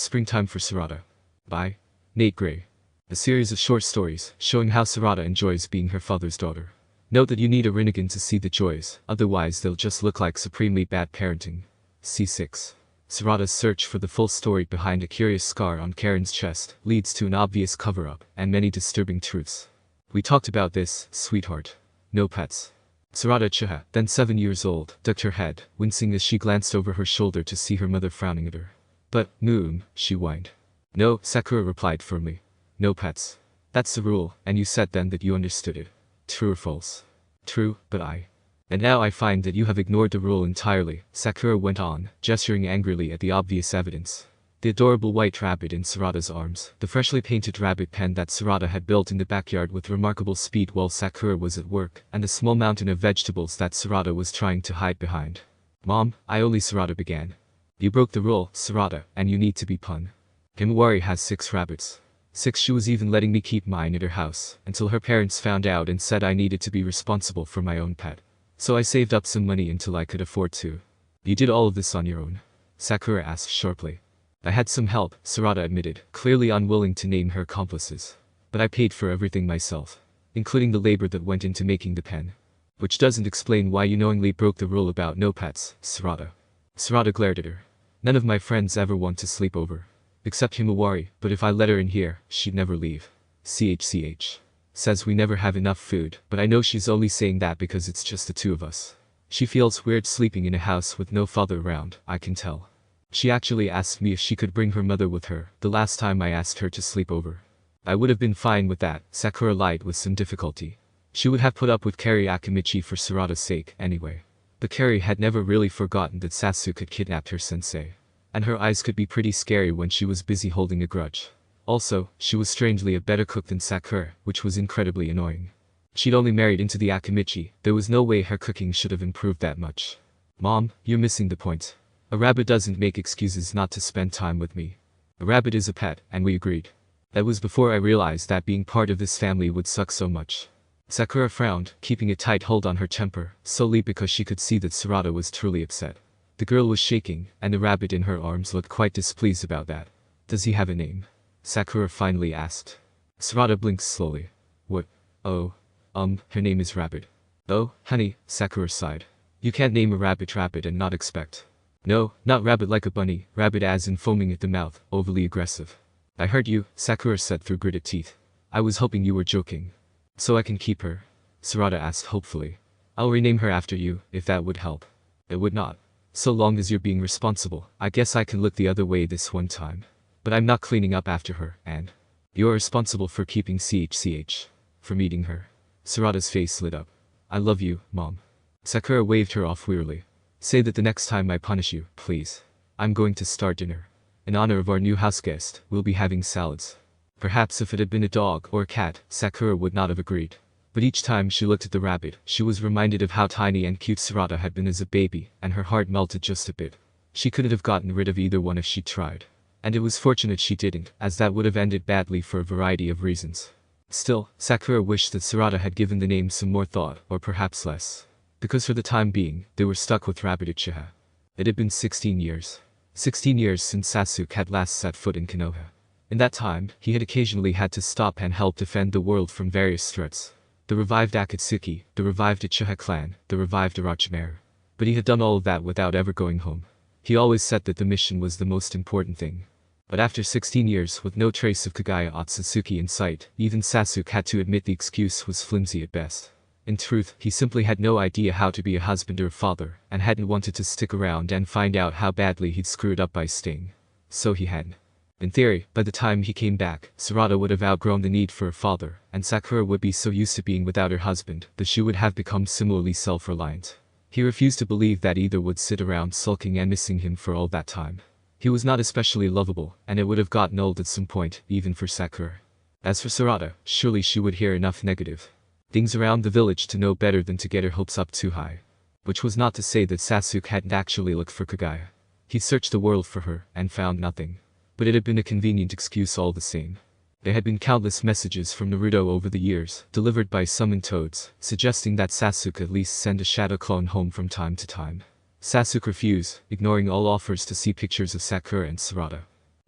Springtime for Sarda. By Nate Gray. A series of short stories showing how Sarda enjoys being her father's daughter. Note that you need a Rinnegan to see the joys, otherwise they'll just look like supremely bad parenting. C6. Sarada's search for the full story behind a curious scar on Karen's chest leads to an obvious cover-up and many disturbing truths. We talked about this, sweetheart. No pets. Sarda Chiha, then 7 years old, ducked her head, wincing as she glanced over her shoulder to see her mother frowning at her. But, she whined. No, Sakura replied firmly. No pets. That's the rule, and you said then that you understood it. True or false? True, but And now I find that you have ignored the rule entirely, Sakura went on, gesturing angrily at the obvious evidence. The adorable white rabbit in Sarada's arms, the freshly painted rabbit pen that Sarada had built in the backyard with remarkable speed while Sakura was at work, and the small mountain of vegetables that Sarada was trying to hide behind. Mom, Sarada began. You broke the rule, Sarada, and you need to be pun. Himawari has 6 rabbits. 6. She was even letting me keep mine at her house, until her parents found out and said I needed to be responsible for my own pet. So I saved up some money until I could afford to. You did all of this on your own? Sakura asked sharply. I had some help, Sarada admitted, clearly unwilling to name her accomplices. But I paid for everything myself, including the labor that went into making the pen. Which doesn't explain why you knowingly broke the rule about no pets, Sarada. Sarada glared at her. None of my friends ever want to sleep over. Except Himawari, but if I let her in here, she'd never leave. CHCH. Says we never have enough food, but I know she's only saying that because it's just the 2 of us. She feels weird sleeping in a house with no father around, I can tell. She actually asked me if she could bring her mother with her, the last time I asked her to sleep over. I would have been fine with that, Sakura lied with some difficulty. She would have put up with Kari Akimichi for Sarada's sake, anyway. But Kari had never really forgotten that Sasuke had kidnapped her sensei. And her eyes could be pretty scary when she was busy holding a grudge. Also, she was strangely a better cook than Sakura, which was incredibly annoying. She'd only married into the Akimichi, there was no way her cooking should have improved that much. Mom, you're missing the point. A rabbit doesn't make excuses not to spend time with me. A rabbit is a pet, and we agreed. That was before I realized that being part of this family would suck so much. Sakura frowned, keeping a tight hold on her temper, solely because she could see that Sarada was truly upset. The girl was shaking, and the rabbit in her arms looked quite displeased about that. Does he have a name? Sakura finally asked. Sarada blinked slowly. What? Oh. Her name is Rabbit. Oh, honey, Sakura sighed. You can't name a rabbit rabbit and not expect. No, not rabbit like a bunny, rabbit as in foaming at the mouth, overly aggressive. I heard you, Sakura said through gritted teeth. I was hoping you were joking. So I can keep her? Sarada asked hopefully. I'll rename her after you, if that would help. It would not. So long as you're being responsible, I guess I can look the other way this one time. But I'm not cleaning up after her, and you're responsible for keeping CHCH. From eating her. Sarada's face lit up. I love you, Mom. Sakura waved her off wearily. Say that the next time I punish you, please. I'm going to start dinner. In honor of our new house guest, we'll be having salads. Perhaps if it had been a dog or a cat, Sakura would not have agreed. But each time she looked at the rabbit, she was reminded of how tiny and cute Sarada had been as a baby, and her heart melted just a bit. She couldn't have gotten rid of either one if she tried. And it was fortunate she didn't, as that would have ended badly for a variety of reasons. Still, Sakura wished that Sarada had given the name some more thought, or perhaps less. Because for the time being, they were stuck with Rabbit Uchiha. It had been 16 years. 16 years since Sasuke had last set foot in Konoha. In that time, he had occasionally had to stop and help defend the world from various threats. The revived Akatsuki, the revived Uchiha clan, the revived Orochimaru. But he had done all of that without ever going home. He always said that the mission was the most important thing. But after 16 years with no trace of Kagaya Otsutsuki in sight, even Sasuke had to admit the excuse was flimsy at best. In truth, he simply had no idea how to be a husband or a father, and hadn't wanted to stick around and find out how badly he'd screwed up by staying. So he hadn't. In theory, by the time he came back, Sarada would have outgrown the need for a father, and Sakura would be so used to being without her husband that she would have become similarly self-reliant. He refused to believe that either would sit around sulking and missing him for all that time. He was not especially lovable, and it would have gotten old at some point, even for Sakura. As for Sarada, surely she would hear enough negative things around the village to know better than to get her hopes up too high. Which was not to say that Sasuke hadn't actually looked for Kagaya. He searched the world for her, and found nothing. But it had been a convenient excuse all the same. There had been countless messages from Naruto over the years, delivered by summoned toads, suggesting that Sasuke at least send a shadow clone home from time to time. Sasuke refused, ignoring all offers to see pictures of Sakura and Sarada.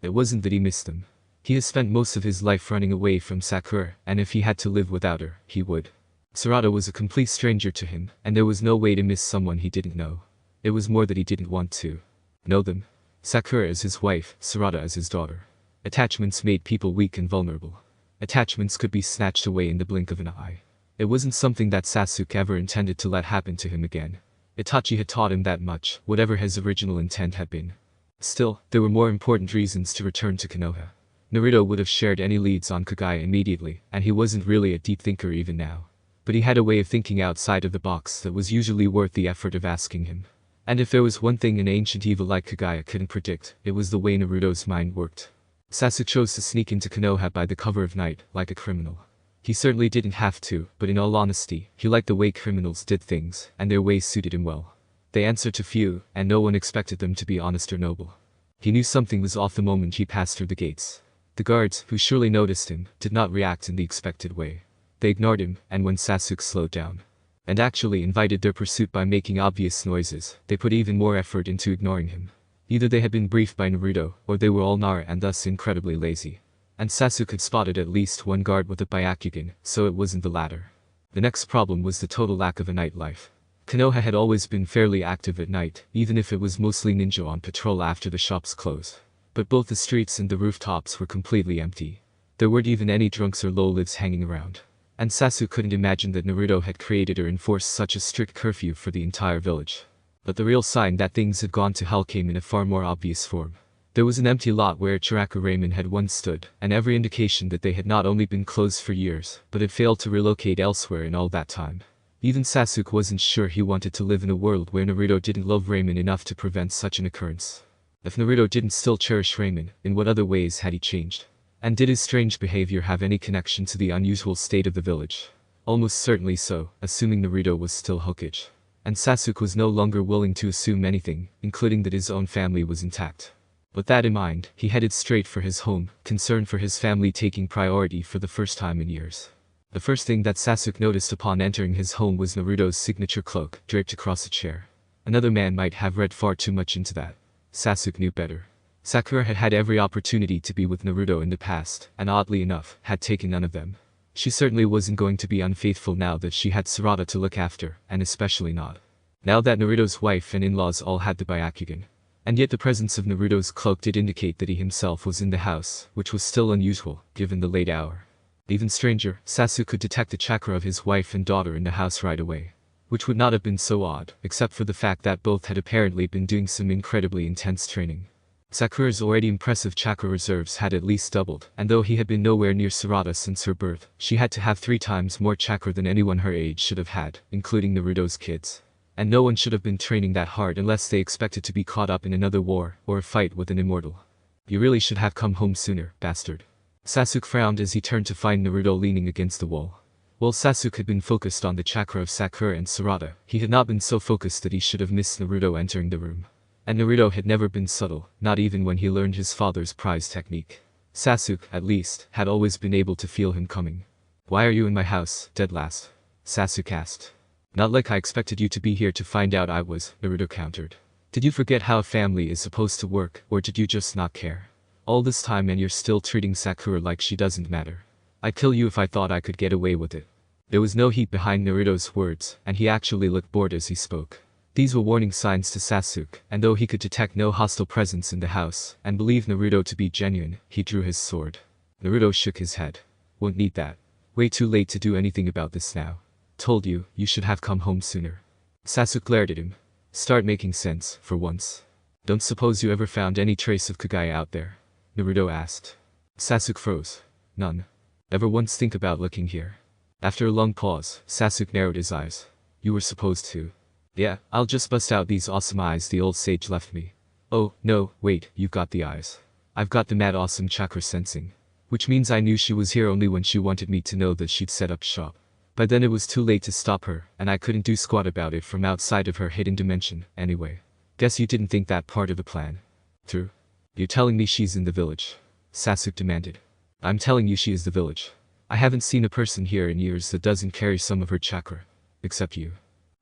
It wasn't that he missed them. He has spent most of his life running away from Sakura, and if he had to live without her, he would. Sarada was a complete stranger to him, and there was no way to miss someone he didn't know. It was more that he didn't want to know them. Sakura as his wife, Sarada as his daughter. Attachments made people weak and vulnerable. Attachments could be snatched away in the blink of an eye. It wasn't something that Sasuke ever intended to let happen to him again. Itachi had taught him that much, whatever his original intent had been. Still, there were more important reasons to return to Konoha. Naruto would have shared any leads on Kagaya immediately, and he wasn't really a deep thinker even now. But he had a way of thinking outside of the box that was usually worth the effort of asking him. And if there was one thing an ancient evil like Kagaya couldn't predict, it was the way Naruto's mind worked. Sasuke chose to sneak into Konoha by the cover of night, like a criminal. He certainly didn't have to, but in all honesty, he liked the way criminals did things, and their ways suited him well. They answered to few, and no one expected them to be honest or noble. He knew something was off the moment he passed through the gates. The guards, who surely noticed him, did not react in the expected way. They ignored him, and when Sasuke slowed down, and actually invited their pursuit by making obvious noises, they put even more effort into ignoring him. Either they had been briefed by Naruto, or they were all Nara and thus incredibly lazy. And Sasuke had spotted at least one guard with a Byakugan, so it wasn't the latter. The next problem was the total lack of a nightlife. Konoha had always been fairly active at night, even if it was mostly ninja on patrol after the shops closed. But both the streets and the rooftops were completely empty. There weren't even any drunks or low-lives hanging around. And Sasuke couldn't imagine that Naruto had created or enforced such a strict curfew for the entire village. But the real sign that things had gone to hell came in a far more obvious form. There was an empty lot where Chiraku Ramen had once stood, and every indication that they had not only been closed for years, but had failed to relocate elsewhere in all that time. Even Sasuke wasn't sure he wanted to live in a world where Naruto didn't love ramen enough to prevent such an occurrence. If Naruto didn't still cherish ramen, in what other ways had he changed? And did his strange behavior have any connection to the unusual state of the village? Almost certainly so, assuming Naruto was still Hokage. And Sasuke was no longer willing to assume anything, including that his own family was intact. With that in mind, he headed straight for his home, concerned for his family taking priority for the first time in years. The first thing that Sasuke noticed upon entering his home was Naruto's signature cloak, draped across a chair. Another man might have read far too much into that. Sasuke knew better. Sakura had had every opportunity to be with Naruto in the past, and oddly enough, had taken none of them. She certainly wasn't going to be unfaithful now that she had Sarada to look after, and especially not now that Naruto's wife and in-laws all had the Byakugan. And yet the presence of Naruto's cloak did indicate that he himself was in the house, which was still unusual, given the late hour. Even stranger, Sasuke could detect the chakra of his wife and daughter in the house right away. Which would not have been so odd, except for the fact that both had apparently been doing some incredibly intense training. Sakura's already impressive chakra reserves had at least doubled, and though he had been nowhere near Sarada since her birth, she had to have 3 times more chakra than anyone her age should have had, including Naruto's kids. And no one should have been training that hard unless they expected to be caught up in another war, or a fight with an immortal. You really should have come home sooner, bastard. Sasuke frowned as he turned to find Naruto leaning against the wall. While Sasuke had been focused on the chakra of Sakura and Sarada, he had not been so focused that he should have missed Naruto entering the room. And Naruto had never been subtle, not even when he learned his father's prize technique. Sasuke, at least, had always been able to feel him coming. "Why are you in my house, dead last?" Sasuke asked. "Not like I expected you to be here to find out I was," Naruto countered. "Did you forget how a family is supposed to work, or did you just not care? All this time and you're still treating Sakura like she doesn't matter. I'd kill you if I thought I could get away with it." There was no heat behind Naruto's words, and he actually looked bored as he spoke. These were warning signs to Sasuke, and though he could detect no hostile presence in the house, and believed Naruto to be genuine, he drew his sword. Naruto shook his head. "Won't need that. Way too late to do anything about this now. Told you, you should have come home sooner." Sasuke glared at him. "Start making sense, for once. Don't suppose you ever found any trace of Kagaya out there?" Naruto asked. Sasuke froze. "None. Ever once think about looking here?" After a long pause, Sasuke narrowed his eyes. "You were supposed to." "Yeah, I'll just bust out these awesome eyes the old sage left me." "Oh, no, wait, you've got the eyes. I've got the mad awesome chakra sensing. Which means I knew she was here only when she wanted me to know that she'd set up shop. By then it was too late to stop her, and I couldn't do squat about it from outside of her hidden dimension, anyway. Guess you didn't think that part of the plan through." "You're telling me she's in the village?" Sasuke demanded. "I'm telling you she is the village. I haven't seen a person here in years that doesn't carry some of her chakra. Except you.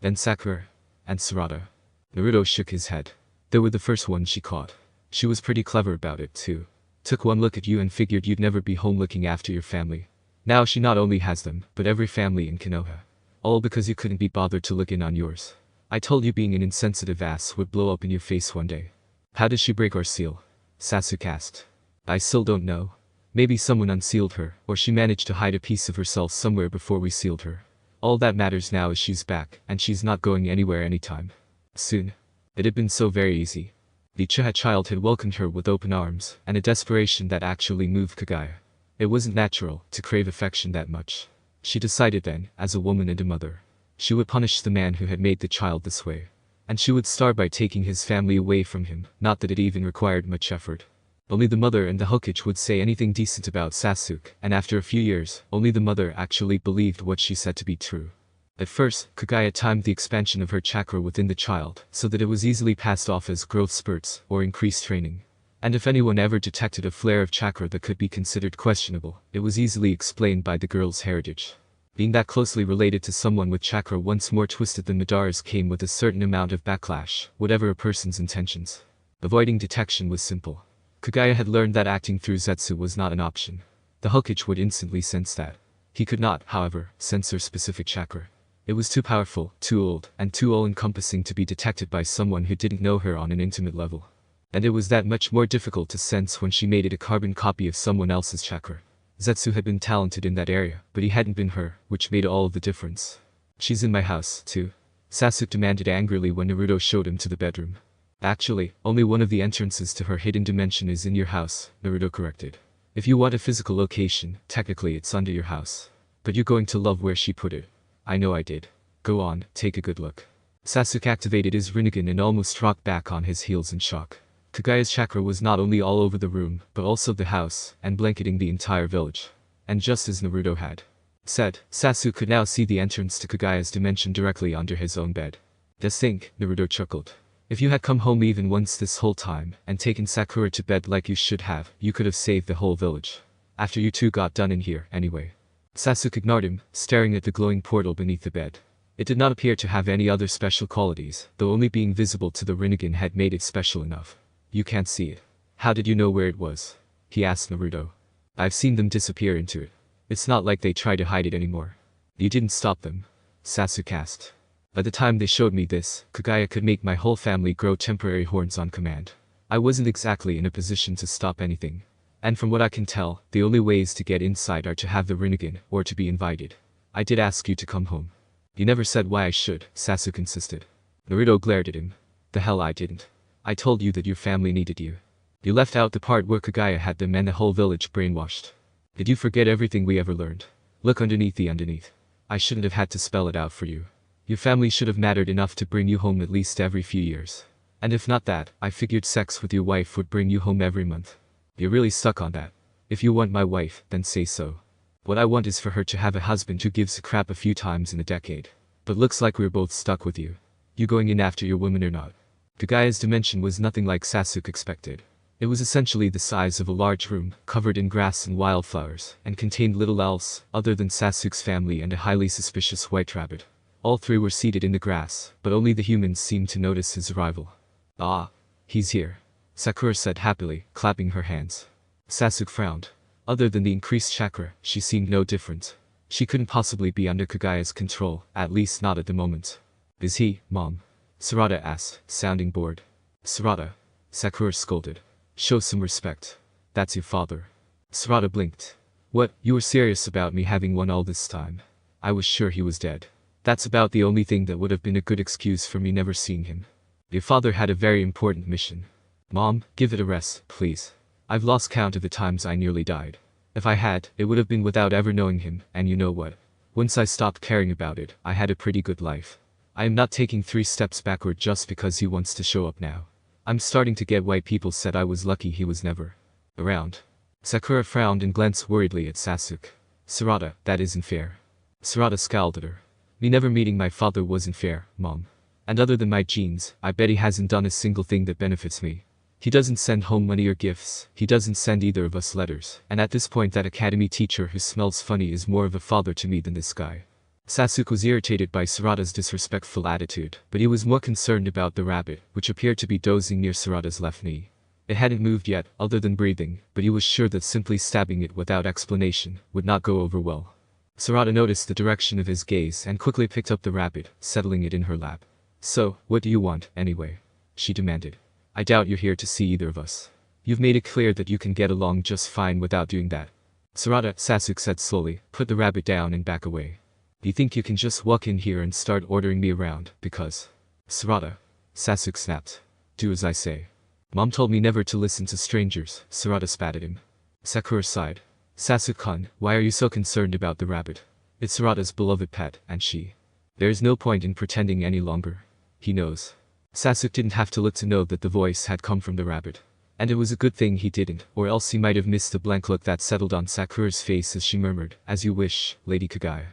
Then Sakura. And Sarada." Naruto shook his head. "They were the first ones she caught. She was pretty clever about it, too. Took one look at you and figured you'd never be home looking after your family. Now she not only has them, but every family in Konoha. All because you couldn't be bothered to look in on yours. I told you being an insensitive ass would blow up in your face one day. How did she break our seal? Sasuke asked. I still don't know. Maybe someone unsealed her, or she managed to hide a piece of herself somewhere before we sealed her. All that matters now is she's back, and she's not going anywhere anytime soon. It had been so very easy. The Uchiha child had welcomed her with open arms, and a desperation that actually moved Kagaya. It wasn't natural to crave affection that much. She decided then, as a woman and a mother, she would punish the man who had made the child this way. And she would start by taking his family away from him, not that it even required much effort. Only the mother and the Hokage would say anything decent about Sasuke, and after a few years, only the mother actually believed what she said to be true. At first, Kagaya timed the expansion of her chakra within the child, so that it was easily passed off as growth spurts, or increased training. And if anyone ever detected a flare of chakra that could be considered questionable, it was easily explained by the girl's heritage. Being that closely related to someone with chakra once more twisted than Madara's came with a certain amount of backlash, whatever a person's intentions. Avoiding detection was simple. Kagaya had learned that acting through Zetsu was not an option. The Hokage would instantly sense that. He could not, however, sense her specific chakra. It was too powerful, too old, and too all-encompassing to be detected by someone who didn't know her on an intimate level. And it was that much more difficult to sense when she made it a carbon copy of someone else's chakra. Zetsu had been talented in that area, but he hadn't been her, which made all of the difference. She's in my house, too. Sasuke demanded angrily when Naruto showed him to the bedroom. Actually, only one of the entrances to her hidden dimension is in your house, Naruto corrected. If you want a physical location, technically it's under your house. But you're going to love where she put it. I know I did. Go on, take a good look. Sasuke activated his Rinnegan and almost rocked back on his heels in shock. Kagaya's chakra was not only all over the room, but also the house, and blanketing the entire village. And just as Naruto had said, Sasuke could now see the entrance to Kagaya's dimension directly under his own bed. Just think, Naruto chuckled. If you had come home even once this whole time, and taken Sakura to bed like you should have, you could have saved the whole village. After you two got done in here, anyway. Sasuke ignored him, staring at the glowing portal beneath the bed. It did not appear to have any other special qualities, though only being visible to the Rinnegan had made it special enough. You can't see it. How did you know where it was? He asked Naruto. I've seen them disappear into it. It's not like they try to hide it anymore. You didn't stop them? Sasuke asked. By the time they showed me this, Kagaya could make my whole family grow temporary horns on command. I wasn't exactly in a position to stop anything. And from what I can tell, the only ways to get inside are to have the Rinnegan, or to be invited. I did ask you to come home. You never said why I should, Sasuke insisted. Naruto glared at him. The hell I didn't. I told you that your family needed you. You left out the part where Kagaya had them and the whole village brainwashed. Did you forget everything we ever learned? Look underneath the underneath. I shouldn't have had to spell it out for you. Your family should have mattered enough to bring you home at least every few years. And if not that, I figured sex with your wife would bring you home every month. You're really stuck on that. If you want my wife, then say so. What I want is for her to have a husband who gives a crap a few times in a decade. But looks like we're both stuck with you. You going in after your woman or not? Kagaya's dimension was nothing like Sasuke expected. It was essentially the size of a large room, covered in grass and wildflowers, and contained little else, other than Sasuke's family and a highly suspicious white rabbit. All three were seated in the grass, but only the humans seemed to notice his arrival. Ah, he's here, Sakura said happily, clapping her hands. Sasuke frowned. Other than the increased chakra, she seemed no different. She couldn't possibly be under Kagaya's control, at least not at the moment. Is he, Mom? Sarda asked, sounding bored. Sarda, Sakura scolded. Show some respect. That's your father. Sarda blinked. What, you were serious about me having one all this time? I was sure he was dead. That's about the only thing that would have been a good excuse for me never seeing him. Your father had a very important mission. Mom, give it a rest, please. I've lost count of the times I nearly died. If I had, it would have been without ever knowing him, and you know what? Once I stopped caring about it, I had a pretty good life. I am not taking 3 steps backward just because he wants to show up now. I'm starting to get why people said I was lucky he was never around. Sakura frowned and glanced worriedly at Sasuke. Sarada, that isn't fair. Sarada scowled at her. Me never meeting my father wasn't fair, Mom. And other than my genes, I bet he hasn't done a single thing that benefits me. He doesn't send home money or gifts, he doesn't send either of us letters, and at this point that academy teacher who smells funny is more of a father to me than this guy. Sasuke was irritated by Sarada's disrespectful attitude, but he was more concerned about the rabbit, which appeared to be dozing near Sarada's left knee. It hadn't moved yet, other than breathing, but he was sure that simply stabbing it without explanation would not go over well. Sarda noticed the direction of his gaze and quickly picked up the rabbit, settling it in her lap. "So, what do you want, anyway?" she demanded. "I doubt you're here to see either of us. You've made it clear that you can get along just fine without doing that." "Sarda," Sasuke said slowly, "put the rabbit down and back away. Do you think you can just walk in here and start ordering me around, because—" "Sarda," Sasuke snapped. "Do as I say. Mom told me never to listen to strangers." Sarda spat at him. Sakura sighed. "Sasuke-kun, why are you so concerned about the rabbit? It's Sarada's beloved pet, and she—" "There's no point in pretending any longer. He knows." Sasuke didn't have to look to know that the voice had come from the rabbit. And it was a good thing he didn't, or else he might have missed the blank look that settled on Sakura's face as she murmured, "As you wish, Lady Kagaya."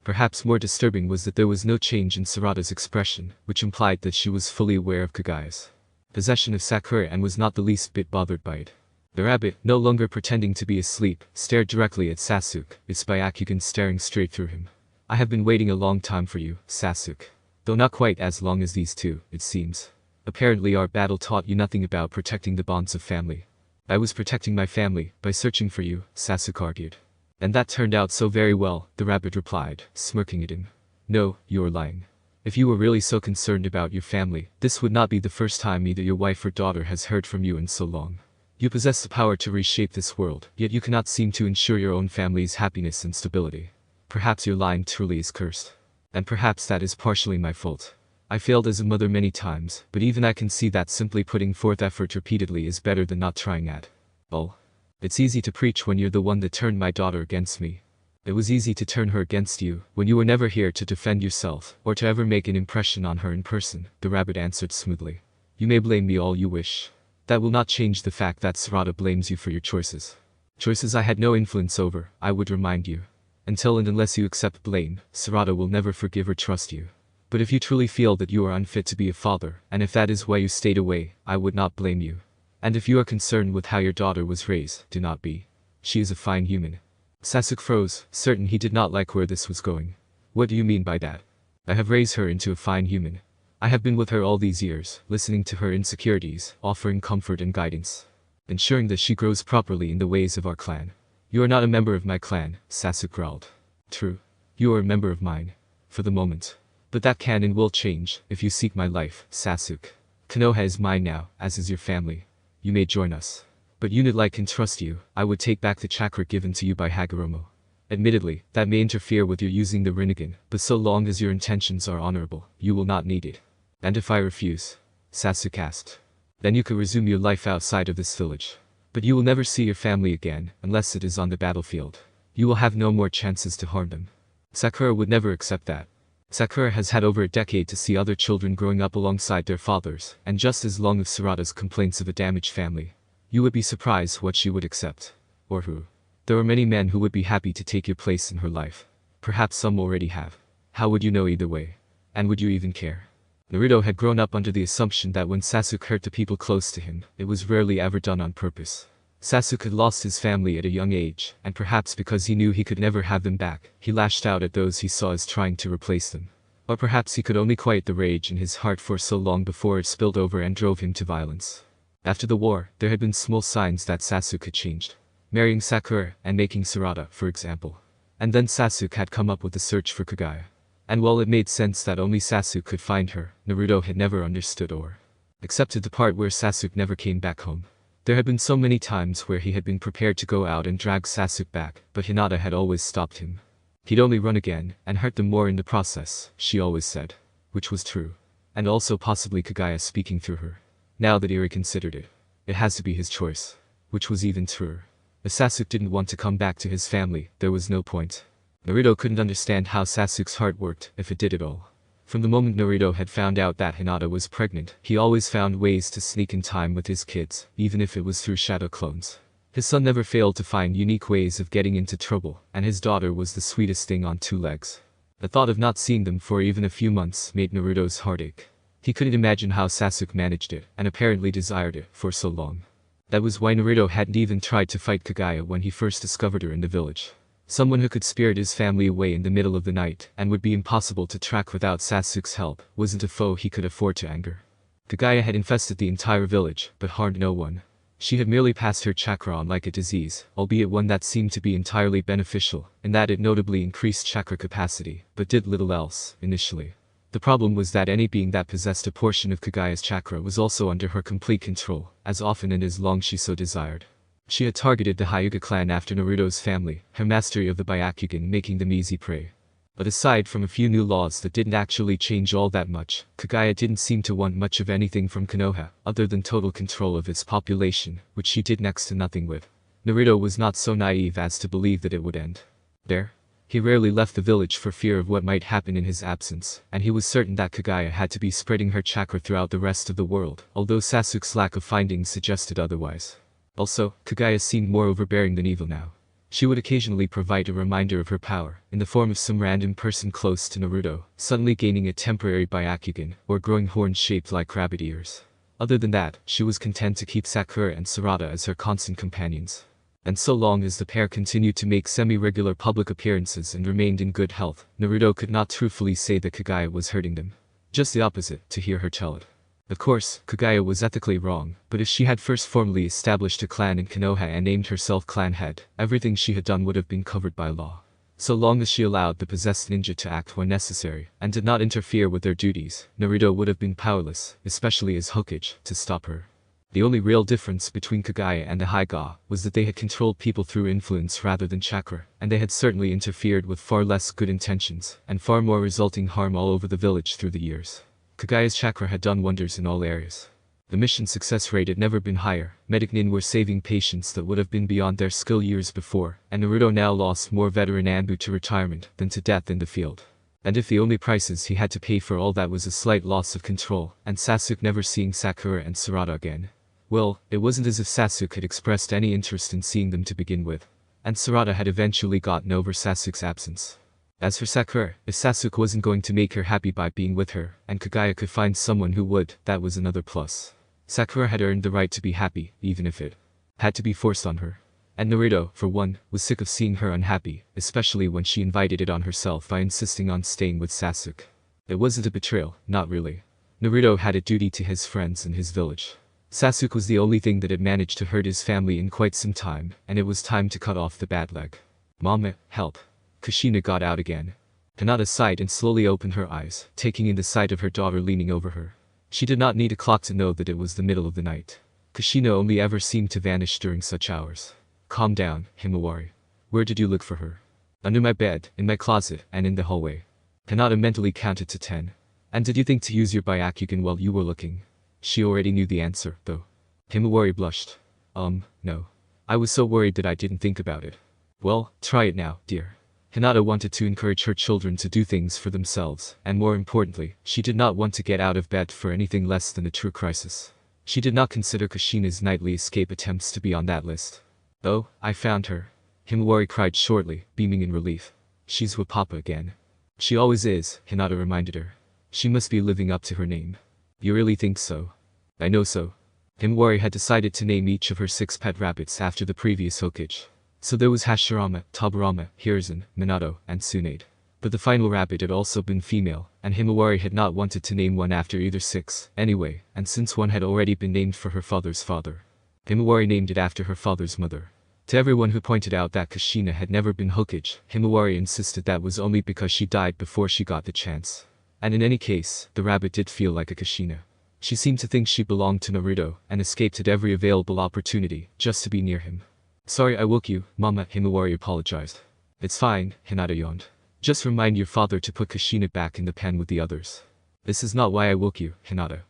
Perhaps more disturbing was that there was no change in Sarada's expression, which implied that she was fully aware of Kagaya's possession of Sakura and was not the least bit bothered by it. The rabbit, no longer pretending to be asleep, stared directly at Sasuke, its Byakugan staring straight through him. "I have been waiting a long time for you, Sasuke. Though not quite as long as these two, it seems. Apparently our battle taught you nothing about protecting the bonds of family." "I was protecting my family by searching for you," Sasuke argued. "And that turned out so very well," the rabbit replied, smirking at him. "No, you're lying. If you were really so concerned about your family, this would not be the first time either your wife or daughter has heard from you in so long. You possess the power to reshape this world, yet you cannot seem to ensure your own family's happiness and stability. Perhaps your line truly is cursed. And perhaps that is partially my fault. I failed as a mother many times, but even I can see that simply putting forth effort repeatedly is better than not trying at all. It's easy to preach when you're the one that turned my daughter against me. It was easy to turn her against you, when you were never here to defend yourself, or to ever make an impression on her in person," the rabbit answered smoothly. "You may blame me all you wish. That will not change the fact that Sarada blames you for your choices. Choices I had no influence over, I would remind you. Until and unless you accept blame, Sarada will never forgive or trust you. But if you truly feel that you are unfit to be a father, and if that is why you stayed away, I would not blame you. And if you are concerned with how your daughter was raised, do not be. She is a fine human." Sasuke froze, certain he did not like where this was going. "What do you mean by that?" "I have raised her into a fine human. I have been with her all these years, listening to her insecurities, offering comfort and guidance, ensuring that she grows properly in the ways of our clan." "You are not a member of my clan," Sasuke growled. "True. You are a member of mine. For the moment. But that can and will change, if you seek my life, Sasuke. Konoha is mine now, as is your family. You may join us. But unit-like can trust you, I would take back the chakra given to you by Hagoromo. Admittedly, that may interfere with your using the Rinnegan, but so long as your intentions are honorable, you will not need it." "And if I refuse?" Sasuke asked. "Then you could resume your life outside of this village. But you will never see your family again, unless it is on the battlefield. You will have no more chances to harm them." Sakura would never accept that. Sakura has had over a decade to see other children growing up alongside their fathers, and just as long as Sarada's complaints of a damaged family. You would be surprised what she would accept. Or who. There are many men who would be happy to take your place in her life. Perhaps some already have. How would you know either way? And would you even care? Naruto had grown up under the assumption that when Sasuke hurt the people close to him, it was rarely ever done on purpose. Sasuke had lost his family at a young age, and perhaps because he knew he could never have them back, he lashed out at those he saw as trying to replace them. Or perhaps he could only quiet the rage in his heart for so long before it spilled over and drove him to violence. After the war, there had been small signs that Sasuke had changed. Marrying Sakura and making Sarada, for example. And then Sasuke had come up with the search for Kagaya. And while it made sense that only Sasuke could find her, Naruto had never understood or accepted the part where Sasuke never came back home. There had been so many times where he had been prepared to go out and drag Sasuke back, but Hinata had always stopped him. He'd only run again, and hurt them more in the process, she always said. Which was true. And also possibly Kagaya speaking through her. Now that he reconsidered it, it has to be his choice. Which was even truer. If Sasuke didn't want to come back to his family, there was no point. Naruto couldn't understand how Sasuke's heart worked, if it did at all. From the moment Naruto had found out that Hinata was pregnant, he always found ways to sneak in time with his kids, even if it was through shadow clones. His son never failed to find unique ways of getting into trouble, and his daughter was the sweetest thing on two legs. The thought of not seeing them for even a few months made Naruto's heart ache. He couldn't imagine how Sasuke managed it, and apparently desired it, for so long. That was why Naruto hadn't even tried to fight Kagaya when he first discovered her in the village. Someone who could spirit his family away in the middle of the night, and would be impossible to track without Sasuke's help, wasn't a foe he could afford to anger. Kagaya had infested the entire village, but harmed no one. She had merely passed her chakra on like a disease, albeit one that seemed to be entirely beneficial, in that it notably increased chakra capacity, but did little else, initially. The problem was that any being that possessed a portion of Kagaya's chakra was also under her complete control, as often and as long she so desired. She had targeted the Hyuga clan after Naruto's family, her mastery of the Byakugan making them easy prey. But aside from a few new laws that didn't actually change all that much, Kagaya didn't seem to want much of anything from Konoha, other than total control of its population, which she did next to nothing with. Naruto was not so naive as to believe that it would end there. He rarely left the village for fear of what might happen in his absence, and he was certain that Kagaya had to be spreading her chakra throughout the rest of the world, although Sasuke's lack of findings suggested otherwise. Also, Kagaya seemed more overbearing than evil now. She would occasionally provide a reminder of her power, in the form of some random person close to Naruto, suddenly gaining a temporary Byakugan, or growing horns shaped like rabbit ears. Other than that, she was content to keep Sakura and Sarada as her constant companions. And so long as the pair continued to make semi-regular public appearances and remained in good health, Naruto could not truthfully say that Kagaya was hurting them. Just the opposite, to hear her tell it. Of course, Kagaya was ethically wrong, but if she had first formally established a clan in Konoha and named herself clan head, everything she had done would have been covered by law. So long as she allowed the possessed ninja to act when necessary, and did not interfere with their duties, Naruto would have been powerless, especially as Hokage, to stop her. The only real difference between Kagaya and the Hyuga was that they had controlled people through influence rather than chakra, and they had certainly interfered with far less good intentions, and far more resulting harm all over the village through the years. Kagaya's chakra had done wonders in all areas. The mission success rate had never been higher, medic nin were saving patients that would have been beyond their skill years before, and Naruto now lost more veteran Anbu to retirement than to death in the field. And if the only prices he had to pay for all that was a slight loss of control, and Sasuke never seeing Sakura and Sarada again. Well, it wasn't as if Sasuke had expressed any interest in seeing them to begin with. And Sarada had eventually gotten over Sasuke's absence. As for Sakura, if Sasuke wasn't going to make her happy by being with her, and Kagaya could find someone who would, that was another plus. Sakura had earned the right to be happy, even if it had to be forced on her. And Naruto, for one, was sick of seeing her unhappy, especially when she invited it on herself by insisting on staying with Sasuke. It wasn't a betrayal, not really. Naruto had a duty to his friends and his village. Sasuke was the only thing that had managed to hurt his family in quite some time, and it was time to cut off the bad leg. Mama, help. Kushina got out again. Hinata sighed and slowly opened her eyes, taking in the sight of her daughter leaning over her. She did not need a clock to know that it was the middle of the night. Kushina only ever seemed to vanish during such hours. Calm down, Himawari. Where did you look for her? Under my bed, in my closet, and in the hallway. Hinata mentally counted to 10. And did you think to use your Byakugan while you were looking? She already knew the answer, though. Himawari blushed. No. I was so worried that I didn't think about it. Well, try it now, dear. Hinata wanted to encourage her children to do things for themselves, and more importantly, she did not want to get out of bed for anything less than a true crisis. She did not consider Kushina's nightly escape attempts to be on that list. Oh, I found her. Himawari cried shortly, beaming in relief. She's with Papa again. She always is, Hinata reminded her. She must be living up to her name. You really think so? I know so. Himawari had decided to name each of her 6 pet rabbits after the previous Hokage. So there was Hashirama, Tobirama, Hiruzen, Minato, and Tsunade. But the final rabbit had also been female, and Himawari had not wanted to name one after either 6, anyway, and since one had already been named for her father's father. Himawari named it after her father's mother. To everyone who pointed out that Kushina had never been Hokage, Himawari insisted that was only because she died before she got the chance. And in any case, the rabbit did feel like a Kushina. She seemed to think she belonged to Naruto, and escaped at every available opportunity, just to be near him. Sorry I woke you, Mama, Himawari apologized. It's fine, Hinata yawned. Just remind your father to put Kushina back in the pen with the others. This is not why I woke you, Hinata.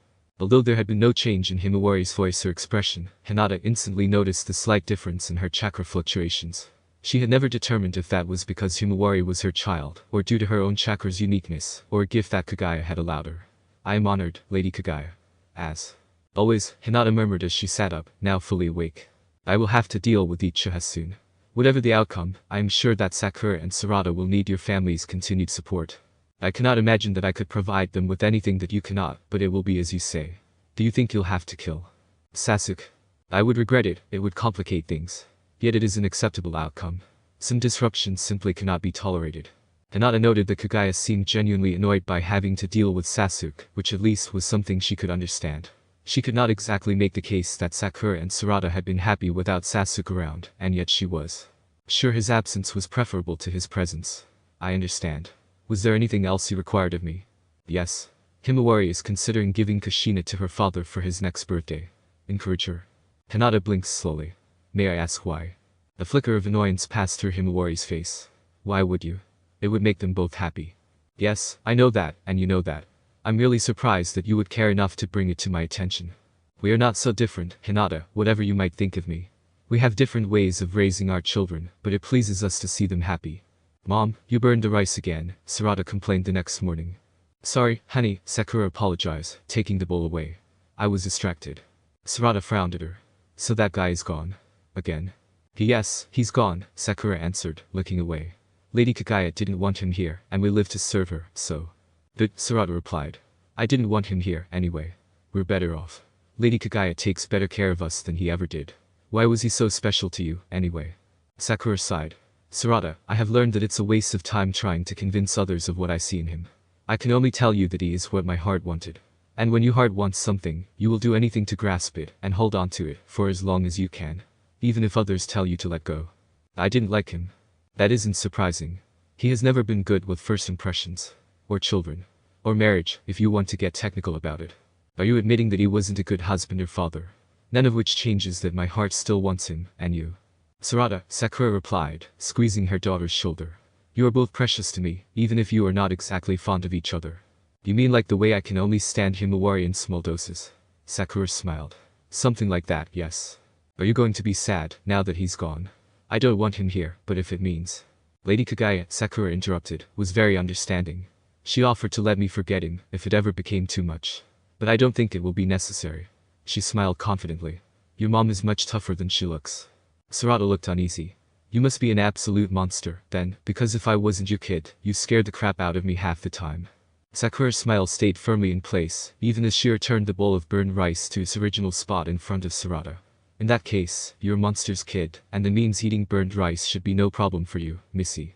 Although there had been no change in Himawari's voice or expression, Hinata instantly noticed the slight difference in her chakra fluctuations. She had never determined if that was because Himawari was her child, or due to her own chakra's uniqueness, or a gift that Kagaya had allowed her. I am honored, Lady Kagaya. As always, Hinata murmured as she sat up, now fully awake. I will have to deal with Ichiha soon. Whatever the outcome, I am sure that Sakura and Sarada will need your family's continued support. I cannot imagine that I could provide them with anything that you cannot, but it will be as you say. Do you think you'll have to kill Sasuke? I would regret it, it would complicate things. Yet it is an acceptable outcome. Some disruptions simply cannot be tolerated. Hinata noted that Kagaya seemed genuinely annoyed by having to deal with Sasuke, which at least was something she could understand. She could not exactly make the case that Sakura and Sarada had been happy without Sasuke around, and yet she was. Sure, his absence was preferable to his presence. I understand. Was there anything else you required of me? Yes. Himawari is considering giving Kushina to her father for his next birthday. Encourage her. Hinata blinks slowly. May I ask why? A flicker of annoyance passed through Himawari's face. Why would you? It would make them both happy. Yes, I know that, and you know that. I'm really surprised that you would care enough to bring it to my attention. We are not so different, Hinata, whatever you might think of me. We have different ways of raising our children, but it pleases us to see them happy. Mom, you burned the rice again, Sarada complained the next morning. Sorry, honey, Sakura apologized, taking the bowl away. I was distracted. Sarada frowned at her. So that guy is gone. Again. Yes, he's gone, Sakura answered, looking away. Lady Kagaya didn't want him here, and we live to serve her, so. But, Sarada replied. I didn't want him here, anyway. We're better off. Lady Kagaya takes better care of us than he ever did. Why was he so special to you, anyway? Sakura sighed. Sarada, I have learned that it's a waste of time trying to convince others of what I see in him. I can only tell you that he is what my heart wanted. And when your heart wants something, you will do anything to grasp it and hold on to it for as long as you can. Even if others tell you to let go. I didn't like him. That isn't surprising. He has never been good with first impressions. Or children. Or marriage, if you want to get technical about it. Are you admitting that he wasn't a good husband or father? None of which changes that my heart still wants him, and you. Sarada, Sakura replied, squeezing her daughter's shoulder. You are both precious to me, even if you are not exactly fond of each other. You mean like the way I can only stand Himawari in small doses? Sakura smiled. Something like that, yes. Are you going to be sad, now that he's gone? I don't want him here, but if it means. Lady Kagaya, Sakura interrupted, was very understanding. She offered to let me forget him, if it ever became too much. But I don't think it will be necessary. She smiled confidently. Your mom is much tougher than she looks. Sarada looked uneasy. You must be an absolute monster, then, because if I wasn't your kid, you scared the crap out of me half the time. Sakura's smile stayed firmly in place, even as she returned the bowl of burned rice to its original spot in front of Sarada. In that case, you're a monster's kid, and that means eating burned rice should be no problem for you, Missy.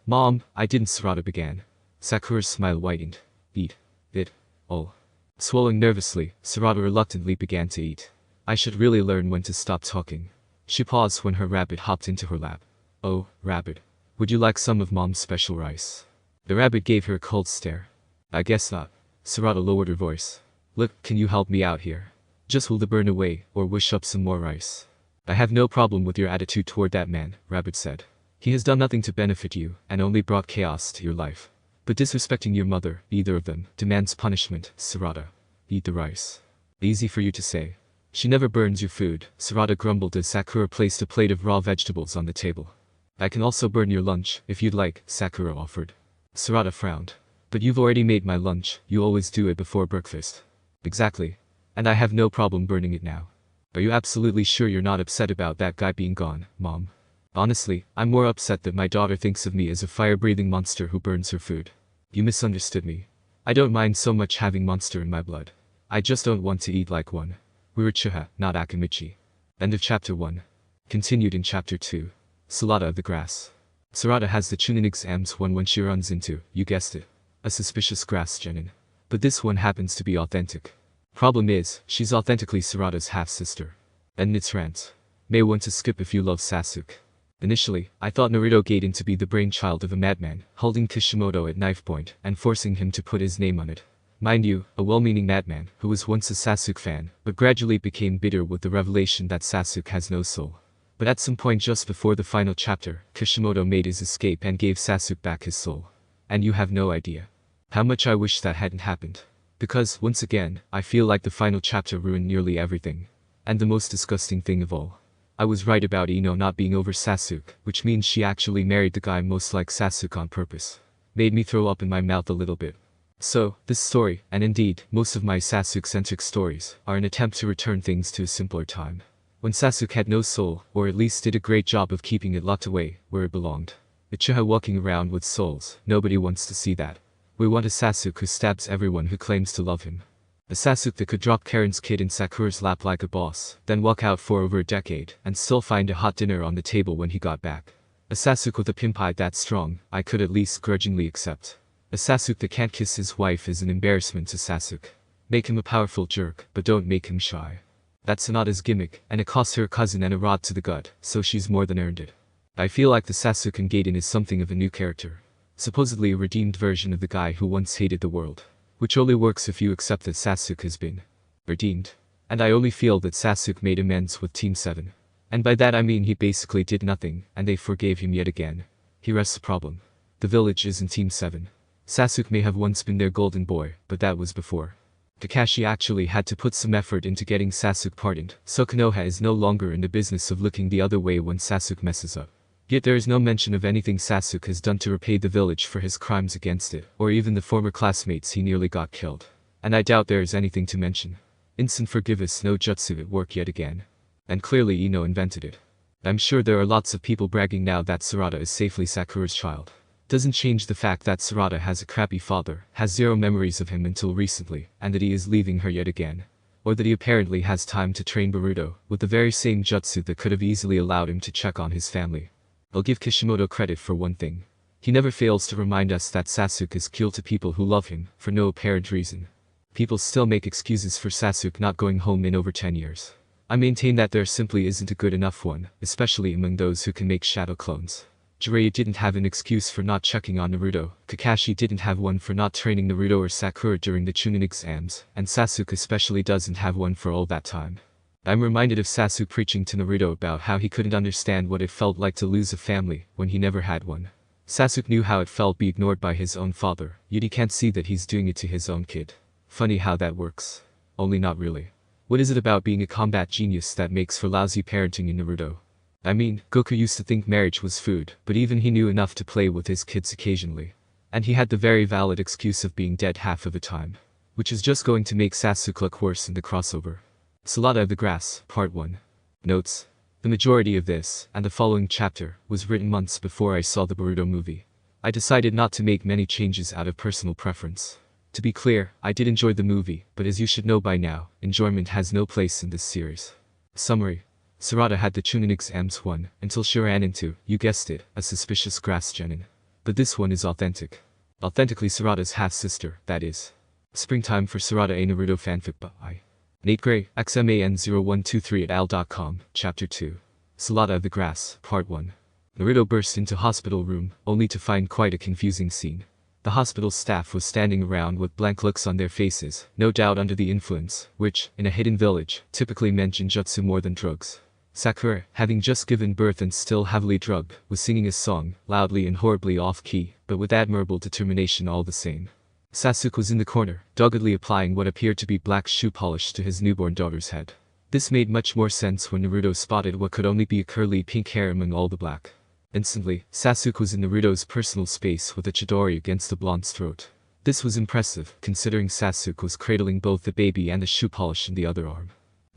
Mom, I didn't, Sarada began. Sakura's smile widened. Eat. It. All. Swallowing nervously, Sarada reluctantly began to eat. I should really learn when to stop talking. She paused when her rabbit hopped into her lap. Oh, rabbit. Would you like some of Mom's special rice? The rabbit gave her a cold stare. I guess not. Sarada lowered her voice. Look, can you help me out here? Just hold the burn away, or wish up some more rice. I have no problem with your attitude toward that man, Rabbit said. He has done nothing to benefit you, and only brought chaos to your life. But disrespecting your mother, either of them, demands punishment, Sarada. Eat the rice. Easy for you to say. She never burns your food, Sarada grumbled as Sakura placed a plate of raw vegetables on the table. I can also burn your lunch, if you'd like, Sakura offered. Sarada frowned. But you've already made my lunch, you always do it before breakfast. Exactly. And I have no problem burning it now. Are you absolutely sure you're not upset about that guy being gone, Mom? Honestly, I'm more upset that my daughter thinks of me as a fire-breathing monster who burns her food. You misunderstood me. I don't mind so much having monster in my blood. I just don't want to eat like one. We're Uchiha, not Akamichi. End of chapter 1. Continued in chapter 2. Salada of the Grass. Sarada has the Chunin exams when she runs into, you guessed it, a suspicious grass genin. But this one happens to be authentic. Problem is, she's authentically Sarada's half-sister. And it's rant. May want to skip if you love Sasuke. Initially, I thought Naruto Gaiden to be the brainchild of a madman, holding Kishimoto at knife point and forcing him to put his name on it. Mind you, a well-meaning madman who was once a Sasuke fan, but gradually became bitter with the revelation that Sasuke has no soul. But at some point just before the final chapter, Kishimoto made his escape and gave Sasuke back his soul. And you have no idea how much I wish that hadn't happened. Because, once again, I feel like the final chapter ruined nearly everything. And the most disgusting thing of all. I was right about Ino not being over Sasuke, which means she actually married the guy most like Sasuke on purpose. Made me throw up in my mouth a little bit. So, this story, and indeed, most of my Sasuke-centric stories, are an attempt to return things to a simpler time. When Sasuke had no soul, or at least did a great job of keeping it locked away, where it belonged. Uchiha walking around with souls, nobody wants to see that. We want a Sasuke who stabs everyone who claims to love him. A Sasuke that could drop Karen's kid in Sakura's lap like a boss, then walk out for over a decade, and still find a hot dinner on the table when he got back. A Sasuke with a pimp eye that strong, I could at least grudgingly accept. A Sasuke that can't kiss his wife is an embarrassment to Sasuke. Make him a powerful jerk, but don't make him shy. That's Hinata's gimmick, and it cost her cousin and a rod to the gut, so she's more than earned it. I feel like the Sasuke Gaiden is something of a new character. Supposedly a redeemed version of the guy who once hated the world. Which only works if you accept that Sasuke has been redeemed. And I only feel that Sasuke made amends with Team 7. And by that I mean he basically did nothing, and they forgave him yet again. He rests the problem. The village is in Team 7. Sasuke may have once been their golden boy, but that was before. Kakashi actually had to put some effort into getting Sasuke pardoned, so Konoha is no longer in the business of looking the other way when Sasuke messes up. Yet there is no mention of anything Sasuke has done to repay the village for his crimes against it, or even the former classmates he nearly got killed. And I doubt there is anything to mention. Instant forgiveness no jutsu at work yet again. And clearly Ino invented it. I'm sure there are lots of people bragging now that Sarada is safely Sakura's child. Doesn't change the fact that Sarada has a crappy father, has zero memories of him until recently, and that he is leaving her yet again. Or that he apparently has time to train Naruto, with the very same jutsu that could have easily allowed him to check on his family. I'll give Kishimoto credit for one thing. He never fails to remind us that Sasuke is cruel to people who love him, for no apparent reason. People still make excuses for Sasuke not going home in over 10 years. I maintain that there simply isn't a good enough one, especially among those who can make shadow clones. Jiraiya didn't have an excuse for not checking on Naruto, Kakashi didn't have one for not training Naruto or Sakura during the Chunin exams, and Sasuke especially doesn't have one for all that time. I'm reminded of Sasuke preaching to Naruto about how he couldn't understand what it felt like to lose a family, when he never had one. Sasuke knew how it felt to be ignored by his own father, yet he can't see that he's doing it to his own kid. Funny how that works. Only not really. What is it about being a combat genius that makes for lousy parenting in Naruto? I mean, Goku used to think marriage was food, but even he knew enough to play with his kids occasionally. And he had the very valid excuse of being dead half of the time. Which is just going to make Sasuke look worse in the crossover. Salada of the Grass, Part 1. Notes. The majority of this, and the following chapter, was written months before I saw the Naruto movie. I decided not to make many changes out of personal preference. To be clear, I did enjoy the movie, but as you should know by now, enjoyment has no place in this series. Summary. Sarada had the Chunin exams 1, until she ran into, you guessed it, a suspicious grass genin. But this one is authentic. Authentically Sarada's half-sister, that is. Springtime for Sarada a Naruto fanfic by Nate Gray, XMAN0123 at al.com, Chapter 2. Salada of the Grass, Part 1. Naruto burst into hospital room, only to find quite a confusing scene. The hospital staff was standing around with blank looks on their faces, no doubt under the influence, which, in a hidden village, typically meant jinjutsu more than drugs. Sakura, having just given birth and still heavily drugged, was singing a song, loudly and horribly off-key, but with admirable determination all the same. Sasuke was in the corner, doggedly applying what appeared to be black shoe polish to his newborn daughter's head. This made much more sense when Naruto spotted what could only be a curly pink hair among all the black. Instantly, Sasuke was in Naruto's personal space with a chidori against the blonde's throat. This was impressive, considering Sasuke was cradling both the baby and the shoe polish in the other arm.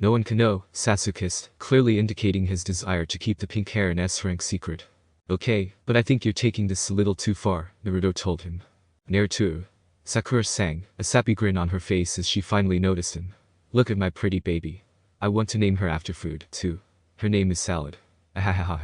No one can know, Sasuke hissed, clearly indicating his desire to keep the pink hair an S-rank secret. Okay, but I think you're taking this a little too far, Naruto told him. Naruto. Sakura sang, a sappy grin on her face as she finally noticed him. Look at my pretty baby. I want to name her after food, too. Her name is Salad. Ahahaha.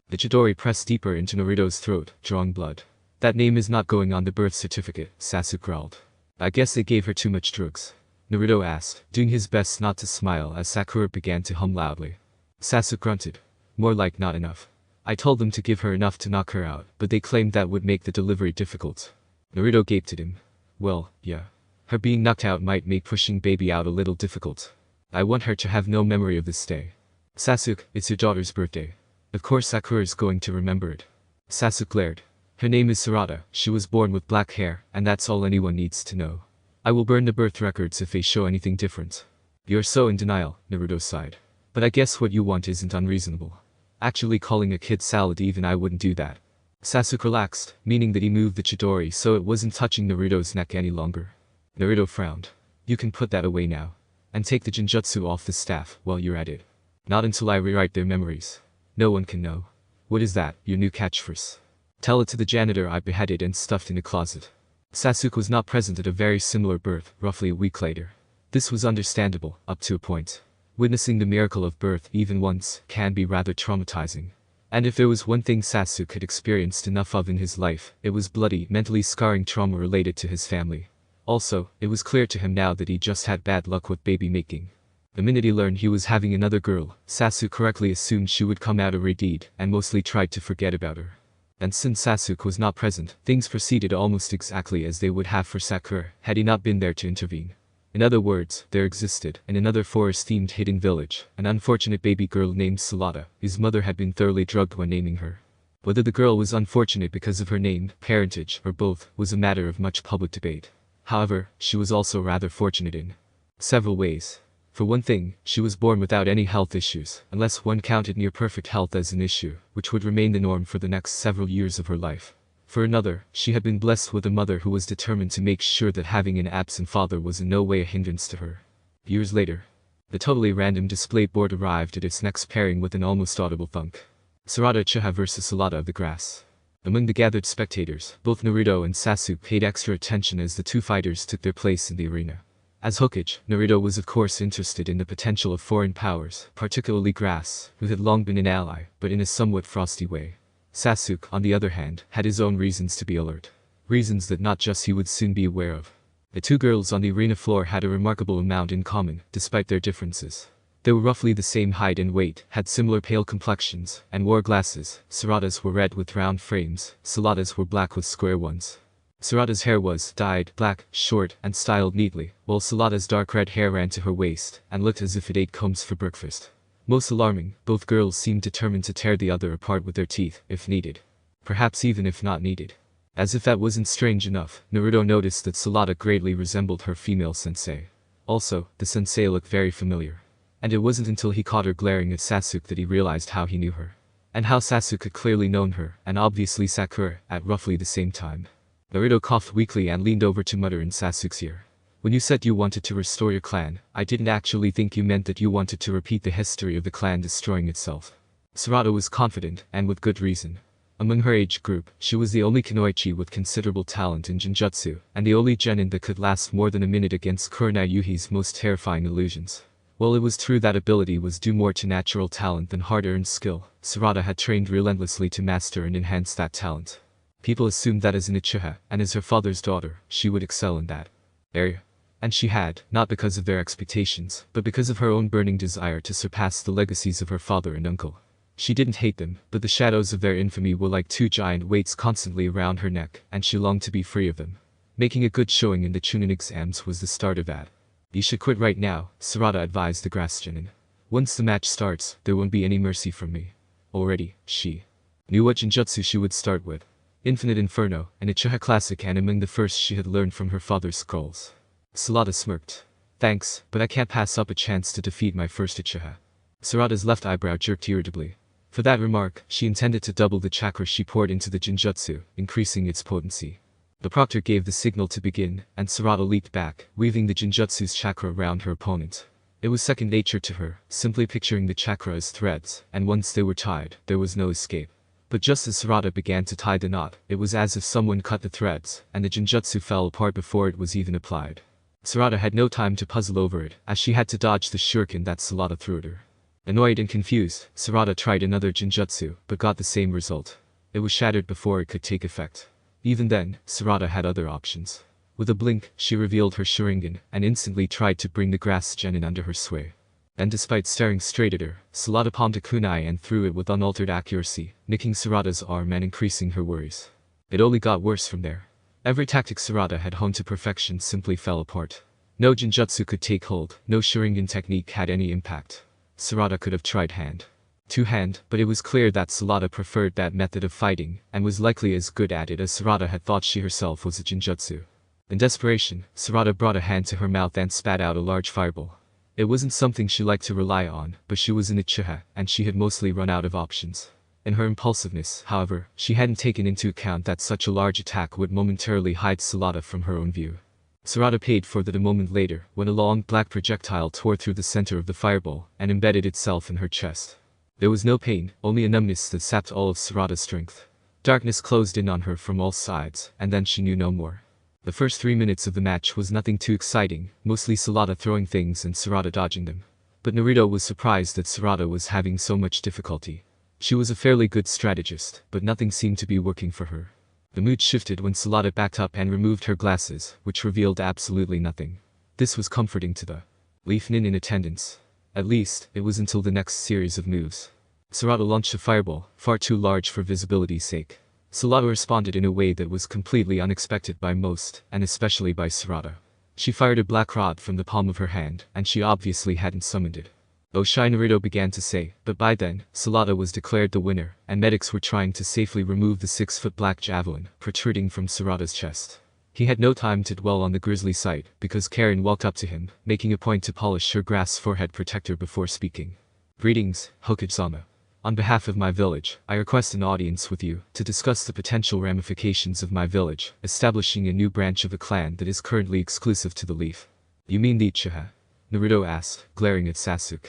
The chidori pressed deeper into Naruto's throat, drawing blood. That name is not going on the birth certificate, Sasuke growled. I guess they gave her too much drugs. Naruto asked, doing his best not to smile as Sakura began to hum loudly. Sasuke grunted. More like not enough. I told them to give her enough to knock her out, but they claimed that would make the delivery difficult. Naruto gaped at him. Well, yeah. Her being knocked out might make pushing baby out a little difficult. I want her to have no memory of this day. Sasuke, it's your daughter's birthday. Of course Sakura is going to remember it. Sasuke glared. Her name is Sarada, she was born with black hair, and that's all anyone needs to know. I will burn the birth records if they show anything different. You're so in denial, Naruto sighed. But I guess what you want isn't unreasonable. Actually calling a kid Salad, even I wouldn't do that. Sasuke relaxed, meaning that he moved the chidori so it wasn't touching Naruto's neck any longer. Naruto frowned. You can put that away now. And take the jinjutsu off the staff while you're at it. Not until I rewrite their memories. No one can know. What is that, your new catchphrase? Tell it to the janitor I beheaded and stuffed in a closet. Sasuke was not present at a very similar birth, roughly a week later. This was understandable, up to a point. Witnessing the miracle of birth even once can be rather traumatizing. And if there was one thing Sasuke had experienced enough of in his life, it was bloody, mentally scarring trauma related to his family. Also, it was clear to him now that he just had bad luck with baby making. The minute he learned he was having another girl, Sasuke correctly assumed she would come out of her deed and mostly tried to forget about her. And since Sasuke was not present, things proceeded almost exactly as they would have for Sakura had he not been there to intervene. In other words, there existed, in another forest-themed hidden village, an unfortunate baby girl named Sarda, whose mother had been thoroughly drugged when naming her. Whether the girl was unfortunate because of her name, parentage, or both, was a matter of much public debate. However, she was also rather fortunate in several ways. For one thing, she was born without any health issues, unless one counted near-perfect health as an issue, which would remain the norm for the next several years of her life. For another, she had been blessed with a mother who was determined to make sure that having an absent father was in no way a hindrance to her. Years later, the totally random display board arrived at its next pairing with an almost audible thunk. Sarada Uchiha vs Sarada of the Grass. Among the gathered spectators, both Naruto and Sasuke paid extra attention as the two fighters took their place in the arena. As Hokage, Naruto was of course interested in the potential of foreign powers, particularly Grass, who had long been an ally, but in a somewhat frosty way. Sasuke, on the other hand, had his own reasons to be alert. Reasons that not just he would soon be aware of. The two girls on the arena floor had a remarkable amount in common, despite their differences. They were roughly the same height and weight, had similar pale complexions, and wore glasses. Sarada's were red with round frames, Sarada's were black with square ones. Sarada's hair was dyed black, short, and styled neatly, while Sarada's dark red hair ran to her waist, and looked as if it ate combs for breakfast. Most alarming, both girls seemed determined to tear the other apart with their teeth, if needed. Perhaps even if not needed. As if that wasn't strange enough, Naruto noticed that Sarada greatly resembled her female sensei. Also, the sensei looked very familiar. And it wasn't until he caught her glaring at Sasuke that he realized how he knew her. And how Sasuke had clearly known her, and obviously Sakura, at roughly the same time. Naruto coughed weakly and leaned over to mutter in Sasuke's ear. When you said you wanted to restore your clan, I didn't actually think you meant that you wanted to repeat the history of the clan destroying itself. Sarada was confident, and with good reason. Among her age group, she was the only kunoichi with considerable talent in Genjutsu, and the only genin that could last more than a minute against Kurenai Yuhi's most terrifying illusions. While it was true that ability was due more to natural talent than hard-earned skill, Sarada had trained relentlessly to master and enhance that talent. People assumed that as an Uchiha, and as her father's daughter, she would excel in that area. And she had, not because of their expectations, but because of her own burning desire to surpass the legacies of her father and uncle. She didn't hate them, but the shadows of their infamy were like two giant weights constantly around her neck, and she longed to be free of them. Making a good showing in the Chunin exams was the start of that. You should quit right now, Sarada advised the Grass genin. Once the match starts, there won't be any mercy from me. Already, she knew what Genjutsu she would start with. Infinite Inferno, an Uchiha classic and among the first she had learned from her father's scrolls. Sarada smirked. Thanks, but I can't pass up a chance to defeat my first Uchiha. Sarada's left eyebrow jerked irritably. For that remark, she intended to double the chakra she poured into the Genjutsu, increasing its potency. The proctor gave the signal to begin, and Sarada leaped back, weaving the Genjutsu's chakra around her opponent. It was second nature to her, simply picturing the chakra as threads, and once they were tied, there was no escape. But just as Sarada began to tie the knot, it was as if someone cut the threads, and the Genjutsu fell apart before it was even applied. Sarada had no time to puzzle over it, as she had to dodge the shuriken that Sarada threw at her. Annoyed and confused, Sarada tried another Genjutsu, but got the same result. It was shattered before it could take effect. Even then, Sarada had other options. With a blink, she revealed her Sharingan, and instantly tried to bring the Grass genin under her sway. And despite staring straight at her, Sarada palmed a kunai and threw it with unaltered accuracy, nicking Sarada's arm and increasing her worries. It only got worse from there. Every tactic Sarada had honed to perfection simply fell apart. No Genjutsu could take hold, no Sharingan technique had any impact. Sarada could have tried hand to hand, but it was clear that Sarada preferred that method of fighting, and was likely as good at it as Sarada had thought she herself was a Genjutsu. In desperation, Sarada brought a hand to her mouth and spat out a large fireball. It wasn't something she liked to rely on, but she was an Uchiha, and she had mostly run out of options. In her impulsiveness, however, she hadn't taken into account that such a large attack would momentarily hide Sarada from her own view. Sarada paid for that a moment later, when a long black projectile tore through the center of the fireball, and embedded itself in her chest. There was no pain, only a numbness that sapped all of Sarada's strength. Darkness closed in on her from all sides, and then she knew no more. The first 3 minutes of the match was nothing too exciting, mostly Sarada throwing things and Sarada dodging them. But Naruto was surprised that Sarada was having so much difficulty. She was a fairly good strategist, but nothing seemed to be working for her. The mood shifted when Sarda backed up and removed her glasses, which revealed absolutely nothing. This was comforting to the Leaf Nin in attendance. At least, it was until the next series of moves. Sarda launched a fireball, far too large for visibility's sake. Sarda responded in a way that was completely unexpected by most, and especially by Sarda. She fired a black rod from the palm of her hand, and she obviously hadn't summoned it. Oshai Naruto began to say, but by then, Sarda was declared the winner, and medics were trying to safely remove the 6-foot black javelin, protruding from Sarada's chest. He had no time to dwell on the grisly sight, because Karen walked up to him, making a point to polish her grass forehead protector before speaking. Greetings, Hokage-sama. On behalf of my village, I request an audience with you, to discuss the potential ramifications of my village, establishing a new branch of a clan that is currently exclusive to the Leaf. You mean the Uchiha? Naruto asked, glaring at Sasuke.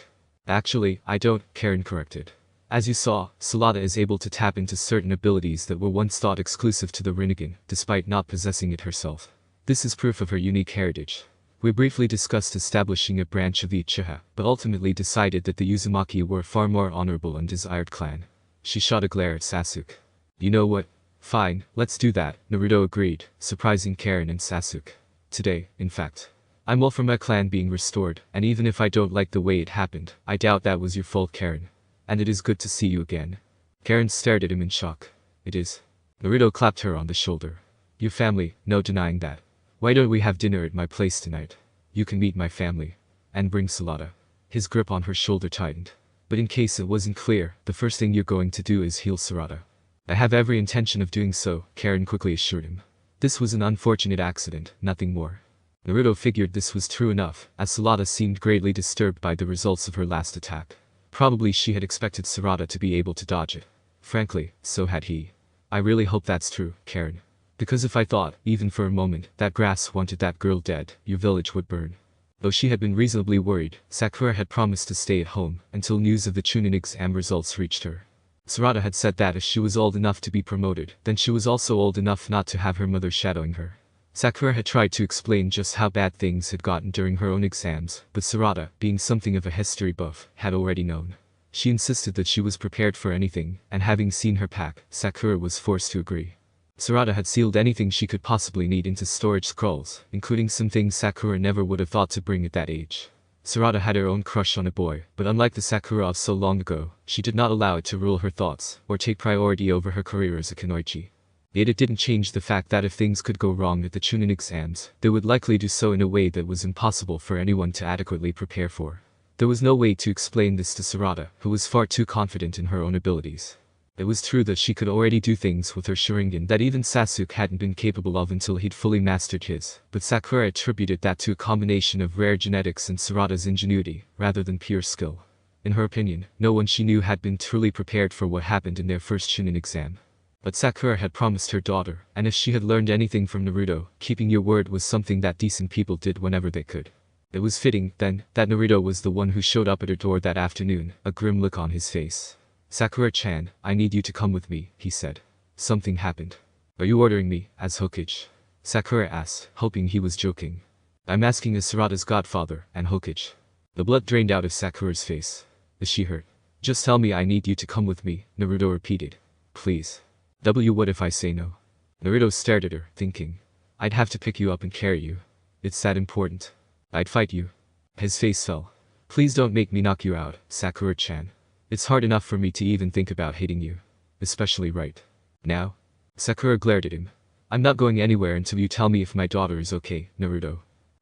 Actually, I don't, Karen corrected. As you saw, Sarda is able to tap into certain abilities that were once thought exclusive to the Rinnegan, despite not possessing it herself. This is proof of her unique heritage. We briefly discussed establishing a branch of the Uchiha, but ultimately decided that the Uzumaki were a far more honorable and desired clan. She shot a glare at Sasuke. You know what? Fine, let's do that, Naruto agreed, surprising Karen and Sasuke. Today, in fact. I'm all for my clan being restored, and even if I don't like the way it happened, I doubt that was your fault, Karen. And it is good to see you again. Karen stared at him in shock. It is. Naruto clapped her on the shoulder. Your family, no denying that. Why don't we have dinner at my place tonight? You can meet my family. And bring Sarda. His grip on her shoulder tightened. But in case it wasn't clear, the first thing you're going to do is heal Sarda. I have every intention of doing so, Karen quickly assured him. This was an unfortunate accident, nothing more. Naruto figured this was true enough, as Sarda seemed greatly disturbed by the results of her last attack. Probably she had expected Sarda to be able to dodge it. Frankly, so had he. I really hope that's true, Karen. Because if I thought, even for a moment, that grass wanted that girl dead, your village would burn. Though she had been reasonably worried, Sakura had promised to stay at home, until news of the Chunin exam results reached her. Sarda had said that if she was old enough to be promoted, then she was also old enough not to have her mother shadowing her. Sakura had tried to explain just how bad things had gotten during her own exams, but Sarda, being something of a history buff, had already known. She insisted that she was prepared for anything, and having seen her pack, Sakura was forced to agree. Sarda had sealed anything she could possibly need into storage scrolls, including some things Sakura never would have thought to bring at that age. Sarda had her own crush on a boy, but unlike the Sakura of so long ago, she did not allow it to rule her thoughts, or take priority over her career as a kunoichi. Yet it didn't change the fact that if things could go wrong at the Chunin exams, they would likely do so in a way that was impossible for anyone to adequately prepare for. There was no way to explain this to Sarda, who was far too confident in her own abilities. It was true that she could already do things with her Sharingan that even Sasuke hadn't been capable of until he'd fully mastered his, but Sakura attributed that to a combination of rare genetics and Sarada's ingenuity, rather than pure skill. In her opinion, no one she knew had been truly prepared for what happened in their first Chunin exam. But Sakura had promised her daughter, and if she had learned anything from Naruto, keeping your word was something that decent people did whenever they could. It was fitting, then, that Naruto was the one who showed up at her door that afternoon, a grim look on his face. Sakura-chan, I need you to come with me, he said. Something happened. Are you ordering me, as Hokage? Sakura asked, hoping he was joking. I'm asking as Sarada's godfather, and Hokage. The blood drained out of Sakura's face. Is she hurt? Just tell me I need you to come with me, Naruto repeated. Please. What if I say no? Naruto stared at her, thinking. I'd have to pick you up and carry you. It's that important. I'd fight you. His face fell. Please don't make me knock you out, Sakura-chan. It's hard enough for me to even think about hating you. Especially right now. Sakura glared at him. I'm not going anywhere until you tell me if my daughter is okay, Naruto.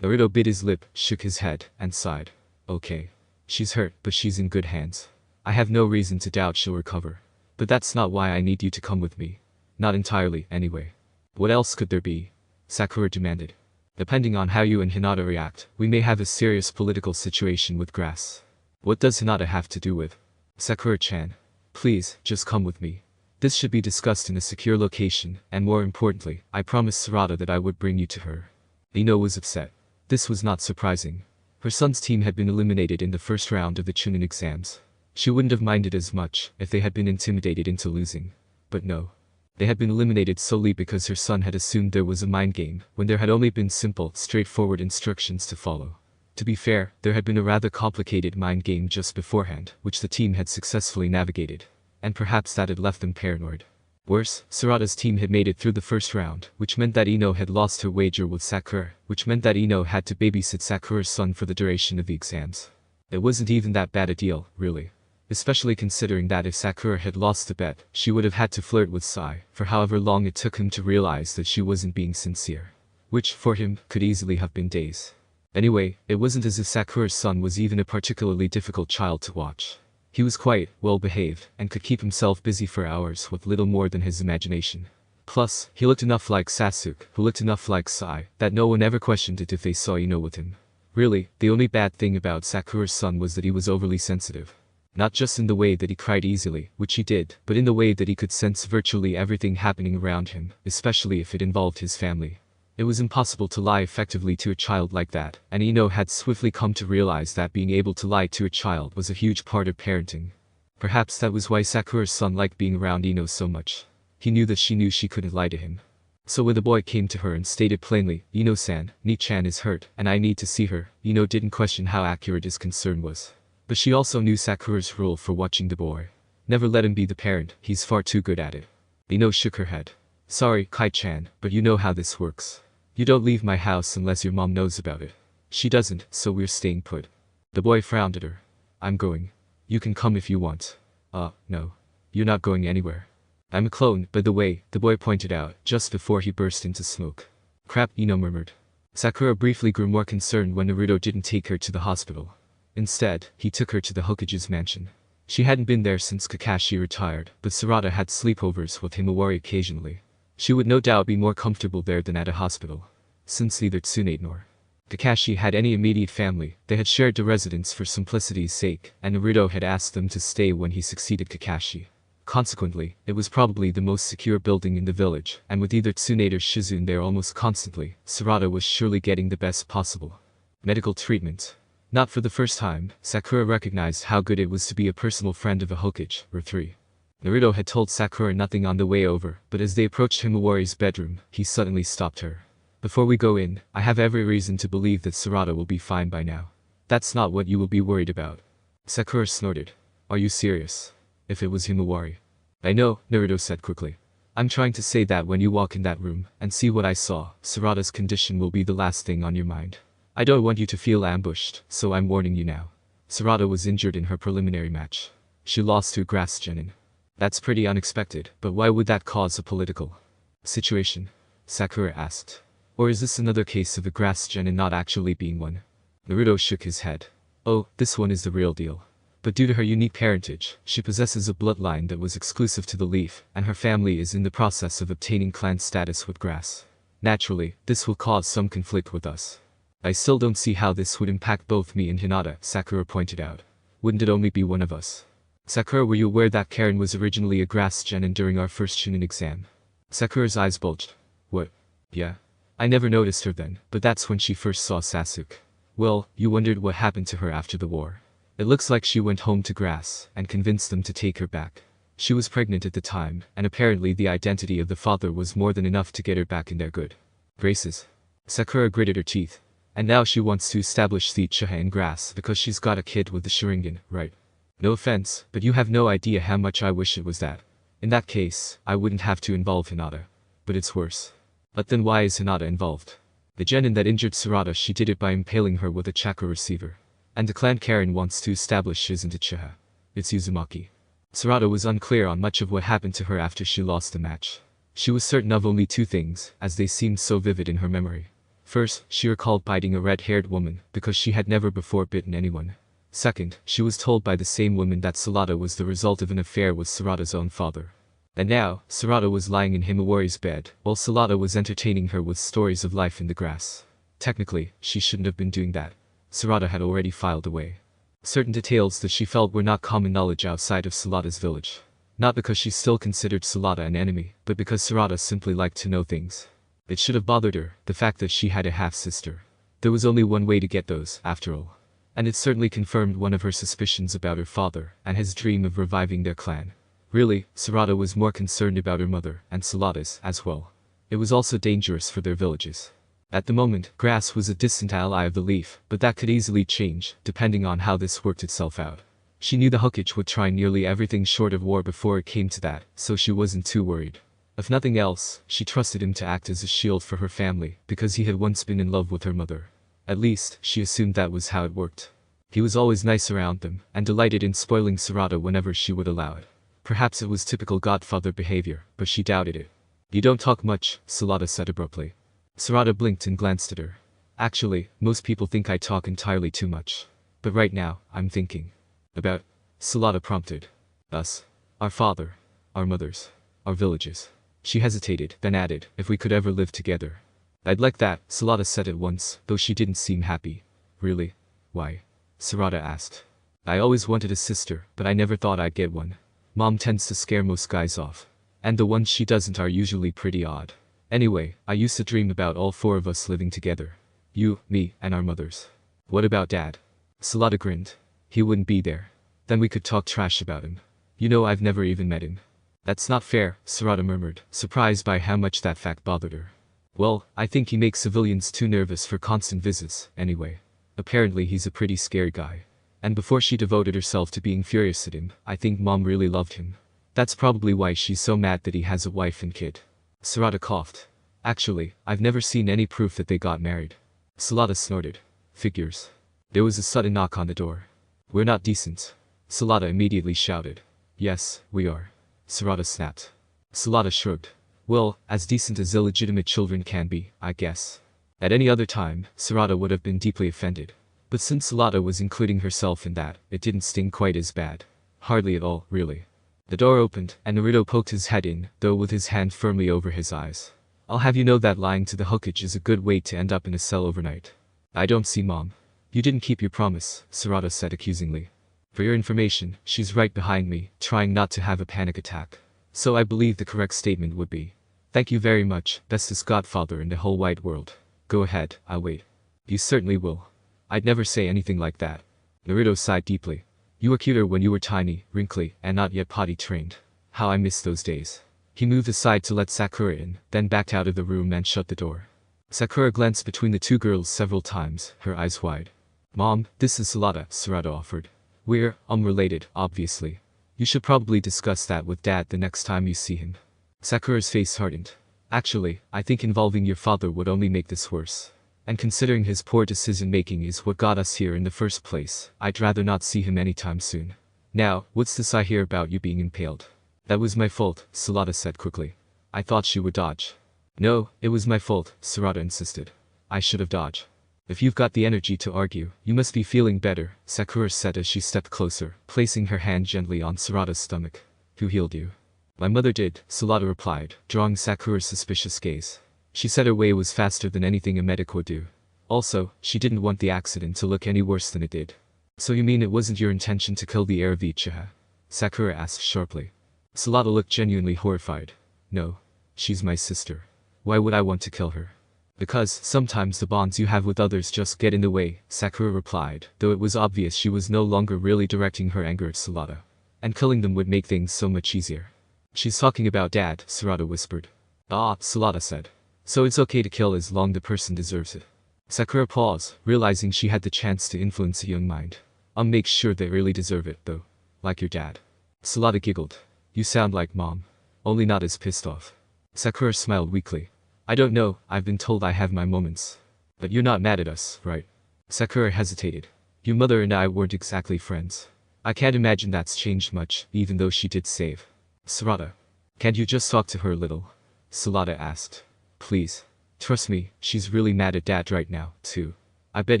Naruto bit his lip, shook his head, and sighed. Okay. She's hurt, but she's in good hands. I have no reason to doubt she'll recover. But that's not why I need you to come with me. Not entirely, anyway. What else could there be? Sakura demanded. Depending on how you and Hinata react, we may have a serious political situation with grass. What does Hinata have to do with? Sakura-chan. Please, just come with me. This should be discussed in a secure location, and more importantly, I promised Sarada that I would bring you to her. Ino was upset. This was not surprising. Her son's team had been eliminated in the first round of the Chunin exams. She wouldn't have minded as much if they had been intimidated into losing. But no. They had been eliminated solely because her son had assumed there was a mind game, when there had only been simple, straightforward instructions to follow. To be fair, there had been a rather complicated mind game just beforehand, which the team had successfully navigated. And perhaps that had left them paranoid. Worse, Sarada's team had made it through the first round, which meant that Ino had lost her wager with Sakura, which meant that Ino had to babysit Sakura's son for the duration of the exams. It wasn't even that bad a deal, really. Especially considering that if Sakura had lost the bet, she would have had to flirt with Sai, for however long it took him to realize that she wasn't being sincere. Which, for him, could easily have been days. Anyway, it wasn't as if Sakura's son was even a particularly difficult child to watch. He was quite well-behaved, and could keep himself busy for hours with little more than his imagination. Plus, he looked enough like Sasuke, who looked enough like Sai, that no one ever questioned it if they saw Ino with him. Really, the only bad thing about Sakura's son was that he was overly sensitive. Not just in the way that he cried easily, which he did, but in the way that he could sense virtually everything happening around him, especially if it involved his family. It was impossible to lie effectively to a child like that, and Ino had swiftly come to realize that being able to lie to a child was a huge part of parenting. Perhaps that was why Sakura's son liked being around Ino so much. He knew that she knew she couldn't lie to him. So when the boy came to her and stated plainly, "Ino-san, Ni-chan is hurt, and I need to see her," Ino didn't question how accurate his concern was. But she also knew Sakura's rule for watching the boy. Never let him be the parent, he's far too good at it. Ino shook her head. "Sorry, Kai-chan, but you know how this works. You don't leave my house unless your mom knows about it. She doesn't, so we're staying put." The boy frowned at her. "I'm going. You can come if you want." No. You're not going anywhere." "I'm a clone, by the way," the boy pointed out, just before he burst into smoke. "Crap," Ino murmured. Sakura briefly grew more concerned when Naruto didn't take her to the hospital. Instead, he took her to the Hokage's mansion. She hadn't been there since Kakashi retired, but Sarada had sleepovers with Himawari occasionally. She would no doubt be more comfortable there than at a hospital. Since neither Tsunade nor Kakashi had any immediate family, they had shared the residence for simplicity's sake, and Naruto had asked them to stay when he succeeded Kakashi. Consequently, it was probably the most secure building in the village, and with either Tsunade or Shizune there almost constantly, Sarada was surely getting the best possible medical treatment. Not for the first time, Sakura recognized how good it was to be a personal friend of a Hokage, or 3. Naruto had told Sakura nothing on the way over, but as they approached Himawari's bedroom, he suddenly stopped her. "Before we go in, I have every reason to believe that Sarada will be fine by now. That's not what you will be worried about." Sakura snorted. "Are you serious? If it was Himawari." "I know," Naruto said quickly. "I'm trying to say that when you walk in that room, and see what I saw, Sarada's condition will be the last thing on your mind. I don't want you to feel ambushed, so I'm warning you now. Sarada was injured in her preliminary match. She lost to Grass Genin. That's pretty unexpected, but why would that cause a political situation?" Sakura asked. "Or is this another case of a Grass Genin not actually being one?" Naruto shook his head. "Oh, this one is the real deal. But due to her unique parentage, she possesses a bloodline that was exclusive to the Leaf, and her family is in the process of obtaining clan status with Grass. Naturally, this will cause some conflict with us. I still don't see how this would impact both me and Hinata," Sakura pointed out. "Wouldn't it only be one of us?" "Sakura, were you aware that Karen was originally a Grass Genin during our first Chunin exam?" Sakura's eyes bulged. "What? Yeah. I never noticed her then, but that's when she first saw Sasuke. Well, you wondered what happened to her after the war. It looks like she went home to Grass, and convinced them to take her back. She was pregnant at the time, and apparently the identity of the father was more than enough to get her back in their good graces." Sakura gritted her teeth. "And now she wants to establish the Uchiha in Grass because she's got a kid with the Sharingan, right? No offense, but you have no idea how much I wish it was that. In that case, I wouldn't have to involve Hinata. But it's worse." "But then why is Hinata involved?" "The genin that injured Sarada, she did it by impaling her with a chakra receiver. And the clan Karen wants to establish isn't Uchiha. It's Uzumaki." Sarada was unclear on much of what happened to her after she lost the match. She was certain of only 2 things, as they seemed so vivid in her memory. First, she recalled biting a red-haired woman, because she had never before bitten anyone. Second, she was told by the same woman that Sarada was the result of an affair with Sarada's own father. And now, Sarada was lying in Himawari's bed, while Sarada was entertaining her with stories of life in the grass. Technically, she shouldn't have been doing that. Sarada had already filed away certain details that she felt were not common knowledge outside of Sarada's village. Not because she still considered Sarada an enemy, but because Sarada simply liked to know things. It should have bothered her, the fact that she had a half-sister. There was only one way to get those, after all. And it certainly confirmed one of her suspicions about her father, and his dream of reviving their clan. Really, Sarada was more concerned about her mother, and Sarada's, as well. It was also dangerous for their villages. At the moment, Grass was a distant ally of the Leaf, but that could easily change, depending on how this worked itself out. She knew the Hokage would try nearly everything short of war before it came to that, so she wasn't too worried. If nothing else, she trusted him to act as a shield for her family, because he had once been in love with her mother. At least, she assumed that was how it worked. He was always nice around them, and delighted in spoiling Sarada whenever she would allow it. Perhaps it was typical godfather behavior, but she doubted it. You don't talk much, Sarada said abruptly. Sarada blinked and glanced at her. Actually, most people think I talk entirely too much. But right now, I'm thinking. About? Sarada prompted. Us. Our father. Our mothers. Our villages. She hesitated, then added, if we could ever live together. I'd like that, Sarada said at once, though she didn't seem happy. Really? Why? Sarada asked. I always wanted a sister, but I never thought I'd get one. Mom tends to scare most guys off. And the ones she doesn't are usually pretty odd. Anyway, I used to dream about all four of us living together. You, me, and our mothers. What about Dad? Sarada grinned. He wouldn't be there. Then we could talk trash about him. You know I've never even met him. That's not fair, Sarada murmured, surprised by how much that fact bothered her. Well, I think he makes civilians too nervous for constant visits, anyway. Apparently he's a pretty scary guy. And before she devoted herself to being furious at him, I think Mom really loved him. That's probably why she's so mad that he has a wife and kid. Sarada coughed. Actually, I've never seen any proof that they got married. Sarada snorted. Figures. There was a sudden knock on the door. We're not decent. Sarada immediately shouted. Yes, we are. Sarada snapped. Sarada shrugged. Well, as decent as illegitimate children can be, I guess. At any other time, Sarada would have been deeply offended. But since Sarada was including herself in that, it didn't sting quite as bad. Hardly at all, really. The door opened, and Naruto poked his head in, though with his hand firmly over his eyes. I'll have you know that lying to the Hokage is a good way to end up in a cell overnight. I don't see Mom. You didn't keep your promise, Sarada said accusingly. For your information, she's right behind me, trying not to have a panic attack. So I believe the correct statement would be. Thank you very much, bestest godfather in the whole wide world. Go ahead, I'll wait. You certainly will. I'd never say anything like that. Naruto sighed deeply. You were cuter when you were tiny, wrinkly, and not yet potty trained. How I miss those days. He moved aside to let Sakura in, then backed out of the room and shut the door. Sakura glanced between the two girls several times, her eyes wide. Mom, this is Sarada, Sarada offered. We're related, obviously. You should probably discuss that with Dad the next time you see him. Sakura's face hardened. Actually, I think involving your father would only make this worse. And considering his poor decision-making is what got us here in the first place, I'd rather not see him anytime soon. Now, what's this I hear about you being impaled? That was my fault, Sarada said quickly. I thought she would dodge. No, it was my fault, Sarada insisted. I should have dodged. If you've got the energy to argue, you must be feeling better, Sakura said as she stepped closer, placing her hand gently on Sarada's stomach. Who healed you? My mother did, Sarada replied, drawing Sakura's suspicious gaze. She said her way was faster than anything a medic would do. Also, she didn't want the accident to look any worse than it did. So you mean it wasn't your intention to kill the heir of Uchiha? Sakura asked sharply. Sarada looked genuinely horrified. No. She's my sister. Why would I want to kill her? Because sometimes the bonds you have with others just get in the way, Sakura replied, though it was obvious she was no longer really directing her anger at Sarada. And killing them would make things so much easier. She's talking about Dad, Sarada whispered. Ah, Sarada said. So it's okay to kill as long the person deserves it. Sakura paused, realizing she had the chance to influence a young mind. Make sure they really deserve it, though. Like your dad. Sarada giggled. You sound like Mom. Only not as pissed off. Sakura smiled weakly. I don't know, I've been told I have my moments. But you're not mad at us, right? Sakura hesitated. Your mother and I weren't exactly friends. I can't imagine that's changed much, even though she did save. Sarada. Can't you just talk to her a little? Sarada asked. Please. Trust me, she's really mad at Dad right now, too. I bet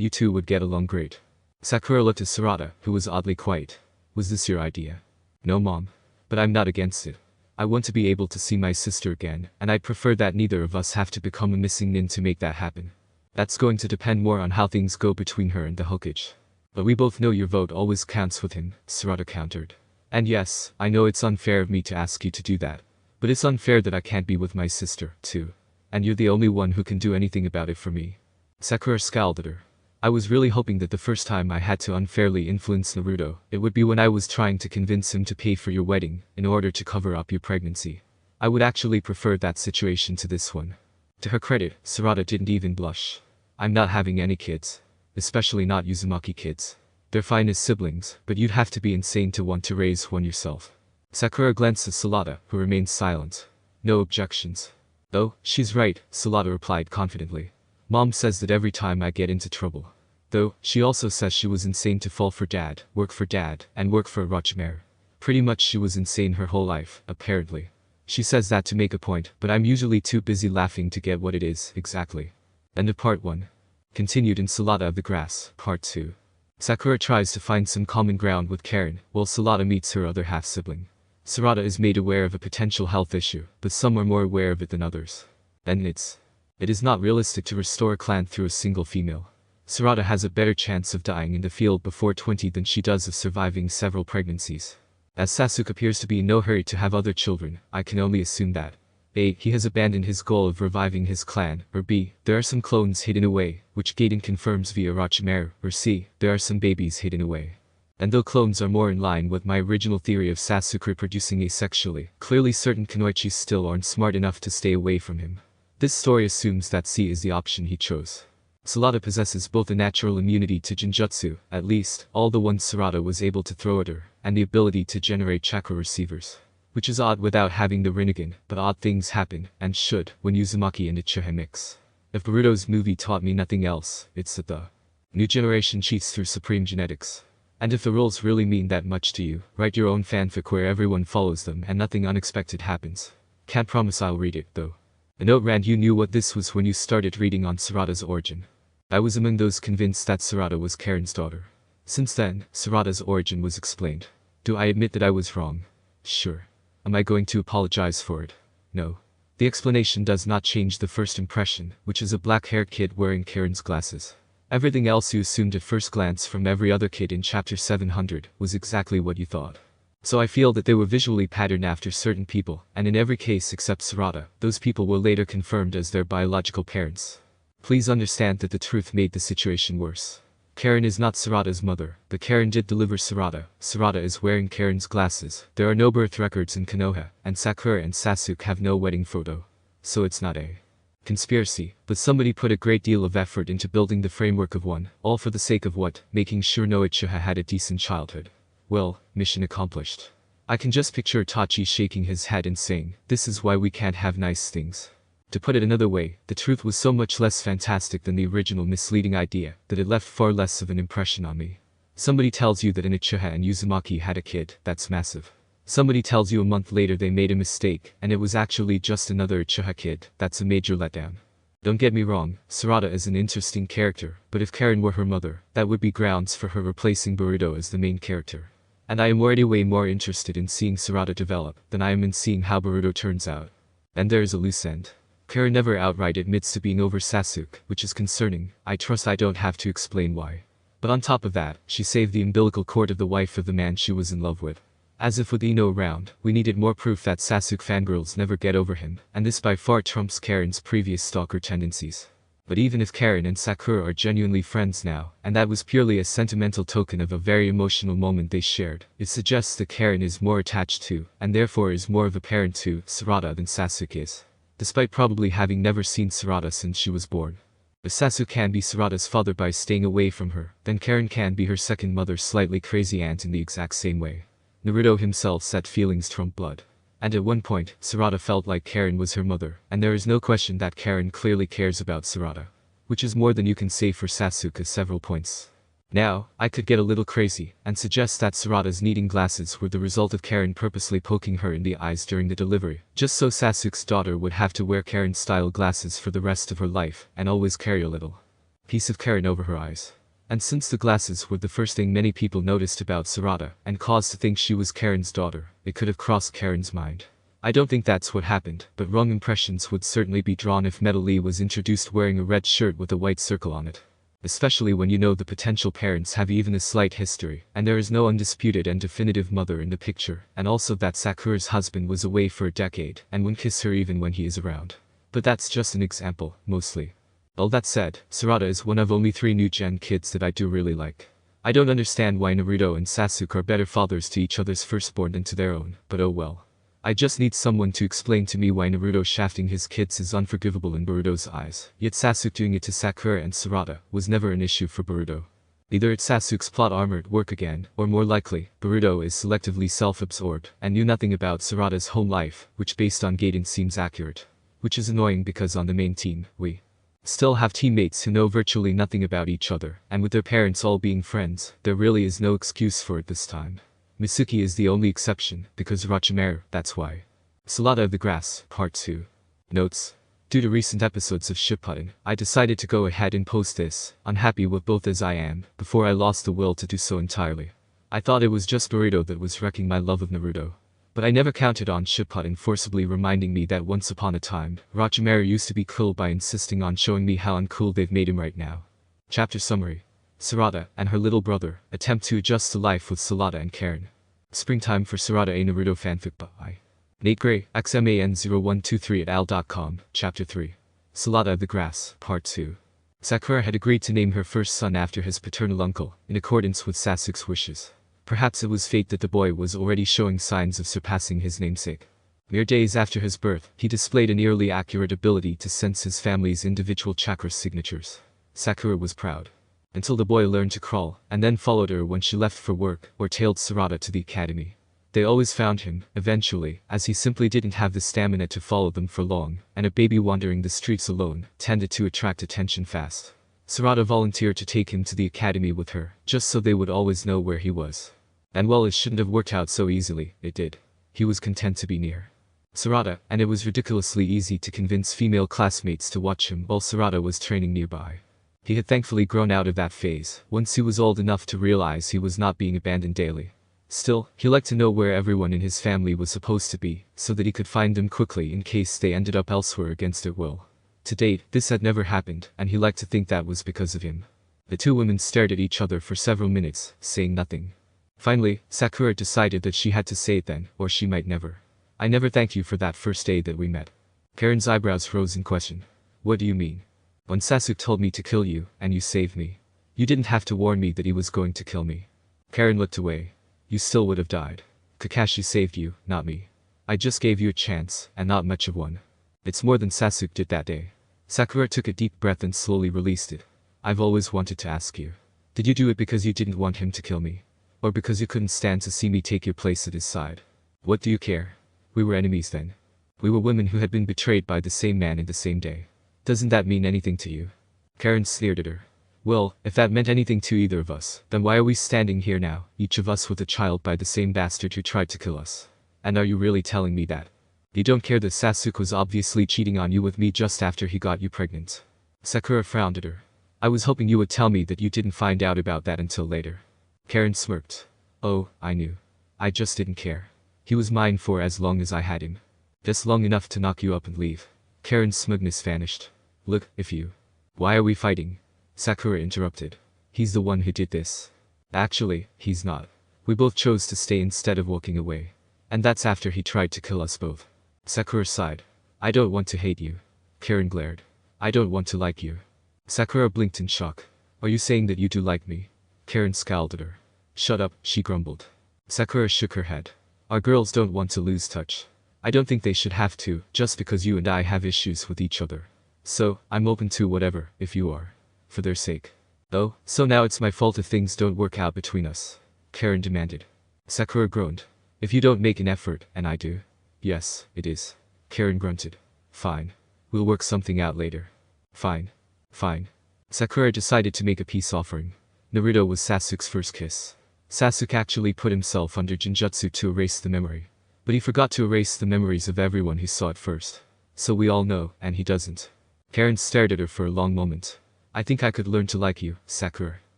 you two would get along great. Sakura looked at Sarada, who was oddly quiet. Was this your idea? No, Mom. But I'm not against it. I want to be able to see my sister again, and I'd prefer that neither of us have to become a missing nin to make that happen. That's going to depend more on how things go between her and the Hokage. But we both know your vote always counts with him, Sarada countered. And yes, I know it's unfair of me to ask you to do that. But it's unfair that I can't be with my sister, too. And you're the only one who can do anything about it for me. Sakura scowled at her. I was really hoping that the first time I had to unfairly influence Naruto, it would be when I was trying to convince him to pay for your wedding, in order to cover up your pregnancy. I would actually prefer that situation to this one. To her credit, Sarada didn't even blush. I'm not having any kids. Especially not Uzumaki kids. They're fine as siblings, but you'd have to be insane to want to raise one yourself. Sakura glanced at Sarda, who remained silent. No objections. Oh, she's right, Sarda replied confidently. Mom says that every time I get into trouble. Though, she also says she was insane to fall for dad, and work for Orochimaru. Pretty much she was insane her whole life, apparently. She says that to make a point, but I'm usually too busy laughing to get what it is, exactly. End of part 1. Continued in Sarda of the Grass, part 2. Sakura tries to find some common ground with Karen, while Sarda meets her other half-sibling. Sarda is made aware of a potential health issue, but some are more aware of it than others. And it is not realistic to restore a clan through a single female. Sarda has a better chance of dying in the field before 20 than she does of surviving several pregnancies. As Sasuke appears to be in no hurry to have other children, I can only assume that A. He has abandoned his goal of reviving his clan, or B. There are some clones hidden away, which Gaiden confirms via Orochimaru, or C. There are some babies hidden away. And though clones are more in line with my original theory of Sasuke reproducing asexually, clearly certain kunoichis still aren't smart enough to stay away from him. This story assumes that C is the option he chose. Sarda possesses both a natural immunity to Genjutsu, at least, all the ones Sarda was able to throw at her, and the ability to generate chakra receivers. Which is odd without having the Rinnegan, but odd things happen, and should, when Uzumaki and Uchiha mix. If Boruto's movie taught me nothing else, it's that the new generation cheats through supreme genetics. And if the rules really mean that much to you, write your own fanfic where everyone follows them and nothing unexpected happens. Can't promise I'll read it, though. A note ran: you knew what this was when you started reading on Sarada's origin. I was among those convinced that Sarda was Karen's daughter. Since then, Sarada's origin was explained. Do I admit that I was wrong? Sure. Am I going to apologize for it? No. The explanation does not change the first impression, which is a black-haired kid wearing Karen's glasses. Everything else you assumed at first glance from every other kid in chapter 700 was exactly what you thought. So I feel that they were visually patterned after certain people, and in every case except Sarda, those people were later confirmed as their biological parents. Please understand that the truth made the situation worse. Karen is not Sarada's mother, but Karen did deliver Sarda. Sarda is wearing Karen's glasses. There are no birth records in Konoha, and Sakura and Sasuke have no wedding photo. So it's not a conspiracy, but somebody put a great deal of effort into building the framework of one, all for the sake of what? Making sure no Uchiha had a decent childhood. Well, mission accomplished. I can just picture Itachi shaking his head and saying, this is why we can't have nice things. To put it another way, the truth was so much less fantastic than the original misleading idea, that it left far less of an impression on me. Somebody tells you that an Uchiha and Uzumaki had a kid, that's massive. Somebody tells you a month later they made a mistake, and it was actually just another Uchiha kid, that's a major letdown. Don't get me wrong, Sarda is an interesting character, but if Karen were her mother, that would be grounds for her replacing Boruto as the main character. And I am already way more interested in seeing Sarda develop, than I am in seeing how Boruto turns out. And there is a loose end. Karen never outright admits to being over Sasuke, which is concerning. I trust I don't have to explain why. But on top of that, she saved the umbilical cord of the wife of the man she was in love with. As if with Ino around, we needed more proof that Sasuke fangirls never get over him, and this by far trumps Karen's previous stalker tendencies. But even if Karen and Sakura are genuinely friends now, and that was purely a sentimental token of a very emotional moment they shared, it suggests that Karen is more attached to, and therefore is more of a parent to, Sarda than Sasuke is. Despite probably having never seen Sarda since she was born. If Sasuke can be Sarada's father by staying away from her, then Karen can be her second mother's slightly crazy aunt in the exact same way. Naruto himself said feelings trump blood. And at one point, Sarda felt like Karen was her mother, and there is no question that Karen clearly cares about Sarda. Which is more than you can say for Sasuke at several points. Now, I could get a little crazy, and suggest that Sarada's needing glasses were the result of Karen purposely poking her in the eyes during the delivery, just so Sasuke's daughter would have to wear Karen-style glasses for the rest of her life, and always carry a little piece of Karen over her eyes. And since the glasses were the first thing many people noticed about Sarda, and caused to think she was Karen's daughter, it could have crossed Karen's mind. I don't think that's what happened, but wrong impressions would certainly be drawn if Metal Lee was introduced wearing a red shirt with a white circle on it. Especially when you know the potential parents have even a slight history, and there is no undisputed and definitive mother in the picture, and also that Sakura's husband was away for a decade, and wouldn't kiss her even when he is around. But that's just an example, mostly. All that said, Sarda is one of only 3 new-gen kids that I do really like. I don't understand why Naruto and Sasuke are better fathers to each other's firstborn than to their own, but oh well. I just need someone to explain to me why Naruto shafting his kids is unforgivable in Boruto's eyes, yet Sasuke doing it to Sakura and Sarda was never an issue for Boruto. Either it's Sasuke's plot armor at work again, or more likely, Naruto is selectively self-absorbed and knew nothing about Sarada's home life, which based on Gaiden seems accurate. Which is annoying because on the main team, we still have teammates who know virtually nothing about each other, and with their parents all being friends, there really is no excuse for it this time. Mitsuki is the only exception, because Orochimaru, that's why. Sarda of the Grass, Part 2. Notes. Due to recent episodes of Shippuden, I decided to go ahead and post this, unhappy with both as I am, before I lost the will to do so entirely. I thought it was just Naruto that was wrecking my love of Naruto. But I never counted on Shippuden forcibly reminding me that once upon a time, Orochimaru used to be cool by insisting on showing me how uncool they've made him right now. Chapter Summary. Sarada and her little brother attempt to adjust to life with Sarada and Karen. Springtime for Sarada, a Naruto fanfic by Nate Gray, XMAN0123 at al.com, Chapter 3. Sarda of the Grass, Part 2. Sakura had agreed to name her first son after his paternal uncle, in accordance with Sasuke's wishes. Perhaps it was fate that the boy was already showing signs of surpassing his namesake. Mere days after his birth, he displayed an eerily accurate ability to sense his family's individual chakra signatures. Sakura was proud. Until the boy learned to crawl, and then followed her when she left for work, or tailed Sarada to the academy. They always found him, eventually, as he simply didn't have the stamina to follow them for long, and a baby wandering the streets alone tended to attract attention fast. Sarada volunteered to take him to the academy with her, just so they would always know where he was. And while it shouldn't have worked out so easily, it did. He was content to be near Sarada, and it was ridiculously easy to convince female classmates to watch him while Sarada was training nearby. He had thankfully grown out of that phase, once he was old enough to realize he was not being abandoned daily. Still, he liked to know where everyone in his family was supposed to be, so that he could find them quickly in case they ended up elsewhere against their will. To date, this had never happened, and he liked to think that was because of him. The two women stared at each other for several minutes, saying nothing. Finally, Sakura decided that she had to say it then, or she might never. I never thanked you for that first day that we met. Karen's eyebrows rose in question. What do you mean? When Sasuke told me to kill you, and you saved me. You didn't have to warn me that he was going to kill me. Karen looked away. You still would have died. Kakashi saved you, not me. I just gave you a chance, and not much of one. It's more than Sasuke did that day. Sakura took a deep breath and slowly released it. I've always wanted to ask you. Did you do it because you didn't want him to kill me? Or because you couldn't stand to see me take your place at his side? What do you care? We were enemies then. We were women who had been betrayed by the same man in the same day. Doesn't that mean anything to you? Karen sneered at her. Well, if that meant anything to either of us, then why are we standing here now, each of us with a child by the same bastard who tried to kill us? And are you really telling me that? You don't care that Sasuke was obviously cheating on you with me just after he got you pregnant? Sakura frowned at her. I was hoping you would tell me that you didn't find out about that until later. Karen smirked. Oh, I knew. I just didn't care. He was mine for as long as I had him. Just long enough to knock you up and leave. Karen's smugness vanished. Look, if you... Why are we fighting? Sakura interrupted. He's the one who did this. Actually, he's not. We both chose to stay instead of walking away. And that's after he tried to kill us both. Sakura sighed. I don't want to hate you. Karen glared. I don't want to like you. Sakura blinked in shock. Are you saying that you do like me? Karen scowled at her. Shut up, she grumbled. Sakura shook her head. Our girls don't want to lose touch. I don't think they should have to, just because you and I have issues with each other. So, I'm open to whatever, if you are. For their sake. Oh, so now it's my fault if things don't work out between us? Karen demanded. Sakura groaned. If you don't make an effort, and I do. Yes, it is. Karen grunted. Fine. We'll work something out later. Fine. Fine. Sakura decided to make a peace offering. Naruto was Sasuke's first kiss. Sasuke actually put himself under Jinjutsu to erase the memory. But he forgot to erase the memories of everyone who saw it first. So we all know, and he doesn't. Karen stared at her for a long moment. I think I could learn to like you, Sakura.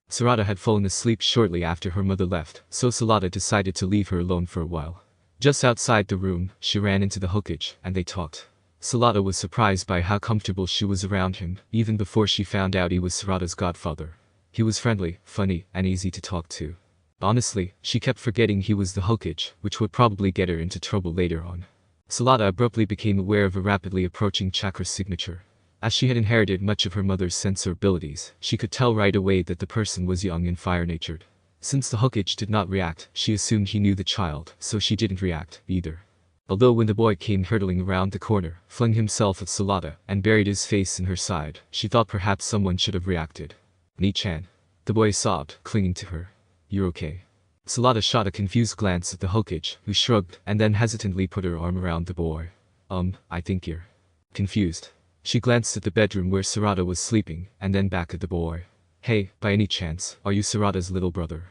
Sarada had fallen asleep shortly after her mother left, so Sarada decided to leave her alone for a while. Just outside the room, she ran into the Hokage, and they talked. Sarada was surprised by how comfortable she was around him, even before she found out he was Sarada's godfather. He was friendly, funny, and easy to talk to. Honestly, she kept forgetting he was the Hokage, which would probably get her into trouble later on. Sarada abruptly became aware of a rapidly approaching chakra signature. As she had inherited much of her mother's sensor abilities, she could tell right away that the person was young and fire-natured. Since the Hokage did not react, she assumed he knew the child, so she didn't react, either. Although when the boy came hurtling around the corner, flung himself at Sarada, and buried his face in her side, she thought perhaps someone should have reacted. Ni-chan. The boy sobbed, clinging to her. You're okay. Sarda shot a confused glance at the Hokage, who shrugged and then hesitantly put her arm around the boy. I think you're confused. She glanced at the bedroom where Sarda was sleeping, and then back at the boy. Hey, by any chance, are you Sarada's little brother?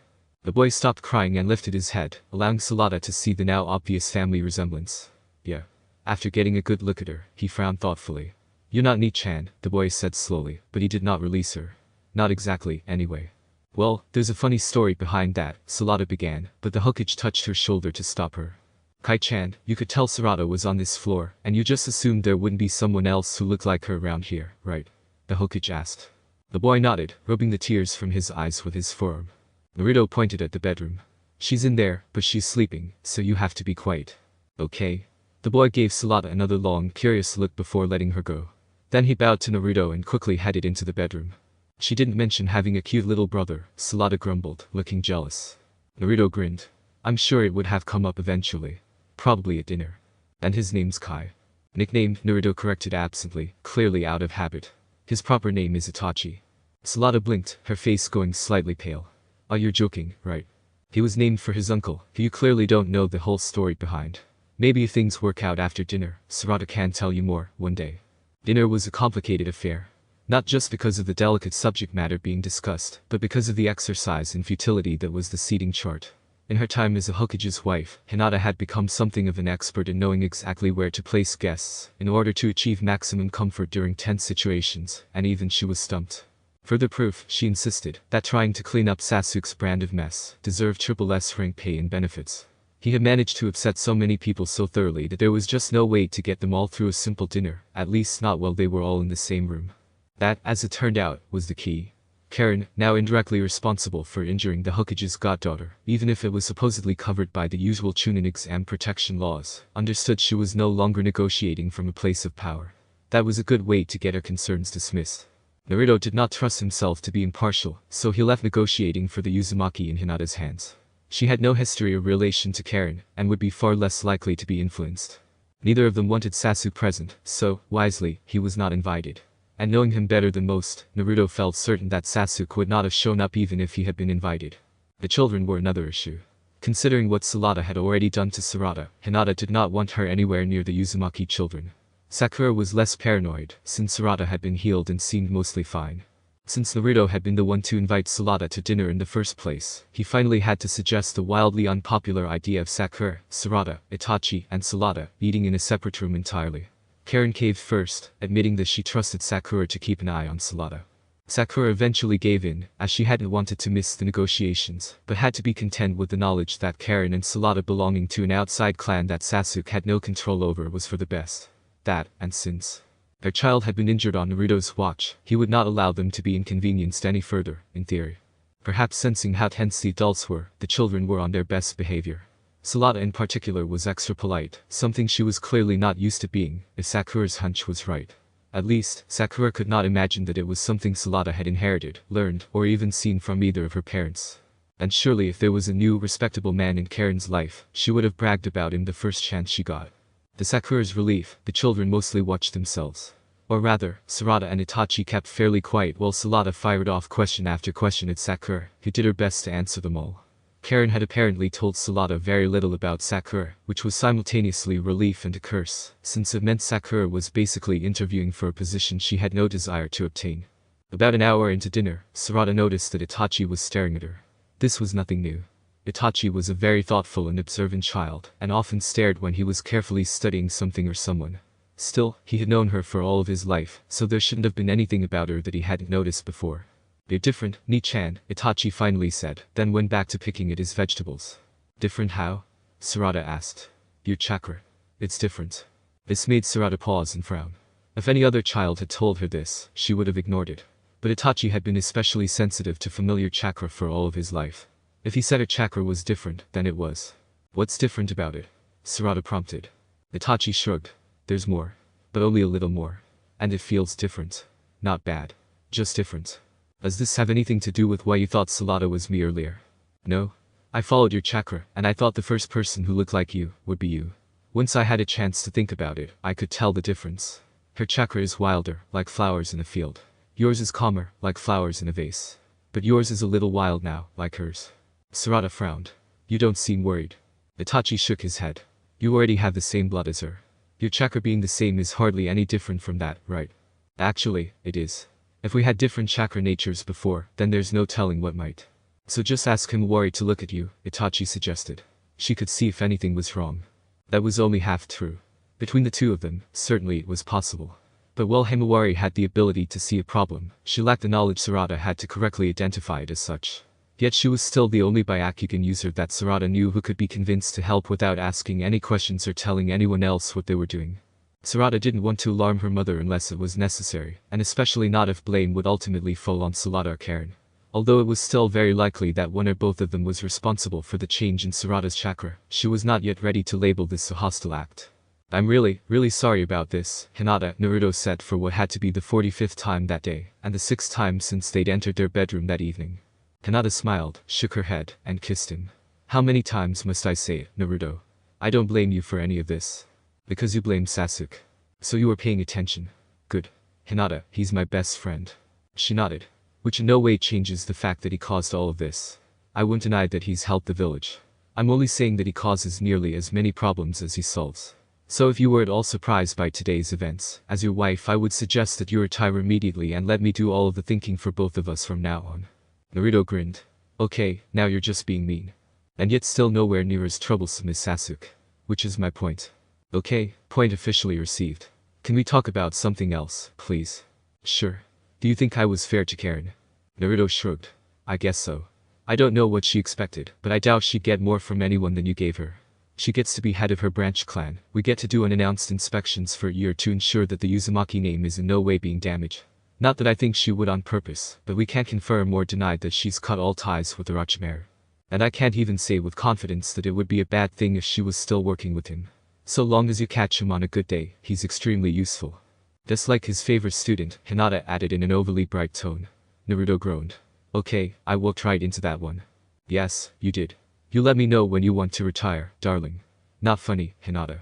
The boy stopped crying and lifted his head, allowing Sarda to see the now obvious family resemblance. Yeah. After getting a good look at her, he frowned thoughtfully. You're not Ni-chan, the boy said slowly, but he did not release her. Not exactly, anyway. Well, there's a funny story behind that, Sarda began, but the Hokage touched her shoulder to stop her. Kai-chan, you could tell Sarda was on this floor, and you just assumed there wouldn't be someone else who looked like her around here, right? The Hokage asked. The boy nodded, rubbing the tears from his eyes with his forearm. Naruto pointed at the bedroom. She's in there, but she's sleeping, so you have to be quiet. Okay. The boy gave Sarda another long, curious look before letting her go. Then he bowed to Naruto and quickly headed into the bedroom. She didn't mention having a cute little brother, Sarda grumbled, looking jealous. Naruto grinned. I'm sure it would have come up eventually. Probably at dinner. And his name's Kai. Nicknamed, Naruto corrected absently, clearly out of habit. His proper name is Itachi. Sarda blinked, her face going slightly pale. Oh, you're joking, right? He was named for his uncle, who you clearly don't know the whole story behind. Maybe if things work out after dinner, Sarda can tell you more, one day. Dinner was a complicated affair. Not just because of the delicate subject matter being discussed, but because of the exercise and futility that was the seating chart. In her time as a Hokage's wife, Hinata had become something of an expert in knowing exactly where to place guests, in order to achieve maximum comfort during tense situations, and even she was stumped. Further proof, she insisted, that trying to clean up Sasuke's brand of mess deserved triple S rank pay and benefits. He had managed to upset so many people so thoroughly that there was just no way to get them all through a simple dinner, at least not while they were all in the same room. That, as it turned out, was the key. Karen, now indirectly responsible for injuring the Hokage's goddaughter, even if it was supposedly covered by the usual Chunin exam protection laws, understood she was no longer negotiating from a place of power. That was a good way to get her concerns dismissed. Naruto did not trust himself to be impartial, so he left negotiating for the Uzumaki in Hinata's hands. She had no history or relation to Karen, and would be far less likely to be influenced. Neither of them wanted Sasuke present, so, wisely, he was not invited. And knowing him better than most, Naruto felt certain that Sasuke would not have shown up even if he had been invited. The children were another issue. Considering what Sarda had already done to Sarada, Hinata did not want her anywhere near the Uzumaki children. Sakura was less paranoid, since Sarada had been healed and seemed mostly fine. Since Naruto had been the one to invite Sarada to dinner in the first place, he finally had to suggest the wildly unpopular idea of Sakura, Sarada, Itachi, and Sarada eating in a separate room entirely. Karen caved first, admitting that she trusted Sakura to keep an eye on Sarada. Sakura eventually gave in, as she hadn't wanted to miss the negotiations, but had to be content with the knowledge that Karen and Sarada belonging to an outside clan that Sasuke had no control over was for the best. That, and since their child had been injured on Naruto's watch, he would not allow them to be inconvenienced any further, in theory. Perhaps sensing how tense the adults were, the children were on their best behavior. Sarada in particular was extra polite, something she was clearly not used to being, if Sakura's hunch was right. At least, Sakura could not imagine that it was something Sarada had inherited, learned, or even seen from either of her parents. And surely if there was a new, respectable man in Karen's life, she would have bragged about him the first chance she got. To Sakura's relief, the children mostly watched themselves. Or rather, Sarada and Itachi kept fairly quiet while Sarada fired off question after question at Sakura, who did her best to answer them all. Karen had apparently told Sarada very little about Sakura, which was simultaneously a relief and a curse, since it meant Sakura was basically interviewing for a position she had no desire to obtain. About an hour into dinner, Sarada noticed that Itachi was staring at her. This was nothing new. Itachi was a very thoughtful and observant child, and often stared when he was carefully studying something or someone. Still, he had known her for all of his life, so there shouldn't have been anything about her that he hadn't noticed before. They're different, Ni-chan, Itachi finally said, then went back to picking at his vegetables. Different how? Sarada asked. Your chakra. It's different. This made Sarada pause and frown. If any other child had told her this, she would have ignored it. But Itachi had been especially sensitive to familiar chakra for all of his life. If he said her chakra was different, then it was. What's different about it? Sarada prompted. Itachi shrugged. There's more. But only a little more. And it feels different. Not bad. Just different. Does this have anything to do with why you thought Sarada was me earlier? No. I followed your chakra, and I thought the first person who looked like you would be you. Once I had a chance to think about it, I could tell the difference. Her chakra is wilder, like flowers in a field. Yours is calmer, like flowers in a vase. But yours is a little wild now, like hers. Sarada frowned. You don't seem worried. Itachi shook his head. You already have the same blood as her. Your chakra being the same is hardly any different from that, right? Actually, it is. If we had different chakra natures before, then there's no telling what might. So just ask Himawari to look at you, Itachi suggested. She could see if anything was wrong. That was only half true. Between the two of them, certainly it was possible. But while Himawari had the ability to see a problem, she lacked the knowledge Sarada had to correctly identify it as such. Yet she was still the only Byakugan user that Sarada knew who could be convinced to help without asking any questions or telling anyone else what they were doing. Sarada didn't want to alarm her mother unless it was necessary, and especially not if blame would ultimately fall on Sarada or Karen. Although it was still very likely that one or both of them was responsible for the change in Sarada's chakra, she was not yet ready to label this a hostile act. I'm really sorry about this, Hinata, Naruto said for what had to be the 45th time that day, and the 6th time since they'd entered their bedroom that evening. Hinata smiled, shook her head, and kissed him. How many times must I say it, Naruto? I don't blame you for any of this. Because you blame Sasuke. So you were paying attention. Good. Hinata, he's my best friend. She nodded. Which in no way changes the fact that he caused all of this. I won't deny that he's helped the village. I'm only saying that he causes nearly as many problems as he solves. So if you were at all surprised by today's events, as your wife I would suggest that you retire immediately and let me do all of the thinking for both of us from now on. Naruto grinned. Okay, now you're just being mean. And yet still nowhere near as troublesome as Sasuke. Which is my point. Okay, point officially received. Can we talk about something else, please? Sure. Do you think I was fair to Karen? Naruto shrugged. I guess so. I don't know what she expected, but I doubt she'd get more from anyone than you gave her. She gets to be head of her branch clan. We get to do unannounced inspections for a year to ensure that the Uzumaki name is in no way being damaged. Not that I think she would on purpose, but we can't confirm or deny that she's cut all ties with Orochimaru. And I can't even say with confidence that it would be a bad thing if she was still working with him. So long as you catch him on a good day, he's extremely useful. Just like his favorite student, Hinata added in an overly bright tone. Naruto groaned. Okay, I walked right into that one. Yes, you did. You let me know when you want to retire, darling. Not funny, Hinata.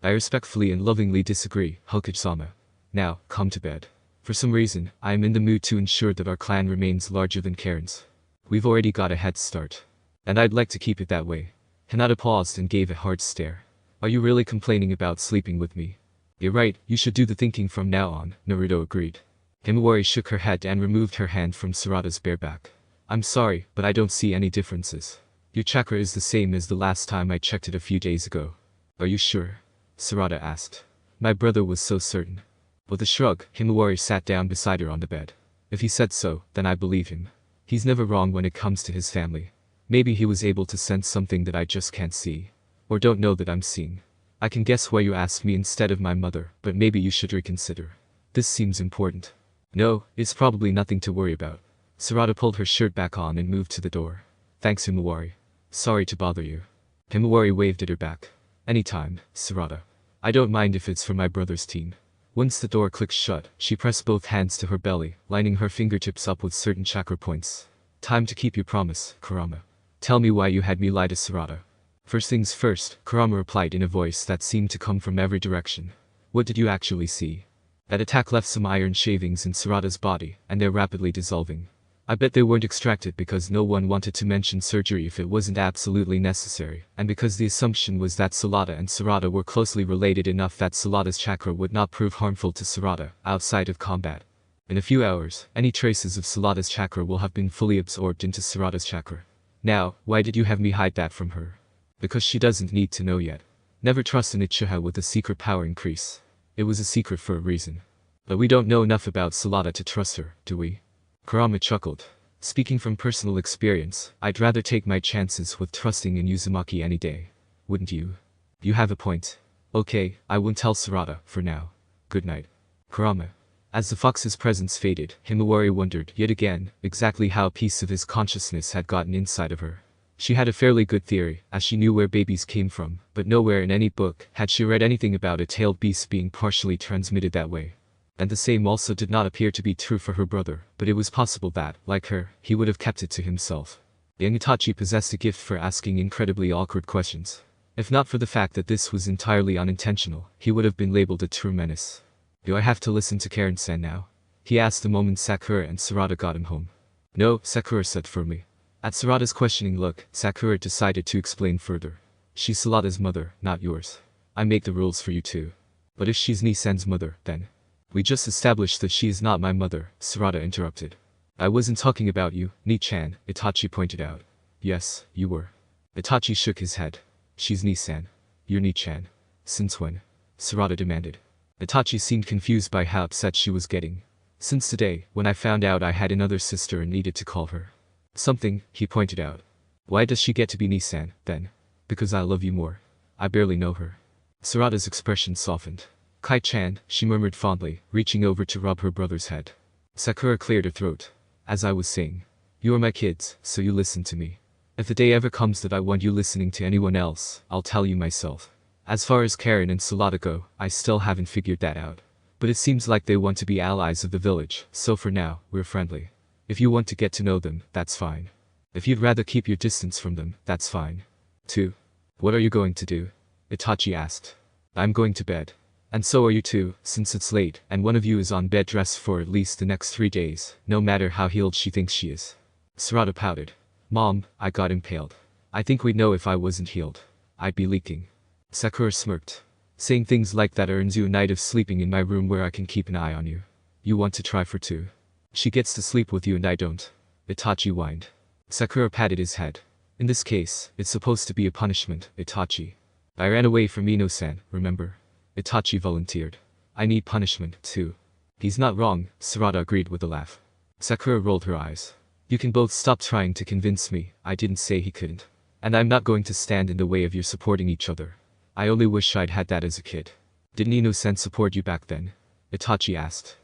I respectfully and lovingly disagree, Hokage-sama. Now, come to bed. For some reason, I am in the mood to ensure that our clan remains larger than Karen's. We've already got a head start. And I'd like to keep it that way. Hinata paused and gave a hard stare. Are you really complaining about sleeping with me? You're right, you should do the thinking from now on, Naruto agreed. Himawari shook her head and removed her hand from Sarada's bare back. I'm sorry, but I don't see any differences. Your chakra is the same as the last time I checked it a few days ago. Are you sure? Sarada asked. My brother was so certain. With a shrug, Himawari sat down beside her on the bed. If he said so, then I believe him. He's never wrong when it comes to his family. Maybe he was able to sense something that I just can't see. Or don't know that I'm seeing. I can guess why you asked me instead of my mother, but maybe you should reconsider. This seems important. No, it's probably nothing to worry about. Sarada pulled her shirt back on and moved to the door. Thanks, Himawari. Sorry to bother you. Himawari waved at her back. Anytime, Sarada. I don't mind if it's for my brother's team. Once the door clicked shut, she pressed both hands to her belly, lining her fingertips up with certain chakra points. Time to keep your promise, Kurama. Tell me why you had me lie to Sarada. First things first, Kurama replied in a voice that seemed to come from every direction. What did you actually see? That attack left some iron shavings in Sarada's body, and they're rapidly dissolving. I bet they weren't extracted because no one wanted to mention surgery if it wasn't absolutely necessary, and because the assumption was that Sarada and Sarada were closely related enough that Sarada's chakra would not prove harmful to Sarada, outside of combat. In a few hours, any traces of Sarada's chakra will have been fully absorbed into Sarada's chakra. Now, why did you have me hide that from her? Because she doesn't need to know yet. Never trust an Uchiha with a secret power increase. It was a secret for a reason. But we don't know enough about Sarada to trust her, do we? Kurama chuckled. Speaking from personal experience, I'd rather take my chances with trusting in Uzumaki any day. Wouldn't you? You have a point. Okay, I won't tell Sarada, for now. Good night. Kurama. As the fox's presence faded, Himawari wondered, yet again, exactly how a piece of his consciousness had gotten inside of her. She had a fairly good theory, as she knew where babies came from, but nowhere in any book had she read anything about a tailed beast being partially transmitted that way. And the same also did not appear to be true for her brother, but it was possible that, like her, he would have kept it to himself. Young Itachi possessed a gift for asking incredibly awkward questions. If not for the fact that this was entirely unintentional, he would have been labeled a true menace. Do I have to listen to Karen-san now? He asked the moment Sakura and Sarada got him home. No, Sakura said firmly. At Sarada's questioning look, Sakura decided to explain further. She's Sarada's mother, not yours. I make the rules for you too. But if she's Nisan's mother, then... We just established that she is not my mother, Sarada interrupted. I wasn't talking about you, Ni-chan, Itachi pointed out. Yes, you were. Itachi shook his head. She's Nisan. You're Ni-chan. Since when? Sarada demanded. Itachi seemed confused by how upset she was getting. Since today, when I found out I had another sister and needed to call her. Something, he pointed out. Why does she get to be Nisan, then? Because I love you more. I barely know her. Sarada's expression softened. Kai-chan, she murmured fondly, reaching over to rub her brother's head. Sakura cleared her throat. As I was saying. You are my kids, so you listen to me. If the day ever comes that I want you listening to anyone else, I'll tell you myself. As far as Karen and Sarada go, I still haven't figured that out. But it seems like they want to be allies of the village, so for now, we're friendly. If you want to get to know them, that's fine. If you'd rather keep your distance from them, that's fine. 2. What are you going to do? Itachi asked. I'm going to bed. And so are you too, since it's late, and one of you is on bed rest for at least the next 3 days, no matter how healed she thinks she is. Sarada pouted. Mom, I got impaled. I think we'd know if I wasn't healed. I'd be leaking. Sakura smirked. Saying things like that earns you a night of sleeping in my room where I can keep an eye on you. You want to try for 2? She gets to sleep with you and I don't. Itachi whined. Sakura patted his head. In this case, it's supposed to be a punishment, Itachi. I ran away from Ino-san, remember? Itachi volunteered. I need punishment, too. He's not wrong, Sarada agreed with a laugh. Sakura rolled her eyes. You can both stop trying to convince me, I didn't say he couldn't. And I'm not going to stand in the way of your supporting each other. I only wish I'd had that as a kid. Didn't Ino-san support you back then? Itachi asked.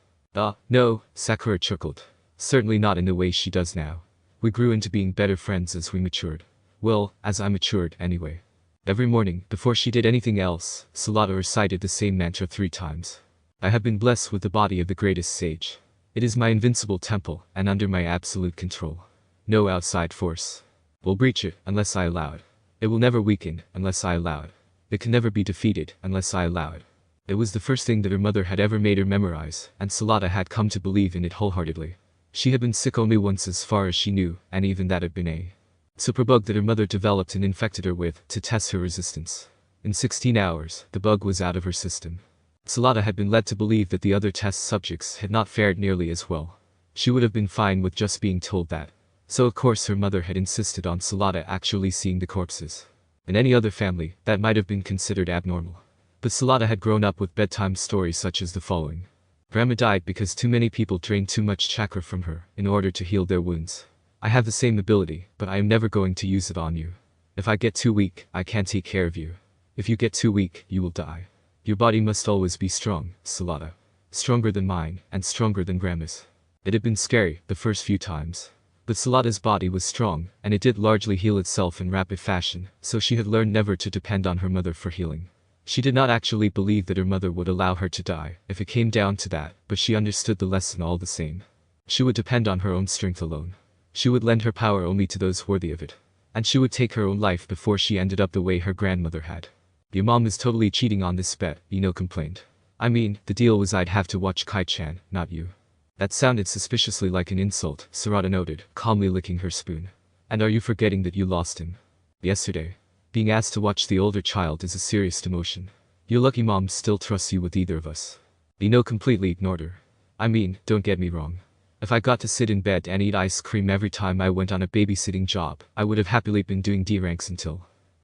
No, Sakura chuckled. Certainly not in the way she does now. We grew into being better friends as we matured. Well, as I matured, anyway. Every morning, before she did anything else, Sarada recited the same mantra 3 times. I have been blessed with the body of the greatest sage. It is my invincible temple, and under my absolute control. No outside force will breach it, unless I allow it. It will never weaken, unless I allow it. It can never be defeated, unless I allow it. It was the first thing that her mother had ever made her memorize, and Sarada had come to believe in it wholeheartedly. She had been sick only once as far as she knew, and even that had been a super bug that her mother developed and infected her with, to test her resistance. In 16 hours, the bug was out of her system. Sarada had been led to believe that the other test subjects had not fared nearly as well. She would have been fine with just being told that. So of course her mother had insisted on Sarada actually seeing the corpses. In any other family, that might have been considered abnormal. But Sarada had grown up with bedtime stories such as the following. Grandma died because too many people drained too much chakra from her, in order to heal their wounds. I have the same ability, but I am never going to use it on you. If I get too weak, I can't take care of you. If you get too weak, you will die. Your body must always be strong, Sarada. Stronger than mine, and stronger than Grandma's. It had been scary, the first few times. But Sarada's body was strong, and it did largely heal itself in rapid fashion, so she had learned never to depend on her mother for healing. She did not actually believe that her mother would allow her to die, if it came down to that, but she understood the lesson all the same. She would depend on her own strength alone. She would lend her power only to those worthy of it. And she would take her own life before she ended up the way her grandmother had. Your mom is totally cheating on this bet, Ino complained. I mean, the deal was I'd have to watch Kai-chan, not you. That sounded suspiciously like an insult, Sarada noted, calmly licking her spoon. And are you forgetting that you lost him? Yesterday. Being asked to watch the older child is a serious demotion. Your lucky mom still trusts you with either of us. Ino completely ignored her. I mean, don't get me wrong. If I got to sit in bed and eat ice cream every time I went on a babysitting job, I would have happily been doing D ranks until.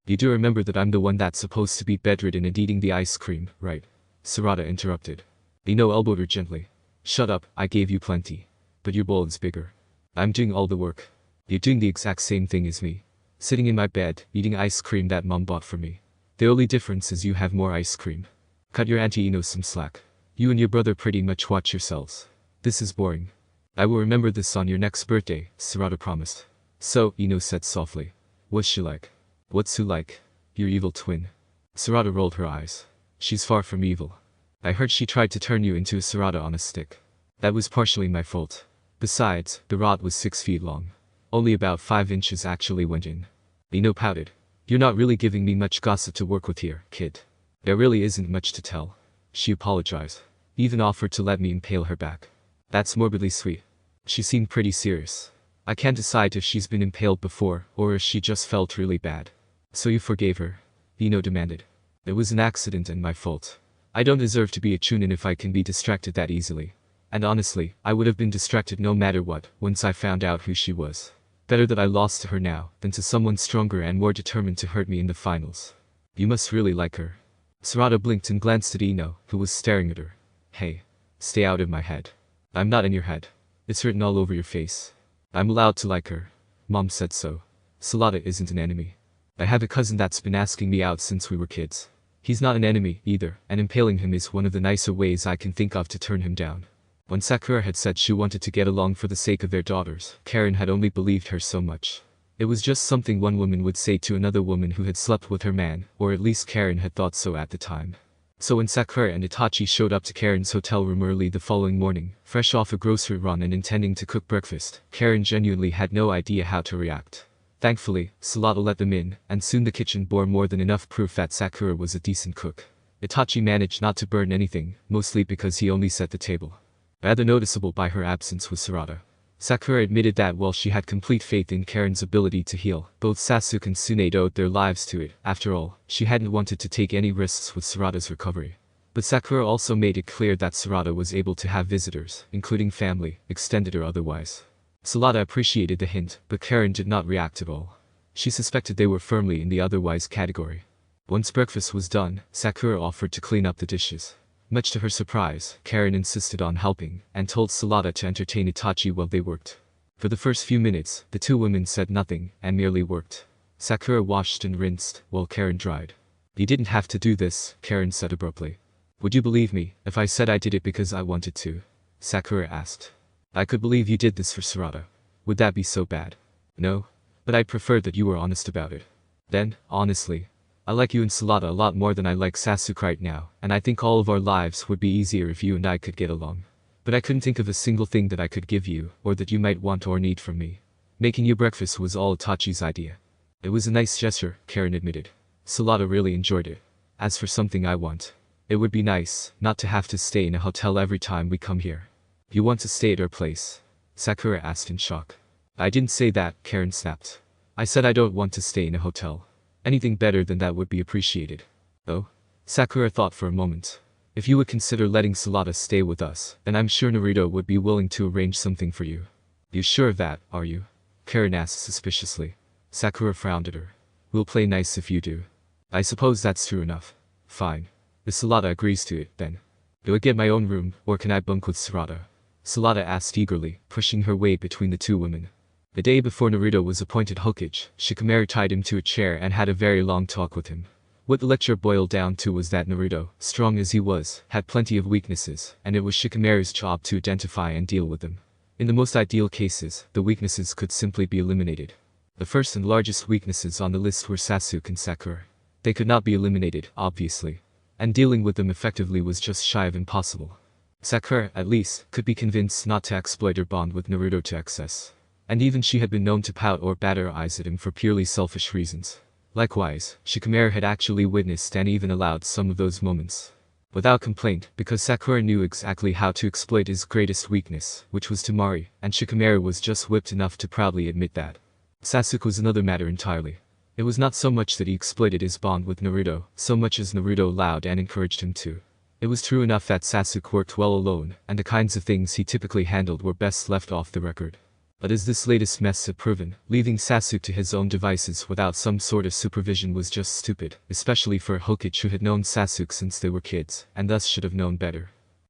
You do remember that I'm the one that's supposed to be bedridden and eating the ice cream, right? Sarada interrupted. Ino elbowed her gently. Shut up, I gave you plenty. But your bowl is bigger. I'm doing all the work. You're doing the exact same thing as me. Sitting in my bed, eating ice cream that mom bought for me. The only difference is you have more ice cream. Cut your Auntie Ino some slack. You and your brother pretty much watch yourselves. This is boring. I will remember this on your next birthday, Sarada promised. So, Ino said softly. What's she like? What's Sue like? Your evil twin. Sarada rolled her eyes. She's far from evil. I heard she tried to turn you into a Sarada on a stick. That was partially my fault. Besides, the rod was 6 feet long. Only about 5 inches actually went in. Ino pouted. You're not really giving me much gossip to work with here, kid. There really isn't much to tell. She apologized. Even offered to let me impale her back. That's morbidly sweet. She seemed pretty serious. I can't decide if she's been impaled before, or if she just felt really bad. So you forgave her? Ino demanded. It was an accident and my fault. I don't deserve to be a chunin if I can be distracted that easily. And honestly, I would have been distracted no matter what, once I found out who she was. Better that I lost to her now, than to someone stronger and more determined to hurt me in the finals. You must really like her. Sarada blinked and glanced at Ino, who was staring at her. Hey. Stay out of my head. I'm not in your head. It's written all over your face. I'm allowed to like her. Mom said so. Sarada isn't an enemy. I have a cousin that's been asking me out since we were kids. He's not an enemy, either, and impaling him is one of the nicer ways I can think of to turn him down. When Sakura had said she wanted to get along for the sake of their daughters, Karen had only believed her so much. It was just something one woman would say to another woman who had slept with her man, or at least Karen had thought so at the time. So when Sakura and Itachi showed up to Karen's hotel room early the following morning, fresh off a grocery run and intending to cook breakfast, Karen genuinely had no idea how to react. Thankfully, Sarada let them in, and soon the kitchen bore more than enough proof that Sakura was a decent cook. Itachi managed not to burn anything, mostly because he only set the table. Rather noticeable by her absence was Sarada. Sakura admitted that while she had complete faith in Karen's ability to heal, both Sasuke and Tsunade owed their lives to it. After all, she hadn't wanted to take any risks with Sarada's recovery. But Sakura also made it clear that Sarada was able to have visitors, including family, extended or otherwise. Sarada appreciated the hint, but Karen did not react at all. She suspected they were firmly in the otherwise category. Once breakfast was done, Sakura offered to clean up the dishes. Much to her surprise, Karen insisted on helping, and told Sarada to entertain Itachi while they worked. For the first few minutes, the two women said nothing, and merely worked. Sakura washed and rinsed, while Karen dried. You didn't have to do this, Karen said abruptly. Would you believe me, if I said I did it because I wanted to? Sakura asked. I could believe you did this for Sarada. Would that be so bad? No. But I'd prefer that you were honest about it. Then, honestly, I like you and Sarada a lot more than I like Sasuke right now, and I think all of our lives would be easier if you and I could get along. But I couldn't think of a single thing that I could give you, or that you might want or need from me. Making you breakfast was all Itachi's idea. It was a nice gesture, Karen admitted. Sarada really enjoyed it. As for something I want, it would be nice not to have to stay in a hotel every time we come here. You want to stay at our place? Sakura asked in shock. I didn't say that, Karen snapped. I said I don't want to stay in a hotel. Anything better than that would be appreciated. Oh? Sakura thought for a moment. If you would consider letting Sarada stay with us, then I'm sure Naruto would be willing to arrange something for you. You sure of that, are you? Karen asked suspiciously. Sakura frowned at her. We'll play nice if you do. I suppose that's true enough. Fine. If Sarada agrees to it, then. Do I get my own room, or can I bunk with Sarada? Sarada asked eagerly, pushing her way between the two women. The day before Naruto was appointed Hokage, Shikamaru tied him to a chair and had a very long talk with him. What the lecture boiled down to was that Naruto, strong as he was, had plenty of weaknesses, and it was Shikamaru's job to identify and deal with them. In the most ideal cases, the weaknesses could simply be eliminated. The first and largest weaknesses on the list were Sasuke and Sakura. They could not be eliminated, obviously. And dealing with them effectively was just shy of impossible. Sakura, at least, could be convinced not to exploit her bond with Naruto to excess. And even she had been known to pout or bat her eyes at him for purely selfish reasons. Likewise, Shikamaru had actually witnessed and even allowed some of those moments. Without complaint, because Sakura knew exactly how to exploit his greatest weakness, which was Temari, and Shikamaru was just whipped enough to proudly admit that. Sasuke was another matter entirely. It was not so much that he exploited his bond with Naruto, so much as Naruto allowed and encouraged him to. It was true enough that Sasuke worked well alone, and the kinds of things he typically handled were best left off the record. But as this latest mess had proven, leaving Sasuke to his own devices without some sort of supervision was just stupid, especially for a Hokage who had known Sasuke since they were kids, and thus should have known better.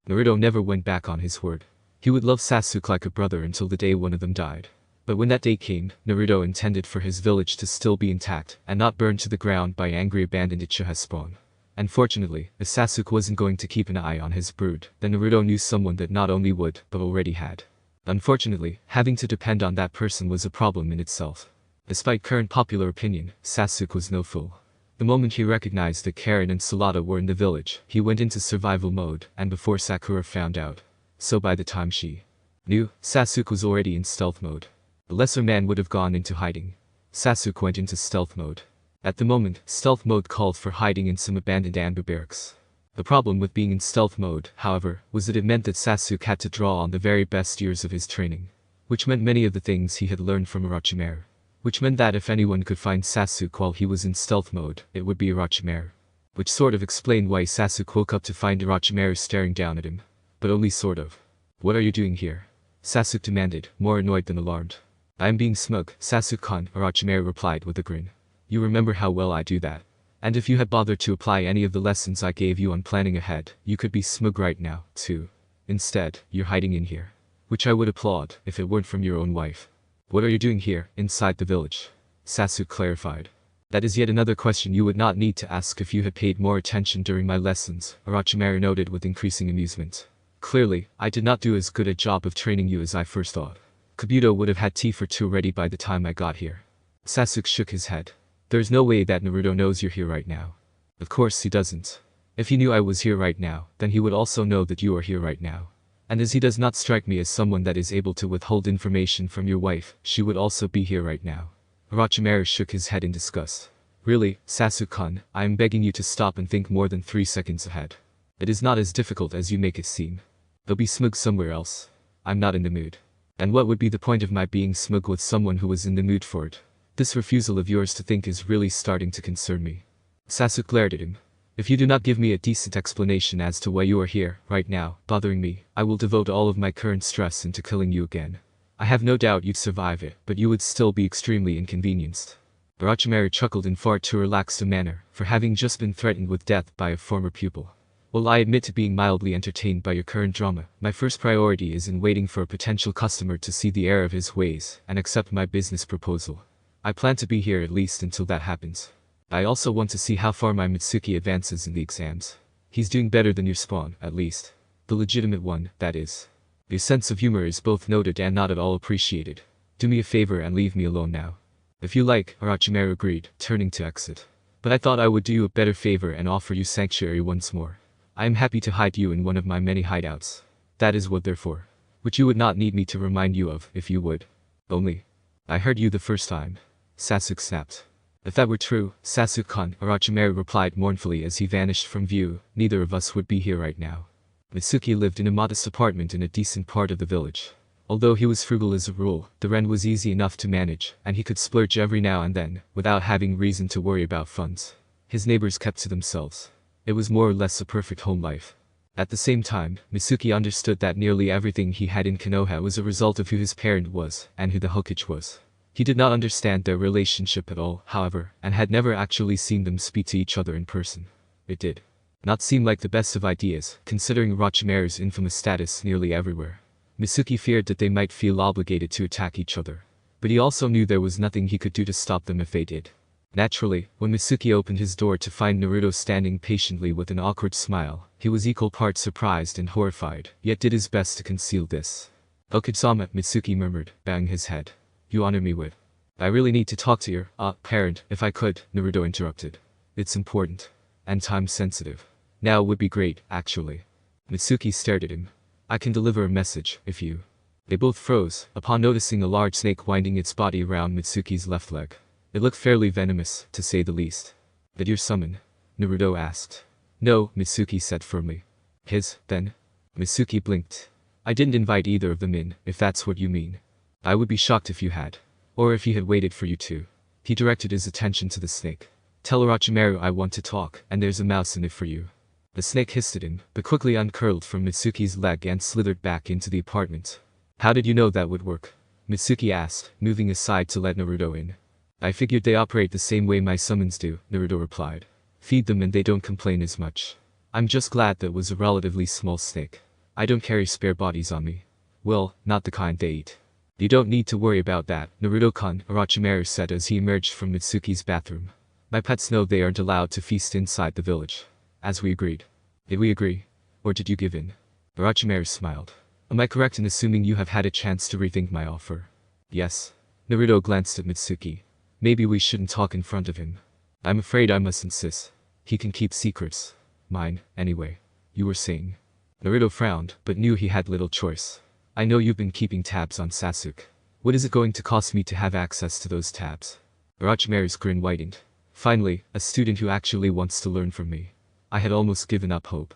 Naruto never went back on his word. He would love Sasuke like a brother until the day one of them died. But when that day came, Naruto intended for his village to still be intact, and not burned to the ground by angry abandoned Uchiha spawn. And fortunately, if Sasuke wasn't going to keep an eye on his brood, then Naruto knew someone that not only would, but already had. Unfortunately, having to depend on that person was a problem in itself. Despite current popular opinion, Sasuke was no fool. The moment he recognized that Karen and Sarada were in the village, he went into survival mode, and before Sakura found out. So by the time she knew, Sasuke was already in stealth mode. The lesser man would have gone into hiding. Sasuke went into stealth mode. At the moment, stealth mode called for hiding in some abandoned amber barracks. The problem with being in stealth mode, however, was that it meant that Sasuke had to draw on the very best years of his training. which meant many of the things he had learned from Orochimaru. Which meant that if anyone could find Sasuke while he was in stealth mode, it would be Orochimaru. Which sort of explained why Sasuke woke up to find Orochimaru staring down at him. But only sort of. "What are you doing here?" Sasuke demanded, more annoyed than alarmed. "I am being smug, Sasuke-kun," Orochimaru replied with a grin. "You remember how well I do that. And if you had bothered to apply any of the lessons I gave you on planning ahead, you could be smug right now, too. Instead, you're hiding in here. Which I would applaud, if it weren't from your own wife." "What are you doing here, inside the village?" Sasuke clarified. "That is yet another question you would not need to ask if you had paid more attention during my lessons," Orochimaru noted with increasing amusement. "Clearly, I did not do as good a job of training you as I first thought. Kabuto would have had tea for two ready by the time I got here." Sasuke shook his head. "There's no way that Naruto knows you're here right now." "Of course he doesn't. If he knew I was here right now, then he would also know that you are here right now. And as he does not strike me as someone that is able to withhold information from your wife, she would also be here right now." Orochimaru shook his head in disgust. "Really, Sasuke-kun, I am begging you to stop and think more than 3 seconds ahead. It is not as difficult as you make it seem. They'll be smug somewhere else. I'm not in the mood. And what would be the point of my being smug with someone who was in the mood for it? This refusal of yours to think is really starting to concern me." Sasuke glared at him. "If you do not give me a decent explanation as to why you are here, right now, bothering me, I will devote all of my current stress into killing you again. I have no doubt you'd survive it, but you would still be extremely inconvenienced." Orochimaru chuckled in far too relaxed a manner, for having just been threatened with death by a former pupil. "While I admit to being mildly entertained by your current drama, my first priority is in waiting for a potential customer to see the error of his ways and accept my business proposal. I plan to be here at least until that happens. I also want to see how far my Mitsuki advances in the exams. He's doing better than your spawn, at least. The legitimate one, that is. Your sense of humor is both noted and not at all appreciated. Do me a favor and leave me alone now." "If you like," Orochimaru agreed, turning to exit. "But I thought I would do you a better favor and offer you sanctuary once more. I am happy to hide you in one of my many hideouts. That is what they're for. Which you would not need me to remind you of, if you would. Only. I heard you the first time." Sasuke snapped. "If that were true, Sasuke-kun," Orochimaru replied mournfully as he vanished from view, "neither of us would be here right now." Mitsuki lived in a modest apartment in a decent part of the village. Although he was frugal as a rule, the rent was easy enough to manage, and he could splurge every now and then, without having reason to worry about funds. His neighbors kept to themselves. It was more or less a perfect home life. At the same time, Mitsuki understood that nearly everything he had in Konoha was a result of who his parent was, and who the Hokage was. He did not understand their relationship at all, however, and had never actually seen them speak to each other in person. It did not seem like the best of ideas, considering Orochimaru's infamous status nearly everywhere. Mitsuki feared that they might feel obligated to attack each other. But he also knew there was nothing he could do to stop them if they did. Naturally, when Mitsuki opened his door to find Naruto standing patiently with an awkward smile, he was equal parts surprised and horrified, yet did his best to conceal this. "Okage-sama," Mitsuki murmured, bowing his head. "You honor me with." "I really need to talk to your, parent, if I could," Naruto interrupted. "It's important. And time sensitive. Now would be great, actually." Mitsuki stared at him. "I can deliver a message, if you." They both froze, upon noticing a large snake winding its body around Mitsuki's left leg. It looked fairly venomous, to say the least. "Did you summon?" Naruto asked. "No," Mitsuki said firmly. "His, then?" Mitsuki blinked. "I didn't invite either of them in, if that's what you mean. I would be shocked if you had. Or if he had waited for you to." He directed his attention to the snake. "Tell Orochimaru I want to talk, and there's a mouse in it for you." The snake hissed at him, but quickly uncurled from Mitsuki's leg and slithered back into the apartment. "How did you know that would work?" Mitsuki asked, moving aside to let Naruto in. "I figured they operate the same way my summons do," Naruto replied. "Feed them and they don't complain as much. I'm just glad that was a relatively small snake. I don't carry spare bodies on me. Well, not the kind they eat." "You don't need to worry about that, Naruto-kun," Orochimaru said as he emerged from Mitsuki's bathroom. "My pets know they aren't allowed to feast inside the village. As we agreed." "Did we agree? Or did you give in?" Orochimaru smiled. "Am I correct in assuming you have had a chance to rethink my offer?" "Yes." Naruto glanced at Mitsuki. "Maybe we shouldn't talk in front of him. I'm afraid I must insist. He can keep secrets. Mine, anyway." "You were saying?" Naruto frowned, but knew he had little choice. "I know you've been keeping tabs on Sasuke. What is it going to cost me to have access to those tabs?" Orochimaru's grin widened. "Finally, a student who actually wants to learn from me. I had almost given up hope."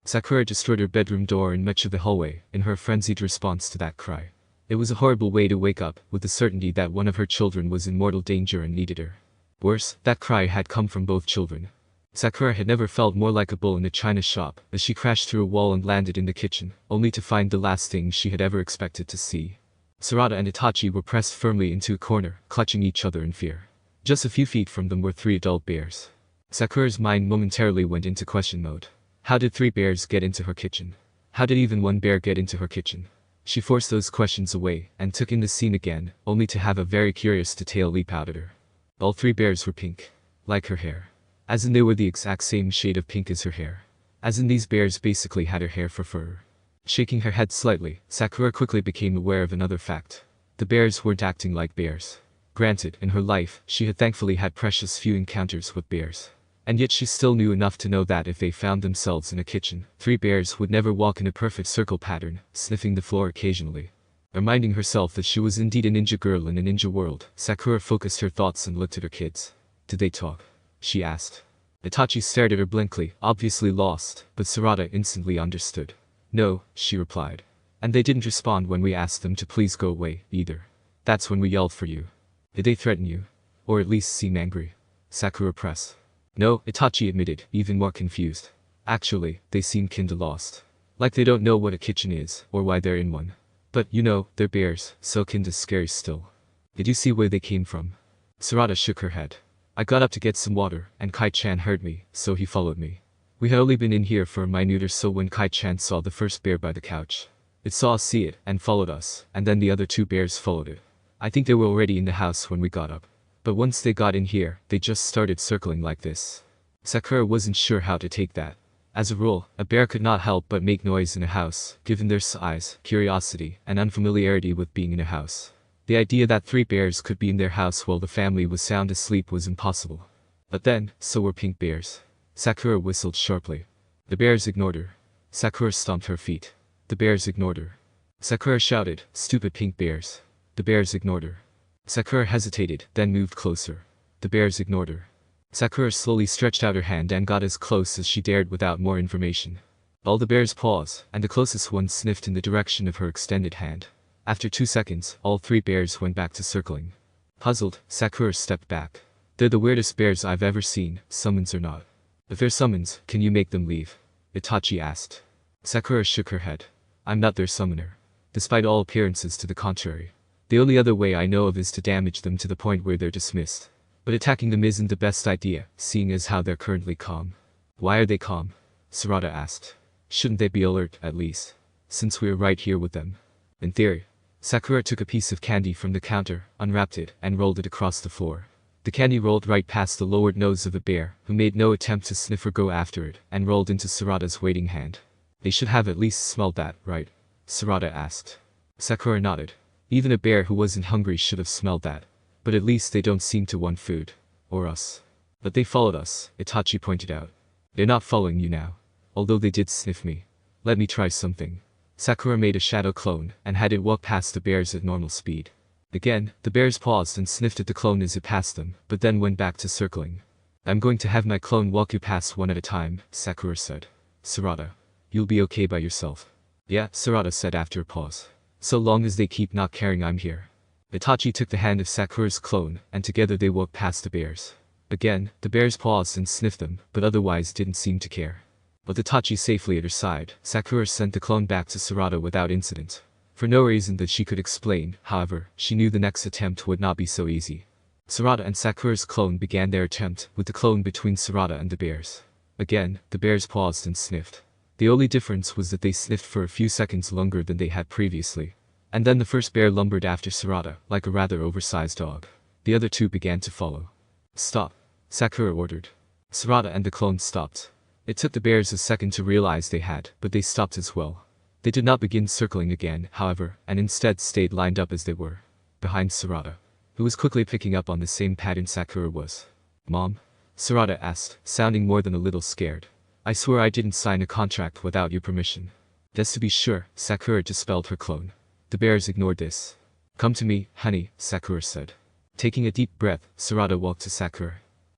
Sakura destroyed her bedroom door and much of the hallway, in her frenzied response to that cry. It was a horrible way to wake up, with the certainty that one of her children was in mortal danger and needed her. Worse, that cry had come from both children. Sakura had never felt more like a bull in a china shop, as she crashed through a wall and landed in the kitchen, only to find the last thing she had ever expected to see. Sarda and Itachi were pressed firmly into a corner, clutching each other in fear. Just a few feet from them were 3 adult bears. Sakura's mind momentarily went into question mode. How did 3 bears get into her kitchen? How did even 1 bear get into her kitchen? She forced those questions away, and took in the scene again, only to have a very curious detail leap out at her. All 3 bears were pink. Like her hair. As in they were the exact same shade of pink as her hair. As in these bears basically had her hair for fur. Shaking her head slightly, Sakura quickly became aware of another fact. The bears weren't acting like bears. Granted, in her life, she had thankfully had precious few encounters with bears. And yet she still knew enough to know that if they found themselves in a kitchen, 3 bears would never walk in a perfect circle pattern, sniffing the floor occasionally. Reminding herself that she was indeed a ninja girl in a ninja world, Sakura focused her thoughts and looked at her kids. Did they talk? She asked. Itachi stared at her blankly, obviously lost, but Sarada instantly understood. No, she replied. And they didn't respond when we asked them to please go away, either. That's when we yelled for you. Did they threaten you? Or at least seem angry? Sakura pressed. No, Itachi admitted, even more confused. Actually, they seem kinda lost. Like they don't know what a kitchen is, or why they're in one. But, you know, they're bears, so kinda scary still. Did you see where they came from? Sarada shook her head. I got up to get some water, and Kai-chan heard me, so he followed me. We had only been in here for a minute or so when Kai-chan saw the first bear by the couch. It saw us see it, and followed us, and then the other 2 bears followed it. I think they were already in the house when we got up. But once they got in here, they just started circling like this. Sakura wasn't sure how to take that. As a rule, a bear could not help but make noise in a house, given their size, curiosity, and unfamiliarity with being in a house. The idea that 3 bears could be in their house while the family was sound asleep was impossible. But then, so were pink bears. Sakura whistled sharply. The bears ignored her. Sakura stomped her feet. The bears ignored her. Sakura shouted, "Stupid pink bears." The bears ignored her. Sakura hesitated, then moved closer. The bears ignored her. Sakura slowly stretched out her hand and got as close as she dared without more information. All the bears paused, and the closest one sniffed in the direction of her extended hand. After 2 seconds, all 3 bears went back to circling. Puzzled, Sakura stepped back. They're the weirdest bears I've ever seen, summons or not. If they're summons, can you make them leave? Itachi asked. Sakura shook her head. I'm not their summoner. Despite all appearances to the contrary. The only other way I know of is to damage them to the point where they're dismissed. But attacking them isn't the best idea, seeing as how they're currently calm. Why are they calm? Sarada asked. Shouldn't they be alert, at least? Since we're right here with them. In theory. Sakura took a piece of candy from the counter, unwrapped it, and rolled it across the floor. The candy rolled right past the lowered nose of the bear, who made no attempt to sniff or go after it, and rolled into Sarada's waiting hand. They should have at least smelled that, right? Sarada asked. Sakura nodded. Even a bear who wasn't hungry should have smelled that. But at least they don't seem to want food. Or us. But they followed us, Itachi pointed out. They're not following you now. Although they did sniff me. Let me try something. Sakura made a shadow clone, and had it walk past the bears at normal speed. Again, the bears paused and sniffed at the clone as it passed them, but then went back to circling. I'm going to have my clone walk you past one at a time, Sakura said. Sarada. You'll be okay by yourself. Yeah, Sarada said after a pause. So long as they keep not caring I'm here. Itachi took the hand of Sakura's clone, and together they walked past the bears. Again, the bears paused and sniffed them, but otherwise didn't seem to care. With Itachi safely at her side, Sakura sent the clone back to Sarada without incident. For no reason that she could explain, however, she knew the next attempt would not be so easy. Sarada and Sakura's clone began their attempt, with the clone between Sarada and the bears. Again, the bears paused and sniffed. The only difference was that they sniffed for a few seconds longer than they had previously. And then the first bear lumbered after Sarada, like a rather oversized dog. The other 2 began to follow. Stop. Sakura ordered. Sarada and the clone stopped. It took the bears a second to realize they had, but they stopped as well. They did not begin circling again, however, and instead stayed lined up as they were. Behind Sarada. Who was quickly picking up on the same pattern Sakura was. Mom? Sarada asked, sounding more than a little scared. I swear I didn't sign a contract without your permission. Just to be sure, Sakura dispelled her clone. The bears ignored this. Come to me, honey, Sakura said. Taking a deep breath, Sarada walked to Sakura.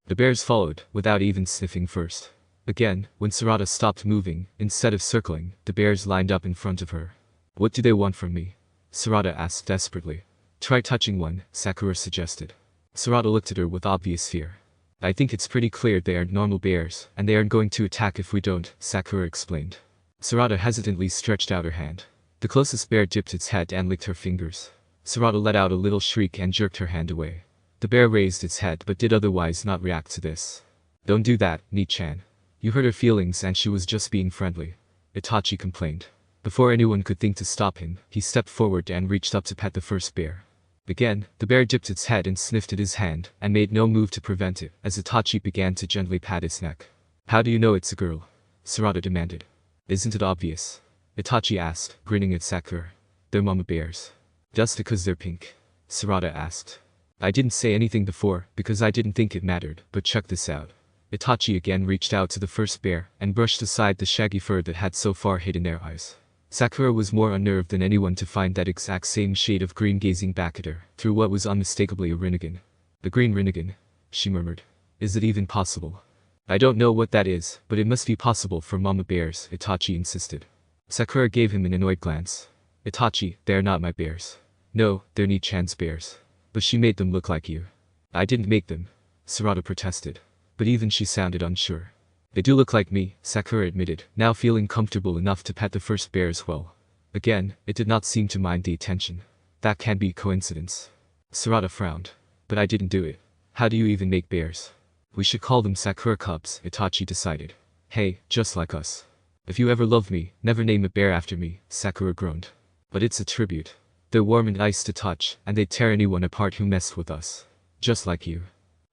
The bears followed, without even sniffing first. Again, when Sarada stopped moving, instead of circling, the bears lined up in front of her. What do they want from me? Sarada asked desperately. Try touching one, Sakura suggested. Sarada looked at her with obvious fear. I think it's pretty clear they aren't normal bears, and they aren't going to attack if we don't, Sakura explained. Sarada hesitantly stretched out her hand. The closest bear dipped its head and licked her fingers. Sarada let out a little shriek and jerked her hand away. The bear raised its head but did otherwise not react to this. Don't do that, Ni-chan. You hurt her feelings and she was just being friendly. Itachi complained. Before anyone could think to stop him, he stepped forward and reached up to pet the first bear. Again, the bear dipped its head and sniffed at his hand, and made no move to prevent it, as Itachi began to gently pat its neck. How do you know it's a girl? Sarada demanded. Isn't it obvious? Itachi asked, grinning at Sakura. They're mama bears. Just because they're pink? Sarada asked. I didn't say anything before, because I didn't think it mattered, but check this out. Itachi again reached out to the first bear, and brushed aside the shaggy fur that had so far hidden their eyes. Sakura was more unnerved than anyone to find that exact same shade of green gazing back at her, through what was unmistakably a Rinnegan. The green Rinnegan, she murmured. Is it even possible? I don't know what that is, but it must be possible for mama bears, Itachi insisted. Sakura gave him an annoyed glance. Itachi, they are not my bears. No, they're Ni-chan's bears. But she made them look like you. I didn't make them, Sarada protested. But even she sounded unsure. They do look like me, Sakura admitted, now feeling comfortable enough to pet the first bear as well. Again, it did not seem to mind the attention. That can't be coincidence. Sarada frowned. But I didn't do it. How do you even make bears? We should call them Sakura cubs, Itachi decided. Hey, just like us. If you ever love me, never name a bear after me, Sakura groaned. But it's a tribute. They're warm and nice to touch, and they'd tear anyone apart who messed with us. Just like you.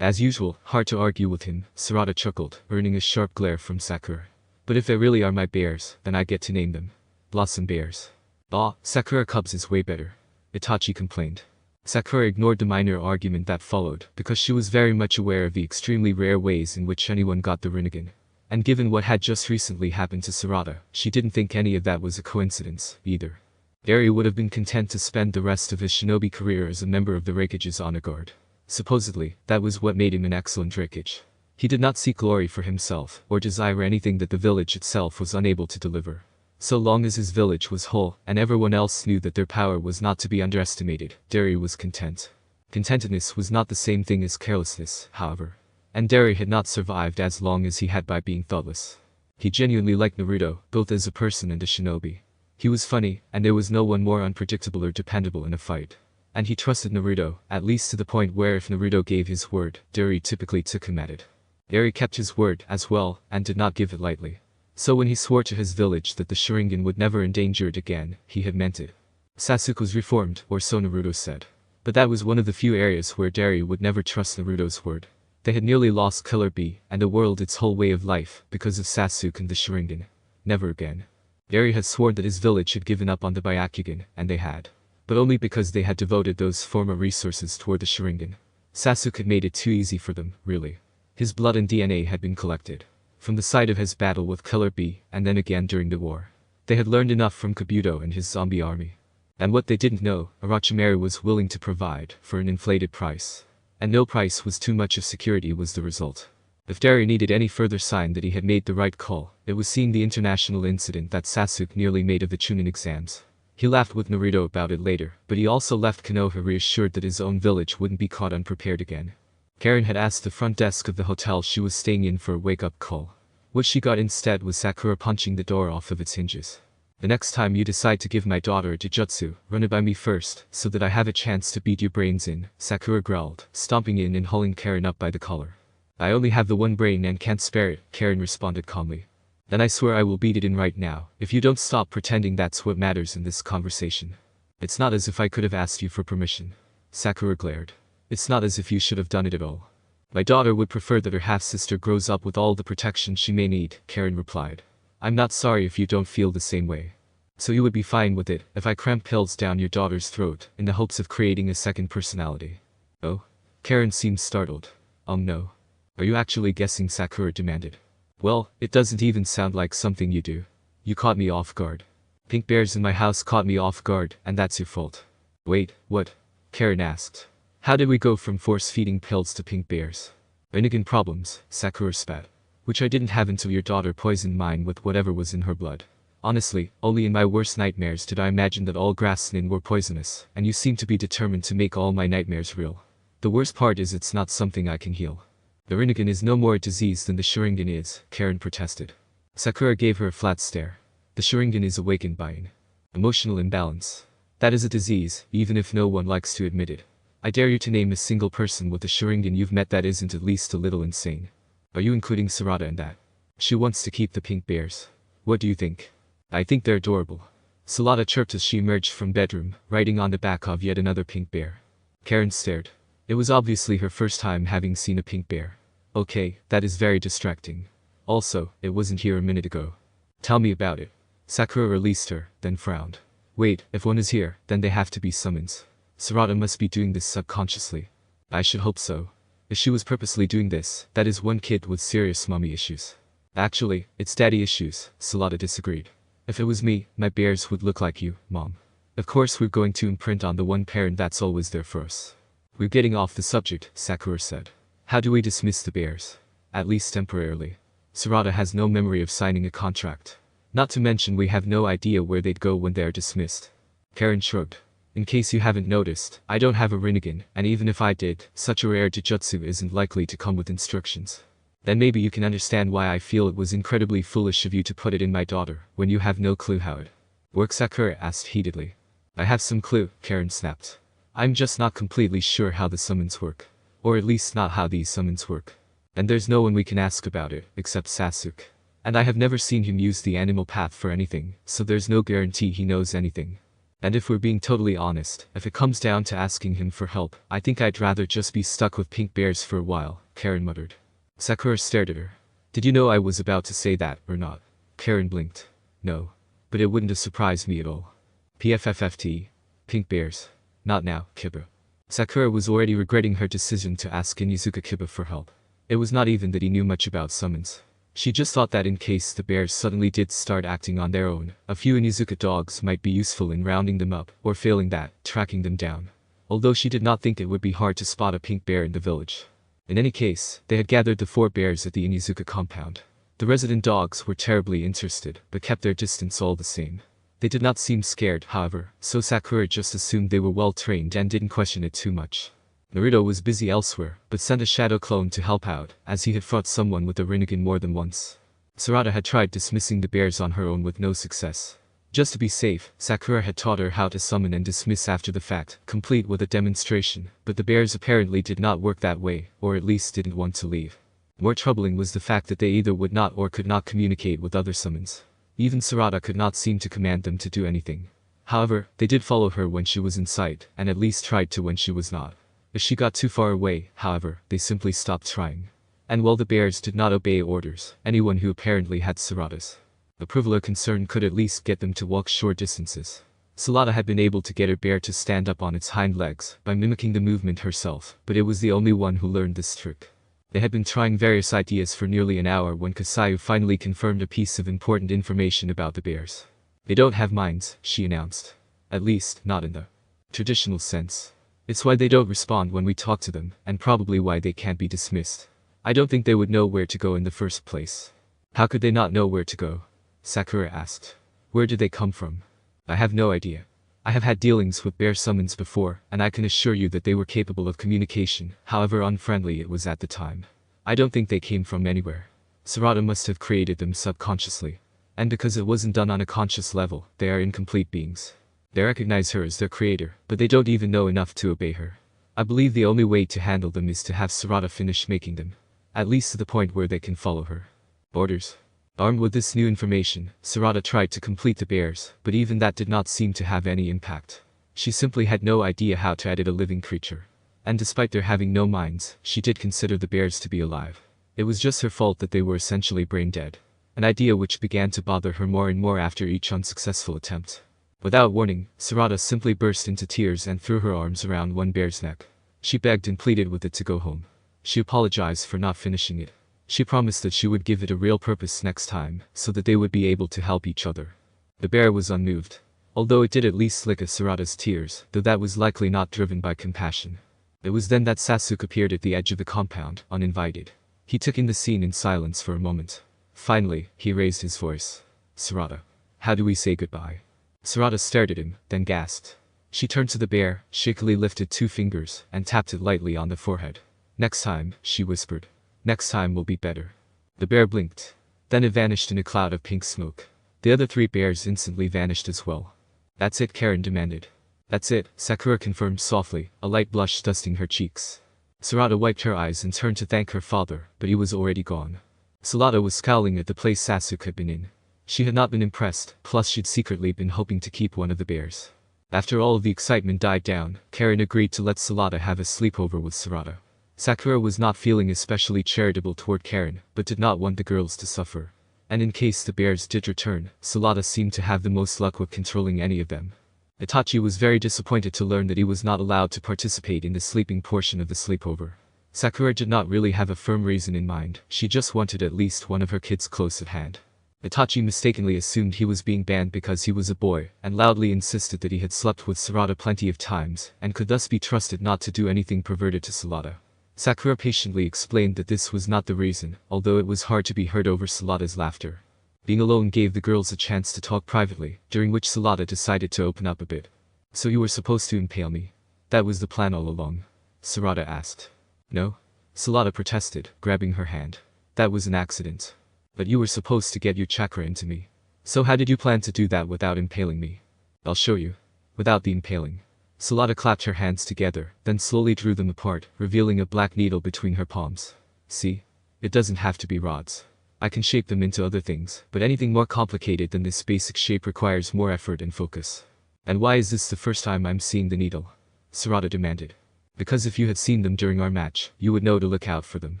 As usual, hard to argue with him, Sarada chuckled, earning a sharp glare from Sakura. But if they really are my bears, then I get to name them. Blossom bears. Ah, Sakura cubs is way better. Itachi complained. Sakura ignored the minor argument that followed, because she was very much aware of the extremely rare ways in which anyone got the Rinnegan. And given what had just recently happened to Sarada, she didn't think any of that was a coincidence, either. Eri would have been content to spend the rest of his shinobi career as a member of the Raikage's honor guard. Supposedly, that was what made him an excellent Raikage. He did not seek glory for himself, or desire anything that the village itself was unable to deliver. So long as his village was whole, and everyone else knew that their power was not to be underestimated, Eri was content. Contentedness was not the same thing as carelessness, however. And Eri had not survived as long as he had by being thoughtless. He genuinely liked Naruto, both as a person and a shinobi. He was funny, and there was no one more unpredictable or dependable in a fight. And he trusted Naruto, at least to the point where if Naruto gave his word, Eri typically took him at it. Eri kept his word as well, and did not give it lightly. So when he swore to his village that the Sharingan would never endanger it again, he had meant it. Sasuke was reformed, or so Naruto said. But that was one of the few areas where Eri would never trust Naruto's word. They had nearly lost Killer Bee, and the world its whole way of life, because of Sasuke and the Sharingan. Never again. Eri had sworn that his village had given up on the Byakugan, and they had. But only because they had devoted those former resources toward the Sharingan. Sasuke had made it too easy for them, really. His blood and DNA had been collected. From the site of his battle with Killer Bee, and then again during the war. They had learned enough from Kabuto and his zombie army. And what they didn't know, Orochimaru was willing to provide, for an inflated price. And no price was too much if security was the result. If Eri needed any further sign that he had made the right call, it was seeing the international incident that Sasuke nearly made of the Chunin exams. He laughed with Naruto about it later, but he also left Konoha reassured that his own village wouldn't be caught unprepared again. Karen had asked the front desk of the hotel she was staying in for a wake-up call. What she got instead was Sakura punching the door off of its hinges. The next time you decide to give my daughter a jujutsu, run it by me first, so that I have a chance to beat your brains in, Sakura growled, stomping in and hauling Karen up by the collar. I only have the one brain and can't spare it, Karen responded calmly. Then I swear I will beat it in right now, if you don't stop pretending that's what matters in this conversation. It's not as if I could have asked you for permission. Sakura glared. It's not as if you should have done it at all. My daughter would prefer that her half-sister grows up with all the protection she may need, Karen replied. I'm not sorry if you don't feel the same way. So you would be fine with it, if I cramp pills down your daughter's throat, in the hopes of creating a second personality. Oh? Karen seemed startled. No. Are you actually guessing? Sakura demanded. Well, it doesn't even sound like something you do. You caught me off guard. Pink bears in my house caught me off guard, and that's your fault. Wait, what? Karen asked. How did we go from force-feeding pills to pink bears? Rinnegan problems, Sakura spat. Which I didn't have until your daughter poisoned mine with whatever was in her blood. Honestly, only in my worst nightmares did I imagine that all grass nin were poisonous, and you seem to be determined to make all my nightmares real. The worst part is it's not something I can heal. The Rinnegan is no more a disease than the Sharingan is, Karen protested. Sakura gave her a flat stare. The Sharingan is awakened by an emotional imbalance. That is a disease, even if no one likes to admit it. I dare you to name a single person with a Sharingan you've met that isn't at least a little insane. Are you including Sarada in that? She wants to keep the pink bears. What do you think? I think they're adorable. Sarada chirped as she emerged from bedroom, riding on the back of yet another pink bear. Karen stared. It was obviously her first time having seen a pink bear. Okay, that is very distracting. Also, it wasn't here a minute ago. Tell me about it. Sakura released her, then frowned. Wait, if one is here, then they have to be summons. Sarada must be doing this subconsciously. I should hope so. If she was purposely doing this, that is one kid with serious mommy issues. Actually, it's daddy issues, Sarada disagreed. If it was me, my bears would look like you, Mom. Of course we're going to imprint on the one parent that's always there for us. We're getting off the subject, Sakura said. How do we dismiss the bears? At least temporarily. Sarada has no memory of signing a contract. Not to mention we have no idea where they'd go when they're dismissed. Karen shrugged. In case you haven't noticed, I don't have a Rinnegan, and even if I did, such a rare Jujutsu isn't likely to come with instructions. Then maybe you can understand why I feel it was incredibly foolish of you to put it in my daughter, when you have no clue how it works, Sakura asked heatedly. I have some clue, Karen snapped. I'm just not completely sure how the summons work. Or at least not how these summons work. And there's no one we can ask about it, except Sasuke. And I have never seen him use the animal path for anything, so there's no guarantee he knows anything. And if we're being totally honest, if it comes down to asking him for help, I think I'd rather just be stuck with pink bears for a while, Karen muttered. Sakura stared at her. Did you know I was about to say that, or not? Karen blinked. No. But it wouldn't have surprised me at all. PFFFT. Pink bears. Not now, Kiba. Sakura was already regretting her decision to ask Inizuka Kiba for help. It was not even that he knew much about summons. She just thought that in case the bears suddenly did start acting on their own, a few Inizuka dogs might be useful in rounding them up, or failing that, tracking them down. Although she did not think it would be hard to spot a pink bear in the village. In any case, they had gathered the 4 bears at the Inizuka compound. The resident dogs were terribly interested, but kept their distance all the same. They did not seem scared, however, so Sakura just assumed they were well trained and didn't question it too much. Naruto was busy elsewhere, but sent a shadow clone to help out, as he had fought someone with a Rinnegan more than once. Sarada had tried dismissing the bears on her own with no success. Just to be safe, Sakura had taught her how to summon and dismiss after the fact, complete with a demonstration, but the bears apparently did not work that way, or at least didn't want to leave. More troubling was the fact that they either would not or could not communicate with other summons. Even Sarada could not seem to command them to do anything. However, they did follow her when she was in sight, and at least tried to when she was not. If she got too far away, however, they simply stopped trying. And while the bears did not obey orders, anyone who apparently had Sarada's approval or concern could at least get them to walk short distances. Sarada had been able to get her bear to stand up on its hind legs by mimicking the movement herself, but it was the only one who learned this trick. They had been trying various ideas for nearly an hour when Kasayu finally confirmed a piece of important information about the bears. They don't have minds, she announced. At least, not in the traditional sense. It's why they don't respond when we talk to them, and probably why they can't be dismissed. I don't think they would know where to go in the first place. How could they not know where to go? Sakura asked. Where did they come from? I have no idea. I have had dealings with bear summons before, and I can assure you that they were capable of communication, however unfriendly it was at the time. I don't think they came from anywhere. Sarada must have created them subconsciously. And because it wasn't done on a conscious level, they are incomplete beings. They recognize her as their creator, but they don't even know enough to obey her. I believe the only way to handle them is to have Sarada finish making them. At least to the point where they can follow her orders. Armed with this new information, Sarada tried to complete the bears, but even that did not seem to have any impact. She simply had no idea how to edit a living creature. And despite their having no minds, she did consider the bears to be alive. It was just her fault that they were essentially brain dead. An idea which began to bother her more and more after each unsuccessful attempt. Without warning, Sarada simply burst into tears and threw her arms around one bear's neck. She begged and pleaded with it to go home. She apologized for not finishing it. She promised that she would give it a real purpose next time, so that they would be able to help each other. The bear was unmoved. Although it did at least lick at Sarada's tears, though that was likely not driven by compassion. It was then that Sasuke appeared at the edge of the compound, uninvited. He took in the scene in silence for a moment. Finally, he raised his voice. Sarada. How do we say goodbye? Sarada stared at him, then gasped. She turned to the bear, shakily lifted 2 fingers, and tapped it lightly on the forehead. Next time, she whispered. Next time will be better. The bear blinked. Then it vanished in a cloud of pink smoke. The other 3 bears instantly vanished as well. That's it, Karen demanded. That's it, Sakura confirmed softly, a light blush dusting her cheeks. Sarada wiped her eyes and turned to thank her father, but he was already gone. Sarada was scowling at the place Sasuke had been in. She had not been impressed, plus she'd secretly been hoping to keep one of the bears. After all of the excitement died down, Karen agreed to let Sarada have a sleepover with Sarada. Sakura was not feeling especially charitable toward Karen, but did not want the girls to suffer. And in case the bears did return, Sarada seemed to have the most luck with controlling any of them. Itachi was very disappointed to learn that he was not allowed to participate in the sleeping portion of the sleepover. Sakura did not really have a firm reason in mind, she just wanted at least one of her kids close at hand. Itachi mistakenly assumed he was being banned because he was a boy, and loudly insisted that he had slept with Sarada plenty of times, and could thus be trusted not to do anything perverted to Sarada. Sakura patiently explained that this was not the reason, although it was hard to be heard over Sarada's laughter. Being alone gave the girls a chance to talk privately, during which Sarada decided to open up a bit. So you were supposed to impale me? That was the plan all along? Sarada asked. No? Sarada protested, grabbing her hand. That was an accident. But you were supposed to get your chakra into me. So how did you plan to do that without impaling me? I'll show you. Without the impaling. Sarada clapped her hands together, then slowly drew them apart, revealing a black needle between her palms. See? It doesn't have to be rods. I can shape them into other things, but anything more complicated than this basic shape requires more effort and focus. And why is this the first time I'm seeing the needle? Sarada demanded. Because if you had seen them during our match, you would know to look out for them.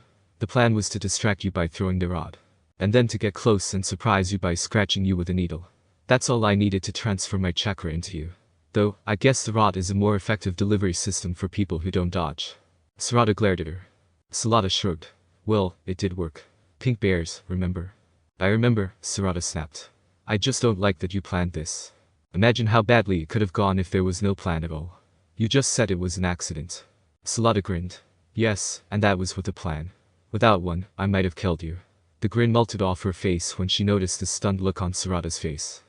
The plan was to distract you by throwing the rod. And then to get close and surprise you by scratching you with a needle. That's all I needed to transfer my chakra into you. Though, I guess the rod is a more effective delivery system for people who don't dodge. Sarada glared at her. Sarada shrugged. Well, it did work. Pink bears, remember? I remember, Sarada snapped. I just don't like that you planned this. Imagine how badly it could have gone if there was no plan at all. You just said it was an accident. Sarada grinned. Yes, and that was with a plan. Without one, I might have killed you. The grin melted off her face when she noticed the stunned look on Sarada's face.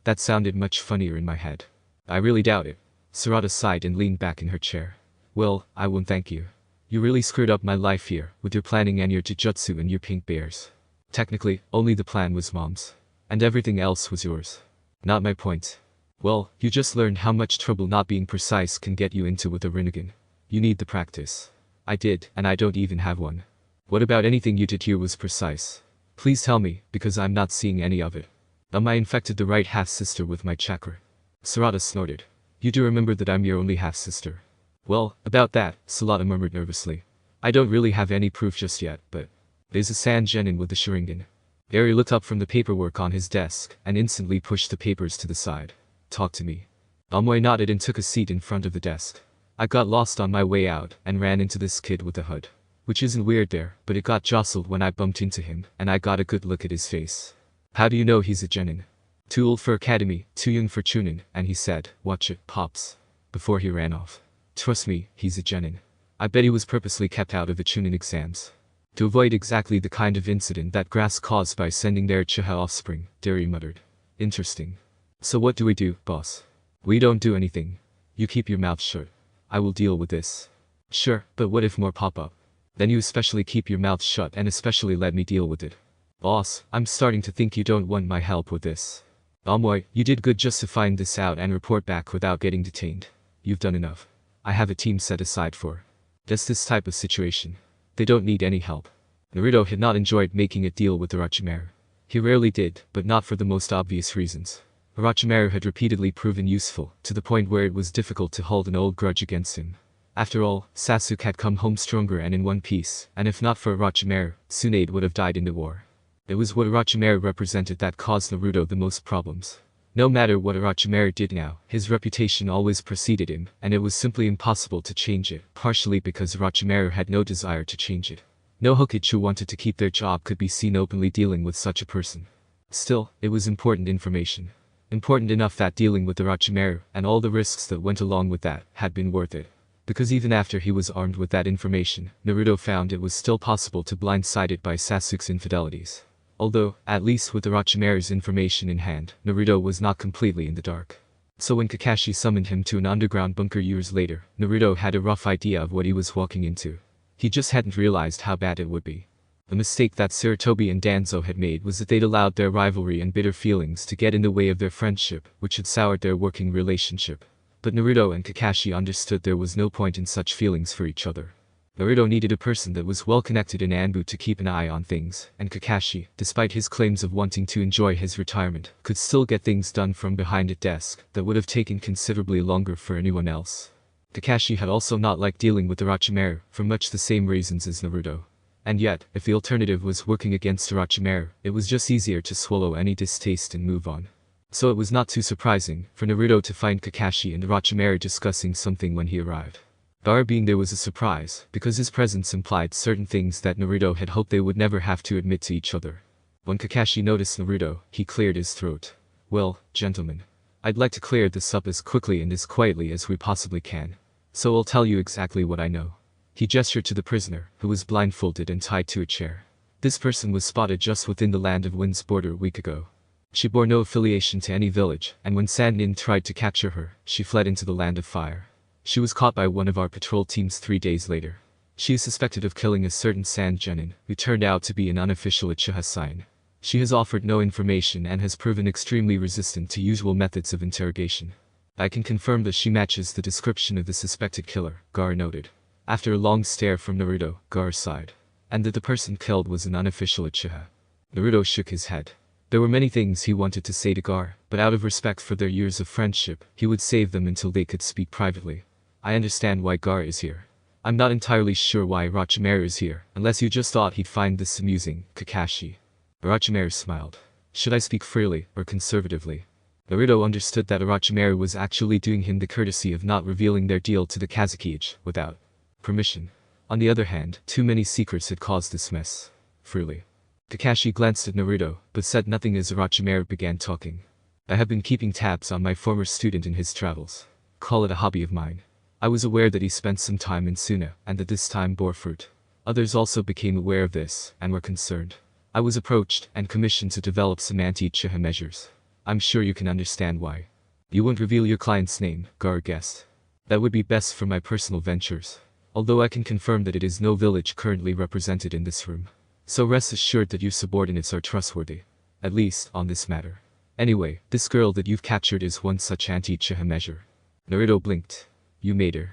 That sounded much funnier in my head. I really doubt it. Sarada sighed and leaned back in her chair. Well, I won't thank you. You really screwed up my life here, with your planning and your jujutsu and your pink bears. Technically, only the plan was Mom's. And everything else was yours. Not my point. Well, you just learned how much trouble not being precise can get you into with a Rinnegan. You need the practice. I did, and I don't even have one. What about anything you did here was precise? Please tell me, because I'm not seeing any of it. I infected the right half-sister with my chakra. Sarada snorted. You do remember that I'm your only half-sister. Well, about that, Sarada murmured nervously. I don't really have any proof just yet, but there's a Sand Genin with the Sharingan. Eri looked up from the paperwork on his desk and instantly pushed the papers to the side. Talk to me. Amoy nodded and took a seat in front of the desk. I got lost on my way out and ran into this kid with a hood. Which isn't weird there, but it got jostled when I bumped into him, and I got a good look at his face. How do you know he's a genin? Too old for academy, too young for chunin, and he said, watch it, Pops. Before he ran off. Trust me, he's a genin. I bet he was purposely kept out of the chunin exams. To avoid exactly the kind of incident that Grass caused by sending their Chiha offspring, Derry muttered. Interesting. So what do we do, boss? We don't do anything. You keep your mouth shut. I will deal with this. Sure, but what if more pop up? Then you especially keep your mouth shut and especially let me deal with it. Boss, I'm starting to think you don't want my help with this. Amoy, you did good just to find this out and report back without getting detained. You've done enough. I have a team set aside for just this type of situation. They don't need any help. Naruto had not enjoyed making a deal with Orochimaru. He rarely did, but not for the most obvious reasons. Orochimaru had repeatedly proven useful, to the point where it was difficult to hold an old grudge against him. After all, Sasuke had come home stronger and in one piece, and if not for Orochimaru, Tsunade would have died in the war. It was what Orochimaru represented that caused Naruto the most problems. No matter what Orochimaru did now, his reputation always preceded him, and it was simply impossible to change it, partially because Orochimaru had no desire to change it. No Hokage who wanted to keep their job could be seen openly dealing with such a person. Still, it was important information. Important enough that dealing with Orochimaru, and all the risks that went along with that, had been worth it. Because even after he was armed with that information, Naruto found it was still possible to blindside it by Sasuke's infidelities. Although, at least with Orochimaru's information in hand, Naruto was not completely in the dark. So when Kakashi summoned him to an underground bunker years later, Naruto had a rough idea of what he was walking into. He just hadn't realized how bad it would be. The mistake that Sarutobi and Danzo had made was that they'd allowed their rivalry and bitter feelings to get in the way of their friendship, which had soured their working relationship. But Naruto and Kakashi understood there was no point in such feelings for each other. Naruto needed a person that was well connected in Anbu to keep an eye on things, and Kakashi, despite his claims of wanting to enjoy his retirement, could still get things done from behind a desk that would have taken considerably longer for anyone else. Kakashi had also not liked dealing with Orochimaru, for much the same reasons as Naruto. And yet, if the alternative was working against Orochimaru, it was just easier to swallow any distaste and move on. So it was not too surprising for Naruto to find Kakashi and Orochimaru discussing something when he arrived. Gaara being there was a surprise, because his presence implied certain things that Naruto had hoped they would never have to admit to each other. When Kakashi noticed Naruto, he cleared his throat. "Well, gentlemen, I'd like to clear this up as quickly and as quietly as we possibly can. So I'll tell you exactly what I know." He gestured to the prisoner, who was blindfolded and tied to a chair. This person was spotted just within the Land of Wind's border a week ago. She bore no affiliation to any village, and when Sand tried to capture her, she fled into the Land of Fire. She was caught by one of our patrol teams 3 days later. She is suspected of killing a certain Sand Genin, who turned out to be an unofficial Uchiha Saiyan. She has offered no information and has proven extremely resistant to usual methods of interrogation. I can confirm that she matches the description of the suspected killer, Gaara noted. After a long stare from Naruto, Gaara sighed. And that the person killed was an unofficial Uchiha. Naruto shook his head. There were many things he wanted to say to Gaara, but out of respect for their years of friendship, he would save them until they could speak privately. I understand why Gaara is here. I'm not entirely sure why Orochimaru is here, unless you just thought he'd find this amusing, Kakashi. Orochimaru smiled. Should I speak freely, or conservatively? Naruto understood that Orochimaru was actually doing him the courtesy of not revealing their deal to the Kazekage, without permission. On the other hand, too many secrets had caused this mess. Freely. Kakashi glanced at Naruto, but said nothing as Orochimaru began talking. I have been keeping tabs on my former student in his travels. Call it a hobby of mine. I was aware that he spent some time in Suna, and that this time bore fruit. Others also became aware of this, and were concerned. I was approached, and commissioned to develop some anti-Uchiha measures. I'm sure you can understand why. You won't reveal your client's name, Gaara guessed. That would be best for my personal ventures. Although I can confirm that it is no village currently represented in this room. So rest assured that your subordinates are trustworthy. At least, on this matter. Anyway, this girl that you've captured is one such anti-Uchiha measure. Naruto blinked. You made her.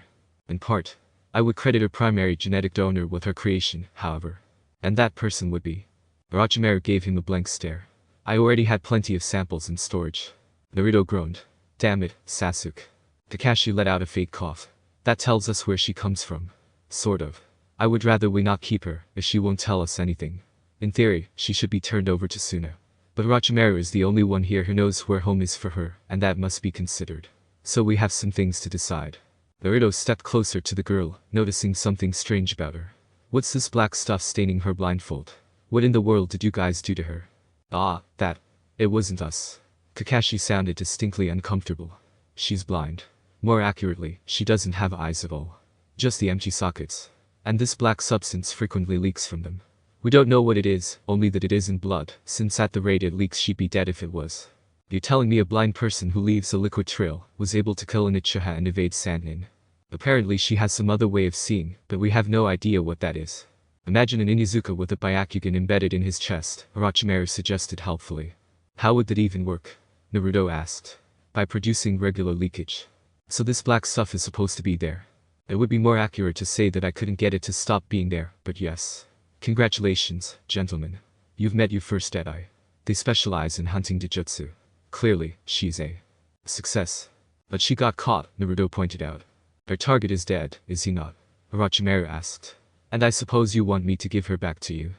In part. I would credit her primary genetic donor with her creation, however. And that person would be. Orochimaru gave him a blank stare. I already had plenty of samples in storage. Naruto groaned. Damn it, Sasuke. Kakashi let out a fake cough. That tells us where she comes from. Sort of. I would rather we not keep her, as she won't tell us anything. In theory, she should be turned over to Suna. But Orochimaru is the only one here who knows where home is for her, and that must be considered. So we have some things to decide. Naruto stepped closer to the girl, noticing something strange about her. What's this black stuff staining her blindfold? What in the world did you guys do to her? Ah, that. It wasn't us. Kakashi sounded distinctly uncomfortable. She's blind. More accurately, she doesn't have eyes at all. Just the empty sockets. And this black substance frequently leaks from them. We don't know what it is, only that it isn't blood, since at the rate it leaks she'd be dead if it was. You're telling me a blind person who leaves a liquid trail was able to kill an Uchiha and evade Sannin. Apparently she has some other way of seeing, but we have no idea what that is. Imagine an Inuzuka with a Byakugan embedded in his chest, Orochimaru suggested helpfully. How would that even work? Naruto asked. By producing regular leakage. So this black stuff is supposed to be there. It would be more accurate to say that I couldn't get it to stop being there, but yes. Congratulations, gentlemen. You've met your first Deadeye. They specialize in hunting Dijutsu. Clearly, she's a success. But she got caught, Naruto pointed out. Her target is dead, is he not? Orochimaru asked. And I suppose you want me to give her back to you.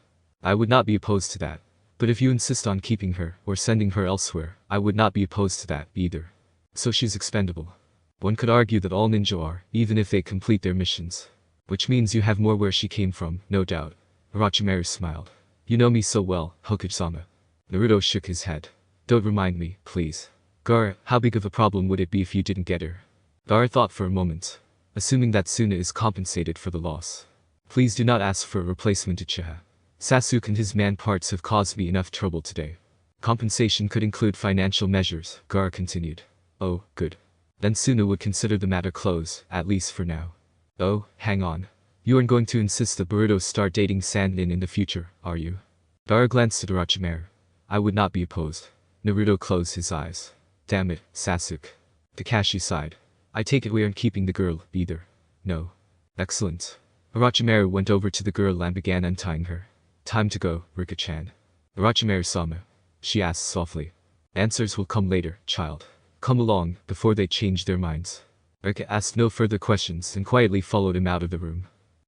I would not be opposed to that. But if you insist on keeping her, or sending her elsewhere, I would not be opposed to that, either. So she's expendable. One could argue that all ninja are, even if they complete their missions. Which means you have more where she came from, no doubt. Orochimaru smiled. You know me so well, Hokage-sama. Naruto shook his head. Don't remind me, please. Gaara, how big of a problem would it be if you didn't get her? Gaara thought for a moment. Assuming that Suna is compensated for the loss. Please do not ask for a replacement Uchiha. Sasuke and his man parts have caused me enough trouble today. Compensation could include financial measures, Gaara continued. Oh, good. Then Suna would consider the matter closed, at least for now. Oh, hang on. You aren't going to insist that Boruto start dating Sannin in the future, are you? Gaara glanced at Orochimaru. I would not be opposed. Naruto closed his eyes. Damn it, Sasuke. Kakashi sighed. I take it we aren't keeping the girl, either. No. Excellent. Orochimaru went over to the girl and began untying her. Time to go, Rika-chan. Orochimaru-sama. She asked softly. Answers will come later, child. Come along, before they change their minds. Rika asked no further questions and quietly followed him out of the room.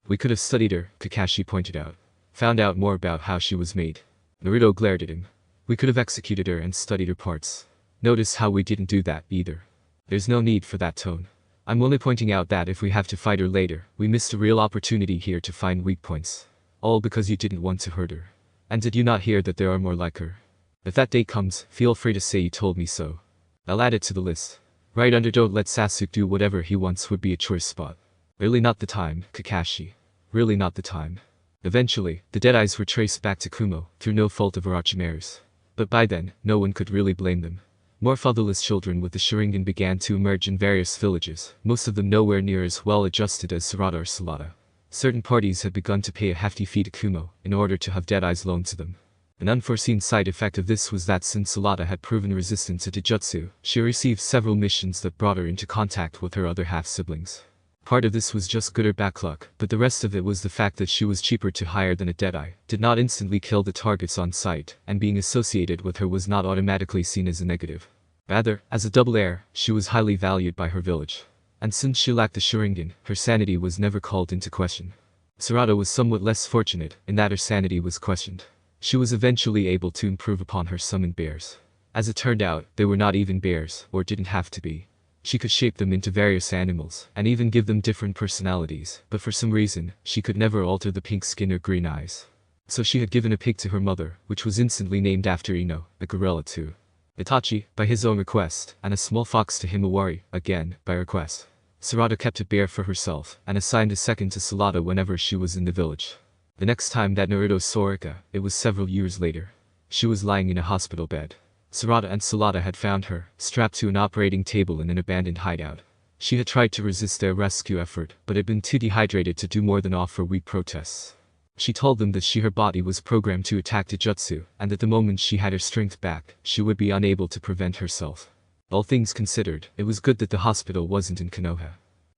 We could have studied her, Kakashi pointed out. Found out more about how she was made. Naruto glared at him. We could have executed her and studied her parts. Notice how we didn't do that, either. There's no need for that tone. I'm only pointing out that if we have to fight her later, we missed a real opportunity here to find weak points. All because you didn't want to hurt her. And did you not hear that there are more like her? If that day comes, feel free to say you told me so. I'll add it to the list. Right under don't let Sasuke do whatever he wants would be a choice spot. Really not the time, Kakashi. Really not the time. Eventually, the Deadeyes were traced back to Kumo, through no fault of Orochimaru's. But by then, no one could really blame them. More fatherless children with the Sharingan began to emerge in various villages, most of them nowhere near as well adjusted as Sarda or Sarda. Certain parties had begun to pay a hefty fee to Kumo, in order to have Deadeyes loaned to them. An unforeseen side effect of this was that since Sarda had proven resistant to Taijutsu, she received several missions that brought her into contact with her other half-siblings. Part of this was just good or bad luck, but the rest of it was the fact that she was cheaper to hire than a Deadeye, did not instantly kill the targets on sight, and being associated with her was not automatically seen as a negative. Rather, as a double heir, she was highly valued by her village. And since she lacked the Sharingan, her sanity was never called into question. Sarada was somewhat less fortunate, in that her sanity was questioned. She was eventually able to improve upon her summoned bears. As it turned out, they were not even bears, or didn't have to be. She could shape them into various animals, and even give them different personalities, but for some reason, she could never alter the pink skin or green eyes. So she had given a pig to her mother, which was instantly named after Ino, a gorilla too. Itachi, by his own request, and a small fox to Himawari, again, by request. Sarada kept a bear for herself, and assigned a second to Sarada whenever she was in the village. The next time that Naruto saw Rika, it was several years later. She was lying in a hospital bed. Sarada and Sarada had found her, strapped to an operating table in an abandoned hideout. She had tried to resist their rescue effort, but had been too dehydrated to do more than offer weak protests. She told them that her body was programmed to attack Taijutsu, and that the moment she had her strength back, she would be unable to prevent herself. All things considered, it was good that the hospital wasn't in Konoha.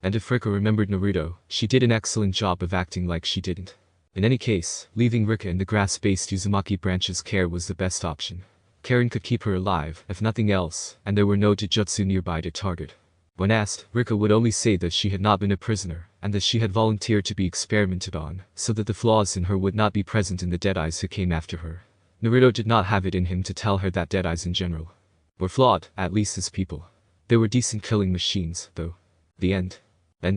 And if Rika remembered Naruto, she did an excellent job of acting like she didn't. In any case, leaving Rika in the grass-based Uzumaki branch's care was the best option. Karen could keep her alive, if nothing else, and there were no Taijutsu nearby to target. When asked, Rika would only say that she had not been a prisoner, and that she had volunteered to be experimented on, so that the flaws in her would not be present in the Deadeyes who came after her. Naruto did not have it in him to tell her that Deadeyes in general were flawed, at least as people. They were decent killing machines, though. The end. I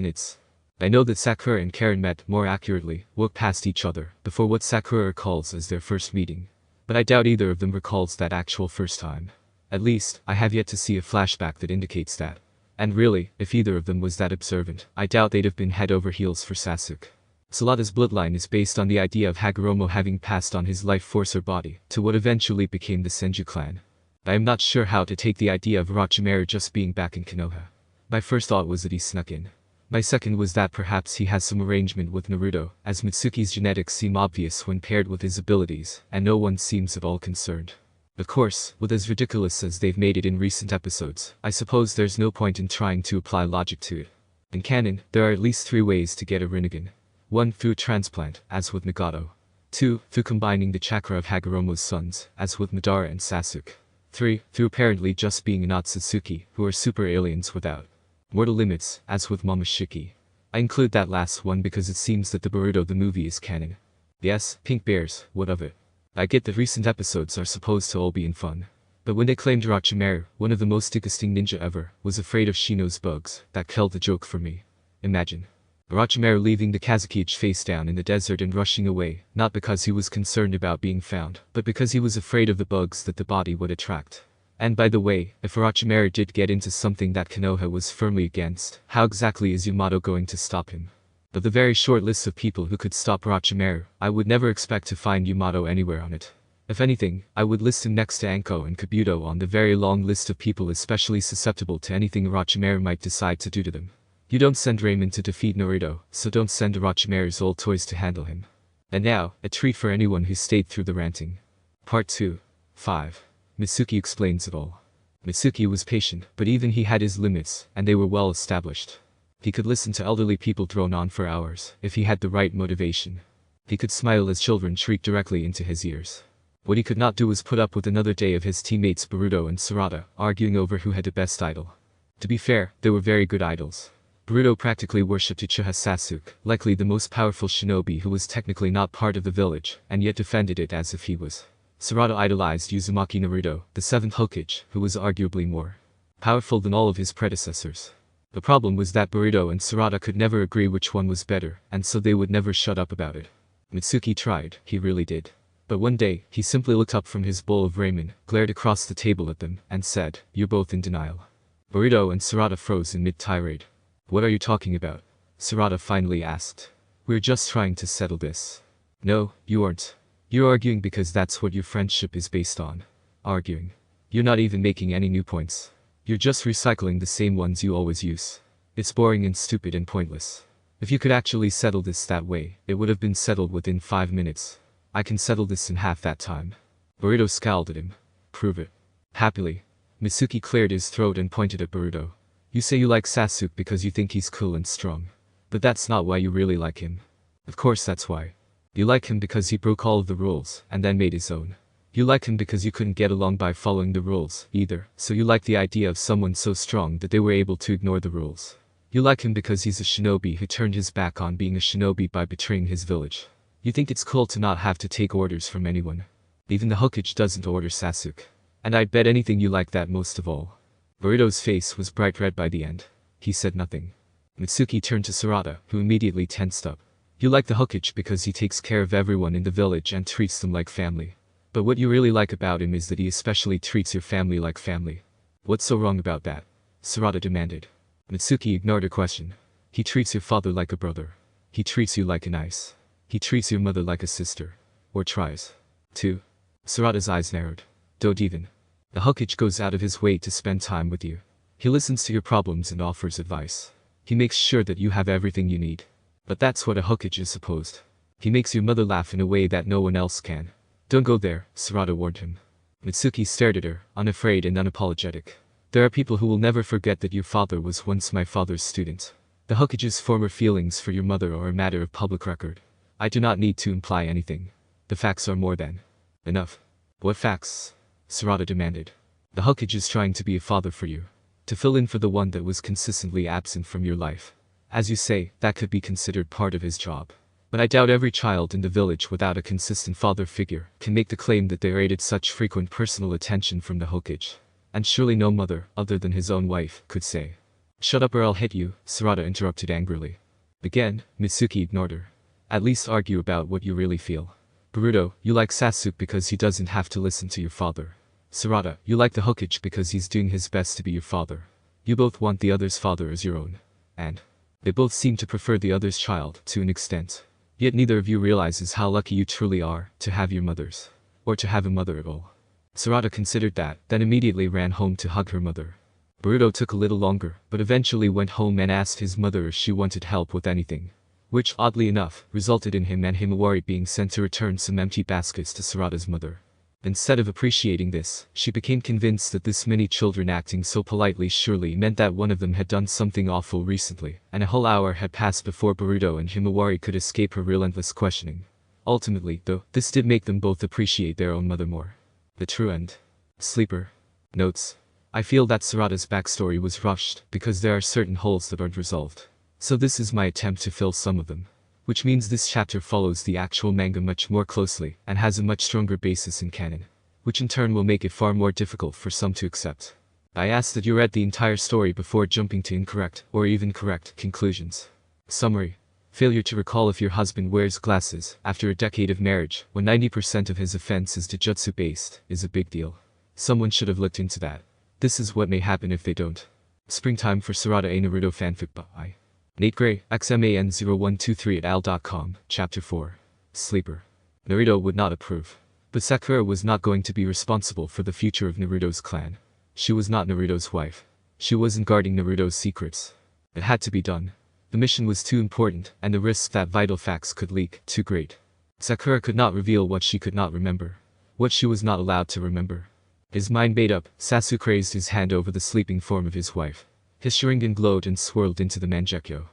know that Sakura and Karen met, more accurately, walked past each other, before what Sakura recalls as their first meeting. But I doubt either of them recalls that actual first time. At least, I have yet to see a flashback that indicates that. And really, if either of them was that observant, I doubt they'd have been head over heels for Sasuke. Sarada's bloodline is based on the idea of Hagoromo having passed on his life force or body, to what eventually became the Senju clan. I am not sure how to take the idea of Orochimaru just being back in Konoha. My first thought was that he snuck in. My second was that perhaps he has some arrangement with Naruto, as Mitsuki's genetics seem obvious when paired with his abilities, and no one seems at all concerned. Of course, with as ridiculous as they've made it in recent episodes, I suppose there's no point in trying to apply logic to it. In canon, there are at least 3 ways to get a Rinnegan. 1. Through a transplant, as with Nagato. 2. Through combining the chakra of Hagoromo's sons, as with Madara and Sasuke. 3. Through apparently just being not Otsutsuki, who are super aliens without mortal limits, as with Momoshiki. I include that last one because it seems that the Boruto the movie is canon. Yes, pink bears, what of it? I get that recent episodes are supposed to all be in fun. But when they claimed Orochimaru, one of the most disgusting ninja ever, was afraid of Shino's bugs, that killed the joke for me. Imagine Orochimaru leaving the Kazekage face down in the desert and rushing away, not because he was concerned about being found, but because he was afraid of the bugs that the body would attract. And by the way, if Orochimaru did get into something that Konoha was firmly against, how exactly is Yamato going to stop him? Of the very short list of people who could stop Orochimaru, I would never expect to find Yamato anywhere on it. If anything, I would list him next to Anko and Kabuto on the very long list of people especially susceptible to anything Orochimaru might decide to do to them. You don't send Raymond to defeat Naruto, so don't send Orochimaru's old toys to handle him. And now, a treat for anyone who stayed through the ranting. Part 2. 5. Mitsuki explains it all. Mitsuki was patient, but even he had his limits, and they were well established. He could listen to elderly people drone on for hours, if he had the right motivation. He could smile as children shrieked directly into his ears. What he could not do was put up with another day of his teammates Boruto and Sarda arguing over who had the best idol. To be fair, they were very good idols. Boruto practically worshipped Uchiha Sasuke, likely the most powerful shinobi who was technically not part of the village, and yet defended it as if he was. Sarada idolized Uzumaki Naruto, the 7th Hokage, who was arguably more powerful than all of his predecessors. The problem was that Boruto and Sarada could never agree which one was better, and so they would never shut up about it. Mitsuki tried, he really did. But one day, he simply looked up from his bowl of ramen, glared across the table at them, and said, "You're both in denial." Boruto and Sarada froze in mid-tirade. "What are you talking about?" Sarada finally asked. "We're just trying to settle this." "No, you aren't. You're arguing because that's what your friendship is based on. Arguing. You're not even making any new points. You're just recycling the same ones you always use. It's boring and stupid and pointless. If you could actually settle this that way, it would have been settled within 5 minutes. I can settle this in half that time." Boruto scowled at him. "Prove it." Happily, Mitsuki cleared his throat and pointed at Boruto. "You say you like Sasuke because you think he's cool and strong. But that's not why you really like him. Of course that's why. You like him because he broke all of the rules, and then made his own. You like him because you couldn't get along by following the rules, either, so you like the idea of someone so strong that they were able to ignore the rules. You like him because he's a shinobi who turned his back on being a shinobi by betraying his village. You think it's cool to not have to take orders from anyone. Even the Hokage doesn't order Sasuke. And I'd bet anything you like that most of all." Boruto's face was bright red by the end. He said nothing. Mitsuki turned to Sarada, who immediately tensed up. "You like the Hokage because he takes care of everyone in the village and treats them like family. But what you really like about him is that he especially treats your family like family. What's so wrong about that?" Sarada demanded. Mitsuki ignored her question. "He treats your father like a brother. He treats you like an ice. He treats your mother like a sister. Or tries to." Sarada's eyes narrowed. "Don't even. The Hokage goes out of his way to spend time with you. He listens to your problems and offers advice. He makes sure that you have everything you need. But that's what a Hokage is supposed. He makes your mother laugh in a way that no one else can." "Don't go there," Sarada warned him. Mitsuki stared at her, unafraid and unapologetic. "There are people who will never forget that your father was once my father's student. The Hokage's former feelings for your mother are a matter of public record. I do not need to imply anything. The facts are more than enough." "What facts?" Sarada demanded. "The Hokage is trying to be a father for you. To fill in for the one that was consistently absent from your life. As you say, that could be considered part of his job. But I doubt every child in the village without a consistent father figure can make the claim that they rated such frequent personal attention from the Hokage. And surely no mother, other than his own wife, could say." "Shut up or I'll hit you," Sarada interrupted angrily. Again, Mitsuki ignored her. "At least argue about what you really feel. Boruto, you like Sasuke because he doesn't have to listen to your father. Sarada, you like the Hokage because he's doing his best to be your father. You both want the other's father as your own. And they both seem to prefer the other's child, to an extent. Yet neither of you realizes how lucky you truly are, to have your mothers. Or to have a mother at all." Sarada considered that, then immediately ran home to hug her mother. Boruto took a little longer, but eventually went home and asked his mother if she wanted help with anything. Which, oddly enough, resulted in him and Himawari being sent to return some empty baskets to Sarada's mother. Instead of appreciating this, she became convinced that this many children acting so politely surely meant that one of them had done something awful recently, and a whole hour had passed before Boruto and Himawari could escape her relentless questioning. Ultimately, though, this did make them both appreciate their own mother more. The true end. Sleeper. Notes. I feel that Sarada's backstory was rushed, because there are certain holes that aren't resolved. So this is my attempt to fill some of them. Which means this chapter follows the actual manga much more closely, and has a much stronger basis in canon. Which in turn will make it far more difficult for some to accept. I ask that you read the entire story before jumping to incorrect, or even correct, conclusions. Summary. Failure to recall if your husband wears glasses, after a decade of marriage, when 90% of his offense is jujutsu-based, is a big deal. Someone should have looked into that. This is what may happen if they don't. Springtime for Sarada a Naruto fanfic by Nate Gray, XMAN0123 at al.com, Chapter 4. Sleeper. Naruto would not approve. But Sakura was not going to be responsible for the future of Naruto's clan. She was not Naruto's wife. She wasn't guarding Naruto's secrets. It had to be done. The mission was too important, and the risk that vital facts could leak, too great. Sakura could not reveal what she could not remember. What she was not allowed to remember. His mind made up, Sasuke raised his hand over the sleeping form of his wife. His Sharingan glowed and swirled into the Mangekyo.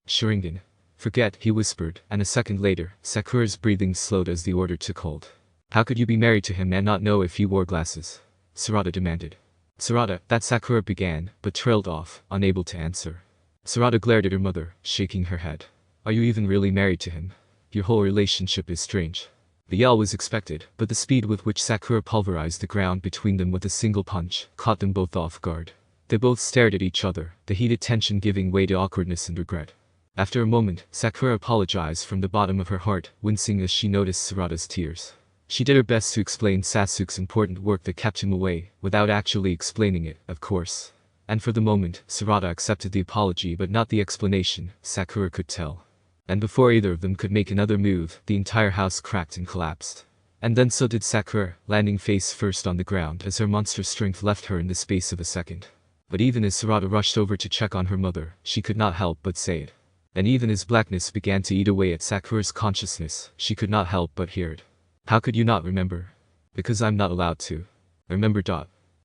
Sharingan. Forget, he whispered, and a second later, Sakura's breathing slowed as the order took hold. How could you be married to him and not know if he wore glasses? Sarda demanded. Sarada, that Sakura began, but trailed off, unable to answer. Sarada glared at her mother, shaking her head. Are you even really married to him? Your whole relationship is strange. The yell was expected, but the speed with which Sakura pulverized the ground between them with a single punch caught them both off guard. They both stared at each other, the heated tension giving way to awkwardness and regret. After a moment, Sakura apologized from the bottom of her heart, wincing as she noticed Sarada's tears. She did her best to explain Sasuke's important work that kept him away, without actually explaining it, of course. And for the moment, Sarada accepted the apology but not the explanation, Sakura could tell. And before either of them could make another move, the entire house cracked and collapsed. And then so did Sakura, landing face first on the ground as her monster strength left her in the space of a second. But even as Sarada rushed over to check on her mother, she could not help but say it. And even as blackness began to eat away at Sakura's consciousness, she could not help but hear it. How could you not remember? Because I'm not allowed to. Remember.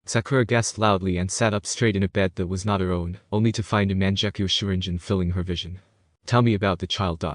Sakura gasped loudly and sat up straight in a bed that was not her own, only to find a Mangekyo Sharingan filling her vision. Tell me about the child.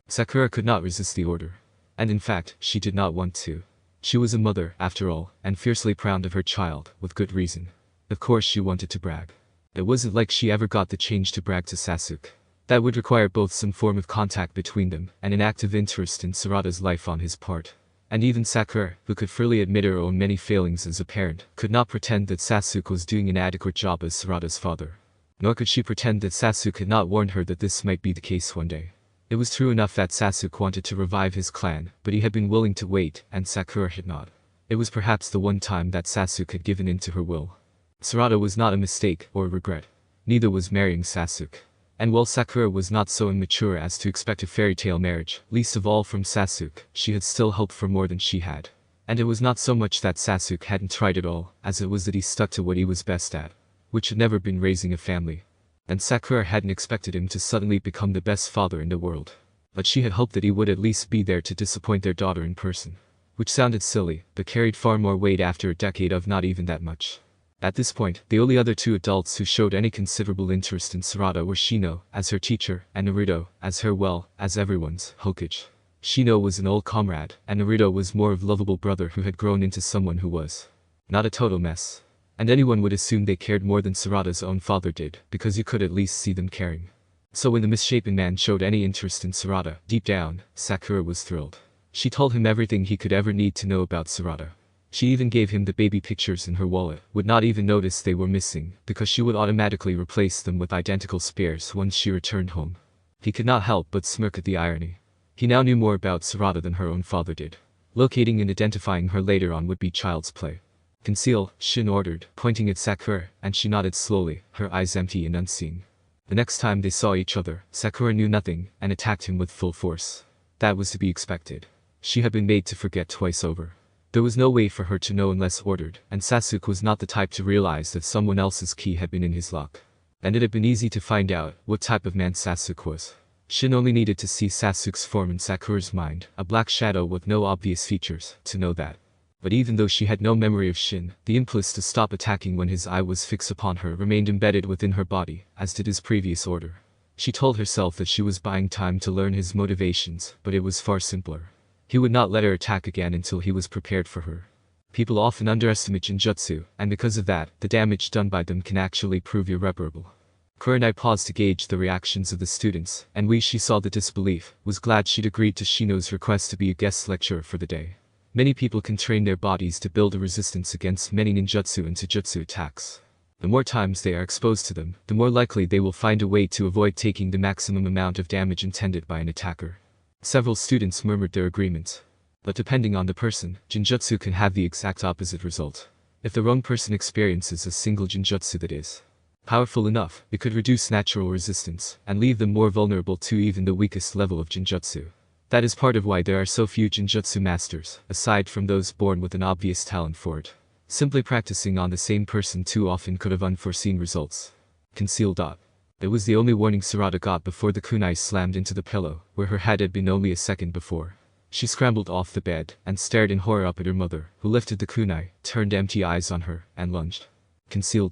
Sakura could not resist the order. And in fact, she did not want to. She was a mother, after all, and fiercely proud of her child, with good reason. Of course she wanted to brag. It wasn't like she ever got the change to brag to Sasuke. That would require both some form of contact between them, and an active interest in Sarada's life on his part. And even Sakura, who could freely admit her own many failings as a parent, could not pretend that Sasuke was doing an adequate job as Sarada's father. Nor could she pretend that Sasuke had not warned her that this might be the case one day. It was true enough that Sasuke wanted to revive his clan, but he had been willing to wait, and Sakura had not. It was perhaps the one time that Sasuke had given in to her will. Sarada was not a mistake or a regret. Neither was marrying Sasuke. And while Sakura was not so immature as to expect a fairy tale marriage, least of all from Sasuke, she had still hoped for more than she had. And it was not so much that Sasuke hadn't tried at all, as it was that he stuck to what he was best at, which had never been raising a family. And Sakura hadn't expected him to suddenly become the best father in the world. But she had hoped that he would at least be there to disappoint their daughter in person. Which sounded silly, but carried far more weight after a decade of not even that much. At this point, the only other two adults who showed any considerable interest in Sarada were Shino, as her teacher, and Naruto, as her as everyone's, Hokage. Shino was an old comrade, and Naruto was more of a lovable brother who had grown into someone who was not a total mess. And anyone would assume they cared more than Sarada's own father did, because you could at least see them caring. So when the misshapen man showed any interest in Sarada, deep down, Sakura was thrilled. She told him everything he could ever need to know about Sarada. She even gave him the baby pictures in her wallet, would not even notice they were missing, because she would automatically replace them with identical spares once she returned home. He could not help but smirk at the irony. He now knew more about Sarada than her own father did. Locating and identifying her later on would be child's play. Conceal, Shin ordered, pointing at Sakura, and she nodded slowly, her eyes empty and unseeing. The next time they saw each other, Sakura knew nothing, and attacked him with full force. That was to be expected. She had been made to forget twice over. There was no way for her to know unless ordered, and Sasuke was not the type to realize that someone else's key had been in his lock. And it had been easy to find out what type of man Sasuke was. Shin only needed to see Sasuke's form in Sakura's mind, a black shadow with no obvious features, to know that. But even though she had no memory of Shin, the impulse to stop attacking when his eye was fixed upon her remained embedded within her body, as did his previous order. She told herself that she was buying time to learn his motivations, but it was far simpler. He would not let her attack again until he was prepared for her. People often underestimate Jinjutsu, and because of that, the damage done by them can actually prove irreparable. Kurenai paused to gauge the reactions of the students, and when she saw the disbelief, was glad she'd agreed to Shino's request to be a guest lecturer for the day. Many people can train their bodies to build a resistance against many ninjutsu and taijutsu attacks. The more times they are exposed to them, the more likely they will find a way to avoid taking the maximum amount of damage intended by an attacker. Several students murmured their agreement. But depending on the person, Jinjutsu can have the exact opposite result. If the wrong person experiences a single Jinjutsu that is Powerful enough, it could reduce natural resistance, and leave them more vulnerable to even the weakest level of Jinjutsu. That is part of why there are so few Jinjutsu masters, aside from those born with an obvious talent for it. Simply practicing on the same person too often could have unforeseen results. Conceal. It was the only warning Sarda got before the kunai slammed into the pillow, where her head had been only a second before. She scrambled off the bed, and stared in horror up at her mother, who lifted the kunai, turned empty eyes on her, and lunged. Conceal.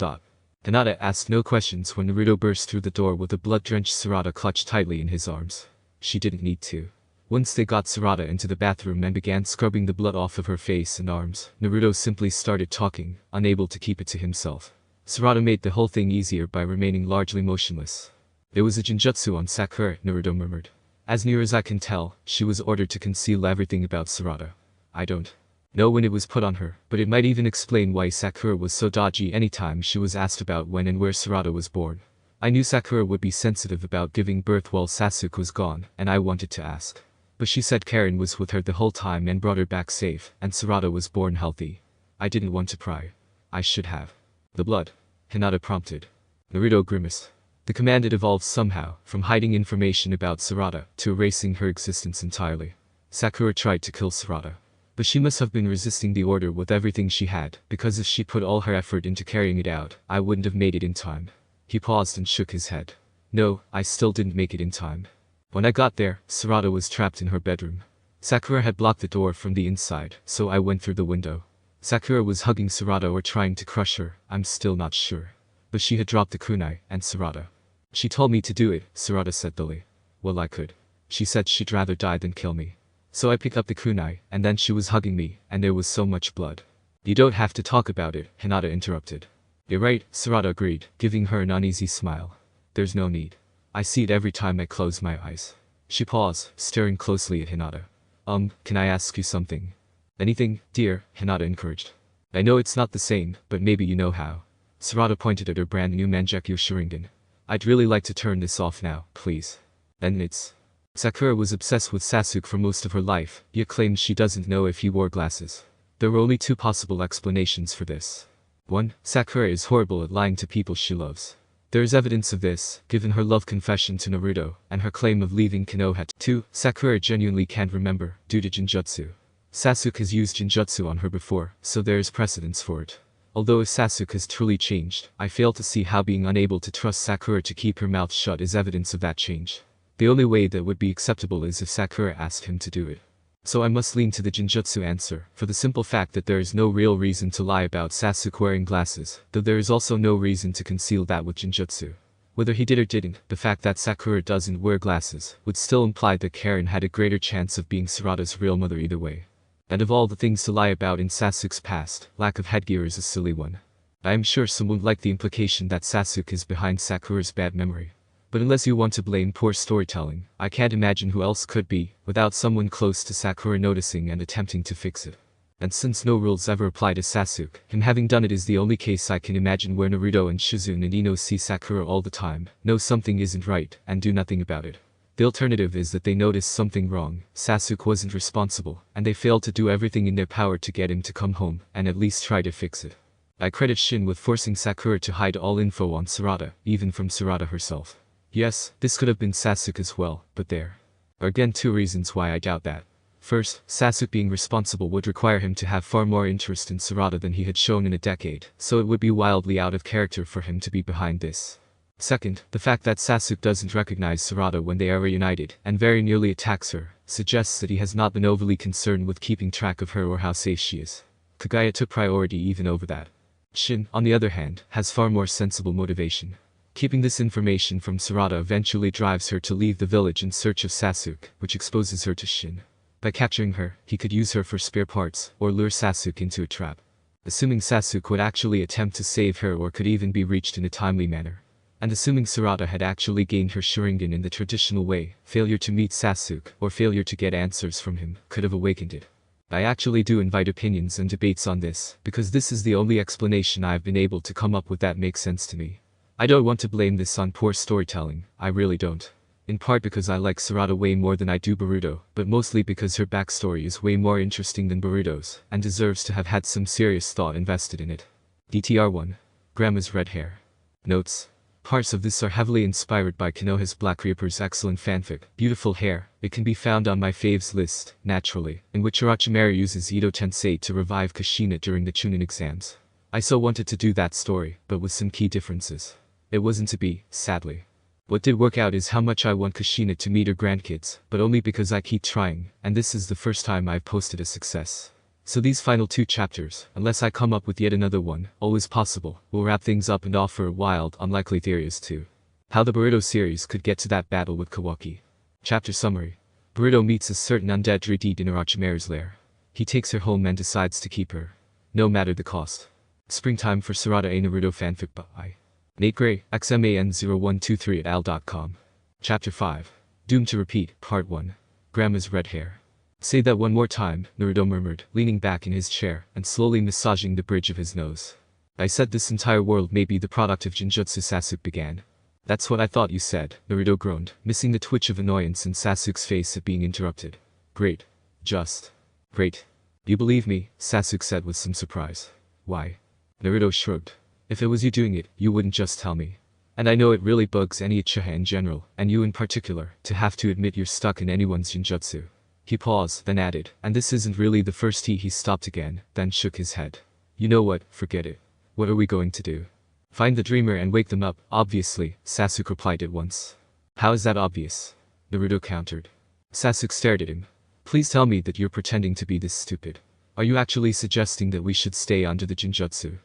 Hinata asked no questions when Naruto burst through the door with a blood-drenched Sarada clutched tightly in his arms. She didn't need to. Once they got Sarada into the bathroom and began scrubbing the blood off of her face and arms, Naruto simply started talking, unable to keep it to himself. Sarada made the whole thing easier by remaining largely motionless. There was a Jinjutsu on Sakura, Naruto murmured. As near as I can tell, she was ordered to conceal everything about Sarada. I don't know when it was put on her, but it might even explain why Sakura was so dodgy anytime she was asked about when and where Sarada was born. I knew Sakura would be sensitive about giving birth while Sasuke was gone, and I wanted to ask. But she said Karen was with her the whole time and brought her back safe, and Sarada was born healthy. I didn't want to pry. I should have. The blood? Hinata prompted. Naruto grimaced. The command had evolved somehow, from hiding information about Sarada, to erasing her existence entirely. Sakura tried to kill Sarada. But she must have been resisting the order with everything she had, because if she put all her effort into carrying it out, I wouldn't have made it in time. He paused and shook his head. No, I still didn't make it in time. When I got there, Sarada was trapped in her bedroom. Sakura had blocked the door from the inside, so I went through the window. Sakura was hugging Sarada or trying to crush her, I'm still not sure. But she had dropped the kunai, and Sarada. She told me to do it, Sarada said dully. Well, I could. She said she'd rather die than kill me. So I picked up the kunai, and then she was hugging me, and there was so much blood. You don't have to talk about it, Hinata interrupted. You're right, Sarada agreed, giving her an uneasy smile. There's no need. I see it every time I close my eyes. She paused, staring closely at Hinata. Can I ask you something? Anything, dear, Hinata encouraged. I know it's not the same, but maybe you know how. Sarada pointed at her brand new Mangekyo Sharingan. I'd really like to turn this off now, please. And it's... Sakura was obsessed with Sasuke for most of her life, yet claims she doesn't know if he wore glasses. There were only two possible explanations for this. 1. Sakura is horrible at lying to people she loves. There is evidence of this, given her love confession to Naruto, and her claim of leaving Konoha. 2. Sakura genuinely can't remember, due to Jinjutsu. Sasuke has used Jinjutsu on her before, so there is precedence for it. Although if Sasuke has truly changed, I fail to see how being unable to trust Sakura to keep her mouth shut is evidence of that change. The only way that would be acceptable is if Sakura asked him to do it. So I must lean to the Jinjutsu answer, for the simple fact that there is no real reason to lie about Sasuke wearing glasses, though there is also no reason to conceal that with Jinjutsu. Whether he did or didn't, the fact that Sakura doesn't wear glasses would still imply that Karen had a greater chance of being Sarada's real mother either way. And of all the things to lie about in Sasuke's past, lack of headgear is a silly one. I am sure some would like the implication that Sasuke is behind Sakura's bad memory. But unless you want to blame poor storytelling, I can't imagine who else could be, without someone close to Sakura noticing and attempting to fix it. And since no rules ever apply to Sasuke, him having done it is the only case I can imagine where Naruto and Shizune and Ino see Sakura all the time, know something isn't right, and do nothing about it. The alternative is that they notice something wrong, Sasuke wasn't responsible, and they failed to do everything in their power to get him to come home, and at least try to fix it. I credit Shin with forcing Sakura to hide all info on Sarada, even from Sarada herself. Yes, this could have been Sasuke as well, but there are again two reasons why I doubt that. First, Sasuke being responsible would require him to have far more interest in Sarada than he had shown in a decade, so it would be wildly out of character for him to be behind this. Second, the fact that Sasuke doesn't recognize Sarada when they are reunited, and very nearly attacks her, suggests that he has not been overly concerned with keeping track of her or how safe she is. Kagaya took priority even over that. Shin, on the other hand, has far more sensible motivation. Keeping this information from Sarada eventually drives her to leave the village in search of Sasuke, which exposes her to Shin. By capturing her, he could use her for spare parts, or lure Sasuke into a trap. Assuming Sasuke would actually attempt to save her or could even be reached in a timely manner. And assuming Sarada had actually gained her Sharingan in the traditional way, failure to meet Sasuke, or failure to get answers from him, could have awakened it. I actually do invite opinions and debates on this, because this is the only explanation I have been able to come up with that makes sense to me. I don't want to blame this on poor storytelling, I really don't. In part because I like Sarada way more than I do Boruto, but mostly because her backstory is way more interesting than Boruto's, and deserves to have had some serious thought invested in it. DTR1. Grandma's red hair. Notes. Parts of this are heavily inspired by Konoha's Black Reaper's excellent fanfic, Beautiful Hair. It can be found on my faves list, naturally, in which Orochimaru uses Ito Tensei to revive Kushina during the Chunin exams. I so wanted to do that story, but with some key differences. It wasn't to be, sadly. What did work out is how much I want Kushina to meet her grandkids, but only because I keep trying, and this is the first time I've posted a success. So these final 2 chapters, unless I come up with yet another one, always possible, will wrap things up and offer wild, unlikely theories too. How the Boruto series could get to that battle with Kawaki. Chapter summary. Boruto meets a certain undead Redeed in Orochimaru's lair. He takes her home and decides to keep her. No matter the cost. Springtime for Sarda, a Naruto fanfic by Nate Gray, XMAN0123 at al.com. Chapter 5. Doomed to Repeat, Part 1. Grandma's Red Hair. Say that one more time, Naruto murmured, leaning back in his chair and slowly massaging the bridge of his nose. I said this entire world may be the product of Genjutsu, Sasuke began. That's what I thought you said, Naruto groaned, missing the twitch of annoyance in Sasuke's face at being interrupted. Great. Just. Great. You believe me, Sasuke said with some surprise. Why? Naruto shrugged. If it was you doing it, you wouldn't just tell me. And I know it really bugs any Uchiha in general, and you in particular, to have to admit you're stuck in anyone's Genjutsu. He paused, then added, and this isn't really the first he stopped again, then shook his head. You know what, forget it. What are we going to do? Find the dreamer and wake them up, obviously, Sasuke replied at once. How is that obvious? Naruto countered. Sasuke stared at him. Please tell me that you're pretending to be this stupid. Are you actually suggesting that we should stay under the Genjutsu?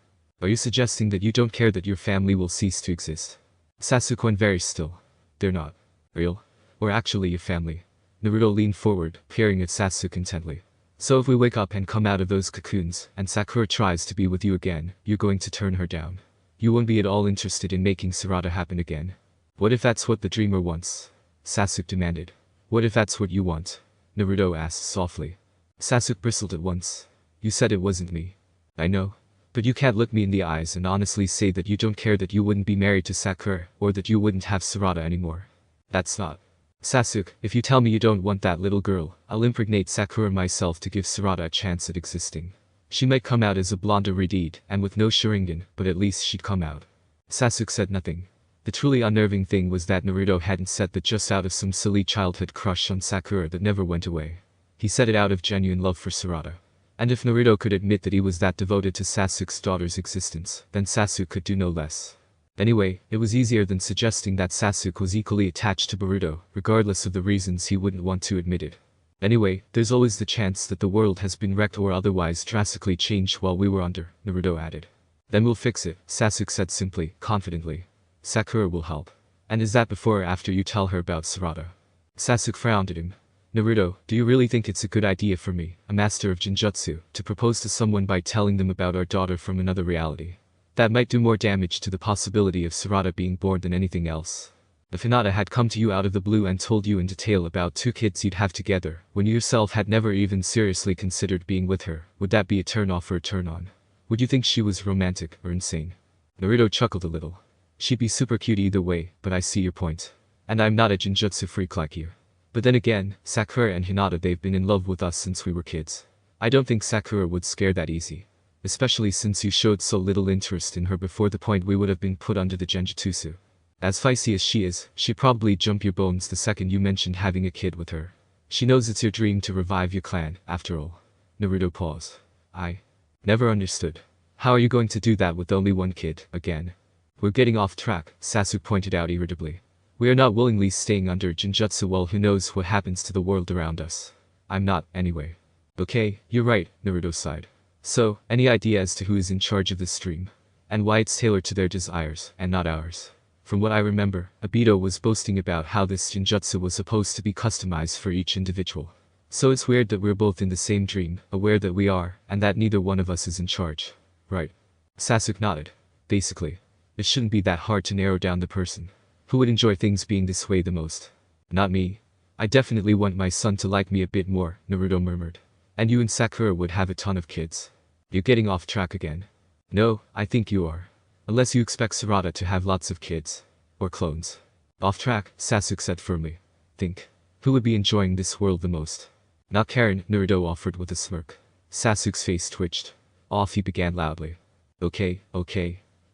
Are you suggesting that you don't care that your family will cease to exist? Sasuke went very still. They're not real, or actually your family. Naruto leaned forward, peering at Sasuke intently. So if we wake up and come out of those cocoons, and Sakura tries to be with you again, you're going to turn her down. You won't be at all interested in making Sarada happen again. What if that's what the dreamer wants? Sasuke demanded. What if that's what you want? Naruto asked softly. Sasuke bristled at once. You said it wasn't me. I know. But you can't look me in the eyes and honestly say that you don't care that you wouldn't be married to Sakura, or that you wouldn't have Sarada anymore. That's not. Sasuke, if you tell me you don't want that little girl, I'll impregnate Sakura myself to give Sarada a chance at existing. She might come out as a blonde Redeed, and with no Sharingan, but at least she'd come out. Sasuke said nothing. The truly unnerving thing was that Naruto hadn't said that just out of some silly childhood crush on Sakura that never went away. He said it out of genuine love for Sarada. And if Naruto could admit that he was that devoted to Sasuke's daughter's existence, then Sasuke could do no less. Anyway, it was easier than suggesting that Sasuke was equally attached to Boruto, regardless of the reasons he wouldn't want to admit it. Anyway, there's always the chance that the world has been wrecked or otherwise drastically changed while we were under, Naruto added. Then we'll fix it, Sasuke said simply, confidently. Sakura will help. And is that before or after you tell her about Sarada? Sasuke frowned at him. Naruto, do you really think it's a good idea for me, a master of Genjutsu, to propose to someone by telling them about our daughter from another reality? That might do more damage to the possibility of Sarada being born than anything else. If Hinata had come to you out of the blue and told you in detail about 2 kids you'd have together, when you yourself had never even seriously considered being with her, would that be a turn off or a turn on? Would you think she was romantic or insane? Naruto chuckled a little. She'd be super cute either way, but I see your point. And I'm not a Genjutsu freak like you. But then again, Sakura and Hinata, they've been in love with us since we were kids. I don't think Sakura would scare that easy. Especially since you showed so little interest in her before the point we would have been put under the Genjutsu. As feisty as she is, she'd probably jump your bones the second you mentioned having a kid with her. She knows it's your dream to revive your clan, after all. Naruto paused. I never understood. How are you going to do that with only 1 kid, again? We're getting off track, Sasuke pointed out irritably. We are not willingly staying under Genjutsu, well, who knows what happens to the world around us. I'm not, anyway. Okay, you're right, Naruto sighed. So, any idea as to who is in charge of this stream? And why it's tailored to their desires, and not ours? From what I remember, Obito was boasting about how this Genjutsu was supposed to be customized for each individual. So it's weird that we're both in the same dream, aware that we are, and that neither one of us is in charge. Right. Sasuke nodded. Basically. It shouldn't be that hard to narrow down the person. Who would enjoy things being this way the most? Not me. I definitely want my son to like me a bit more, Naruto murmured. And you and Sakura would have a ton of kids. You're getting off track again. No, I think you are. Unless you expect Sarada to have lots of kids. Or clones. Off track, Sasuke said firmly. Think. Who would be enjoying this world the most? Not Karen, Naruto offered with a smirk. Sasuke's face twitched. Off he began loudly. Okay.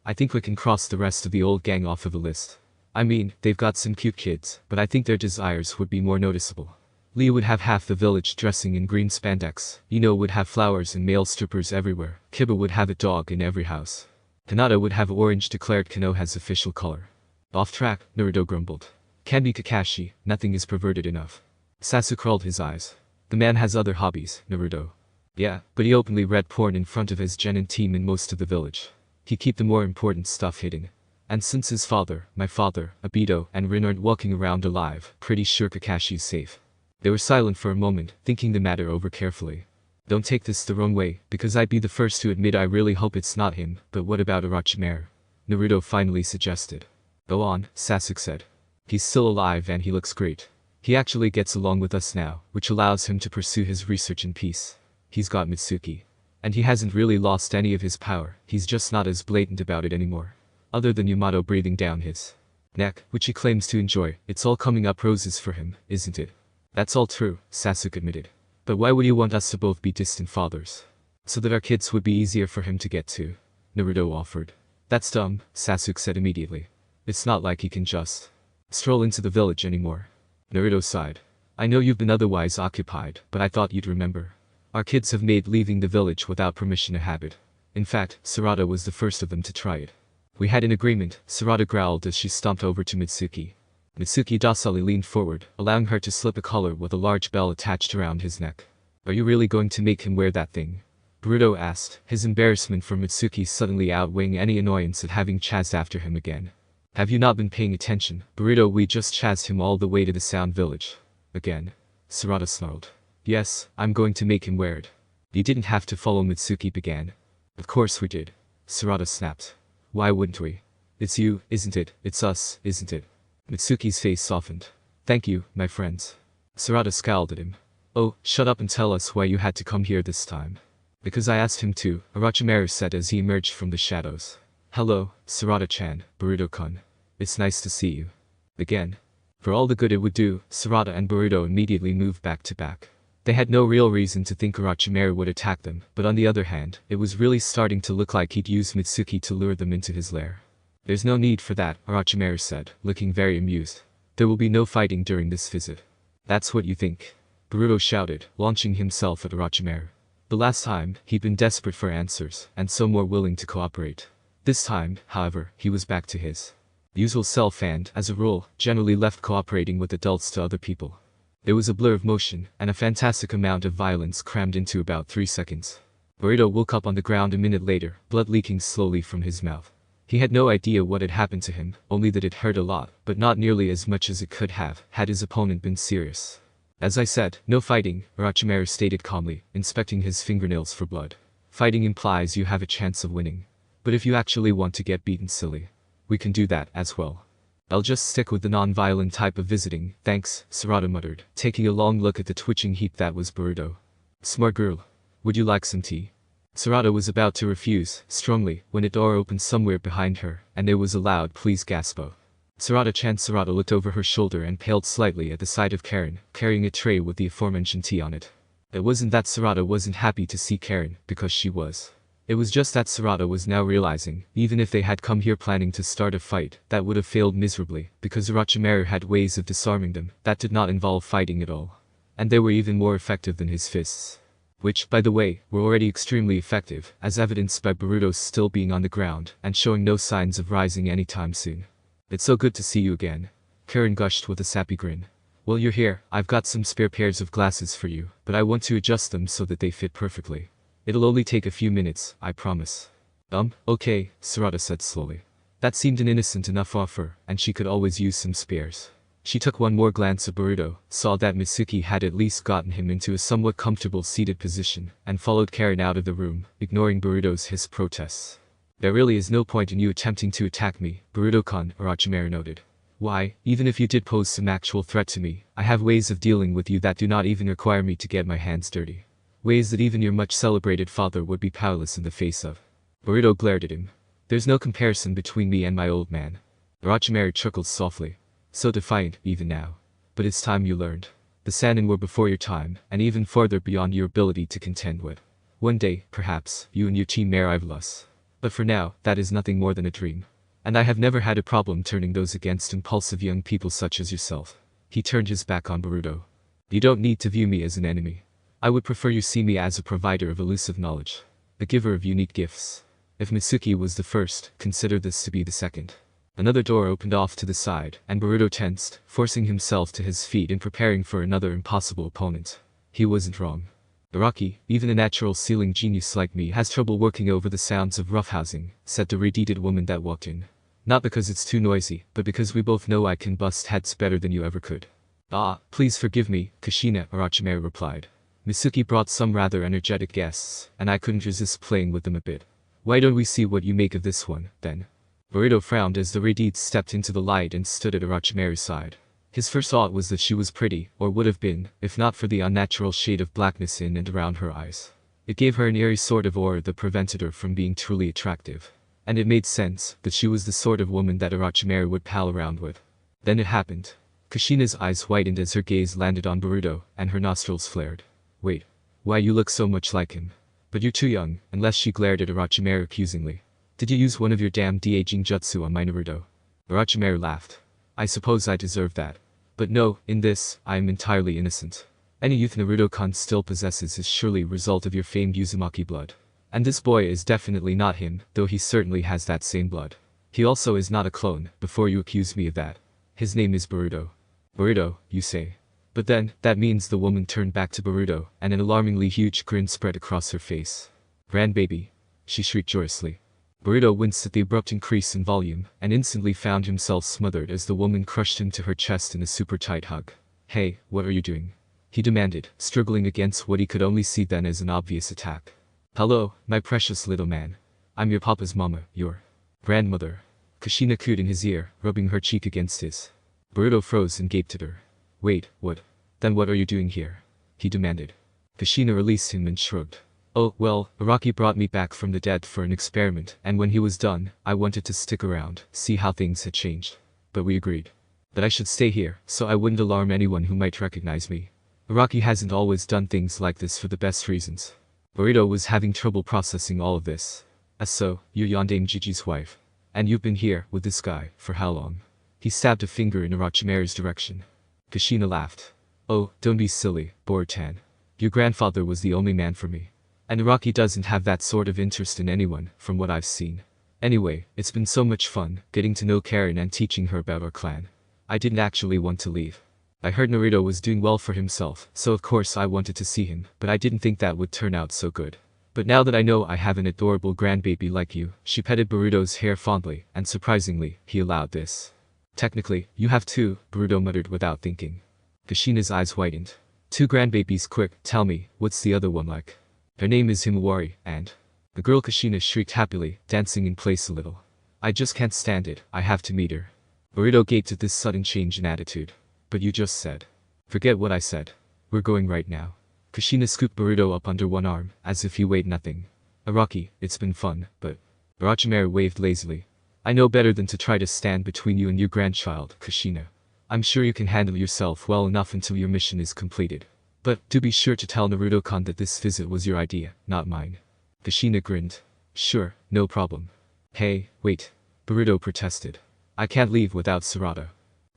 I think we can cross the rest of the old gang off of the list. I mean, they've got some cute kids, but I think their desires would be more noticeable. Leah would have half the village dressing in green spandex, Ino would have flowers and male strippers everywhere, Kiba would have a dog in every house. Hinata would have orange declared Konoha's official color. Off track, Naruto grumbled. Can't be Kakashi, nothing is perverted enough. Sasuke rolled his eyes. The man has other hobbies, Naruto. Yeah, but he openly read porn in front of his genin team in most of the village. He keep the more important stuff hidden. And since his father, my father, Obito, and Rin aren't walking around alive, pretty sure Kakashi's safe. They were silent for a moment, thinking the matter over carefully. Don't take this the wrong way, because I'd be the first to admit I really hope it's not him, but what about Orochimaru? Naruto finally suggested. Go on, Sasuke said. He's still alive and he looks great. He actually gets along with us now, which allows him to pursue his research in peace. He's got Mitsuki. And he hasn't really lost any of his power, he's just not as blatant about it anymore. Other than Yamato breathing down his neck, which he claims to enjoy, it's all coming up roses for him, isn't it? That's all true, Sasuke admitted. But why would you want us to both be distant fathers? So that our kids would be easier for him to get to, Naruto offered. That's dumb, Sasuke said immediately. It's not like he can just stroll into the village anymore. Naruto sighed. I know you've been otherwise occupied, but I thought you'd remember. Our kids have made leaving the village without permission a habit. In fact, Sarda was the first of them to try it. We had an agreement, Sarda growled as she stomped over to Mitsuki. Mitsuki docilely leaned forward, allowing her to slip a collar with a large bell attached around his neck. Are you really going to make him wear that thing? Naruto asked, his embarrassment for Mitsuki suddenly outweighing any annoyance at having chased after him again. Have you not been paying attention, Naruto? We just chased him all the way to the Sound Village. Again. Sarda snarled. Yes, I'm going to make him wear it. You didn't have to follow, Mitsuki began. Of course we did. Sarda snapped. Why wouldn't we? It's you, isn't it? It's us, isn't it? Mitsuki's face softened. Thank you, my friends. Sarda scowled at him. Oh, shut up and tell us why you had to come here this time. Because I asked him to, Orochimaru said as he emerged from the shadows. Hello, Sarada-chan, Boruto-kun. It's nice to see you. Again. For all the good it would do, Sarda and Boruto immediately moved back to back. They had no real reason to think Orochimaru would attack them, but on the other hand, it was really starting to look like he'd use Mitsuki to lure them into his lair. There's no need for that, Orochimaru said, looking very amused. There will be no fighting during this visit. That's what you think? Boruto shouted, launching himself at Orochimaru. The last time, he'd been desperate for answers, and so more willing to cooperate. This time, however, he was back to his usual self and, as a rule, generally left cooperating with adults to other people. There was a blur of motion, and a fantastic amount of violence crammed into about 3 seconds. Boruto woke up on the ground a minute later, blood leaking slowly from his mouth. He had no idea what had happened to him, only that it hurt a lot, but not nearly as much as it could have, had his opponent been serious. As I said, no fighting, Orochimaru stated calmly, inspecting his fingernails for blood. Fighting implies you have a chance of winning. But if you actually want to get beaten silly, we can do that as well. I'll just stick with the non-violent type of visiting, thanks, Sarda muttered, taking a long look at the twitching heap that was Boruto. Smart girl. Would you like some tea? Sarda was about to refuse, strongly, when a door opened somewhere behind her, and there was a loud please gaspo. Sarada-chan. Sarda looked over her shoulder and paled slightly at the sight of Karen, carrying a tray with the aforementioned tea on it. It wasn't that Sarda wasn't happy to see Karen, because she was. It was just that Sarda was now realizing, even if they had come here planning to start a fight, that would have failed miserably, because Orochimaru had ways of disarming them that did not involve fighting at all. And they were even more effective than his fists. Which, by the way, were already extremely effective, as evidenced by Boruto's still being on the ground, and showing no signs of rising anytime soon. It's so good to see you again. Karen gushed with a sappy grin. Well, you're here, I've got some spare pairs of glasses for you, but I want to adjust them so that they fit perfectly. It'll only take a few minutes, I promise. Okay, Sarda said slowly. That seemed an innocent enough offer, and she could always use some spares. She took one more glance at Boruto, saw that Mitsuki had at least gotten him into a somewhat comfortable seated position, and followed Karen out of the room, ignoring Boruto's hissed protests. There really is no point in you attempting to attack me, Boruto-kun, Orochimaru noted. Why, even if you did pose some actual threat to me, I have ways of dealing with you that do not even require me to get my hands dirty. Ways that even your much celebrated father would be powerless in the face of. Boruto glared at him. There's no comparison between me and my old man. Orochimaru chuckled softly. So defiant, even now. But it's time you learned. The Sannin were before your time, and even farther beyond your ability to contend with. One day, perhaps, you and your team may arrive us. But for now, that is nothing more than a dream. And I have never had a problem turning those against impulsive young people such as yourself. He turned his back on Boruto. You don't need to view me as an enemy. I would prefer you see me as a provider of elusive knowledge. A giver of unique gifts. If Mitsuki was the first, consider this to be the second. Another door opened off to the side, and Boruto tensed, forcing himself to his feet and preparing for another impossible opponent. He wasn't wrong. Araki, even a natural ceiling genius like me has trouble working over the sounds of roughhousing, said the red-headed woman that walked in. Not because it's too noisy, but because we both know I can bust heads better than you ever could. Ah, please forgive me, Kushina, Orochimaru replied. Mitsuki brought some rather energetic guests, and I couldn't resist playing with them a bit. Why don't we see what you make of this one, then? Boruto frowned as the Redeeds stepped into the light and stood at Orochimaru's side. His first thought was that she was pretty, or would have been, if not for the unnatural shade of blackness in and around her eyes. It gave her an eerie sort of aura that prevented her from being truly attractive. And it made sense that she was the sort of woman that Orochimaru would pal around with. Then it happened. Kushina's eyes whitened as her gaze landed on Boruto, and her nostrils flared. Wait. Why you look so much like him. But you're too young, unless she glared at Orochimaru accusingly. Did you use one of your damn de-aging jutsu on my Naruto? Orochimaru laughed. I suppose I deserve that. But no, in this, I am entirely innocent. Any youth Naruto-kun still possesses is surely a result of your famed Uzumaki blood. And this boy is definitely not him, though he certainly has that same blood. He also is not a clone, before you accuse me of that. His name is Boruto. Boruto, you say. But then, that means the woman turned back to Boruto, and an alarmingly huge grin spread across her face. Grandbaby. She shrieked joyously. Boruto winced at the abrupt increase in volume, and instantly found himself smothered as the woman crushed him to her chest in a super tight hug. Hey, what are you doing? He demanded, struggling against what he could only see then as an obvious attack. Hello, my precious little man. I'm your papa's mama, your grandmother. Kushina cooed in his ear, rubbing her cheek against his. Boruto froze and gaped at her. Wait, what? Then what are you doing here? He demanded. Kushina released him and shrugged. Oh, well, Araki brought me back from the dead for an experiment, and when he was done, I wanted to stick around, see how things had changed. But we agreed that I should stay here, so I wouldn't alarm anyone who might recognize me. Araki hasn't always done things like this for the best reasons. Boruto was having trouble processing all of this. So, you're Yondaime Jiji's wife. And you've been here, with this guy, for how long? He stabbed a finger in Orochimaru's direction. Kushina laughed. Oh, don't be silly, Borutan. Your grandfather was the only man for me. And Araki doesn't have that sort of interest in anyone, from what I've seen. Anyway, it's been so much fun, getting to know Karen and teaching her about our clan. I didn't actually want to leave. I heard Naruto was doing well for himself, so of course I wanted to see him, but I didn't think that would turn out so good. But now that I know I have an adorable grandbaby like you, she petted Boruto's hair fondly, and surprisingly, he allowed this. Technically, you have two, Boruto muttered without thinking. Kushina's eyes whitened. Two grandbabies, quick, tell me, what's the other one like? Her name is Himawari, and... The girl Kushina shrieked happily, dancing in place a little. I just can't stand it, I have to meet her. Boruto gaped at this sudden change in attitude. But you just said. Forget what I said. We're going right now. Kushina scooped Boruto up under one arm, as if he weighed nothing. Araki, it's been fun, but... Orochimaru waved lazily. I know better than to try to stand between you and your grandchild, Kushina. I'm sure you can handle yourself well enough until your mission is completed. But, do be sure to tell Naruto-kun that this visit was your idea, not mine. Kushina grinned. Sure, no problem. Hey, wait. Boruto protested. I can't leave without Sarada.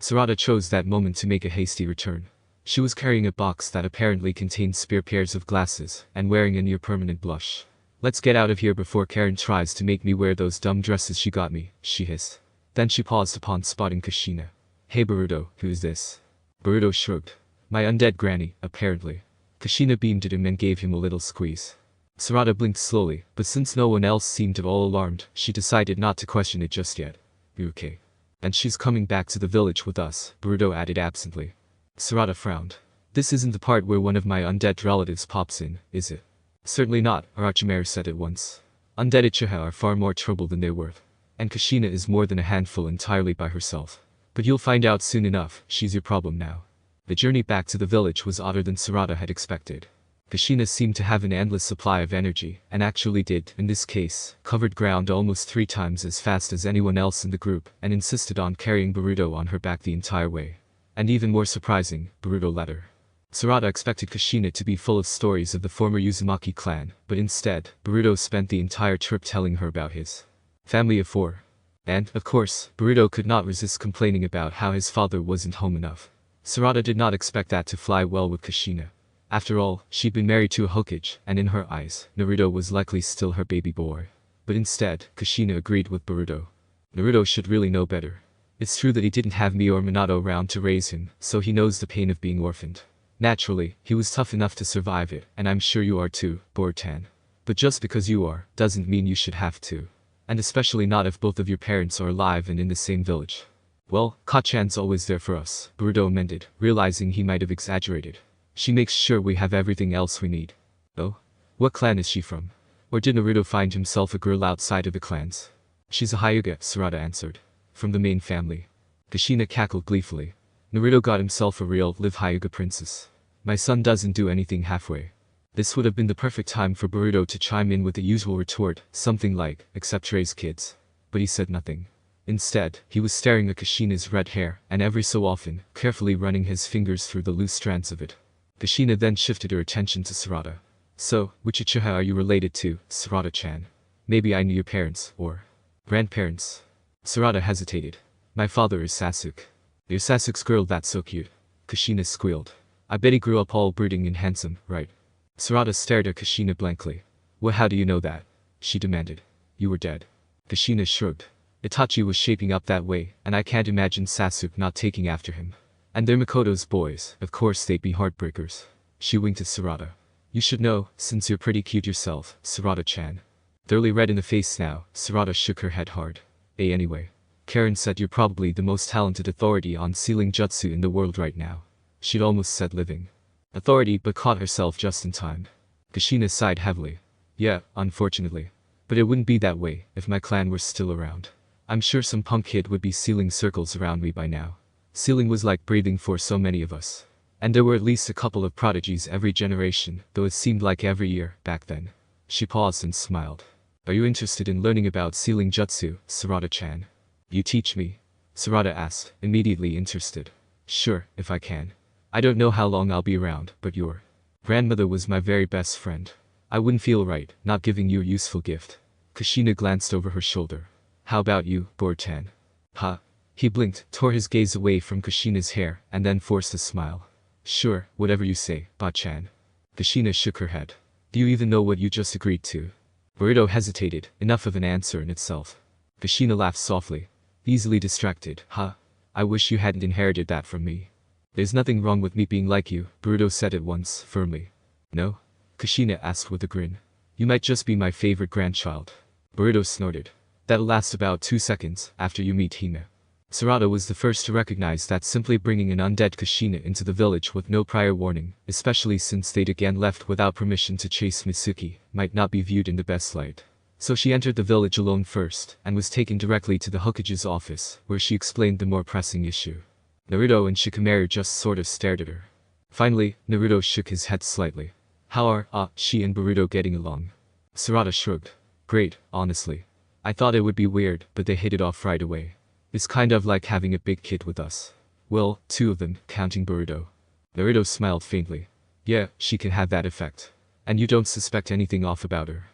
Sarada chose that moment to make a hasty return. She was carrying a box that apparently contained spare pairs of glasses, and wearing a near-permanent blush. Let's get out of here before Karen tries to make me wear those dumb dresses she got me, she hissed. Then she paused upon spotting Kushina. Hey Boruto, who's this? Boruto shrugged. My undead granny, apparently. Kushina beamed at him and gave him a little squeeze. Sarada blinked slowly, but since no one else seemed at all alarmed, she decided not to question it just yet. You okay? And she's coming back to the village with us, Boruto added absently. Sarada frowned. This isn't the part where one of my undead relatives pops in, is it? Certainly not, Orochimaru said at once. Undead Uchiha are far more trouble than they're worth. And Kushina is more than a handful entirely by herself. But you'll find out soon enough, she's your problem now. The journey back to the village was odder than Sarada had expected. Kushina seemed to have an endless supply of energy, and actually did, in this case, covered ground almost 3 times as fast as anyone else in the group, and insisted on carrying Boruto on her back the entire way. And even more surprising, Boruto let her. Sarada expected Kushina to be full of stories of the former Uzumaki clan, but instead, Boruto spent the entire trip telling her about his family of four. And, of course, Boruto could not resist complaining about how his father wasn't home enough. Sarada did not expect that to fly well with Kushina. After all, she'd been married to a Hokage, and in her eyes, Naruto was likely still her baby boy. But instead, Kushina agreed with Boruto. Naruto should really know better. It's true that he didn't have me or Minato around to raise him, so he knows the pain of being orphaned. Naturally, he was tough enough to survive it, and I'm sure you are too, Borutan. But just because you are, doesn't mean you should have to. And especially not if both of your parents are alive and in the same village. Well, Kachan's always there for us, Boruto amended, realizing he might have exaggerated. She makes sure we have everything else we need. Oh? What clan is she from? Or did Naruto find himself a girl outside of the clans? She's a Hyuga, Sarada answered. From the main family. Kushina cackled gleefully. Naruto got himself a real live Hyuga princess. My son doesn't do anything halfway. This would have been the perfect time for Boruto to chime in with the usual retort, something like, except Rei's kids. But he said nothing. Instead, he was staring at Kushina's red hair, and every so often, carefully running his fingers through the loose strands of it. Kushina then shifted her attention to Sarada. So, which Uchiha are you related to, Sarada-chan? Maybe I knew your parents, or grandparents. Sarada hesitated. My father is Sasuke. You're Sasuke's girl, that's so cute. Kushina squealed. I bet he grew up all brooding and handsome, right? Sarada stared at Kushina blankly. Well, how do you know that? She demanded. You were dead. Kushina shrugged. Itachi was shaping up that way, and I can't imagine Sasuke not taking after him. And they're Makoto's boys, of course they'd be heartbreakers. She winked at Sarada. You should know, since you're pretty cute yourself, Sarada-chan. Thoroughly red in the face now, Sarada shook her head hard. Anyway. Karen said you're probably the most talented authority on sealing jutsu in the world right now. She'd almost said living authority but caught herself just in time. Kushina sighed heavily. Yeah, unfortunately. But it wouldn't be that way if my clan were still around. I'm sure some punk kid would be sealing circles around me by now. Sealing was like breathing for so many of us. And there were at least a couple of prodigies every generation, though it seemed like every year, back then. She paused and smiled. Are you interested in learning about sealing jutsu, Sarada-chan? You teach me? Sarada asked, immediately interested. Sure, if I can. I don't know how long I'll be around, but your grandmother was my very best friend. I wouldn't feel right, not giving you a useful gift. Kushina glanced over her shoulder. How about you, Borutan? Huh? He blinked, tore his gaze away from Kushina's hair, and then forced a smile. Sure, whatever you say, Ba-chan. Kushina shook her head. Do you even know what you just agreed to? Boruto hesitated, enough of an answer in itself. Kushina laughed softly. Easily distracted, huh? I wish you hadn't inherited that from me. There's nothing wrong with me being like you, Boruto said at once, firmly. No? Kushina asked with a grin. You might just be my favorite grandchild. Boruto snorted. That'll last about 2 seconds, after you meet Hime. Sarada was the first to recognize that simply bringing an undead Kushina into the village with no prior warning, especially since they'd again left without permission to chase Mitsuki, might not be viewed in the best light. So she entered the village alone first, and was taken directly to the Hokage's office, where she explained the more pressing issue. Naruto and Shikamaru just sort of stared at her. Finally, Naruto shook his head slightly. How are, she and Boruto getting along? Sarada shrugged. Great, honestly. I thought it would be weird, but they hit it off right away. It's kind of like having a big kid with us. Well, 2 of them, counting Boruto. Naruto smiled faintly. Yeah, she can have that effect. And you don't suspect anything off about her.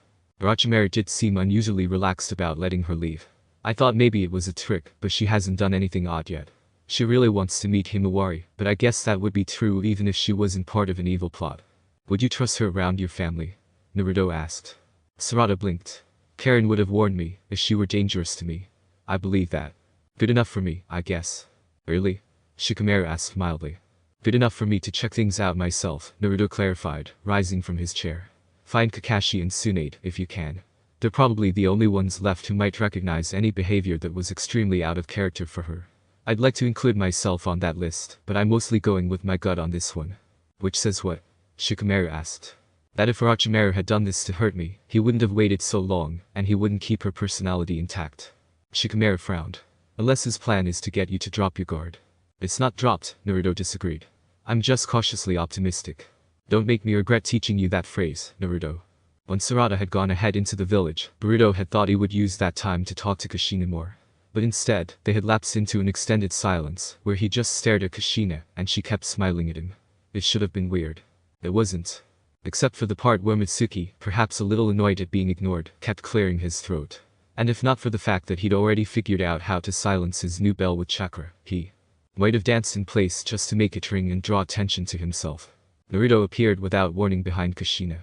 Orochimaru did seem unusually relaxed about letting her leave. I thought maybe it was a trick, but she hasn't done anything odd yet. She really wants to meet Himawari, but I guess that would be true even if she wasn't part of an evil plot. Would you trust her around your family? Naruto asked. Sarada blinked. Karen would have warned me, if she were dangerous to me. I believe that. Good enough for me, I guess. Really? Shikamaru asked mildly. Good enough for me to check things out myself, Naruto clarified, rising from his chair. Find Kakashi and Tsunade, if you can. They're probably the only ones left who might recognize any behavior that was extremely out of character for her. I'd like to include myself on that list, but I'm mostly going with my gut on this one. Which says what? Shikamaru asked. That if Orochimaru had done this to hurt me, he wouldn't have waited so long, and he wouldn't keep her personality intact. Shikamaru frowned. Unless his plan is to get you to drop your guard. It's not dropped, Naruto disagreed. I'm just cautiously optimistic. Don't make me regret teaching you that phrase, Naruto. When Sarada had gone ahead into the village, Boruto had thought he would use that time to talk to Kushina more. But instead, they had lapsed into an extended silence, where he just stared at Kushina, and she kept smiling at him. It should have been weird. It wasn't. Except for the part where Mitsuki, perhaps a little annoyed at being ignored, kept clearing his throat. And if not for the fact that he'd already figured out how to silence his new bell with chakra, he might have danced in place just to make it ring and draw attention to himself. Naruto appeared without warning behind Kushina.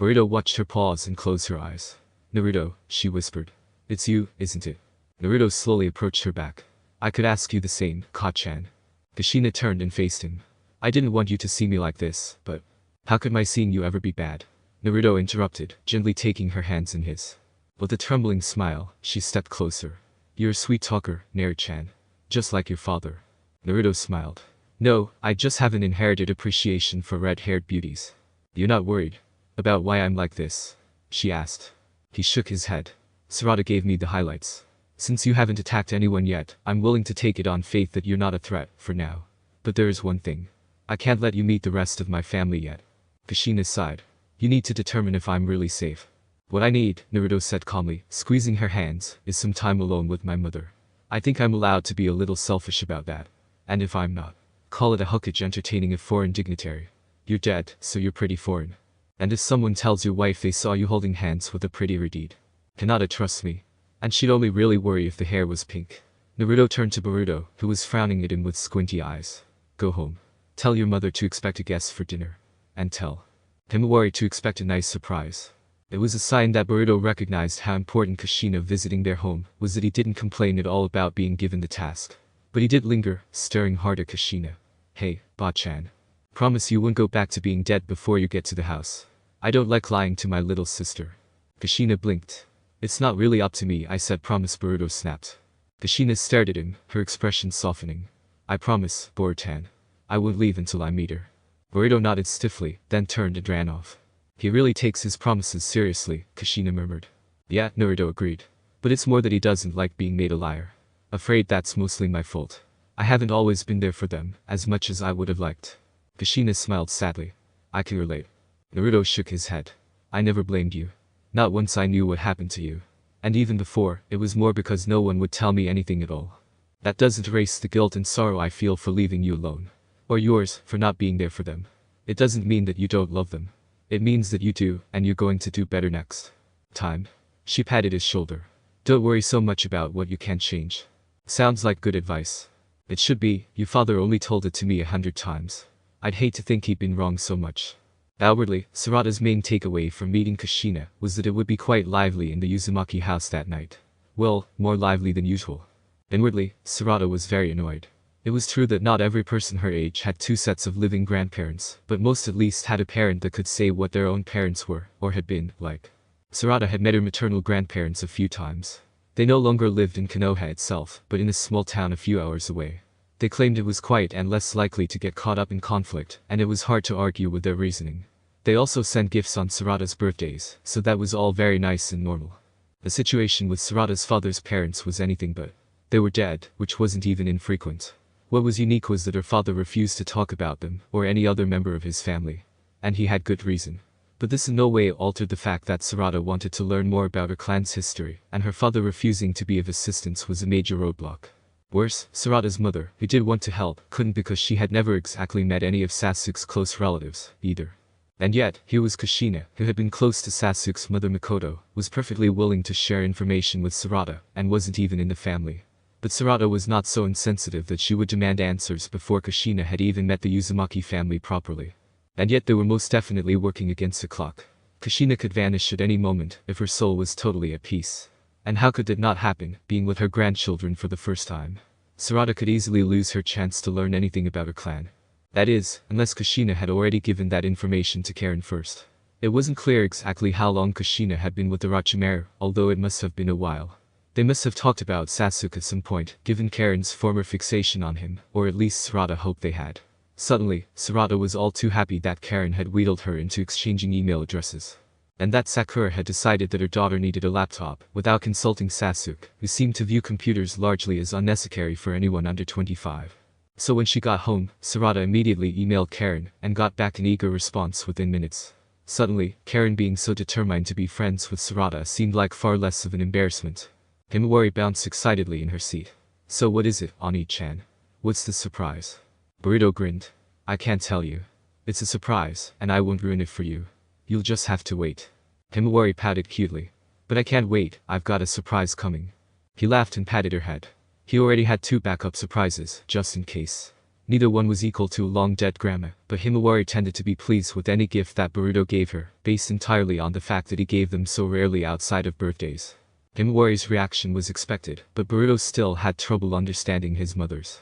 Naruto watched her pause and close her eyes. Naruto, she whispered. It's you, isn't it? Naruto slowly approached her back. I could ask you the same, Ka-chan. Kushina turned and faced him. I didn't want you to see me like this, but how could my seeing you ever be bad? Naruto interrupted, gently taking her hands in his. With a trembling smile, she stepped closer. You're a sweet talker, Naru-chan. Just like your father. Naruto smiled. No, I just have an inherited appreciation for red-haired beauties. You're not worried about why I'm like this? She asked. He shook his head. Sarda gave me the highlights. Since you haven't attacked anyone yet, I'm willing to take it on faith that you're not a threat, for now. But there is one thing. I can't let you meet the rest of my family yet. Kushina sighed. You need to determine if I'm really safe. What I need, Naruto said calmly, squeezing her hands, is some time alone with my mother. I think I'm allowed to be a little selfish about that. And if I'm not, call it a Hokage entertaining a foreign dignitary. You're dead, so you're pretty foreign. And if someone tells your wife they saw you holding hands with a pretty Redeed, Hinata trusts me. And she'd only really worry if the hair was pink. Naruto turned to Boruto, who was frowning at him with squinty eyes. Go home. Tell your mother to expect a guest for dinner. And tell Himawari to expect a nice surprise. It was a sign that Boruto recognized how important Kushina visiting their home was that he didn't complain at all about being given the task. But he did linger, staring hard at Kushina. Hey, Ba-chan. Promise you won't go back to being dead before you get to the house. I don't like lying to my little sister. Kushina blinked. It's not really up to me, I said. Promise. Boruto snapped. Kushina stared at him, her expression softening. I promise, Borutan. I won't leave until I meet her. Boruto nodded stiffly, then turned and ran off. He really takes his promises seriously, Kushina murmured. Yeah, Naruto agreed. But it's more that he doesn't like being made a liar. Afraid that's mostly my fault. I haven't always been there for them, as much as I would have liked. Kushina smiled sadly. I can relate. Naruto shook his head. I never blamed you. Not once. I knew what happened to you. And even before, it was more because no one would tell me anything at all. That doesn't erase the guilt and sorrow I feel for leaving you alone. Or yours, for not being there for them. It doesn't mean that you don't love them. It means that you do, and you're going to do better next time. She patted his shoulder. Don't worry so much about what you can't change. Sounds like good advice. It should be. Your father only told it to me 100 times. I'd hate to think he'd been wrong so much. Outwardly, Sarada's main takeaway from meeting Kushina was that it would be quite lively in the Uzumaki house that night. Well, more lively than usual. Inwardly, Sarada was very annoyed. It was true that not every person her age had 2 sets of living grandparents, but most at least had a parent that could say what their own parents were, or had been, like. Sarada had met her maternal grandparents a few times. They no longer lived in Konoha itself, but in a small town a few hours away. They claimed it was quiet and less likely to get caught up in conflict, and it was hard to argue with their reasoning. They also sent gifts on Sarada's birthdays, so that was all very nice and normal. The situation with Sarada's father's parents was anything but. They were dead, which wasn't even infrequent. What was unique was that her father refused to talk about them, or any other member of his family. And he had good reason. But this in no way altered the fact that Sarada wanted to learn more about her clan's history, and her father refusing to be of assistance was a major roadblock. Worse, Sarada's mother, who did want to help, couldn't because she had never exactly met any of Sasuke's close relatives, either. And yet, here was Kushina, who had been close to Sasuke's mother Mikoto, was perfectly willing to share information with Sarada, and wasn't even in the family. But Sarada was not so insensitive that she would demand answers before Kushina had even met the Uzumaki family properly. And yet they were most definitely working against the clock. Kushina could vanish at any moment if her soul was totally at peace. And how could that not happen, being with her grandchildren for the first time? Sarada could easily lose her chance to learn anything about her clan. That is, unless Kushina had already given that information to Karen first. It wasn't clear exactly how long Kushina had been with the Orochimaru, although it must have been a while. They must have talked about Sasuke at some point, given Karen's former fixation on him, or at least Sarada hoped they had. Suddenly, Sarada was all too happy that Karen had wheedled her into exchanging email addresses. And that Sakura had decided that her daughter needed a laptop, without consulting Sasuke, who seemed to view computers largely as unnecessary for anyone under 25. So when she got home, Sarada immediately emailed Karen, and got back an eager response within minutes. Suddenly, Karen being so determined to be friends with Sarada seemed like far less of an embarrassment. Himawari bounced excitedly in her seat. So what is it, Ani-chan? What's the surprise? Boruto grinned. I can't tell you. It's a surprise, and I won't ruin it for you. You'll just have to wait. Himawari pouted cutely. But I can't wait, I've got a surprise coming. He laughed and patted her head. He already had 2 backup surprises, just in case. Neither one was equal to a long-dead grandma, but Himawari tended to be pleased with any gift that Boruto gave her, based entirely on the fact that he gave them so rarely outside of birthdays. Himawari's reaction was expected, but Boruto still had trouble understanding his mother's.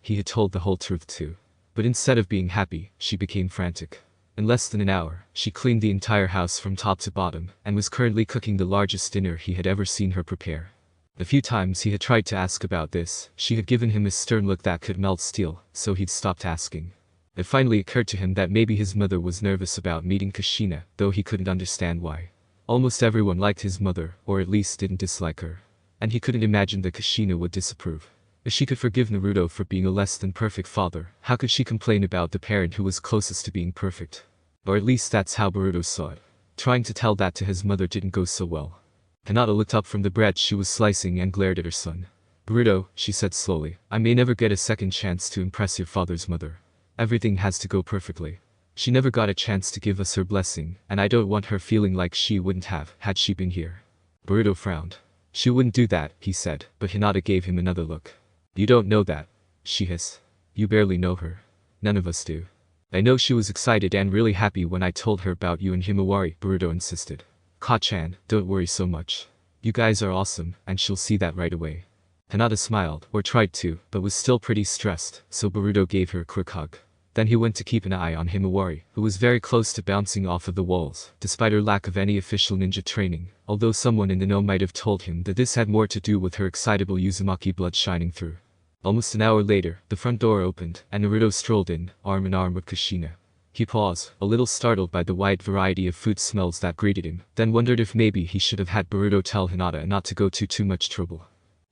He had told the whole truth to. But instead of being happy, she became frantic. In less than an hour, she cleaned the entire house from top to bottom, and was currently cooking the largest dinner he had ever seen her prepare. The few times he had tried to ask about this, she had given him a stern look that could melt steel, so he'd stopped asking. It finally occurred to him that maybe his mother was nervous about meeting Kushina, though he couldn't understand why. Almost everyone liked his mother, or at least didn't dislike her. And he couldn't imagine that Kushina would disapprove. If she could forgive Naruto for being a less than perfect father, how could she complain about the parent who was closest to being perfect? Or at least that's how Boruto saw it. Trying to tell that to his mother didn't go so well. Hinata looked up from the bread she was slicing and glared at her son. Boruto, she said slowly, I may never get a second chance to impress your father's mother. Everything has to go perfectly. She never got a chance to give us her blessing, and I don't want her feeling like she wouldn't have, had she been here. Boruto frowned. She wouldn't do that, he said, but Hinata gave him another look. You don't know that. She hissed. You barely know her. None of us do. I know she was excited and really happy when I told her about you and Himawari, Boruto insisted. Ka-chan, don't worry so much. You guys are awesome, and she'll see that right away. Hinata smiled, or tried to, but was still pretty stressed, so Boruto gave her a quick hug. Then he went to keep an eye on Himawari, who was very close to bouncing off of the walls, despite her lack of any official ninja training, although someone in the know might have told him that this had more to do with her excitable Uzumaki blood shining through. Almost an hour later, the front door opened, and Naruto strolled in, arm in arm with Kushina. He paused, a little startled by the wide variety of food smells that greeted him, then wondered if maybe he should have had Boruto tell Hinata not to go to too much trouble.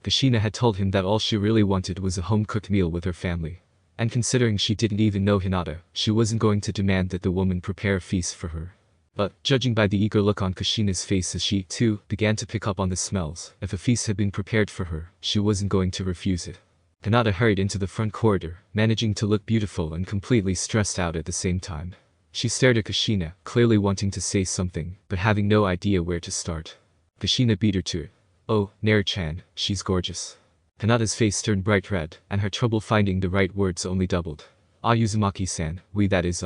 Kushina had told him that all she really wanted was a home-cooked meal with her family. And considering she didn't even know Hinata, she wasn't going to demand that the woman prepare a feast for her. But, judging by the eager look on Kushina's face as she, too, began to pick up on the smells, if a feast had been prepared for her, she wasn't going to refuse it. Hinata hurried into the front corridor, managing to look beautiful and completely stressed out at the same time. She stared at Kushina, clearly wanting to say something, but having no idea where to start. Kushina beat her to it. Oh, Naru-chan, she's gorgeous. Hinata's face turned bright red, and her trouble finding the right words only doubled. Ah, Uzumaki-san, that is.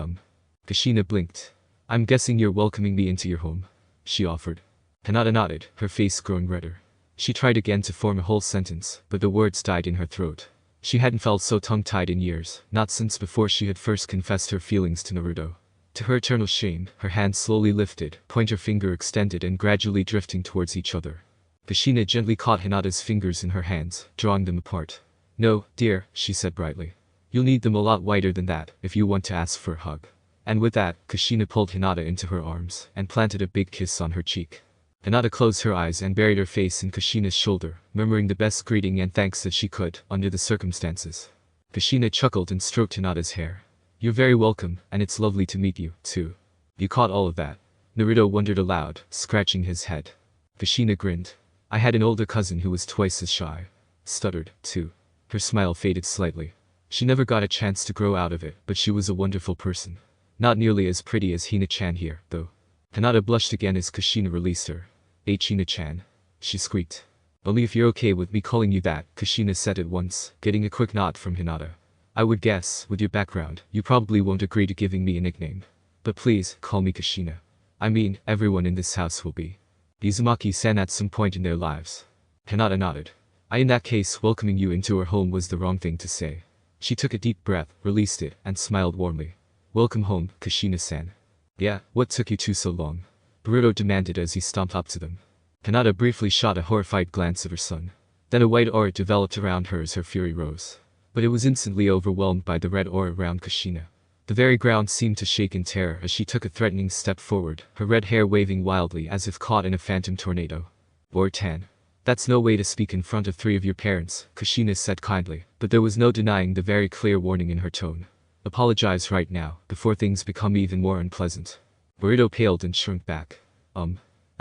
Kushina blinked. I'm guessing you're welcoming me into your home, she offered. Hinata nodded, her face growing redder. She tried again to form a whole sentence, but the words died in her throat. She hadn't felt so tongue-tied in years, not since before she had first confessed her feelings to Naruto. To her eternal shame, her hand slowly lifted, pointer finger extended and gradually drifting towards each other. Kushina gently caught Hinata's fingers in her hands, drawing them apart. No, dear, she said brightly. You'll need them a lot wider than that, if you want to ask for a hug. And with that, Kushina pulled Hinata into her arms, and planted a big kiss on her cheek. Hinata closed her eyes and buried her face in Kushina's shoulder, murmuring the best greeting and thanks that she could, under the circumstances. Kushina chuckled and stroked Hinata's hair. You're very welcome, and it's lovely to meet you, too. You caught all of that? Naruto wondered aloud, scratching his head. Kushina grinned. I had an older cousin who was twice as shy. Stuttered, too. Her smile faded slightly. She never got a chance to grow out of it, but she was a wonderful person. Not nearly as pretty as Hina-chan here, though. Hinata blushed again as Kushina released her. Hina-chan. She squeaked. Only if you're okay with me calling you that, Kushina said at once, getting a quick nod from Hinata. I would guess, with your background, you probably won't agree to giving me a nickname. But please, call me Kushina. I mean, everyone in this house will be Uzumaki-san at some point in their lives. Hinata nodded. In that case, welcoming you into her home was the wrong thing to say. She took a deep breath, released it, and smiled warmly. Welcome home, Kushina-san. Yeah, what took you two so long? Boruto demanded as he stomped up to them. Hinata briefly shot a horrified glance at her son. Then a white aura developed around her as her fury rose. But it was instantly overwhelmed by the red aura around Kushina. The very ground seemed to shake in terror as she took a threatening step forward, her red hair waving wildly as if caught in a phantom tornado. Tan. That's no way to speak in front of 3 of your parents, Kushina said kindly, but there was no denying the very clear warning in her tone. Apologize right now, before things become even more unpleasant. Boruto paled and shrunk back.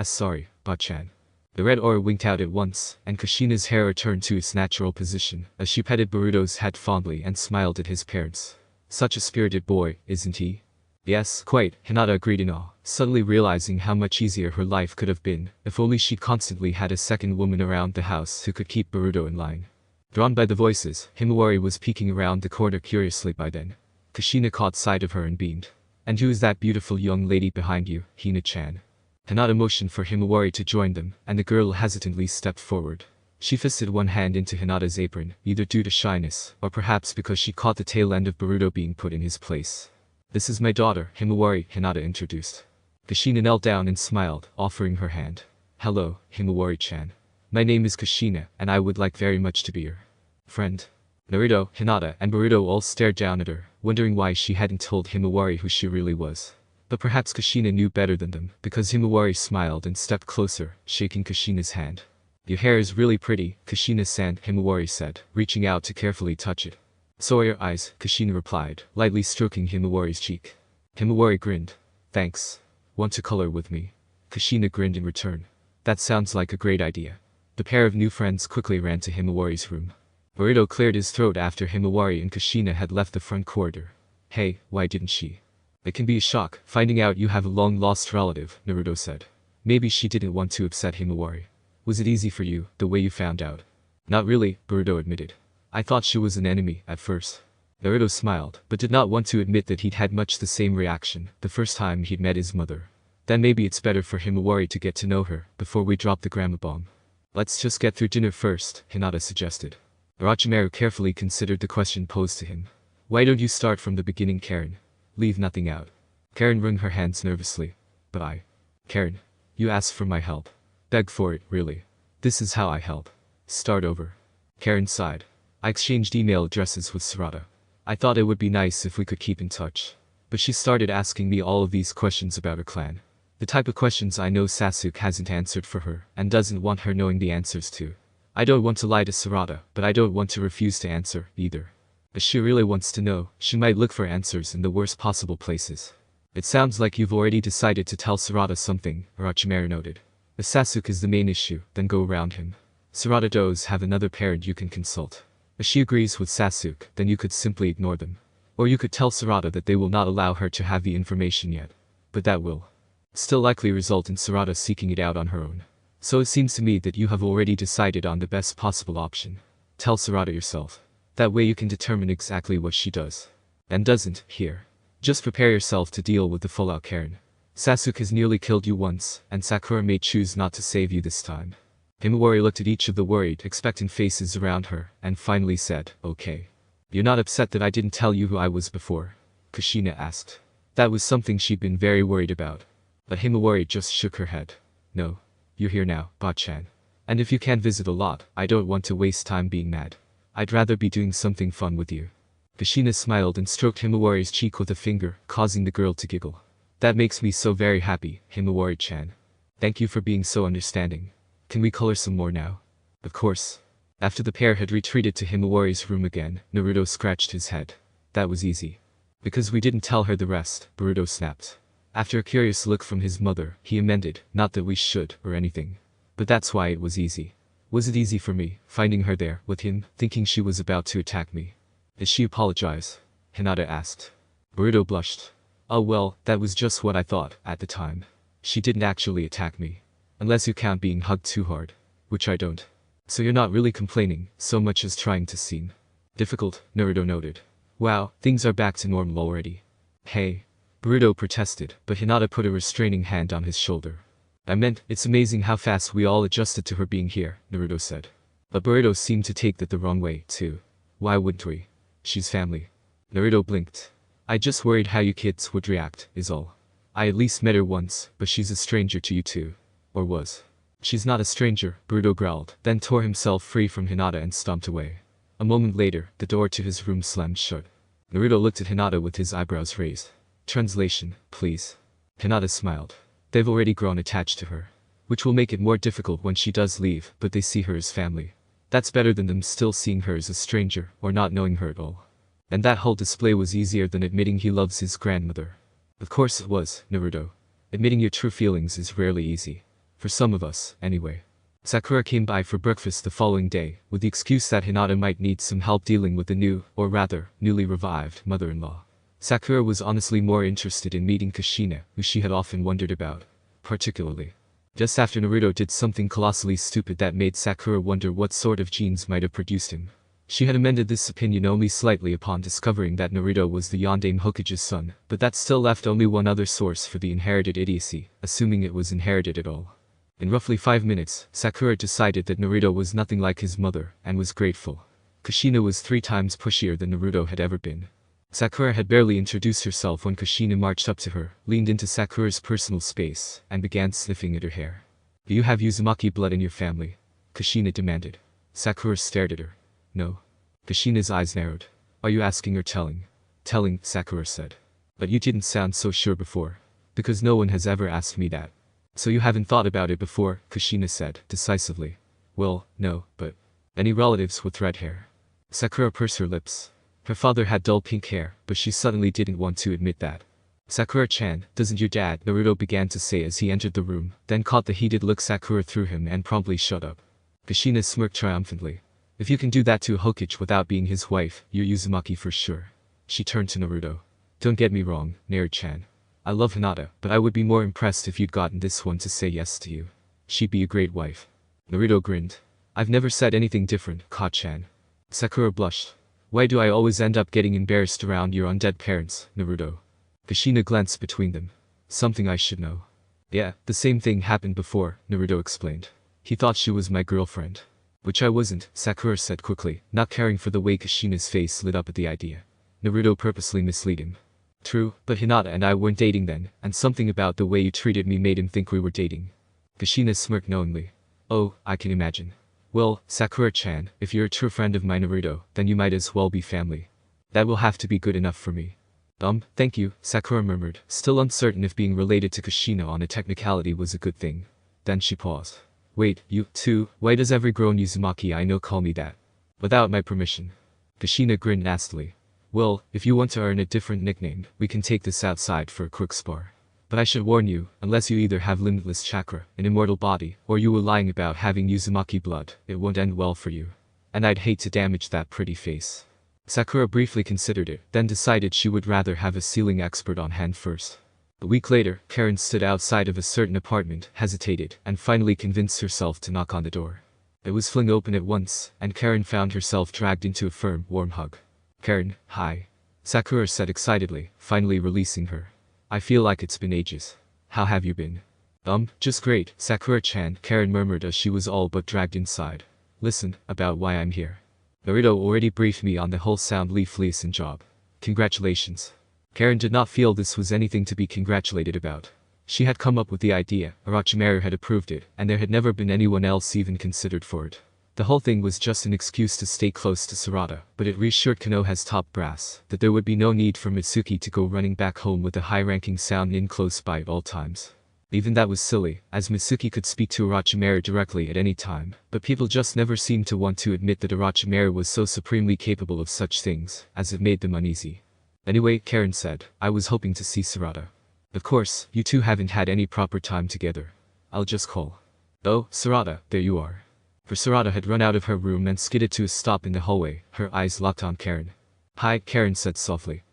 Sorry, Ba-chan. The red aura winked out at once, and Kushina's hair returned to its natural position, as she petted Boruto's head fondly and smiled at his parents. Such a spirited boy, isn't he? Yes, quite, Hinata agreed in awe, suddenly realizing how much easier her life could have been if only she constantly had a second woman around the house who could keep Boruto in line. Drawn by the voices, Himawari was peeking around the corner curiously by then. Kushina caught sight of her and beamed. And who is that beautiful young lady behind you, Hina-chan? Hinata motioned for Himawari to join them, and the girl hesitantly stepped forward. She fisted one hand into Hinata's apron, either due to shyness, or perhaps because she caught the tail end of Boruto being put in his place. This is my daughter, Himawari, Hinata introduced. Kushina knelt down and smiled, offering her hand. Hello, Himawari-chan. My name is Kushina, and I would like very much to be your friend. Naruto, Hinata, and Boruto all stared down at her, wondering why she hadn't told Himawari who she really was. But perhaps Kushina knew better than them, because Himawari smiled and stepped closer, shaking Kushina's hand. Your hair is really pretty, Kushina-san, Himawari said, reaching out to carefully touch it. So are your eyes, Kushina replied, lightly stroking Himawari's cheek. Himawari grinned. Thanks. Want to color with me? Kushina grinned in return. That sounds like a great idea. The pair of new friends quickly ran to Himawari's room. Boruto cleared his throat after Himawari and Kushina had left the front corridor. Hey, why didn't she? It can be a shock, finding out you have a long-lost relative, Naruto said. Maybe she didn't want to upset Himawari. Was it easy for you, the way you found out? Not really, Boruto admitted. I thought she was an enemy, at first. Naruto smiled, but did not want to admit that he'd had much the same reaction the first time he'd met his mother. Then maybe it's better for Himawari to get to know her, before we drop the grandma bomb. Let's just get through dinner first, Hinata suggested. Orochimaru carefully considered the question posed to him. Why don't you start from the beginning, Karen? Leave nothing out. Karen wrung her hands nervously. But Karen, you asked for my help. Beg for it, really. This is how I help. Start over. Karen sighed. I exchanged email addresses with Sarda. I thought it would be nice if we could keep in touch. But she started asking me all of these questions about her clan. The type of questions I know Sasuke hasn't answered for her, and doesn't want her knowing the answers to. I don't want to lie to Sarada, but I don't want to refuse to answer, either. If she really wants to know, she might look for answers in the worst possible places. It sounds like you've already decided to tell Sarada something, Orochimaru noted. If Sasuke is the main issue, then go around him. Sarada does have another parent you can consult. If she agrees with Sasuke, then you could simply ignore them. Or you could tell Sarada that they will not allow her to have the information yet. But that will still likely result in Sarada seeking it out on her own. So it seems to me that you have already decided on the best possible option. Tell Sarada yourself. That way you can determine exactly what she does. And doesn't, here. Just prepare yourself to deal with the fallout, Karen. Sasuke has nearly killed you once, and Sakura may choose not to save you this time. Himawari looked at each of the worried, expectant faces around her, and finally said, okay. You're not upset that I didn't tell you who I was before? Kushina asked. That was something she'd been very worried about. But Himawari just shook her head. No. You're here now, Ba-chan. And if you can't visit a lot, I don't want to waste time being mad. I'd rather be doing something fun with you. Kushina smiled and stroked Himawari's cheek with a finger, causing the girl to giggle. That makes me so very happy, Himawari-chan. Thank you for being so understanding. Can we color some more now? Of course. After the pair had retreated to Himawari's room again, Naruto scratched his head. That was easy. Because we didn't tell her the rest, Boruto snapped. After a curious look from his mother, he amended, not that we should, or anything. But that's why it was easy. Was it easy for me, finding her there, with him, thinking she was about to attack me? Did she apologize? Hinata asked. Boruto blushed. Oh well, that was just what I thought, at the time. She didn't actually attack me. Unless you count being hugged too hard. Which I don't. So you're not really complaining, so much as trying to seem difficult, Naruto noted. Wow, things are back to normal already. Hey. Boruto protested, but Hinata put a restraining hand on his shoulder. I meant, it's amazing how fast we all adjusted to her being here, Naruto said. But Boruto seemed to take that the wrong way, too. Why wouldn't we? She's family. Naruto blinked. I just worried how you kids would react, is all. I at least met her once, but she's a stranger to you too. Or was. She's not a stranger, Boruto growled, then tore himself free from Hinata and stomped away. A moment later, the door to his room slammed shut. Naruto looked at Hinata with his eyebrows raised. Translation, please. Hinata smiled. They've already grown attached to her. Which will make it more difficult when she does leave, but they see her as family. That's better than them still seeing her as a stranger, or not knowing her at all. And that whole display was easier than admitting he loves his grandmother. Of course it was, Naruto. Admitting your true feelings is rarely easy. For some of us, anyway. Sakura came by for breakfast the following day, with the excuse that Hinata might need some help dealing with the new, or rather, newly revived, mother-in-law. Sakura was honestly more interested in meeting Kushina, who she had often wondered about. Particularly just after Naruto did something colossally stupid that made Sakura wonder what sort of genes might have produced him. She had amended this opinion only slightly upon discovering that Naruto was the Yondaime Hokage's son, but that still left only one other source for the inherited idiocy, assuming it was inherited at all. In roughly 5 minutes, Sakura decided that Naruto was nothing like his mother, and was grateful. Kushina was 3 times pushier than Naruto had ever been. Sakura had barely introduced herself when Kushina marched up to her, leaned into Sakura's personal space, and began sniffing at her hair. "Do you have Uzumaki blood in your family?" Kushina demanded. Sakura stared at her. "No." Kushina's eyes narrowed. "Are you asking or telling?" "Telling," Sakura said. "But you didn't sound so sure before." "Because no one has ever asked me that." "So you haven't thought about it before," Kushina said, decisively. "Well, no, but any relatives with red hair?" Sakura pursed her lips. Her father had dull pink hair, but she suddenly didn't want to admit that. "Sakura-chan, doesn't your dad?" Naruto began to say as he entered the room, then caught the heated look Sakura threw him and promptly shut up. Kushina smirked triumphantly. "If you can do that to a Hokage without being his wife, you're Uzumaki for sure." She turned to Naruto. "Don't get me wrong, Naruto-chan. I love Hinata, but I would be more impressed if you'd gotten this one to say yes to you. She'd be a great wife." Naruto grinned. "I've never said anything different, Ka-chan." Sakura blushed. "Why do I always end up getting embarrassed around your undead parents, Naruto?" Kushina glanced between them. "Something I should know." "Yeah, the same thing happened before," Naruto explained. "He thought she was my girlfriend. Which I wasn't," Sakura said quickly, not caring for the way Kushina's face lit up at the idea. Naruto purposely misled him. "True, but Hinata and I weren't dating then, and something about the way you treated me made him think we were dating." Kushina smirked knowingly. "Oh, I can imagine. Well, Sakura-chan, if you're a true friend of my Naruto, then you might as well be family. That will have to be good enough for me." Thank you," Sakura murmured, still uncertain if being related to Kushina on a technicality was a good thing. Then she paused. "Wait, you, too? Why does every grown Uzumaki I know call me that? Without my permission?" Kushina grinned nastily. "Well, if you want to earn a different nickname, we can take this outside for a quick spar. But I should warn you, unless you either have limitless chakra, an immortal body, or you were lying about having Uzumaki blood, it won't end well for you. And I'd hate to damage that pretty face." Sakura briefly considered it, then decided she would rather have a sealing expert on hand first. A week later, Karen stood outside of a certain apartment, hesitated, and finally convinced herself to knock on the door. It was flung open at once, and Karen found herself dragged into a firm, warm hug. "Karen, hi," Sakura said excitedly, finally releasing her. "I feel like it's been ages. How have you been?" Just great, Sakura-chan," Karen murmured as she was all but dragged inside. "Listen, about why I'm here. Naruto already briefed me on the whole Sound Leaf Liaison job. Congratulations." Karen did not feel this was anything to be congratulated about. She had come up with the idea, Orochimaru had approved it, and there had never been anyone else even considered for it. The whole thing was just an excuse to stay close to Sarda, but it reassured Konoha's top brass that there would be no need for Mitsuki to go running back home with a high-ranking Sound Nin close by at all times. Even that was silly, as Mitsuki could speak to Orochimaru directly at any time, but people just never seemed to want to admit that Orochimaru was so supremely capable of such things, as it made them uneasy. "Anyway," Karen said, "I was hoping to see Sarda. Of course, you two haven't had any proper time together. I'll just call." "Oh, Sarda, there you are." For Sarada had run out of her room and skidded to a stop in the hallway, her eyes locked on Karen. "Hi," Karen said softly.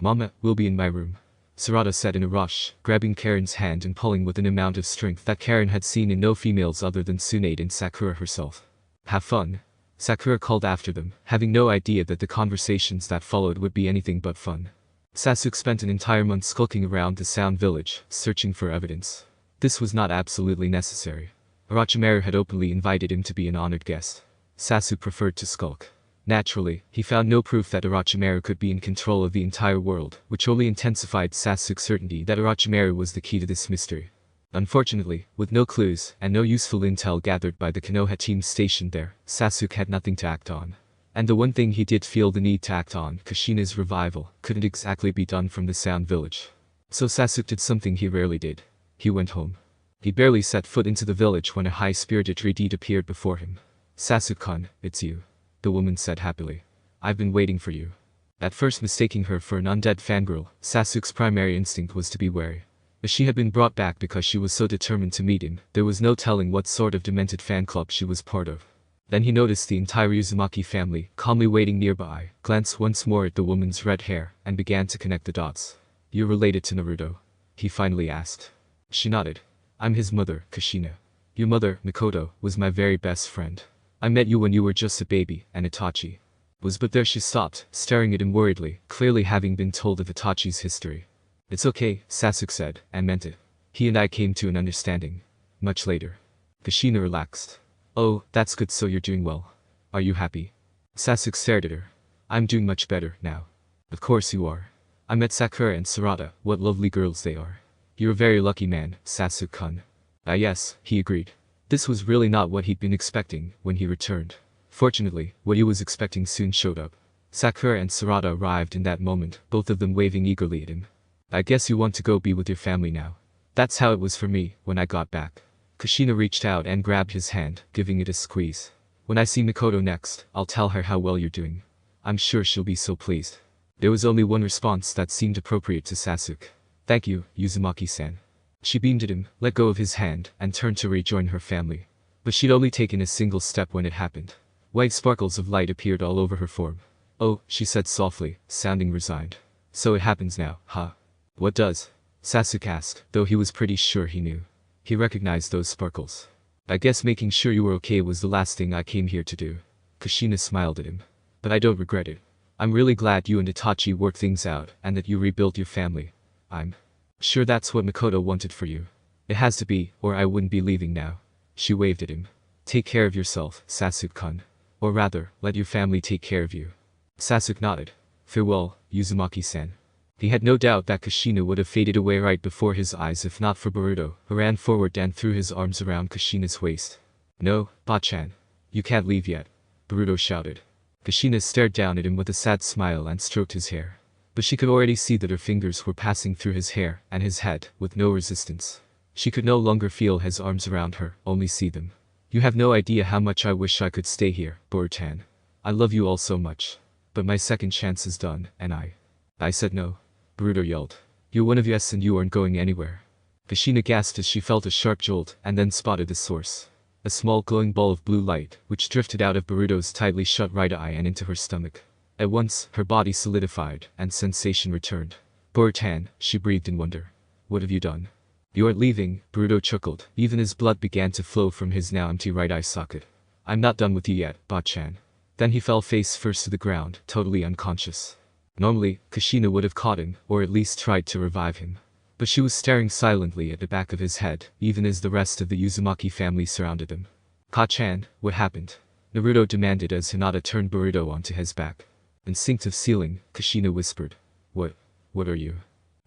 "Mama, we'll be in my room," Sarada said in a rush, grabbing Karen's hand and pulling with an amount of strength that Karen had seen in no females other than Tsunade and Sakura herself. "Have fun," Sakura called after them, having no idea that the conversations that followed would be anything but fun. Sasuke spent an entire month skulking around the Sound Village, searching for evidence. This was not absolutely necessary. Orochimaru had openly invited him to be an honored guest. Sasuke preferred to skulk. Naturally, he found no proof that Orochimaru could be in control of the entire world, which only intensified Sasuke's certainty that Orochimaru was the key to this mystery. Unfortunately, with no clues, and no useful intel gathered by the Konoha team stationed there, Sasuke had nothing to act on. And the one thing he did feel the need to act on, Kushina's revival, couldn't exactly be done from the Sound Village. So Sasuke did something he rarely did. He went home. He barely set foot into the village when a high-spirited Redeed appeared before him. "Sasuke-kun, it's you," the woman said happily. "I've been waiting for you." At first mistaking her for an undead fangirl, Sasuke's primary instinct was to be wary. If she had been brought back because she was so determined to meet him, there was no telling what sort of demented fan club she was part of. Then he noticed the entire Uzumaki family calmly waiting nearby, glanced once more at the woman's red hair, and began to connect the dots. "You're related to Naruto?" he finally asked. She nodded. "I'm his mother, Kushina. Your mother, Mikoto, was my very best friend. I met you when you were just a baby, and Itachi was." But there she stopped, staring at him worriedly, clearly having been told of Itachi's history. "It's okay," Sasuke said, and meant it. "He and I came to an understanding." Much later. Kushina relaxed. "Oh, that's good, so you're doing well. Are you happy?" Sasuke stared at her. "I'm doing much better, now." "Of course you are. I met Sakura and Sarada, what lovely girls they are." "You're a very lucky man, Sasuke-kun." "Ah yes," he agreed. This was really not what he'd been expecting when he returned. Fortunately, what he was expecting soon showed up. Sakura and Sarada arrived in that moment, both of them waving eagerly at him. "I guess you want to go be with your family now." "That's how it was for me, when I got back." Kushina reached out and grabbed his hand, giving it a squeeze. "When I see Mikoto next, I'll tell her how well you're doing. I'm sure she'll be so pleased." There was only one response that seemed appropriate to Sasuke. "Thank you, Uzumaki-san." She beamed at him, let go of his hand, and turned to rejoin her family. But she'd only taken a single step when it happened. White sparkles of light appeared all over her form. "Oh," she said softly, sounding resigned. "So it happens now, huh?" "What does?" Sasuke asked, though he was pretty sure he knew. He recognized those sparkles. "I guess making sure you were okay was the last thing I came here to do." Kushina smiled at him. "But I don't regret it. I'm really glad you and Itachi worked things out, and that you rebuilt your family. I'm sure that's what Mikoto wanted for you. It has to be, or I wouldn't be leaving now." She waved at him. "Take care of yourself, Sasuke-kun. Or rather, let your family take care of you." Sasuke nodded. "Farewell, Uzumaki-san." He had no doubt that Kushina would have faded away right before his eyes if not for Boruto, who ran forward and threw his arms around Kushina's waist. "No, Ba-chan. You can't leave yet," Boruto shouted. Kushina stared down at him with a sad smile and stroked his hair. But she could already see that her fingers were passing through his hair and his head, with no resistance. She could no longer feel his arms around her, only see them. "You have no idea how much I wish I could stay here, Borutan. I love you all so much. But my second chance is done, and I said no," Boruto yelled. "You're one of us and you aren't going anywhere." Kushina gasped as she felt a sharp jolt and then spotted the source. A small glowing ball of blue light, which drifted out of Boruto's tightly shut right eye and into her stomach. At once, her body solidified, and sensation returned. "Borutan," she breathed in wonder. "What have you done?" "You aren't leaving," Boruto chuckled, even as blood began to flow from his now empty right eye socket. "I'm not done with you yet, Ba-chan." Then he fell face first to the ground, totally unconscious. Normally, Kushina would have caught him, or at least tried to revive him. But she was staring silently at the back of his head, even as the rest of the Uzumaki family surrounded him. "Ka-chan, what happened?" Naruto demanded as Hinata turned Boruto onto his back. "Instinctive sealing," Kushina whispered. What are you?"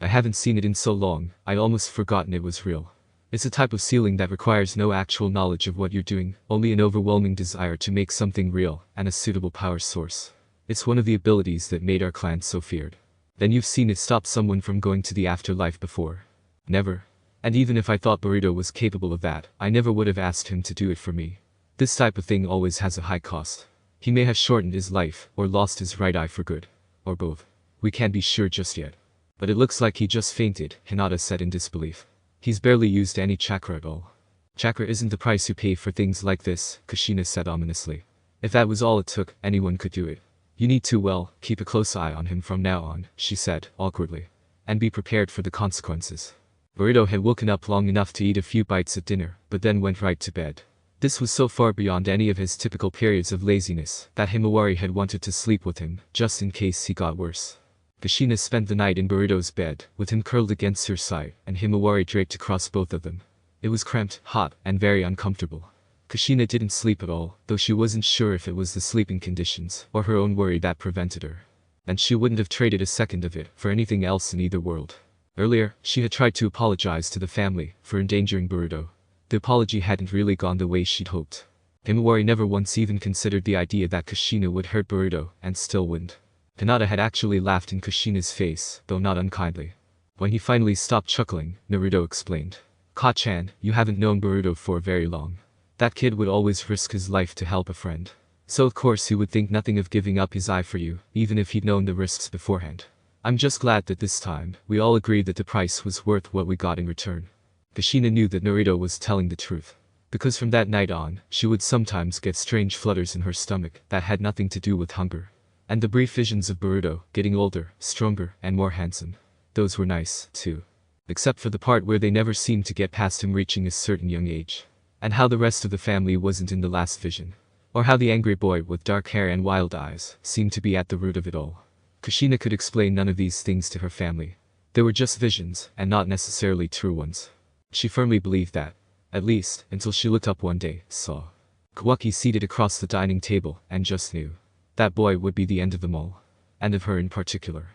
"I haven't seen it in so long, I'd almost forgotten it was real. It's a type of sealing that requires no actual knowledge of what you're doing, only an overwhelming desire to make something real, and a suitable power source. It's one of the abilities that made our clan so feared." "Then you've seen it stop someone from going to the afterlife before?" "Never. And even if I thought Boruto was capable of that, I never would have asked him to do it for me. This type of thing always has a high cost. He may have shortened his life, or lost his right eye for good. Or both. We can't be sure just yet. But it looks like he just fainted," Hinata said in disbelief. "He's barely used any chakra at all." "Chakra isn't the price you pay for things like this," Kushina said ominously. "If that was all it took, anyone could do it. You need to, well, keep a close eye on him from now on," she said, awkwardly. "And be prepared for the consequences." Boruto had woken up long enough to eat a few bites at dinner, but then went right to bed. This was so far beyond any of his typical periods of laziness, that Himawari had wanted to sleep with him, just in case he got worse. Kushina spent the night in Boruto's bed, with him curled against her side, and Himawari draped across both of them. It was cramped, hot, and very uncomfortable. Kushina didn't sleep at all, though she wasn't sure if it was the sleeping conditions, or her own worry that prevented her. And she wouldn't have traded a second of it for anything else in either world. Earlier, she had tried to apologize to the family for endangering Boruto. The apology hadn't really gone the way she'd hoped. Himawari never once even considered the idea that Kushina would hurt Boruto, and still wouldn't. Hinata had actually laughed in Kushina's face, though not unkindly. When he finally stopped chuckling, Naruto explained. "Ka-chan, you haven't known Boruto for very long. That kid would always risk his life to help a friend. So of course he would think nothing of giving up his eye for you, even if he'd known the risks beforehand. I'm just glad that this time, we all agreed that the price was worth what we got in return." Kushina knew that Naruto was telling the truth. Because from that night on, she would sometimes get strange flutters in her stomach that had nothing to do with hunger. And the brief visions of Boruto getting older, stronger, and more handsome. Those were nice, too. Except for the part where they never seemed to get past him reaching a certain young age. And how the rest of the family wasn't in the last vision. Or how the angry boy with dark hair and wild eyes seemed to be at the root of it all. Kushina could explain none of these things to her family. They were just visions, and not necessarily true ones. She firmly believed that. At least, until she looked up one day, saw Kawaki seated across the dining table, and just knew. That boy would be the end of them all. And of her in particular.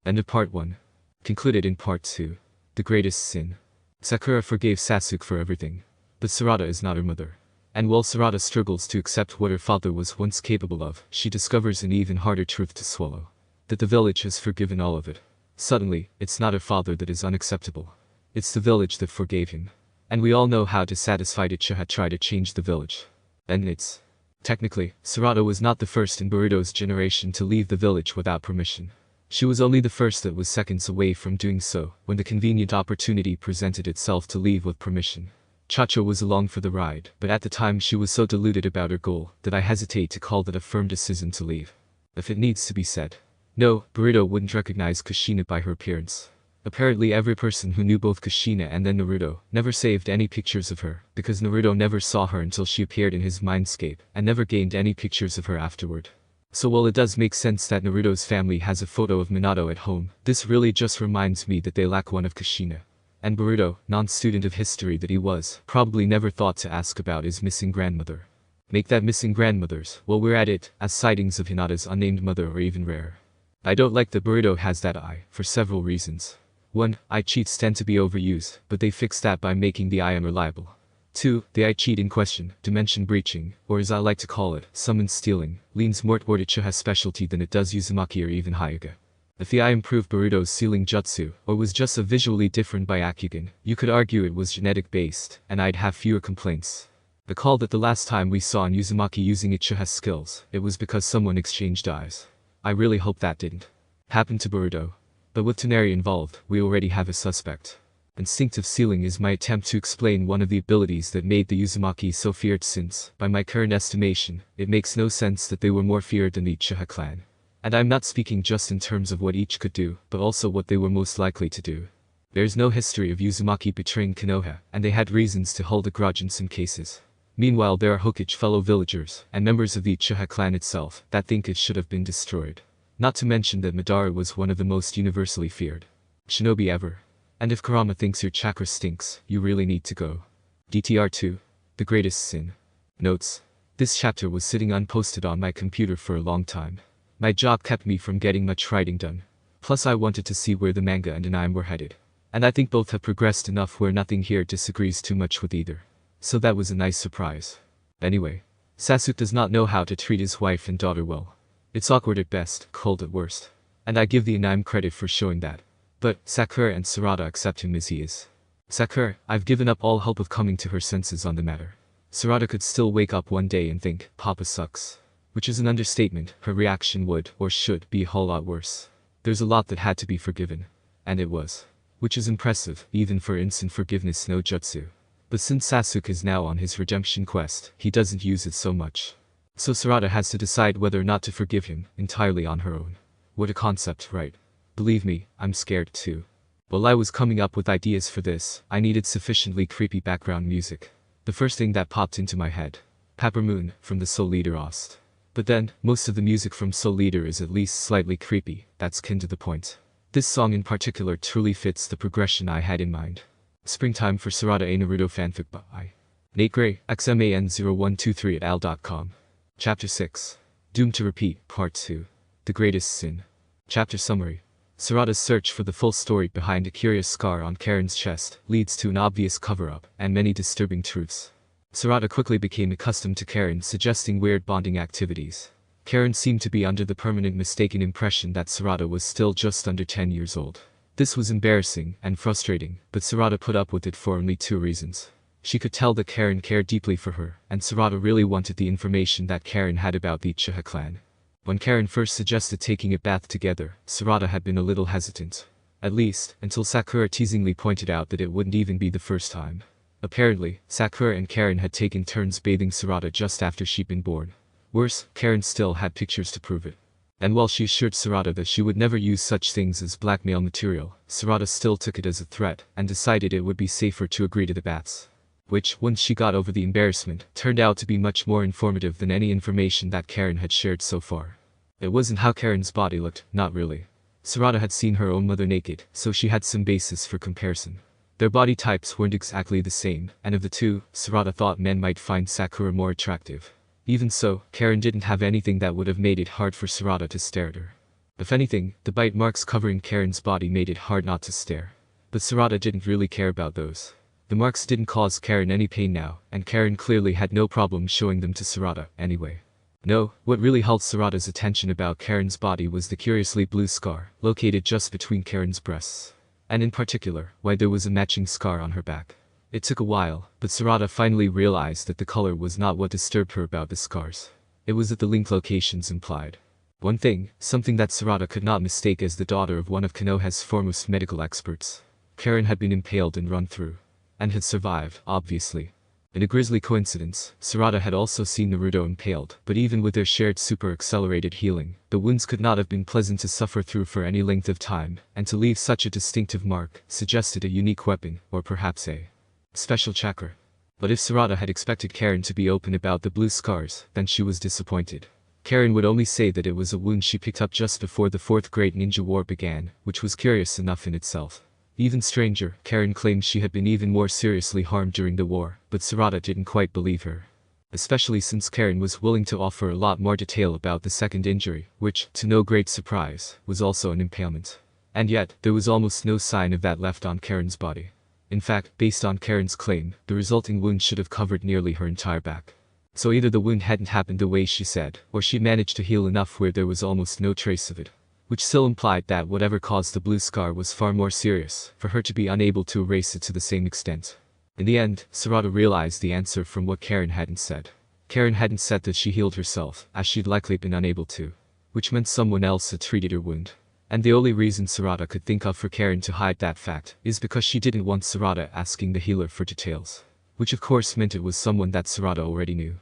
End of part 1. Concluded in part 2. The greatest sin. Sakura forgave Sasuke for everything. But Sarada is not her mother. And while Sarada struggles to accept what her father was once capable of, she discovers an even harder truth to swallow. That the village has forgiven all of it. Suddenly, it's not her father that is unacceptable. It's the village that forgave him. And we all know how dissatisfied Uchiha tried to change the village. And it's... Technically, Sarada was not the first in Boruto's generation to leave the village without permission. She was only the first that was seconds away from doing so, when the convenient opportunity presented itself to leave with permission. Chacho was along for the ride, but at the time she was so deluded about her goal, that I hesitate to call that a firm decision to leave. If it needs to be said. No, Boruto wouldn't recognize Kushina by her appearance. Apparently every person who knew both Kushina and then Naruto never saved any pictures of her, because Naruto never saw her until she appeared in his mindscape, and never gained any pictures of her afterward. So while it does make sense that Naruto's family has a photo of Minato at home, this really just reminds me that they lack one of Kushina. And Boruto, non-student of history that he was, probably never thought to ask about his missing grandmother. Make that missing grandmothers, while we're at it, as sightings of Hinata's unnamed mother are even rare. I don't like that Boruto has that eye, for several reasons. 1. Eye cheats tend to be overused, but they fix that by making the eye unreliable. 2. The eye cheat in question, dimension breaching, or as I like to call it, summon stealing, leans more toward Uchiha's specialty than it does Uzumaki or even Hyuga. If the eye improved Boruto's sealing jutsu, or was just a visually different Byakugan, you could argue it was genetic based, and I'd have fewer complaints. Recall that the last time we saw Uzumaki using Uchiha's skills, it was because someone exchanged eyes. I really hope that didn't happen to Boruto. But with Toneri involved, we already have a suspect. Instinctive sealing is my attempt to explain one of the abilities that made the Uzumaki so feared since, by my current estimation, it makes no sense that they were more feared than the Uchiha clan. And I'm not speaking just in terms of what each could do, but also what they were most likely to do. There's no history of Uzumaki betraying Konoha, and they had reasons to hold a grudge in some cases. Meanwhile there are Hokage fellow villagers, and members of the Uchiha clan itself, that think it should have been destroyed. Not to mention that Madara was one of the most universally feared shinobi ever. And if Kurama thinks your chakra stinks, you really need to go. DTR 2. The Greatest Sin. Notes. This chapter was sitting unposted on my computer for a long time. My job kept me from getting much writing done. Plus I wanted to see where the manga and anime were headed. And I think both have progressed enough where nothing here disagrees too much with either. So that was a nice surprise. Anyway, Sasuke does not know how to treat his wife and daughter well. It's awkward at best, cold at worst. And I give the anime credit for showing that. But Sakura and Sarada accept him as he is. Sakura, I've given up all hope of coming to her senses on the matter. Sarada could still wake up one day and think, Papa sucks. Which is an understatement, her reaction would, or should, be a whole lot worse. There's a lot that had to be forgiven. And it was. Which is impressive, even for instant forgiveness no jutsu. But since Sasuke is now on his redemption quest, he doesn't use it so much. So Sarada has to decide whether or not to forgive him, entirely on her own. What a concept, right? Believe me, I'm scared too. While I was coming up with ideas for this, I needed sufficiently creepy background music. The first thing that popped into my head. Paper Moon, from the Soul Eater Ost. But then, most of the music from Soul Eater is at least slightly creepy, that's kin to the point. This song in particular truly fits the progression I had in mind. Springtime for Sarada a Naruto fanfic by Nate Gray, XMAN0123 at al.com. Chapter 6. Doomed to Repeat, Part 2. The Greatest Sin. Chapter Summary. Sarada's search for the full story behind a curious scar on Karen's chest leads to an obvious cover-up and many disturbing truths. Sarada quickly became accustomed to Karen suggesting weird bonding activities. Karen seemed to be under the permanent mistaken impression that Sarada was still just under 10 years old. This was embarrassing and frustrating, but Sarada put up with it for only 2 reasons. She could tell that Karen cared deeply for her, and Sarada really wanted the information that Karen had about the Uchiha clan. When Karen first suggested taking a bath together, Sarada had been a little hesitant. At least, until Sakura teasingly pointed out that it wouldn't even be the first time. Apparently, Sakura and Karen had taken turns bathing Sarada just after she'd been born. Worse, Karen still had pictures to prove it. And while she assured Sarada that she would never use such things as blackmail material, Sarada still took it as a threat and decided it would be safer to agree to the baths. Which, once she got over the embarrassment, turned out to be much more informative than any information that Karen had shared so far. It wasn't how Karen's body looked, not really. Sarada had seen her own mother naked, so she had some basis for comparison. Their body types weren't exactly the same, and of the two, Sarada thought men might find Sakura more attractive. Even so, Karen didn't have anything that would have made it hard for Sarada to stare at her. If anything, the bite marks covering Karen's body made it hard not to stare. But Sarada didn't really care about those. The marks didn't cause Karen any pain now, and Karen clearly had no problem showing them to Sarada, anyway. No, what really held Sarada's attention about Karen's body was the curiously blue scar, located just between Karen's breasts. And in particular, why there was a matching scar on her back. It took a while, but Sarada finally realized that the color was not what disturbed her about the scars. It was that the link locations implied. One thing, something that Sarada could not mistake as the daughter of one of Konoha's foremost medical experts. Karen had been impaled and run through. And had survived, obviously. In a grisly coincidence, Sarada had also seen Naruto impaled, but even with their shared super-accelerated healing, the wounds could not have been pleasant to suffer through for any length of time, and to leave such a distinctive mark suggested a unique weapon, or perhaps a special chakra. But if Sarada had expected Karen to be open about the blue scars, then she was disappointed. Karen would only say that it was a wound she picked up just before the 4th Great Ninja War began, which was curious enough in itself. Even stranger, Karen claimed she had been even more seriously harmed during the war, but Sarada didn't quite believe her. Especially since Karen was willing to offer a lot more detail about the second injury, which, to no great surprise, was also an impalement. And yet, there was almost no sign of that left on Karen's body. In fact, based on Karen's claim, the resulting wound should have covered nearly her entire back. So either the wound hadn't happened the way she said, or she managed to heal enough where there was almost no trace of it. Which still implied that whatever caused the blue scar was far more serious, for her to be unable to erase it to the same extent. In the end, Sarada realized the answer from what Karen hadn't said. Karen hadn't said that she healed herself, as she'd likely been unable to. Which meant someone else had treated her wound. And the only reason Sarada could think of for Karen to hide that fact is because she didn't want Sarada asking the healer for details. Which of course meant it was someone that Sarada already knew.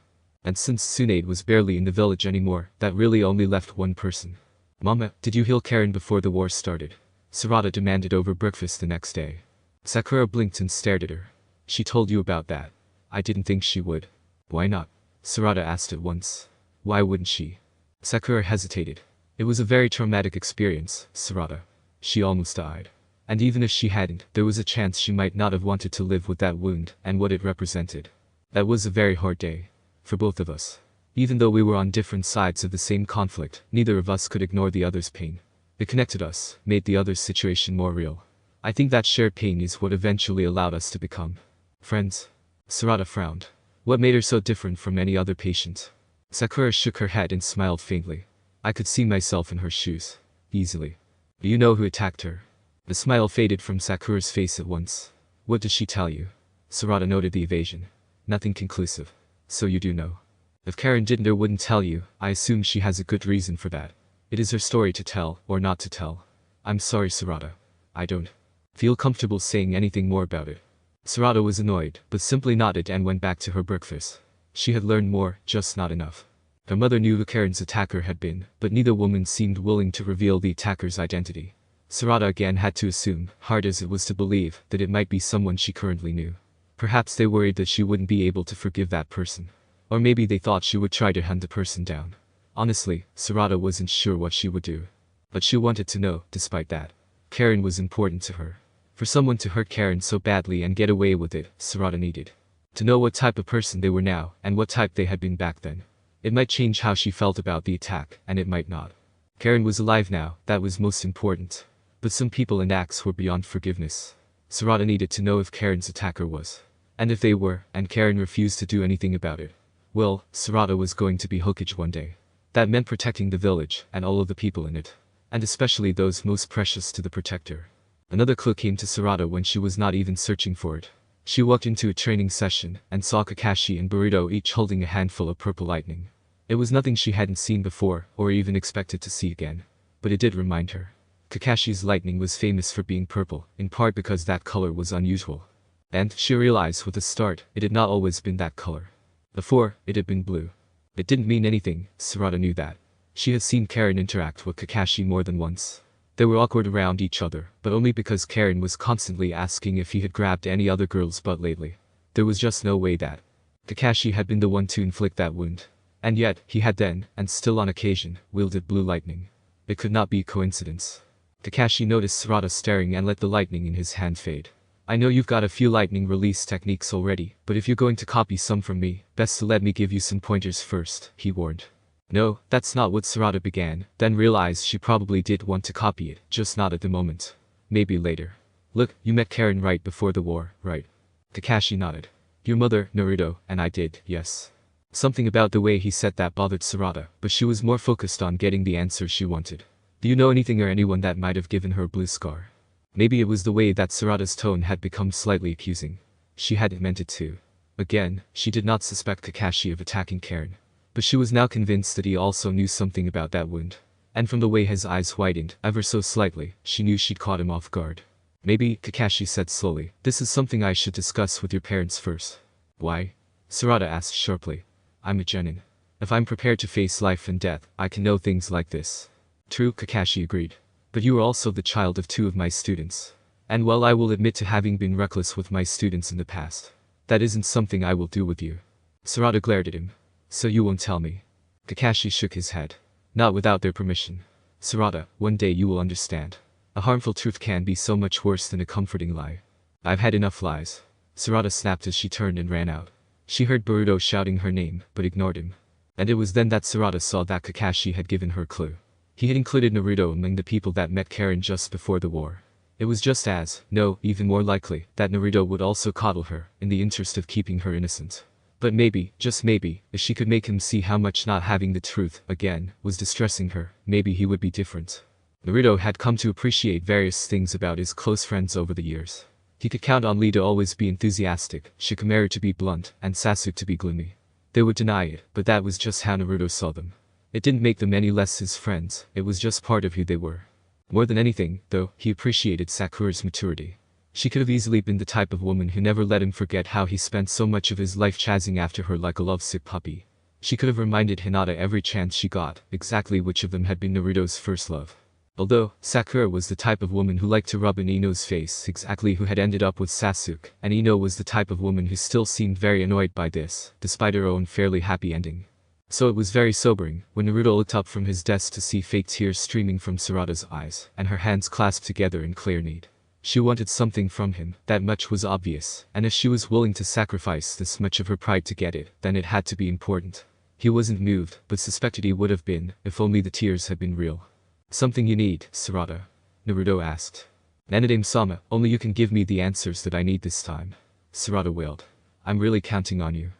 And since Tsunade was barely in the village anymore, that really only left one person. Mama, did you heal Karen before the war started? Sarada demanded over breakfast the next day. Sakura blinked and stared at her. She told you about that. I didn't think she would. Why not? Sarada asked at once. Why wouldn't she? Sakura hesitated. It was a very traumatic experience, Sarada. She almost died. And even if she hadn't, there was a chance she might not have wanted to live with that wound and what it represented. That was a very hard day. For both of us. Even though we were on different sides of the same conflict, neither of us could ignore the other's pain. It connected us, made the other's situation more real. I think that shared pain is what eventually allowed us to become friends. Sarada frowned. What made her so different from any other patient? Sakura shook her head and smiled faintly. I could see myself in her shoes. Easily. Do you know who attacked her? The smile faded from Sakura's face at once. What did she tell you? Sarada noted the evasion. Nothing conclusive. So you do know. If Karen didn't or wouldn't tell you, I assume she has a good reason for that. It is her story to tell, or not to tell. I'm sorry, Sarada. I don't feel comfortable saying anything more about it. Sarada was annoyed, but simply nodded and went back to her breakfast. She had learned more, just not enough. Her mother knew who Karen's attacker had been, but neither woman seemed willing to reveal the attacker's identity. Sarada again had to assume, hard as it was to believe, that it might be someone she currently knew. Perhaps they worried that she wouldn't be able to forgive that person. Or maybe they thought she would try to hunt the person down. Honestly, Sarada wasn't sure what she would do. But she wanted to know, despite that. Karen was important to her. For someone to hurt Karen so badly and get away with it, Sarada needed to know what type of person they were now, and what type they had been back then. It might change how she felt about the attack, and it might not. Karen was alive now, that was most important. But some people and acts were beyond forgiveness. Sarada needed to know if Karen's attacker was. And if they were, and Karen refused to do anything about it. Well, Sarada was going to be Hokage one day. That meant protecting the village, and all of the people in it. And especially those most precious to the protector. Another clue came to Sarada when she was not even searching for it. She walked into a training session, and saw Kakashi and Burrito each holding a handful of purple lightning. It was nothing she hadn't seen before, or even expected to see again. But it did remind her. Kakashi's lightning was famous for being purple, in part because that color was unusual. And she realized with a start, it had not always been that color. Before, it had been blue. It didn't mean anything, Sarada knew that. She had seen Karen interact with Kakashi more than once. They were awkward around each other, but only because Karen was constantly asking if he had grabbed any other girl's butt lately. There was just no way that Kakashi had been the one to inflict that wound. And yet, he had then, and still on occasion, wielded blue lightning. It could not be coincidence. Kakashi noticed Sarada staring and let the lightning in his hand fade. I know you've got a few lightning release techniques already, but if you're going to copy some from me, best to let me give you some pointers first, he warned. No, that's not what Sarada began, then realized she probably did want to copy it, just not at the moment. Maybe later. Look, you met Karen right before the war, right? Kakashi nodded. Your mother, Naruto, and I did, yes. Something about the way he said that bothered Sarada, but she was more focused on getting the answer she wanted. Do you know anything or anyone that might have given her a blue scar? Maybe it was the way that Sarada's tone had become slightly accusing. She hadn't meant it to. Again, she did not suspect Kakashi of attacking Karen. But she was now convinced that he also knew something about that wound. And from the way his eyes widened, ever so slightly, she knew she'd caught him off guard. Maybe, Kakashi said slowly, this is something I should discuss with your parents first. Why? Sarada asked sharply. I'm a genin. If I'm prepared to face life and death, I can know things like this. True, Kakashi agreed. But you are also the child of two of my students. And while I will admit to having been reckless with my students in the past, that isn't something I will do with you. Sarada glared at him. So you won't tell me? Kakashi shook his head. Not without their permission. Sarada, one day you will understand. A harmful truth can be so much worse than a comforting lie. I've had enough lies. Sarada snapped as she turned and ran out. She heard Boruto shouting her name, but ignored him. And it was then that Sarada saw that Kakashi had given her a clue. He had included Naruto among the people that met Karen just before the war. It was just as, no, even more likely, that Naruto would also coddle her, in the interest of keeping her innocent. But maybe, just maybe, if she could make him see how much not having the truth, again, was distressing her, maybe he would be different. Naruto had come to appreciate various things about his close friends over the years. He could count on Lee to always be enthusiastic, Shikamaru to be blunt, and Sasuke to be gloomy. They would deny it, but that was just how Naruto saw them. It didn't make them any less his friends, it was just part of who they were. More than anything, though, he appreciated Sakura's maturity. She could have easily been the type of woman who never let him forget how he spent so much of his life chasing after her like a lovesick puppy. She could have reminded Hinata every chance she got, exactly which of them had been Naruto's first love. Although, Sakura was the type of woman who liked to rub in Ino's face, exactly who had ended up with Sasuke, and Ino was the type of woman who still seemed very annoyed by this, despite her own fairly happy ending. So it was very sobering, when Naruto looked up from his desk to see fake tears streaming from Sarada's eyes, and her hands clasped together in clear need. She wanted something from him, that much was obvious, and if she was willing to sacrifice this much of her pride to get it, then it had to be important. He wasn't moved, but suspected he would have been, if only the tears had been real. Something you need, Sarada? Naruto asked. Nanadame-sama, only you can give me the answers that I need this time. Sarada wailed. I'm really counting on you.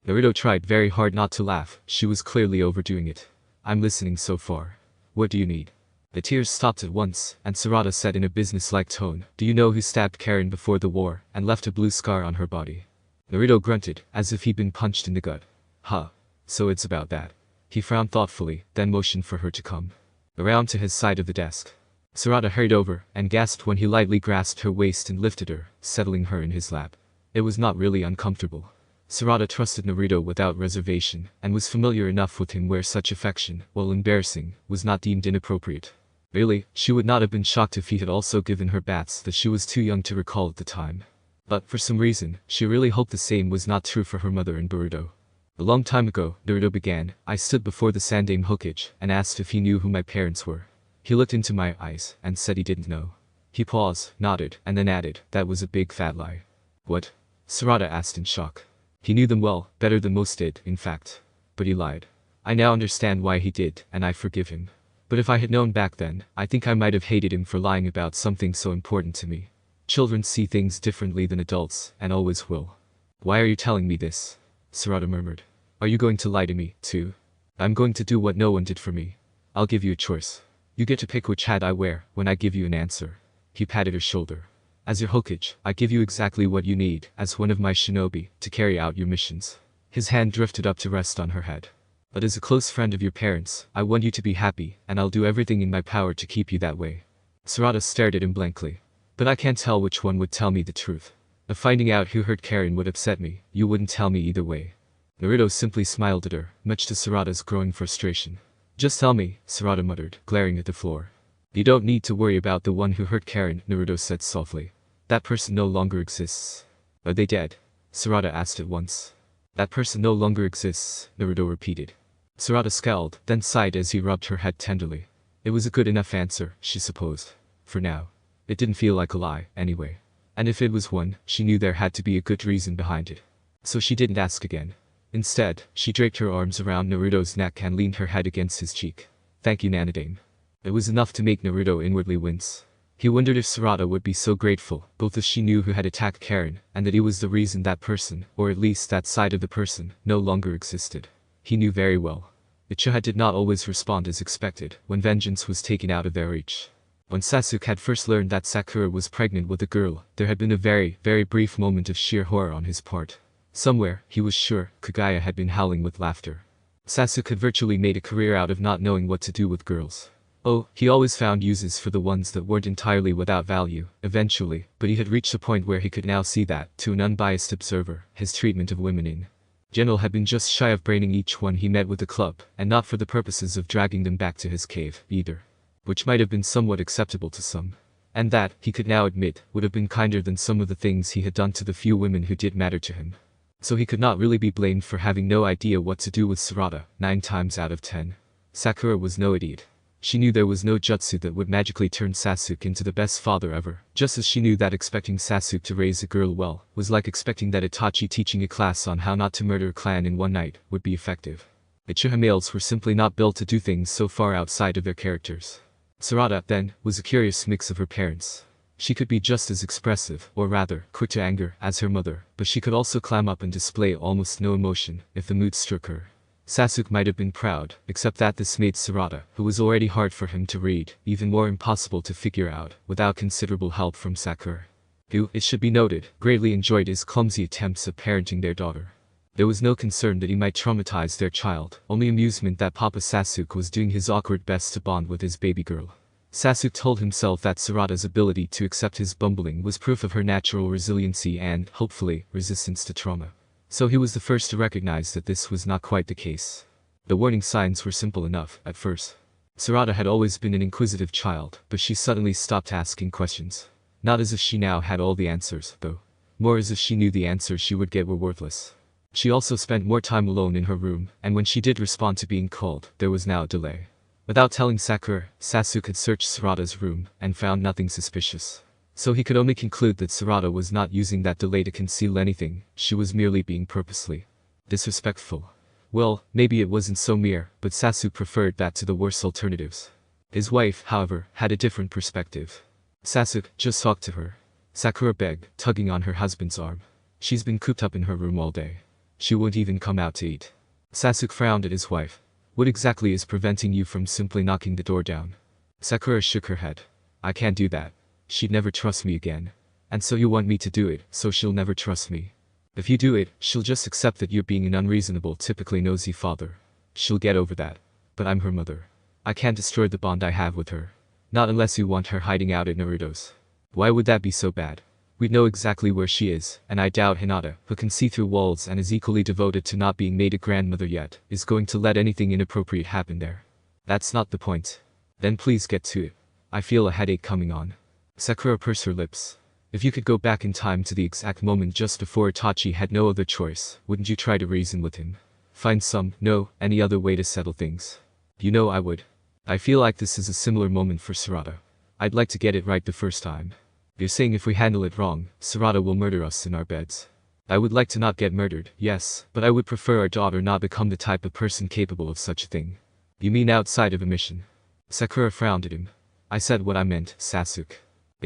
Naruto tried very hard not to laugh, she was clearly overdoing it. I'm listening so far. What do you need? The tears stopped at once, and Sarada said in a business-like tone, do you know who stabbed Karen before the war, and left a blue scar on her body? Naruto grunted, as if he'd been punched in the gut. Huh. So it's about that. He frowned thoughtfully, then motioned for her to come around to his side of the desk. Sarada hurried over, and gasped when he lightly grasped her waist and lifted her, settling her in his lap. It was not really uncomfortable. Sarada trusted Naruto without reservation, and was familiar enough with him where such affection, while embarrassing, was not deemed inappropriate. Really, she would not have been shocked if he had also given her baths that she was too young to recall at the time. But, for some reason, she really hoped the same was not true for her mother and Boruto. A long time ago, Naruto began, I stood before the Sandaime Hokage, and asked if he knew who my parents were. He looked into my eyes, and said he didn't know. He paused, nodded, and then added, that was a big fat lie. What? Sarada asked in shock. He knew them well, better than most did, in fact. But he lied. I now understand why he did, and I forgive him. But if I had known back then, I think I might have hated him for lying about something so important to me. Children see things differently than adults, and always will. Why are you telling me this? Sarada murmured. Are you going to lie to me, too? I'm going to do what no one did for me. I'll give you a choice. You get to pick which hat I wear, when I give you an answer. He patted her shoulder. As your Hokage, I give you exactly what you need, as one of my shinobi, to carry out your missions. His hand drifted up to rest on her head. But as a close friend of your parents, I want you to be happy, and I'll do everything in my power to keep you that way. Sarada stared at him blankly. But I can't tell which one would tell me the truth. If finding out who hurt Karen would upset me, you wouldn't tell me either way. Naruto simply smiled at her, much to Sarada's growing frustration. Just tell me, Sarada muttered, glaring at the floor. You don't need to worry about the one who hurt Karen, Naruto said softly. That person no longer exists. Are they dead? Sarada asked at once. That person no longer exists, Naruto repeated. Sarada scowled, then sighed as he rubbed her head tenderly. It was a good enough answer, she supposed. For now. It didn't feel like a lie, anyway. And if it was one, she knew there had to be a good reason behind it. So she didn't ask again. Instead, she draped her arms around Naruto's neck and leaned her head against his cheek. Thank you, Nanadame. It was enough to make Naruto inwardly wince. He wondered if Sarada would be so grateful, both as she knew who had attacked Karen, and that he was the reason that person, or at least that side of the person, no longer existed. He knew very well. Uchiha did not always respond as expected, when vengeance was taken out of their reach. When Sasuke had first learned that Sakura was pregnant with a girl, there had been a very, very brief moment of sheer horror on his part. Somewhere, he was sure, Kagaya had been howling with laughter. Sasuke had virtually made a career out of not knowing what to do with girls. Oh, he always found uses for the ones that weren't entirely without value, eventually, but he had reached a point where he could now see that, to an unbiased observer, his treatment of women in general had been just shy of braining each one he met with a club, and not for the purposes of dragging them back to his cave, either. Which might have been somewhat acceptable to some. And that, he could now admit, would have been kinder than some of the things he had done to the few women who did matter to him. So he could not really be blamed for having no idea what to do with Sarada, 9 times out of 10. Sakura was no idiot. She knew there was no jutsu that would magically turn Sasuke into the best father ever, just as she knew that expecting Sasuke to raise a girl well, was like expecting that Itachi teaching a class on how not to murder a clan in one night, would be effective. Uchiha males were simply not built to do things so far outside of their characters. Sarada, then, was a curious mix of her parents. She could be just as expressive, or rather, quick to anger, as her mother, but she could also clam up and display almost no emotion, if the mood struck her. Sasuke might have been proud, except that this made Sarada, who was already hard for him to read, even more impossible to figure out, without considerable help from Sakura, who, it should be noted, greatly enjoyed his clumsy attempts at parenting their daughter. There was no concern that he might traumatize their child, only amusement that Papa Sasuke was doing his awkward best to bond with his baby girl. Sasuke told himself that Sarada's ability to accept his bumbling was proof of her natural resiliency and, hopefully, resistance to trauma. So he was the first to recognize that this was not quite the case. The warning signs were simple enough, at first. Sarada had always been an inquisitive child, but she suddenly stopped asking questions. Not as if she now had all the answers, though. More as if she knew the answers she would get were worthless. She also spent more time alone in her room, and when she did respond to being called, there was now a delay. Without telling Sakura, Sasuke had searched Sarada's room, and found nothing suspicious. So he could only conclude that Sarada was not using that delay to conceal anything, she was merely being purposely disrespectful. Well, maybe it wasn't so mere, but Sasuke preferred that to the worse alternatives. His wife, however, had a different perspective. Sasuke, just talk to her. Sakura begged, tugging on her husband's arm. She's been cooped up in her room all day. She won't even come out to eat. Sasuke frowned at his wife. What exactly is preventing you from simply knocking the door down? Sakura shook her head. I can't do that. She'd never trust me again. And so you want me to do it, so she'll never trust me. If you do it, she'll just accept that you're being an unreasonable, typically nosy father. She'll get over that. But I'm her mother. I can't destroy the bond I have with her. Not unless you want her hiding out at Naruto's. Why would that be so bad? We'd know exactly where she is, and I doubt Hinata, who can see through walls and is equally devoted to not being made a grandmother yet, is going to let anything inappropriate happen there. That's not the point. Then please get to it. I feel a headache coming on. Sakura pursed her lips. If you could go back in time to the exact moment just before Itachi had no other choice, wouldn't you try to reason with him? Find any other way to settle things? You know I would. I feel like this is a similar moment for Sarada. I'd like to get it right the first time. You're saying if we handle it wrong, Sarada will murder us in our beds. I would like to not get murdered, yes, but I would prefer our daughter not become the type of person capable of such a thing. You mean outside of a mission? Sakura frowned at him. I said what I meant, Sasuke.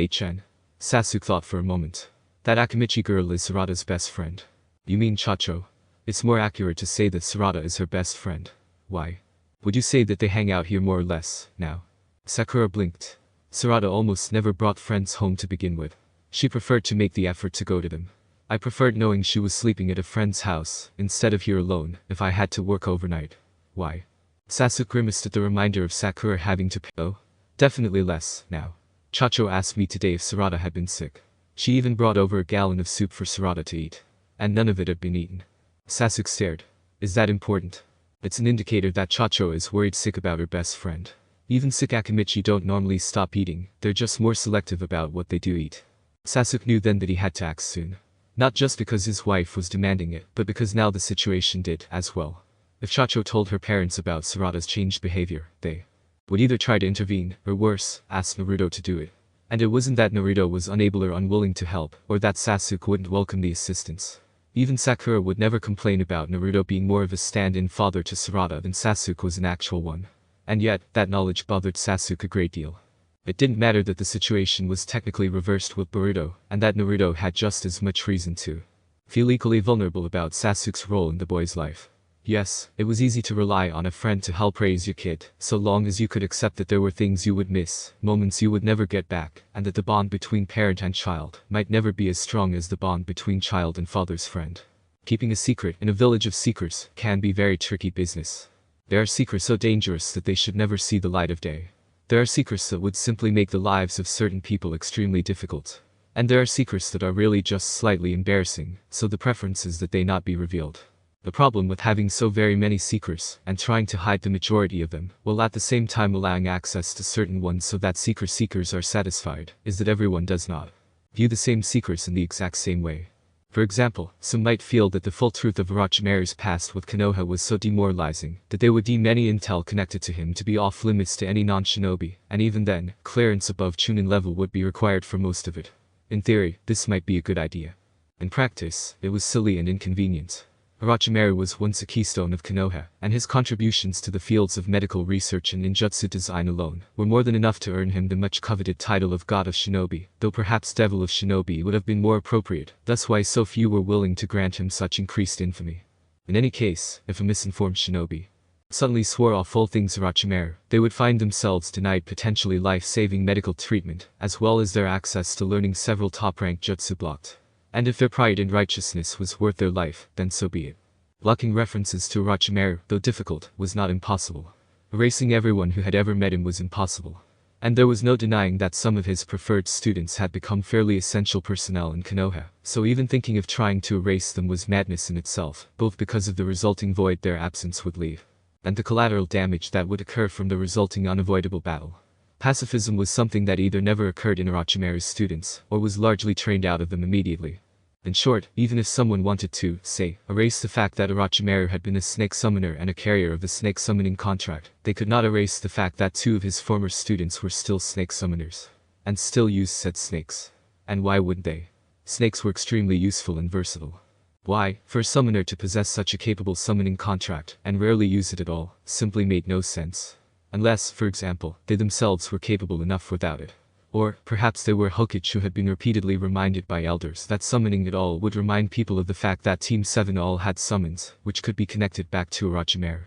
Chen. Sasuke thought for a moment. That Akimichi girl is Sarada's best friend. You mean Chacho? It's more accurate to say that Sarada is her best friend. Why? Would you say that they hang out here more or less, now? Sakura blinked. Sarada almost never brought friends home to begin with. She preferred to make the effort to go to them. I preferred knowing she was sleeping at a friend's house, instead of here alone, if I had to work overnight. Why? Sasuke grimaced at the reminder of Sakura having to pay. Oh, definitely less, now. Chacho asked me today if Sarada had been sick. She even brought over a gallon of soup for Sarada to eat. And none of it had been eaten. Sasuke stared. Is that important? It's an indicator that Chacho is worried sick about her best friend. Even sick Akimichi don't normally stop eating, they're just more selective about what they do eat. Sasuke knew then that he had to act soon. Not just because his wife was demanding it, but because now the situation did as well. If Chacho told her parents about Sarada's changed behavior, they would either try to intervene, or worse, ask Naruto to do it. And it wasn't that Naruto was unable or unwilling to help, or that Sasuke wouldn't welcome the assistance. Even Sakura would never complain about Naruto being more of a stand-in father to Sarada than Sasuke was an actual one. And yet, that knowledge bothered Sasuke a great deal. It didn't matter that the situation was technically reversed with Boruto, and that Naruto had just as much reason to feel equally vulnerable about Sasuke's role in the boy's life. Yes, it was easy to rely on a friend to help raise your kid, so long as you could accept that there were things you would miss, moments you would never get back, and that the bond between parent and child might never be as strong as the bond between child and father's friend. Keeping a secret in a village of seekers can be very tricky business. There are secrets so dangerous that they should never see the light of day. There are secrets that would simply make the lives of certain people extremely difficult. And there are secrets that are really just slightly embarrassing, so the preference is that they not be revealed. The problem with having so very many secrets, and trying to hide the majority of them, while at the same time allowing access to certain ones so that secret seekers are satisfied, is that everyone does not view the same secrets in the exact same way. For example, some might feel that the full truth of Orochimaru's past with Konoha was so demoralizing that they would deem any intel connected to him to be off limits to any non-shinobi, and even then, clearance above Chunin level would be required for most of it. In theory, this might be a good idea. In practice, it was silly and inconvenient. Orochimaru was once a keystone of Konoha, and his contributions to the fields of medical research and ninjutsu design alone were more than enough to earn him the much-coveted title of God of Shinobi, though perhaps Devil of Shinobi would have been more appropriate, thus why so few were willing to grant him such increased infamy. In any case, if a misinformed shinobi suddenly swore off all things Orochimaru, they would find themselves denied potentially life-saving medical treatment, as well as their access to learning several top-ranked jutsu blocked. And if their pride and righteousness was worth their life, then so be it. Blocking references to Orochimaru, though difficult, was not impossible. Erasing everyone who had ever met him was impossible. And there was no denying that some of his preferred students had become fairly essential personnel in Konoha, so even thinking of trying to erase them was madness in itself, both because of the resulting void their absence would leave, and the collateral damage that would occur from the resulting unavoidable battle. Pacifism was something that either never occurred in Orochimaru's students, or was largely trained out of them immediately. In short, even if someone wanted to, say, erase the fact that Orochimaru had been a snake summoner and a carrier of the snake summoning contract, they could not erase the fact that two of his former students were still snake summoners. And still used said snakes. And why wouldn't they? Snakes were extremely useful and versatile. Why, for a summoner to possess such a capable summoning contract, and rarely use it at all, simply made no sense. Unless, for example, they themselves were capable enough without it. Or, perhaps they were Hokage who had been repeatedly reminded by elders that summoning at all would remind people of the fact that Team 7 all had summons, which could be connected back to Orochimaru.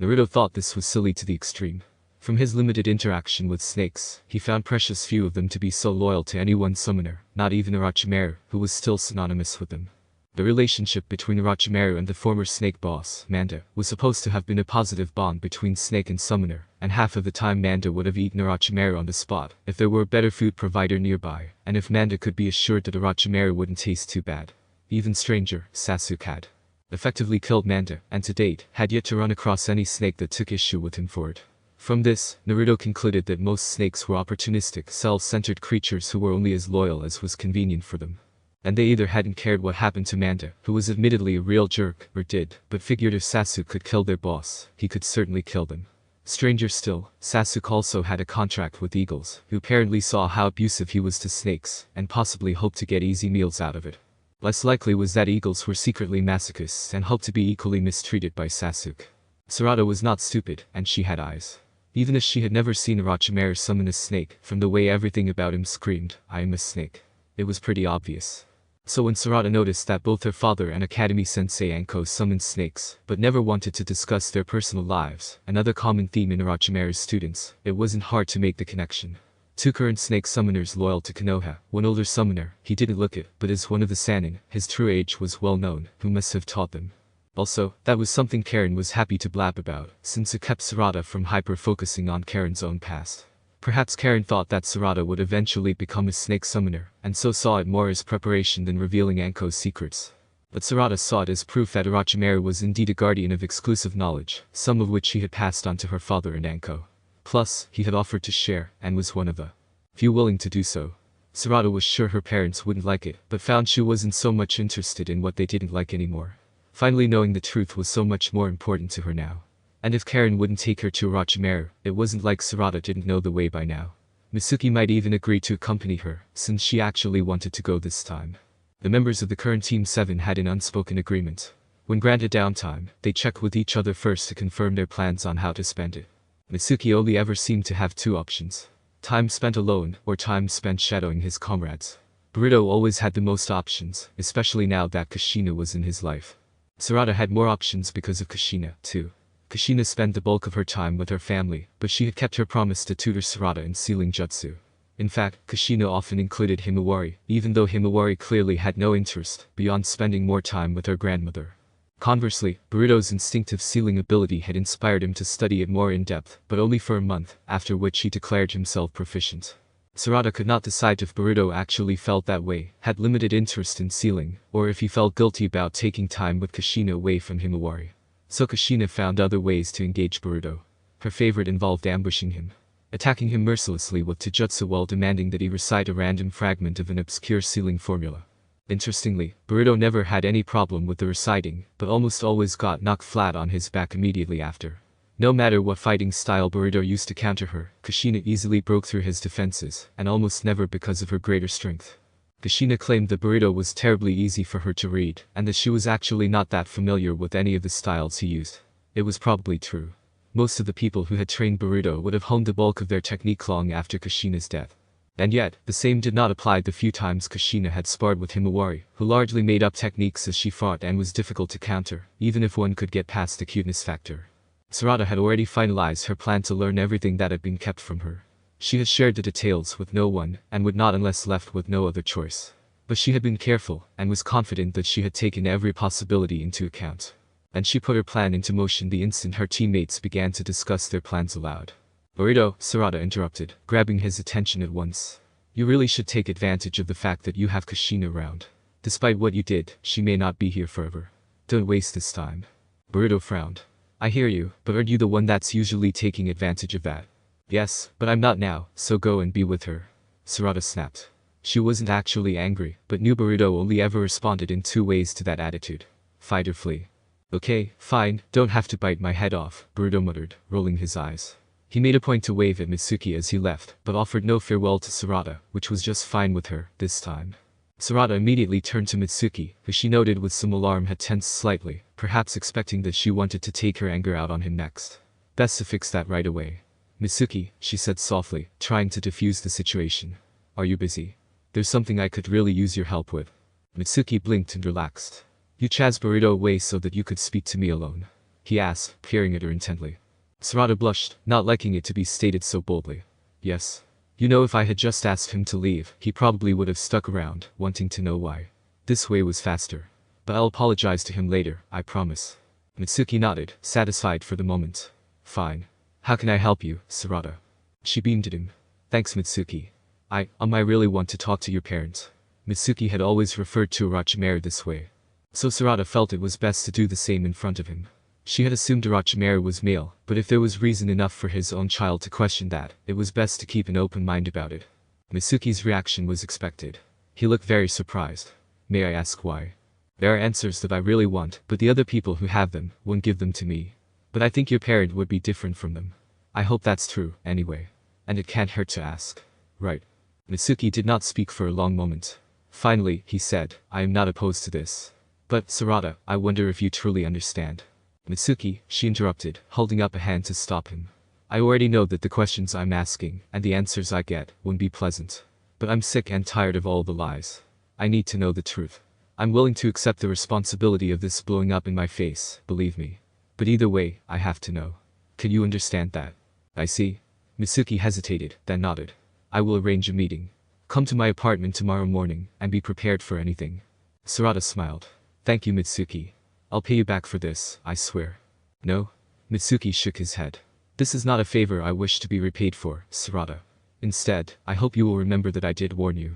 Naruto thought this was silly to the extreme. From his limited interaction with snakes, he found precious few of them to be so loyal to any one summoner, not even Orochimaru, who was still synonymous with them. The relationship between Orochimaru and the former snake boss, Manda, was supposed to have been a positive bond between snake and summoner, and half of the time Manda would have eaten Orochimaru on the spot, if there were a better food provider nearby, and if Manda could be assured that Orochimaru wouldn't taste too bad. Even stranger, Sasuke had effectively killed Manda, and to date, had yet to run across any snake that took issue with him for it. From this, Naruto concluded that most snakes were opportunistic, self-centered creatures who were only as loyal as was convenient for them. And they either hadn't cared what happened to Manda, who was admittedly a real jerk, or did, but figured if Sasuke could kill their boss, he could certainly kill them. Stranger still, Sasuke also had a contract with eagles, who apparently saw how abusive he was to snakes, and possibly hoped to get easy meals out of it. Less likely was that eagles were secretly masochists and hoped to be equally mistreated by Sasuke. Sarada was not stupid, and she had eyes. Even if she had never seen Orochimaru summon a snake, from the way everything about him screamed, "I am a snake," it was pretty obvious. So when Sarada noticed that both her father and Academy Sensei Anko summoned snakes, but never wanted to discuss their personal lives, another common theme in Orochimaru's students, it wasn't hard to make the connection. Two current snake summoners loyal to Konoha, one older summoner, he didn't look it, but as one of the Sannin, his true age was well known, who must have taught them. Also, that was something Karen was happy to blab about, since it kept Sarada from hyper-focusing on Karen's own past. Perhaps Karen thought that Sarada would eventually become a snake summoner, and so saw it more as preparation than revealing Anko's secrets. But Sarada saw it as proof that Orochimaru was indeed a guardian of exclusive knowledge, some of which he had passed on to her father and Anko. Plus, he had offered to share, and was one of the few willing to do so. Sarada was sure her parents wouldn't like it, but found she wasn't so much interested in what they didn't like anymore. Finally knowing the truth was so much more important to her now. And if Karen wouldn't take her to Orochimaru, it wasn't like Sarada didn't know the way by now. Mitsuki might even agree to accompany her, since she actually wanted to go this time. The members of the current Team 7 had an unspoken agreement. When granted downtime, they checked with each other first to confirm their plans on how to spend it. Mitsuki only ever seemed to have two options: time spent alone, or time spent shadowing his comrades. Boruto always had the most options, especially now that Kushina was in his life. Sarada had more options because of Kushina, too. Kushina spent the bulk of her time with her family, but she had kept her promise to tutor Sarada in sealing jutsu. In fact, Kushina often included Himawari, even though Himawari clearly had no interest, beyond spending more time with her grandmother. Conversely, Boruto's instinctive sealing ability had inspired him to study it more in depth, but only for a month, after which he declared himself proficient. Sarada could not decide if Boruto actually felt that way, had limited interest in sealing, or if he felt guilty about taking time with Kushina away from Himawari. So Kushina found other ways to engage Boruto. Her favorite involved ambushing him, attacking him mercilessly with taijutsu while demanding that he recite a random fragment of an obscure sealing formula. Interestingly, Boruto never had any problem with the reciting, but almost always got knocked flat on his back immediately after. No matter what fighting style Boruto used to counter her, Kushina easily broke through his defenses, and almost never because of her greater strength. Kushina claimed that Boruto was terribly easy for her to read, and that she was actually not that familiar with any of the styles he used. It was probably true. Most of the people who had trained Boruto would have honed the bulk of their technique long after Kushina's death. And yet, the same did not apply the few times Kushina had sparred with Himawari, who largely made up techniques as she fought and was difficult to counter, even if one could get past the cuteness factor. Sarada had already finalized her plan to learn everything that had been kept from her. She had shared the details with no one, and would not unless left with no other choice. But she had been careful, and was confident that she had taken every possibility into account. And she put her plan into motion the instant her teammates began to discuss their plans aloud. "Boruto," Sarada interrupted, grabbing his attention at once. "You really should take advantage of the fact that you have Kushina around. Despite what you did, she may not be here forever. Don't waste this time." Boruto frowned. "I hear you, but aren't you the one that's usually taking advantage of that?" "Yes, but I'm not now, so go and be with her," Sarada snapped. She wasn't actually angry, but knew Boruto only ever responded in two ways to that attitude: fight or flee. "Okay, fine, don't have to bite my head off," Boruto muttered, rolling his eyes. He made a point to wave at Mitsuki as he left, but offered no farewell to Sarada, which was just fine with her, this time. Sarada immediately turned to Mitsuki, who she noted with some alarm had tensed slightly, perhaps expecting that she wanted to take her anger out on him next. "Best to fix that right away." "Mitsuki," she said softly, trying to defuse the situation. "Are you busy? There's something I could really use your help with." Mitsuki blinked and relaxed. "You chased Boruto away so that you could speak to me alone?" he asked, peering at her intently. Sarada blushed, not liking it to be stated so boldly. "Yes. You know, if I had just asked him to leave, he probably would have stuck around, wanting to know why. This way was faster. But I'll apologize to him later, I promise." Mitsuki nodded, satisfied for the moment. "Fine. How can I help you, Sarada?" She beamed at him. "Thanks, Mitsuki. I really want to talk to your parents." Mitsuki had always referred to Orochimaru this way. So Sarada felt it was best to do the same in front of him. She had assumed Orochimaru was male, but if there was reason enough for his own child to question that, it was best to keep an open mind about it. Mitsuki's reaction was expected. He looked very surprised. "May I ask why?" "There are answers that I really want, but the other people who have them won't give them to me. But I think your parent would be different from them. I hope that's true, anyway. And it can't hurt to ask. Right?" Mitsuki did not speak for a long moment. Finally, he said, "I am not opposed to this. But, Sarada, I wonder if you truly understand." "Mitsuki," she interrupted, holding up a hand to stop him. "I already know that the questions I'm asking, and the answers I get, won't be pleasant. But I'm sick and tired of all the lies. I need to know the truth. I'm willing to accept the responsibility of this blowing up in my face, believe me. But either way, I have to know. Can you understand that?" "I see." Mitsuki hesitated, then nodded. "I will arrange a meeting. Come to my apartment tomorrow morning, and be prepared for anything." Sarada smiled. "Thank you, Mitsuki. I'll pay you back for this, I swear." "No?" Mitsuki shook his head. "This is not a favor I wish to be repaid for, Sarada. Instead, I hope you will remember that I did warn you.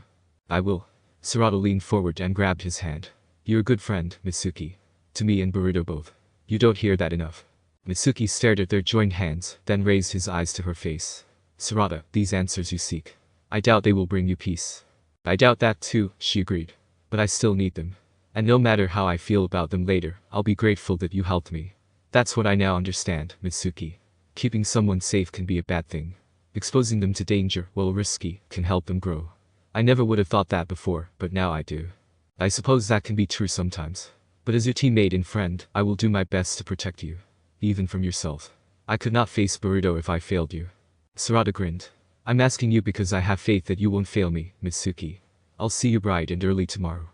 I will. Sarada leaned forward and grabbed his hand. You're a good friend, Mitsuki. To me and Boruto both. You don't hear that enough. Mitsuki stared at their joined hands, then raised his eyes to her face. Sarada, these answers you seek. I doubt they will bring you peace. I doubt that too, she agreed. But I still need them. And no matter how I feel about them later, I'll be grateful that you helped me. That's what I now understand, Mitsuki. Keeping someone safe can be a bad thing. Exposing them to danger, while risky, can help them grow. I never would have thought that before, but now I do. I suppose that can be true sometimes. But as your teammate and friend, I will do my best to protect you. Even from yourself. I could not face Boruto if I failed you. Sarada grinned. I'm asking you because I have faith that you won't fail me, Mitsuki. I'll see you bright and early tomorrow.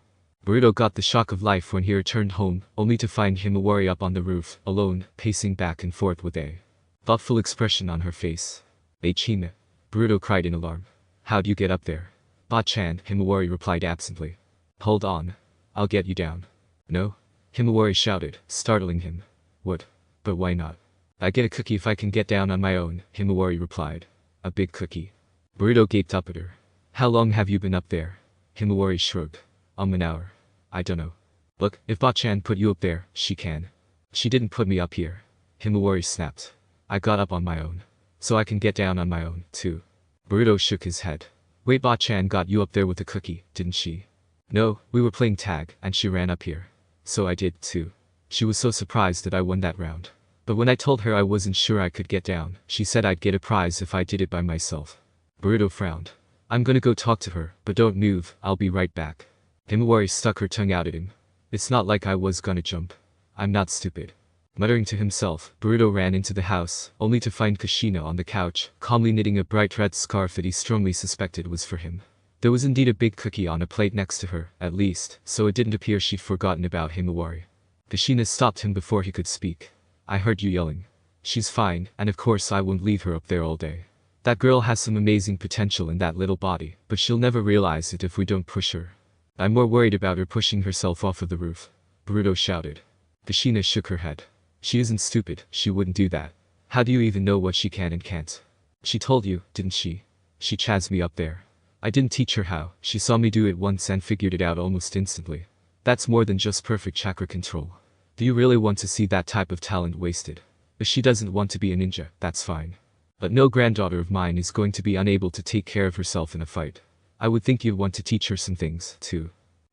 Boruto got the shock of life when he returned home, only to find Himawari up on the roof, alone, pacing back and forth with a thoughtful expression on her face. Hime. Boruto cried in alarm. How'd you get up there? Ba-chan, Himawari replied absently. Hold on. I'll get you down. No? Himawari shouted, startling him. What? But why not? I get a cookie if I can get down on my own, Himawari replied. A big cookie. Boruto gaped up at her. How long have you been up there? Himawari shrugged. An hour. I dunno. Look, if Ba-chan put you up there, she can. She didn't put me up here. Himawari snapped. I got up on my own. So I can get down on my own, too. Boruto shook his head. Wait, Ba-chan got you up there with a cookie, didn't she? No, we were playing tag, and she ran up here. So I did, too. She was so surprised that I won that round. But when I told her I wasn't sure I could get down, she said I'd get a prize if I did it by myself. Boruto frowned. I'm gonna go talk to her, but don't move, I'll be right back. Himawari stuck her tongue out at him. It's not like I was gonna jump. I'm not stupid. Muttering to himself, Boruto ran into the house, only to find Kushina on the couch, calmly knitting a bright red scarf that he strongly suspected was for him. There was indeed a big cookie on a plate next to her, at least, so it didn't appear she'd forgotten about Himawari. Kushina stopped him before he could speak. I heard you yelling. She's fine, and of course I won't leave her up there all day. That girl has some amazing potential in that little body, but she'll never realize it if we don't push her. I'm more worried about her pushing herself off of the roof. Boruto shouted. Kushina shook her head. She isn't stupid, she wouldn't do that. How do you even know what she can and can't? She told you, didn't she? She chased me up there. I didn't teach her how, she saw me do it once and figured it out almost instantly. That's more than just perfect chakra control. Do you really want to see that type of talent wasted? If she doesn't want to be a ninja, that's fine. But no granddaughter of mine is going to be unable to take care of herself in a fight. I would think you'd want to teach her some things, too.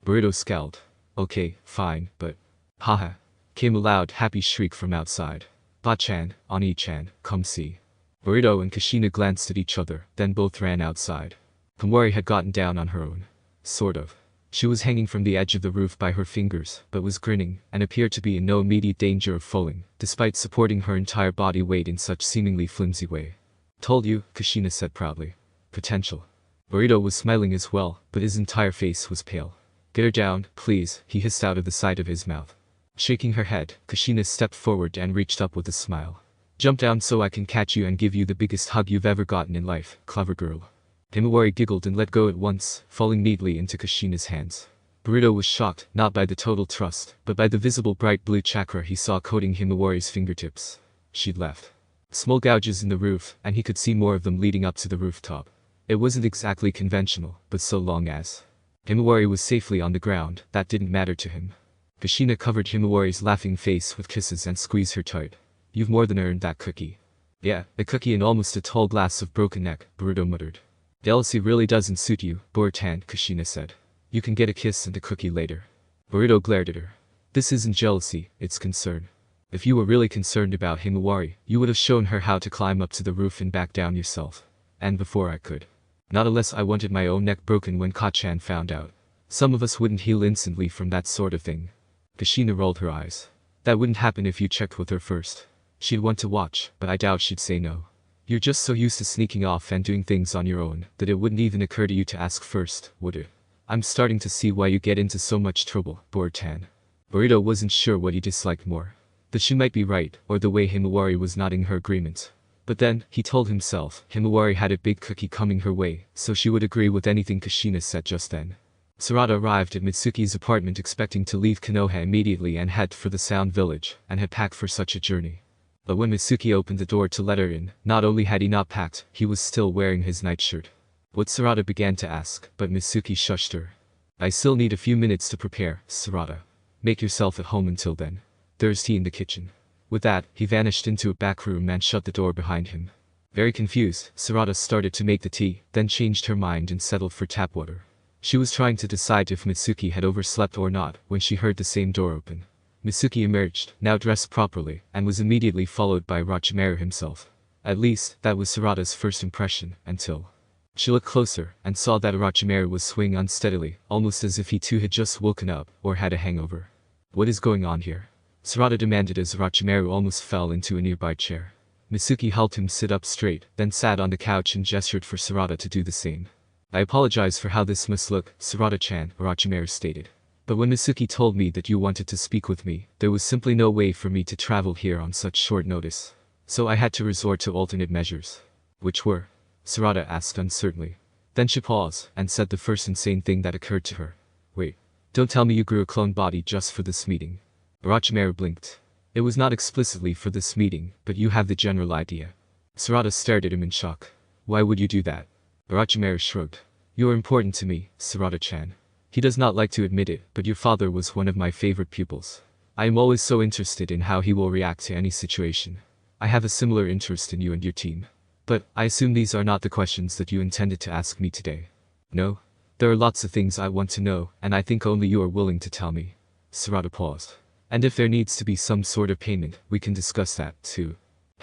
Boruto scowled. Okay, fine, but... Haha. Came a loud, happy shriek from outside. Ba-chan, Ani-chan, come see. Boruto and Kushina glanced at each other, then both ran outside. Himawari had gotten down on her own. Sort of. She was hanging from the edge of the roof by her fingers, but was grinning, and appeared to be in no immediate danger of falling, despite supporting her entire body weight in such seemingly flimsy way. Told you, Kushina said proudly. Potential. Boruto was smiling as well, but his entire face was pale. Get her down, please, he hissed out of the side of his mouth. Shaking her head, Kushina stepped forward and reached up with a smile. Jump down so I can catch you and give you the biggest hug you've ever gotten in life, clever girl. Himawari giggled and let go at once, falling neatly into Kushina's hands. Boruto was shocked, not by the total trust, but by the visible bright blue chakra he saw coating Himawari's fingertips. She'd left small gouges in the roof, and he could see more of them leading up to the rooftop. It wasn't exactly conventional, but so long as Himawari was safely on the ground, that didn't matter to him. Kushina covered Himawari's laughing face with kisses and squeezed her tight. You've more than earned that cookie. Yeah, a cookie and almost a tall glass of broken neck, Boruto muttered. Jealousy really doesn't suit you, Borutan, Kushina said. You can get a kiss and a cookie later. Boruto glared at her. This isn't jealousy, it's concern. If you were really concerned about Himawari, you would have shown her how to climb up to the roof and back down yourself. And before I could. Not unless I wanted my own neck broken when Ka-chan found out. Some of us wouldn't heal instantly from that sort of thing. Kushina rolled her eyes. That wouldn't happen if you checked with her first. She'd want to watch, but I doubt she'd say no. You're just so used to sneaking off and doing things on your own, that it wouldn't even occur to you to ask first, would it? I'm starting to see why you get into so much trouble, Borutan. Boruto wasn't sure what he disliked more. That she might be right, or the way Himawari was nodding her agreement. But then, he told himself, Himawari had a big cookie coming her way, so she would agree with anything Kushina said just then. Sarada arrived at Mitsuki's apartment expecting to leave Konoha immediately and head for the Sound Village, and had packed for such a journey. But when Mitsuki opened the door to let her in, not only had he not packed, he was still wearing his nightshirt. What Sarada began to ask, but Mitsuki shushed her. I still need a few minutes to prepare, Sarada. Make yourself at home until then. There's tea in the kitchen. With that, he vanished into a back room and shut the door behind him. Very confused, Sarada started to make the tea, then changed her mind and settled for tap water. She was trying to decide if Mitsuki had overslept or not when she heard the same door open. Mitsuki emerged, now dressed properly, and was immediately followed by Orochimaru himself. At least, that was Sarada's first impression, until she looked closer and saw that Orochimaru was swaying unsteadily, almost as if he too had just woken up or had a hangover. What is going on here? Sarada demanded as Orochimaru almost fell into a nearby chair. Mitsuki helped him sit up straight, then sat on the couch and gestured for Sarada to do the same. I apologize for how this must look, Sarada-chan, Orochimaru stated. But when Mitsuki told me that you wanted to speak with me, there was simply no way for me to travel here on such short notice. So I had to resort to alternate measures. Which were? Sarada asked uncertainly. Then she paused, and said the first insane thing that occurred to her. Wait. Don't tell me you grew a clone body just for this meeting. Orochimaru blinked. It was not explicitly for this meeting, but you have the general idea. Sarada stared at him in shock. Why would you do that? Orochimaru shrugged. You are important to me, Sarada-chan. He does not like to admit it, but your father was one of my favorite pupils. I am always so interested in how he will react to any situation. I have a similar interest in you and your team. But, I assume these are not the questions that you intended to ask me today. No? There are lots of things I want to know, and I think only you are willing to tell me. Sarada paused. And if there needs to be some sort of payment, we can discuss that, too.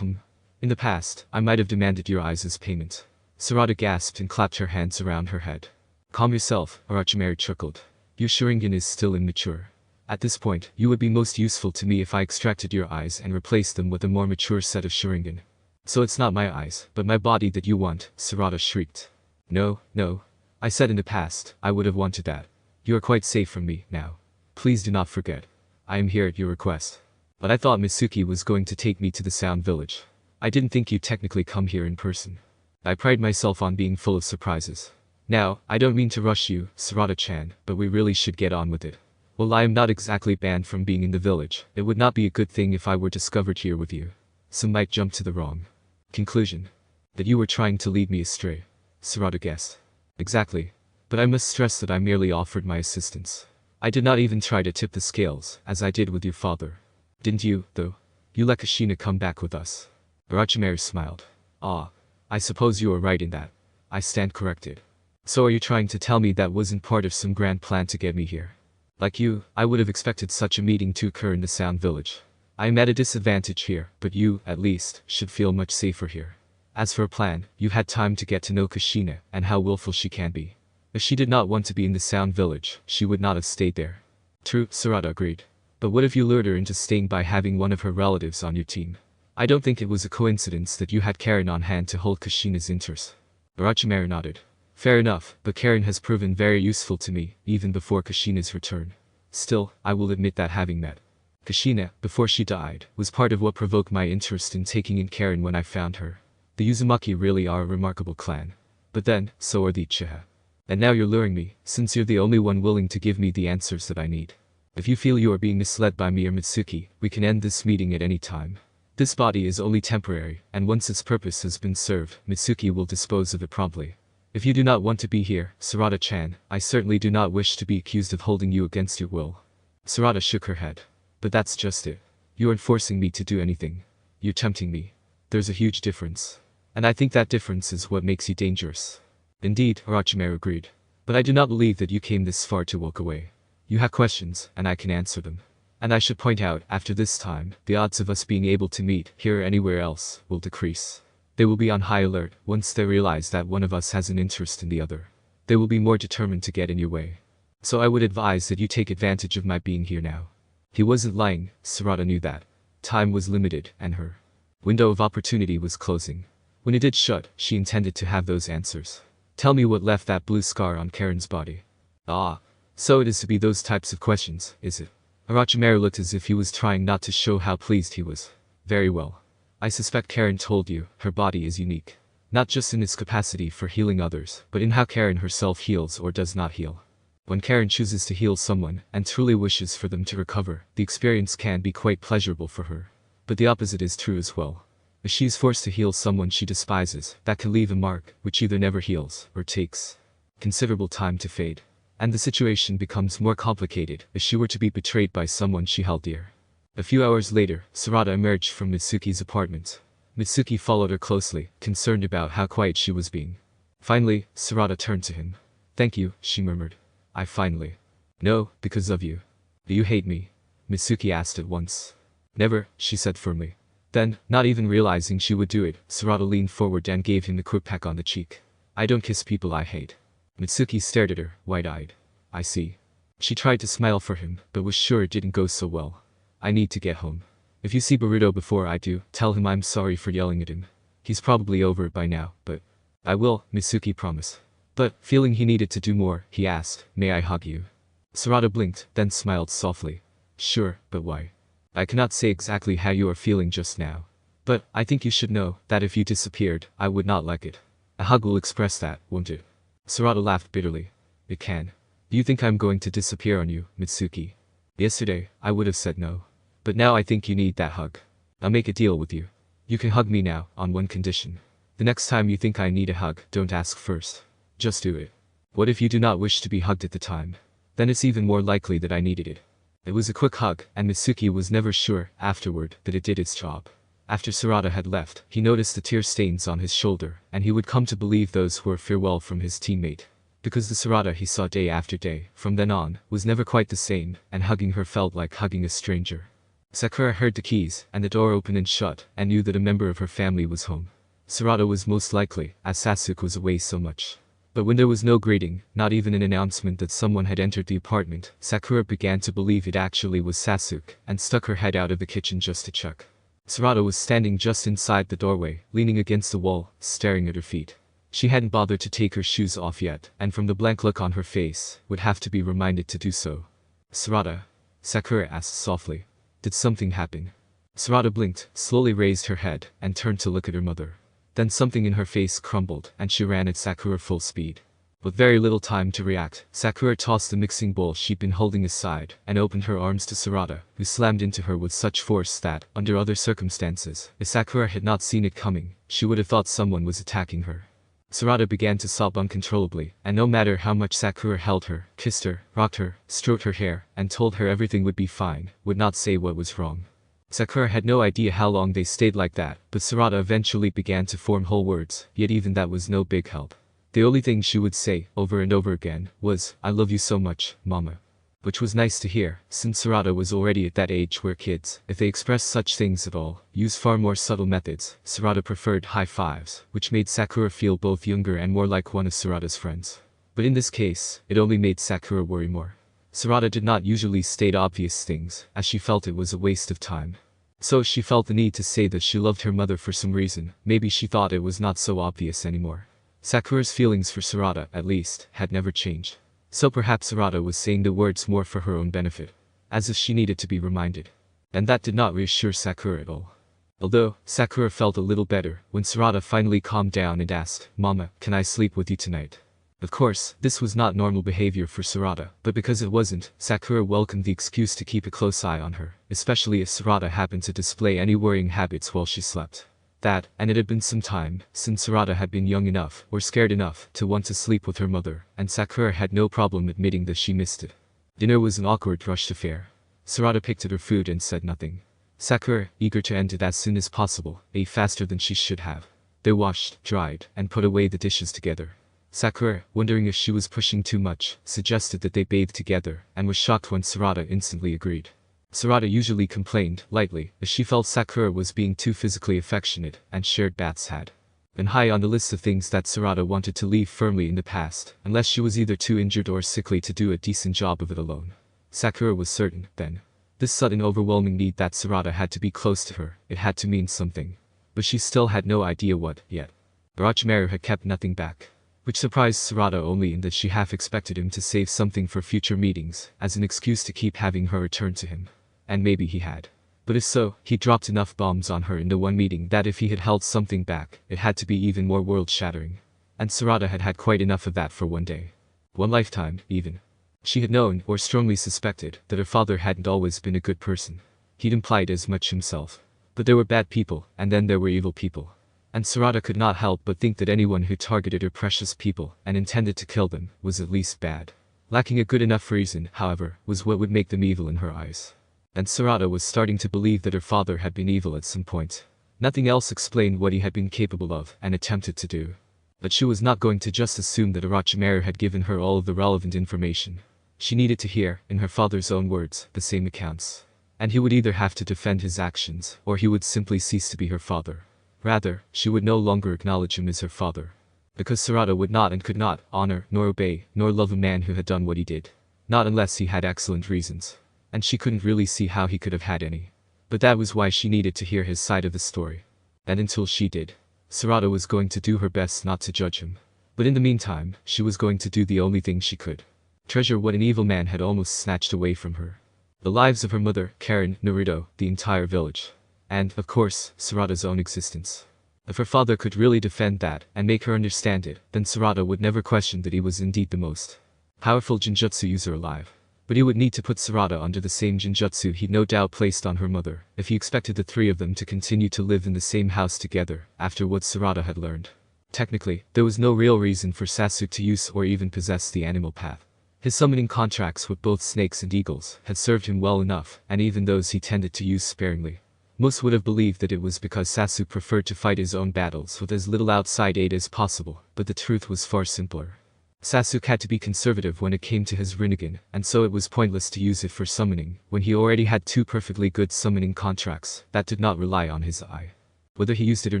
In the past, I might have demanded your eyes as payment. Sarada gasped and clapped her hands around her head. Calm yourself, Orochimaru chuckled. Your Sharingan is still immature. At this point, you would be most useful to me if I extracted your eyes and replaced them with a more mature set of Sharingan. So it's not my eyes, but my body that you want, Sarada shrieked. No, no. I said in the past, I would have wanted that. You are quite safe from me, now. Please do not forget. I am here at your request. But I thought Mitsuki was going to take me to the Sound Village. I didn't think you'd technically come here in person. I pride myself on being full of surprises. Now, I don't mean to rush you, Sarada-chan, but we really should get on with it. While I am not exactly banned from being in the village, it would not be a good thing if I were discovered here with you. Some might jump to the wrong conclusion. That you were trying to lead me astray. Sarada guessed. Exactly. But I must stress that I merely offered my assistance. I did not even try to tip the scales, as I did with your father. Didn't you, though? You let Kushina come back with us. Orochimaru smiled. Ah. I suppose you are right in that. I stand corrected. So are you trying to tell me that wasn't part of some grand plan to get me here? Like you, I would have expected such a meeting to occur in the Sound Village. I am at a disadvantage here, but you, at least, should feel much safer here. As for a plan, you've had time to get to know Kushina and how willful she can be. If she did not want to be in the Sound Village, she would not have stayed there. True, Sarada agreed. But what if you lured her into staying by having one of her relatives on your team? I don't think it was a coincidence that you had Karen on hand to hold Kushina's interest. Orochimaru nodded. Fair enough, but Karen has proven very useful to me, even before Kushina's return. Still, I will admit that having met Kushina, before she died, was part of what provoked my interest in taking in Karen when I found her. The Uzumaki really are a remarkable clan. But then, so are the Uchiha. And now you're luring me, since you're the only one willing to give me the answers that I need. If you feel you are being misled by me or Mitsuki, we can end this meeting at any time. This body is only temporary, and once its purpose has been served, Mitsuki will dispose of it promptly. If you do not want to be here, Sarada-chan, I certainly do not wish to be accused of holding you against your will. Sarada shook her head. But that's just it. You aren't forcing me to do anything. You're tempting me. There's a huge difference. And I think that difference is what makes you dangerous. Indeed, Orochimaru agreed. But I do not believe that you came this far to walk away. You have questions, and I can answer them. And I should point out, after this time, the odds of us being able to meet, here or anywhere else, will decrease. They will be on high alert, once they realize that one of us has an interest in the other. They will be more determined to get in your way. So I would advise that you take advantage of my being here now. He wasn't lying, Sarada knew that. Time was limited, and her window of opportunity was closing. When it did shut, she intended to have those answers. Tell me what left that blue scar on Karen's body. Ah. So it is to be those types of questions, is it? Orochimaru looked as if he was trying not to show how pleased he was. Very well. I suspect Karen told you, her body is unique. Not just in its capacity for healing others, but in how Karen herself heals or does not heal. When Karen chooses to heal someone, and truly wishes for them to recover, the experience can be quite pleasurable for her. But the opposite is true as well. If she is forced to heal someone she despises, that can leave a mark, which either never heals, or takes considerable time to fade. And the situation becomes more complicated if she were to be betrayed by someone she held dear. A few hours later, Sarada emerged from Mitsuki's apartment. Mitsuki followed her closely, concerned about how quiet she was being. Finally, Sarada turned to him. "Thank you," she murmured. "I finally." "No, because of you." "Do you hate me?" Mitsuki asked at once. "Never," she said firmly. Then, not even realizing she would do it, Sarada leaned forward and gave him a quick peck on the cheek. "I don't kiss people I hate." Mitsuki stared at her, wide-eyed. "I see." She tried to smile for him, but was sure it didn't go so well. "I need to get home. If you see Boruto before I do, tell him I'm sorry for yelling at him. He's probably over it by now, but—" "I will," Mitsuki promised. But, feeling he needed to do more, he asked, "May I hug you?" Sarada blinked, then smiled softly. "Sure, but why?" "I cannot say exactly how you are feeling just now. But, I think you should know, that if you disappeared, I would not like it. A hug will express that, won't it?" Sarada laughed bitterly. "It can. Do you think I'm going to disappear on you, Mitsuki? Yesterday, I would have said no. But now I think you need that hug. I'll make a deal with you. You can hug me now, on one condition. The next time you think I need a hug, don't ask first. Just do it. What if you do not wish to be hugged at the time? Then it's even more likely that I needed it." It was a quick hug, and Mitsuki was never sure, afterward, that it did its job. After Sarada had left, he noticed the tear stains on his shoulder, and he would come to believe those were a farewell from his teammate. Because the Sarada he saw day after day, from then on, was never quite the same, and hugging her felt like hugging a stranger. Sakura heard the keys, and the door open and shut, and knew that a member of her family was home. Sarada was most likely, as Sasuke was away so much. But when there was no greeting, not even an announcement that someone had entered the apartment, Sakura began to believe it actually was Sasuke, and stuck her head out of the kitchen just to check. Sarada was standing just inside the doorway, leaning against the wall, staring at her feet. She hadn't bothered to take her shoes off yet, and from the blank look on her face, would have to be reminded to do so. "Sarada?" Sakura asked softly. "Did something happen?" Sarada blinked, slowly raised her head, and turned to look at her mother. Then something in her face crumbled, and she ran at Sakura full speed. With very little time to react, Sakura tossed the mixing bowl she'd been holding aside, and opened her arms to Sarada, who slammed into her with such force that, under other circumstances, if Sakura had not seen it coming, she would have thought someone was attacking her. Sarada began to sob uncontrollably, and no matter how much Sakura held her, kissed her, rocked her, stroked her hair, and told her everything would be fine, would not say what was wrong. Sakura had no idea how long they stayed like that, but Sarada eventually began to form whole words, yet even that was no big help. The only thing she would say, over and over again, was, "I love you so much, mama." Which was nice to hear, since Sarada was already at that age where kids, if they express such things at all, use far more subtle methods. Sarada preferred high fives, which made Sakura feel both younger and more like one of Sarada's friends. But in this case, it only made Sakura worry more. Sarada did not usually state obvious things, as she felt it was a waste of time. So she felt the need to say that she loved her mother for some reason. Maybe she thought it was not so obvious anymore. Sakura's feelings for Sarada, at least, had never changed. So perhaps Sarada was saying the words more for her own benefit. As if she needed to be reminded. And that did not reassure Sakura at all. Although, Sakura felt a little better when Sarada finally calmed down and asked, "Mama, can I sleep with you tonight?" Of course, this was not normal behavior for Sarada, but because it wasn't, Sakura welcomed the excuse to keep a close eye on her, especially if Sarada happened to display any worrying habits while she slept. That, and it had been some time, since Sarada had been young enough, or scared enough, to want to sleep with her mother, and Sakura had no problem admitting that she missed it. Dinner was an awkward, rushed affair. Sarada picked at her food and said nothing. Sakura, eager to end it as soon as possible, ate faster than she should have. They washed, dried, and put away the dishes together. Sakura, wondering if she was pushing too much, suggested that they bathe together, and was shocked when Sarada instantly agreed. Sarada usually complained, lightly, if she felt Sakura was being too physically affectionate, and shared baths had been high on the list of things that Sarada wanted to leave firmly in the past, unless she was either too injured or sickly to do a decent job of it alone. Sakura was certain, then. This sudden overwhelming need that Sarada had to be close to her, it had to mean something. But she still had no idea what, yet. Orochimaru had kept nothing back. Which surprised Sarada only in that she half expected him to save something for future meetings, as an excuse to keep having her return to him. And maybe he had. But if so, he dropped enough bombs on her in the one meeting that if he had held something back, it had to be even more world-shattering. And Sarada had had quite enough of that for one day. One lifetime, even. She had known, or strongly suspected, that her father hadn't always been a good person. He'd implied as much himself. But there were bad people, and then there were evil people. And Sarada could not help but think that anyone who targeted her precious people and intended to kill them was at least bad. Lacking a good enough reason, however, was what would make them evil in her eyes. And Sarada was starting to believe that her father had been evil at some point. Nothing else explained what he had been capable of and attempted to do. But she was not going to just assume that Orochimaru had given her all of the relevant information. She needed to hear, in her father's own words, the same accounts. And he would either have to defend his actions, or he would simply cease to be her father. Rather, she would no longer acknowledge him as her father. Because Sarada would not and could not honor, nor obey, nor love a man who had done what he did. Not unless he had excellent reasons. And she couldn't really see how he could have had any. But that was why she needed to hear his side of the story. And until she did, Sarada was going to do her best not to judge him. But in the meantime, she was going to do the only thing she could. Treasure what an evil man had almost snatched away from her. The lives of her mother, Karen, Naruto, the entire village. And, of course, Sarada's own existence. If her father could really defend that and make her understand it, then Sarada would never question that he was indeed the most powerful Genjutsu user alive. But he would need to put Sarada under the same Genjutsu he'd no doubt placed on her mother, if he expected the three of them to continue to live in the same house together, after what Sarada had learned. Technically, there was no real reason for Sasuke to use or even possess the animal path. His summoning contracts with both snakes and eagles had served him well enough, and even those he tended to use sparingly. Most would have believed that it was because Sasuke preferred to fight his own battles with as little outside aid as possible, but the truth was far simpler. Sasuke had to be conservative when it came to his Rinnegan, and so it was pointless to use it for summoning, when he already had two perfectly good summoning contracts that did not rely on his eye. Whether he used it or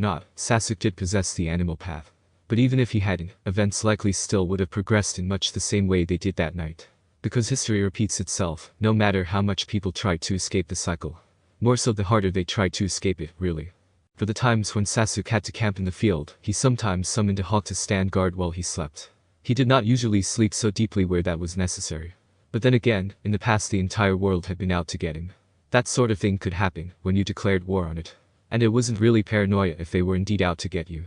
not, Sasuke did possess the animal path. But even if he hadn't, events likely still would have progressed in much the same way they did that night. Because history repeats itself, no matter how much people tried to escape the cycle. More so the harder they tried to escape it, really. For the times when Sasuke had to camp in the field, he sometimes summoned a hawk to stand guard while he slept. He did not usually sleep so deeply where that was necessary. But then again, in the past the entire world had been out to get him. That sort of thing could happen when you declared war on it. And it wasn't really paranoia if they were indeed out to get you.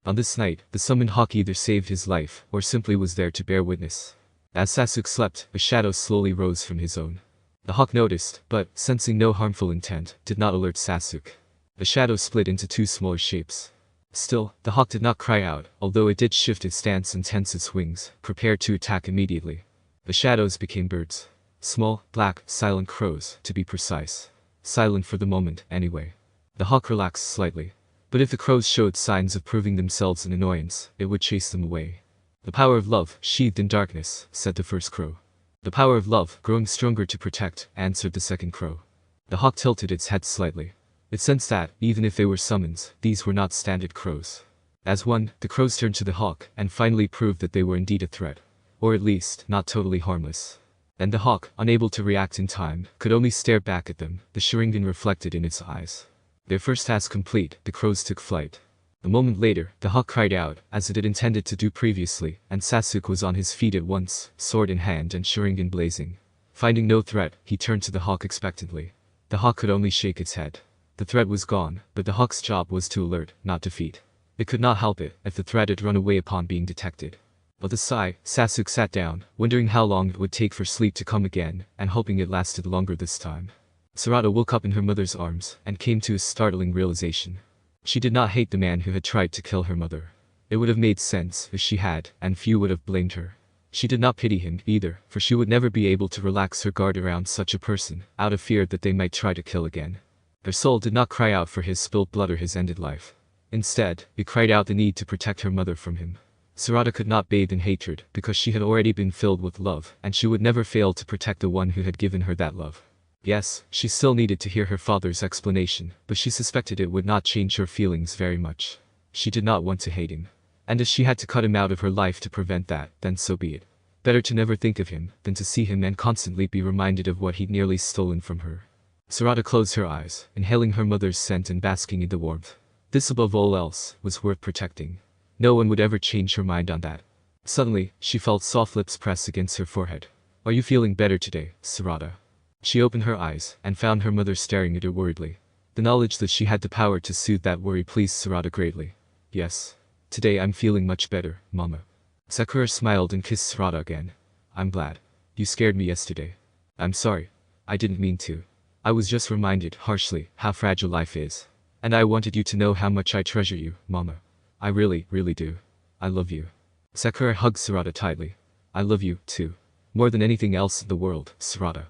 On this night, the summoned hawk either saved his life, or simply was there to bear witness. As Sasuke slept, a shadow slowly rose from his own. The hawk noticed, but, sensing no harmful intent, did not alert Sasuke. The shadow split into two smaller shapes. Still, the hawk did not cry out, although it did shift its stance and tense its wings, prepared to attack immediately. The shadows became birds. Small, black, silent crows, to be precise. Silent for the moment, anyway. The hawk relaxed slightly. But if the crows showed signs of proving themselves an annoyance, it would chase them away. The power of love, sheathed in darkness, said the first crow. The power of love, growing stronger to protect, answered the second crow. The hawk tilted its head slightly. It sensed that, even if they were summons, these were not standard crows. As one, the crows turned to the hawk, and finally proved that they were indeed a threat. Or at least, not totally harmless. And the hawk, unable to react in time, could only stare back at them, the Sharingan reflected in its eyes. Their first task complete, the crows took flight. A moment later, the hawk cried out, as it had intended to do previously, and Sasuke was on his feet at once, sword in hand and Sharingan blazing. Finding no threat, he turned to the hawk expectantly. The hawk could only shake its head. The threat was gone, but the hawk's job was to alert, not defeat. It could not help it, if the threat had run away upon being detected. With a sigh, Sasuke sat down, wondering how long it would take for sleep to come again, and hoping it lasted longer this time. Sarada woke up in her mother's arms, and came to a startling realization. She did not hate the man who had tried to kill her mother. It would have made sense if she had, and few would have blamed her. She did not pity him, either, for she would never be able to relax her guard around such a person, out of fear that they might try to kill again. Her soul did not cry out for his spilled blood or his ended life. Instead, it cried out the need to protect her mother from him. Sarada could not bathe in hatred, because she had already been filled with love, and she would never fail to protect the one who had given her that love. Yes, she still needed to hear her father's explanation, but she suspected it would not change her feelings very much. She did not want to hate him. And if she had to cut him out of her life to prevent that, then so be it. Better to never think of him, than to see him and constantly be reminded of what he'd nearly stolen from her. Sarada closed her eyes, inhaling her mother's scent and basking in the warmth. This above all else, was worth protecting. No one would ever change her mind on that. Suddenly, she felt soft lips press against her forehead. "Are you feeling better today, Sarada?" She opened her eyes, and found her mother staring at her worriedly. The knowledge that she had the power to soothe that worry pleased Sarada greatly. "Yes. Today I'm feeling much better, Mama." Sakura smiled and kissed Sarada again. "I'm glad. You scared me yesterday." "I'm sorry. I didn't mean to. I was just reminded, harshly, how fragile life is." And I wanted you to know how much I treasure you, Mama. I really, really do. I love you. Sakura hugged Sarada tightly. I love you, too. More than anything else in the world, Sarada.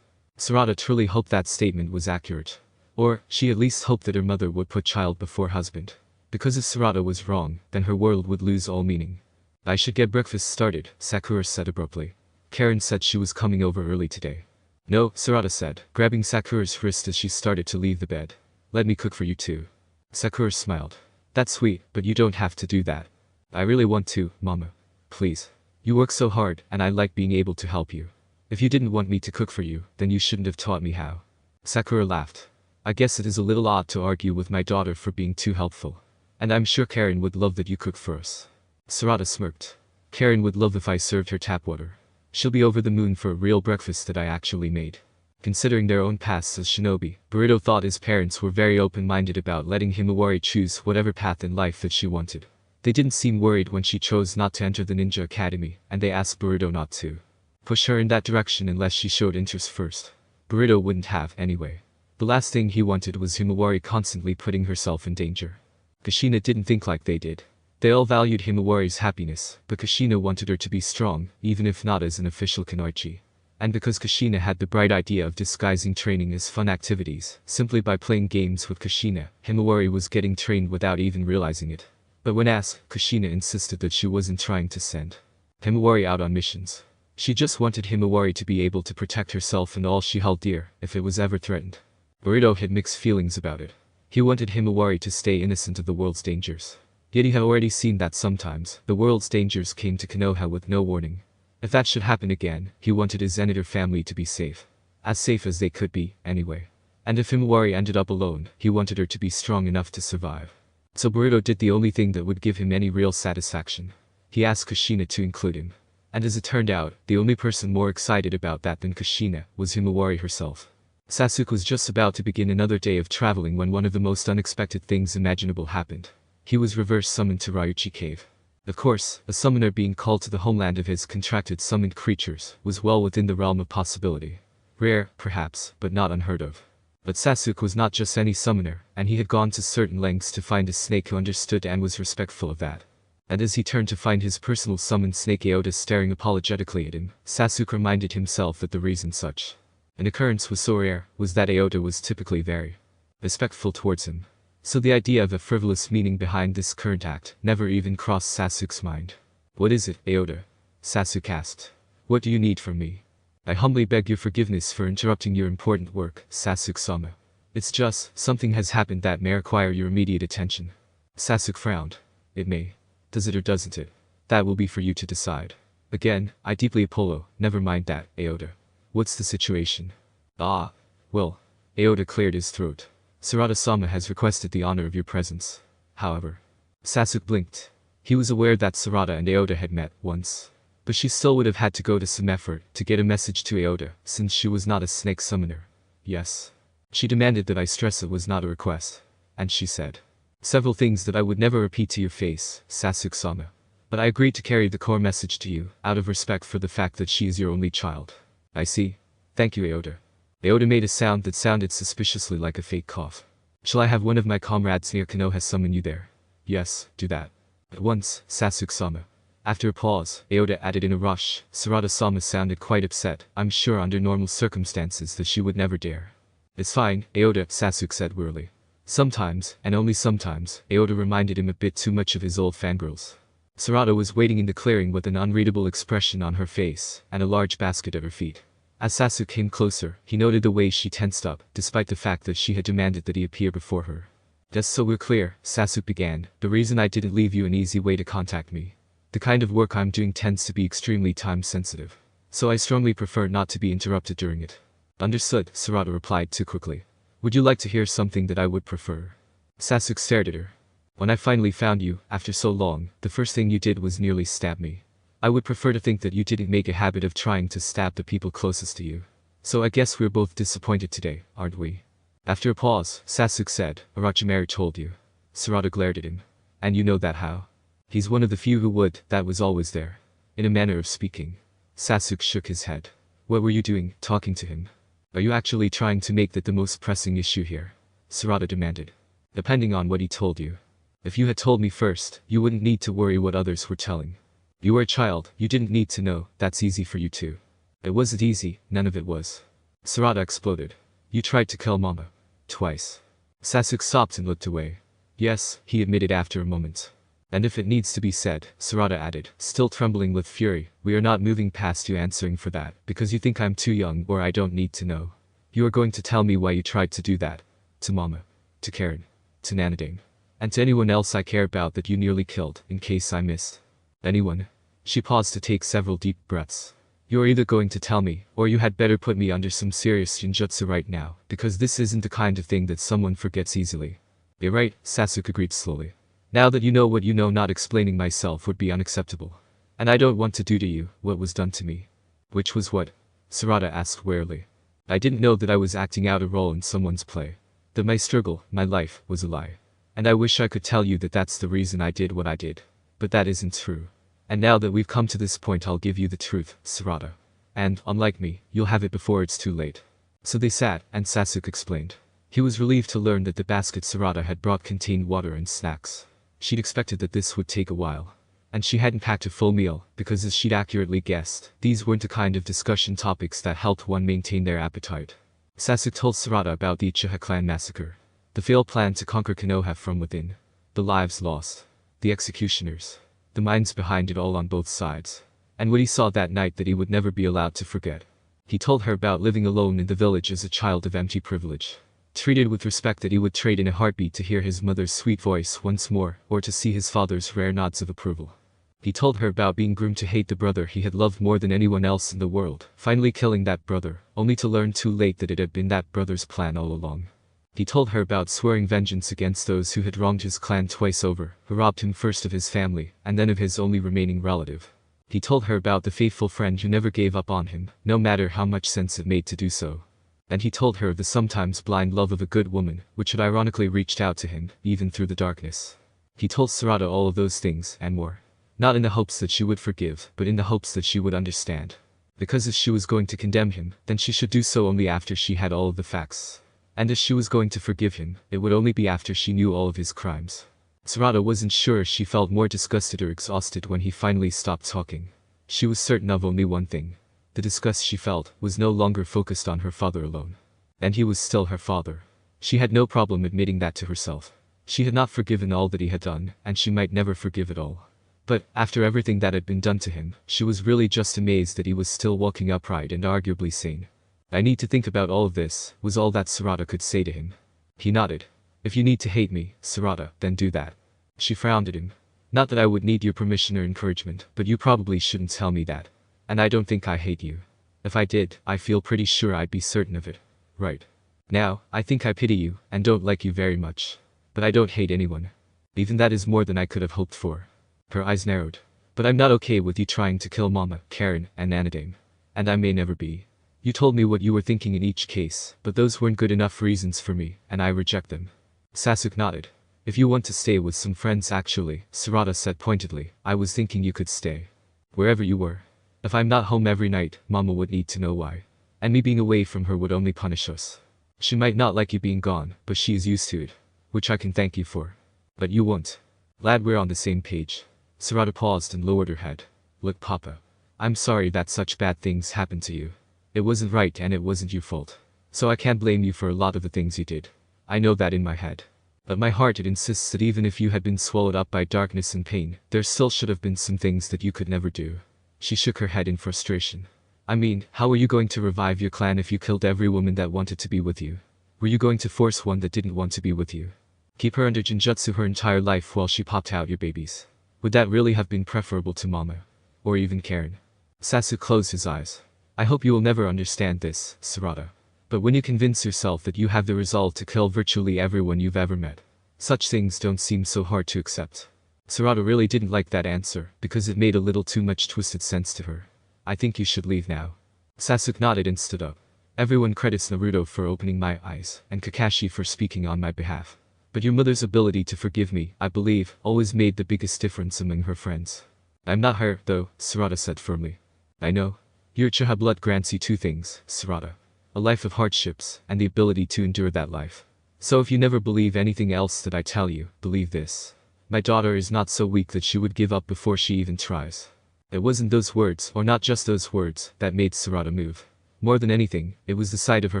Sarada truly hoped that statement was accurate. Or, she at least hoped that her mother would put child before husband. Because if Sarada was wrong, then her world would lose all meaning. I should get breakfast started, Sakura said abruptly. Karen said she was coming over early today. No, Sarada said, grabbing Sakura's wrist as she started to leave the bed. Let me cook for you too. Sakura smiled. That's sweet, but you don't have to do that. I really want to, Mama. Please. You work so hard, and I like being able to help you. If you didn't want me to cook for you, then you shouldn't have taught me how. Sakura laughed. I guess it is a little odd to argue with my daughter for being too helpful. And I'm sure Karen would love that you cook for us. Sarada smirked. Karen would love if I served her tap water. She'll be over the moon for a real breakfast that I actually made. Considering their own pasts as shinobi, Burrito thought his parents were very open-minded about letting Himawari choose whatever path in life that she wanted. They didn't seem worried when she chose not to enter the ninja academy, and they asked Burrito not to push her in that direction unless she showed interest first. Burrito wouldn't have, anyway. The last thing he wanted was Himawari constantly putting herself in danger. Kushina didn't think like they did. They all valued Himawari's happiness, but Kushina wanted her to be strong, even if not as an official kunoichi. And because Kushina had the bright idea of disguising training as fun activities, simply by playing games with Kushina, Himawari was getting trained without even realizing it. But when asked, Kushina insisted that she wasn't trying to send Himawari out on missions. She just wanted Himawari to be able to protect herself and all she held dear, if it was ever threatened. Burrito had mixed feelings about it. He wanted Himawari to stay innocent of the world's dangers. Yet he had already seen that sometimes, the world's dangers came to Konoha with no warning. If that should happen again, he wanted his Zeniter family to be safe. As safe as they could be, anyway. And if Himawari ended up alone, he wanted her to be strong enough to survive. So Burrito did the only thing that would give him any real satisfaction. He asked Kushina to include him. And as it turned out, the only person more excited about that than Kushina was Himawari herself. Sasuke was just about to begin another day of traveling when one of the most unexpected things imaginable happened. He was reverse summoned to Ryuchi Cave. Of course, a summoner being called to the homeland of his contracted summoned creatures was well within the realm of possibility. Rare, perhaps, but not unheard of. But Sasuke was not just any summoner, and he had gone to certain lengths to find a snake who understood and was respectful of that. And as he turned to find his personal summoned snake Aota staring apologetically at him, Sasuke reminded himself that the reason such an occurrence was so rare was that Aota was typically very respectful towards him. So the idea of a frivolous meaning behind this current act never even crossed Sasuke's mind. What is it, Aota? Sasuke asked. What do you need from me? I humbly beg your forgiveness for interrupting your important work, Sasuke-sama. It's just, something has happened that may require your immediate attention. Sasuke frowned. It may. Does it or doesn't it? That will be for you to decide. Again, I deeply apologize, never mind that, Aota. What's the situation? Ah. Well. Aota cleared his throat. Sarada-sama has requested the honor of your presence. However. Sasuke blinked. He was aware that Sarada and Aota had met once. But she still would have had to go to some effort to get a message to Aota, since she was not a snake summoner. Yes. She demanded that I stress it was not a request. And she said several things that I would never repeat to your face, Sasuke-sama. But I agreed to carry the core message to you, out of respect for the fact that she is your only child. I see. Thank you, Aota. Aota made a sound that sounded suspiciously like a fake cough. Shall I have one of my comrades near Konoha summon you there? Yes, do that. At once, Sasuke-sama. After a pause, Aota added in a rush, Sarada-sama sounded quite upset. I'm sure under normal circumstances that she would never dare. It's fine, Aota, Sasuke said wearily. Sometimes, and only sometimes, Aota reminded him a bit too much of his old fangirls. Sarada was waiting in the clearing with an unreadable expression on her face, and a large basket at her feet. As Sasuke came closer, he noted the way she tensed up, despite the fact that she had demanded that he appear before her. Just so we're clear, Sasuke began, the reason I didn't leave you an easy way to contact me. The kind of work I'm doing tends to be extremely time-sensitive. So I strongly prefer not to be interrupted during it. Understood, Sarada replied too quickly. Would you like to hear something that I would prefer? Sasuke stared at her. When I finally found you, after so long, the first thing you did was nearly stab me. I would prefer to think that you didn't make a habit of trying to stab the people closest to you. So I guess we're both disappointed today, aren't we? After a pause, Sasuke said, Orochimaru told you. Sarada glared at him. And you know that how? He's one of the few who would, that was always there. In a manner of speaking. Sasuke shook his head. What were you doing, talking to him? Are you actually trying to make that the most pressing issue here? Sarada demanded. Depending on what he told you. If you had told me first, you wouldn't need to worry what others were telling. You were a child, you didn't need to know, that's easy for you too. It wasn't easy, none of it was. Sarda exploded. You tried to kill Mama. Twice. Sasuke stopped and looked away. Yes, he admitted after a moment. And if it needs to be said, Sarada added, still trembling with fury, we are not moving past you answering for that, because you think I'm too young or I don't need to know. You are going to tell me why you tried to do that. To Mama. To Karen. To Nanadame. And to anyone else I care about that you nearly killed, in case I missed. Anyone? She paused to take several deep breaths. You are either going to tell me, or you had better put me under some serious ninjutsu right now, because this isn't the kind of thing that someone forgets easily. You're right, Sasuke agreed slowly. Now that you know what you know, not explaining myself would be unacceptable. And I don't want to do to you what was done to me. Which was what? Sarada asked wearily. I didn't know that I was acting out a role in someone's play. That my struggle, my life, was a lie. And I wish I could tell you that that's the reason I did what I did. But that isn't true. And now that we've come to this point, I'll give you the truth, Sarada. And, unlike me, you'll have it before it's too late. So they sat, and Sasuke explained. He was relieved to learn that the basket Sarada had brought contained water and snacks. She'd expected that this would take a while. And she hadn't packed a full meal, because as she'd accurately guessed, these weren't the kind of discussion topics that helped one maintain their appetite. Sasuke told Sarada about the Uchiha clan massacre. The failed plan to conquer Konoha from within. The lives lost. The executioners. The minds behind it all on both sides. And what he saw that night that he would never be allowed to forget. He told her about living alone in the village as a child of empty privilege. Treated with respect that he would trade in a heartbeat to hear his mother's sweet voice once more, or to see his father's rare nods of approval. He told her about being groomed to hate the brother he had loved more than anyone else in the world, finally killing that brother, only to learn too late that it had been that brother's plan all along. He told her about swearing vengeance against those who had wronged his clan twice over, who robbed him first of his family, and then of his only remaining relative. He told her about the faithful friend who never gave up on him, no matter how much sense it made to do so. And he told her of the sometimes blind love of a good woman, which had ironically reached out to him, even through the darkness. He told Sarada all of those things, and more. Not in the hopes that she would forgive, but in the hopes that she would understand. Because if she was going to condemn him, then she should do so only after she had all of the facts. And if she was going to forgive him, it would only be after she knew all of his crimes. Sarada wasn't sure if she felt more disgusted or exhausted when he finally stopped talking. She was certain of only one thing. The disgust she felt was no longer focused on her father alone. And he was still her father. She had no problem admitting that to herself. She had not forgiven all that he had done, and she might never forgive it all. But, after everything that had been done to him, she was really just amazed that he was still walking upright and arguably sane. I need to think about all of this, was all that Sarada could say to him. He nodded. If you need to hate me, Sarada, then do that. She frowned at him. Not that I would need your permission or encouragement, but you probably shouldn't tell me that. And I don't think I hate you. If I did, I feel pretty sure I'd be certain of it. Right. Now, I think I pity you, and don't like you very much. But I don't hate anyone. Even that is more than I could have hoped for. Her eyes narrowed. But I'm not okay with you trying to kill Mama, Karen, and Nanadame. And I may never be. You told me what you were thinking in each case, but those weren't good enough reasons for me, and I reject them. Sasuke nodded. If you want to stay with some friends actually, Sarada said pointedly, I was thinking you could stay. Wherever you were. If I'm not home every night, Mama would need to know why. And me being away from her would only punish us. She might not like you being gone, but she is used to it. Which I can thank you for. But you won't. Lad, we're on the same page. Sarada paused and lowered her head. Look, Papa. I'm sorry that such bad things happened to you. It wasn't right and it wasn't your fault. So I can't blame you for a lot of the things you did. I know that in my head. But my heart, it insists that even if you had been swallowed up by darkness and pain, there still should have been some things that you could never do. She shook her head in frustration. I mean, how were you going to revive your clan if you killed every woman that wanted to be with you? Were you going to force one that didn't want to be with you? Keep her under Jinjutsu her entire life while she popped out your babies? Would that really have been preferable to Mama? Or even Karen? Sasuke closed his eyes. I hope you will never understand this, Sarada. But when you convince yourself that you have the resolve to kill virtually everyone you've ever met, such things don't seem so hard to accept. Sarada really didn't like that answer, because it made a little too much twisted sense to her. I think you should leave now. Sasuke nodded and stood up. Everyone credits Naruto for opening my eyes, and Kakashi for speaking on my behalf. But your mother's ability to forgive me, I believe, always made the biggest difference among her friends. I'm not her, though, Sarada said firmly. I know. Your Uchiha blood grants you two things, Sarada. A life of hardships, and the ability to endure that life. So if you never believe anything else that I tell you, believe this. My daughter is not so weak that she would give up before she even tries. It wasn't those words, or not just those words, that made Sarda move. More than anything, it was the sight of her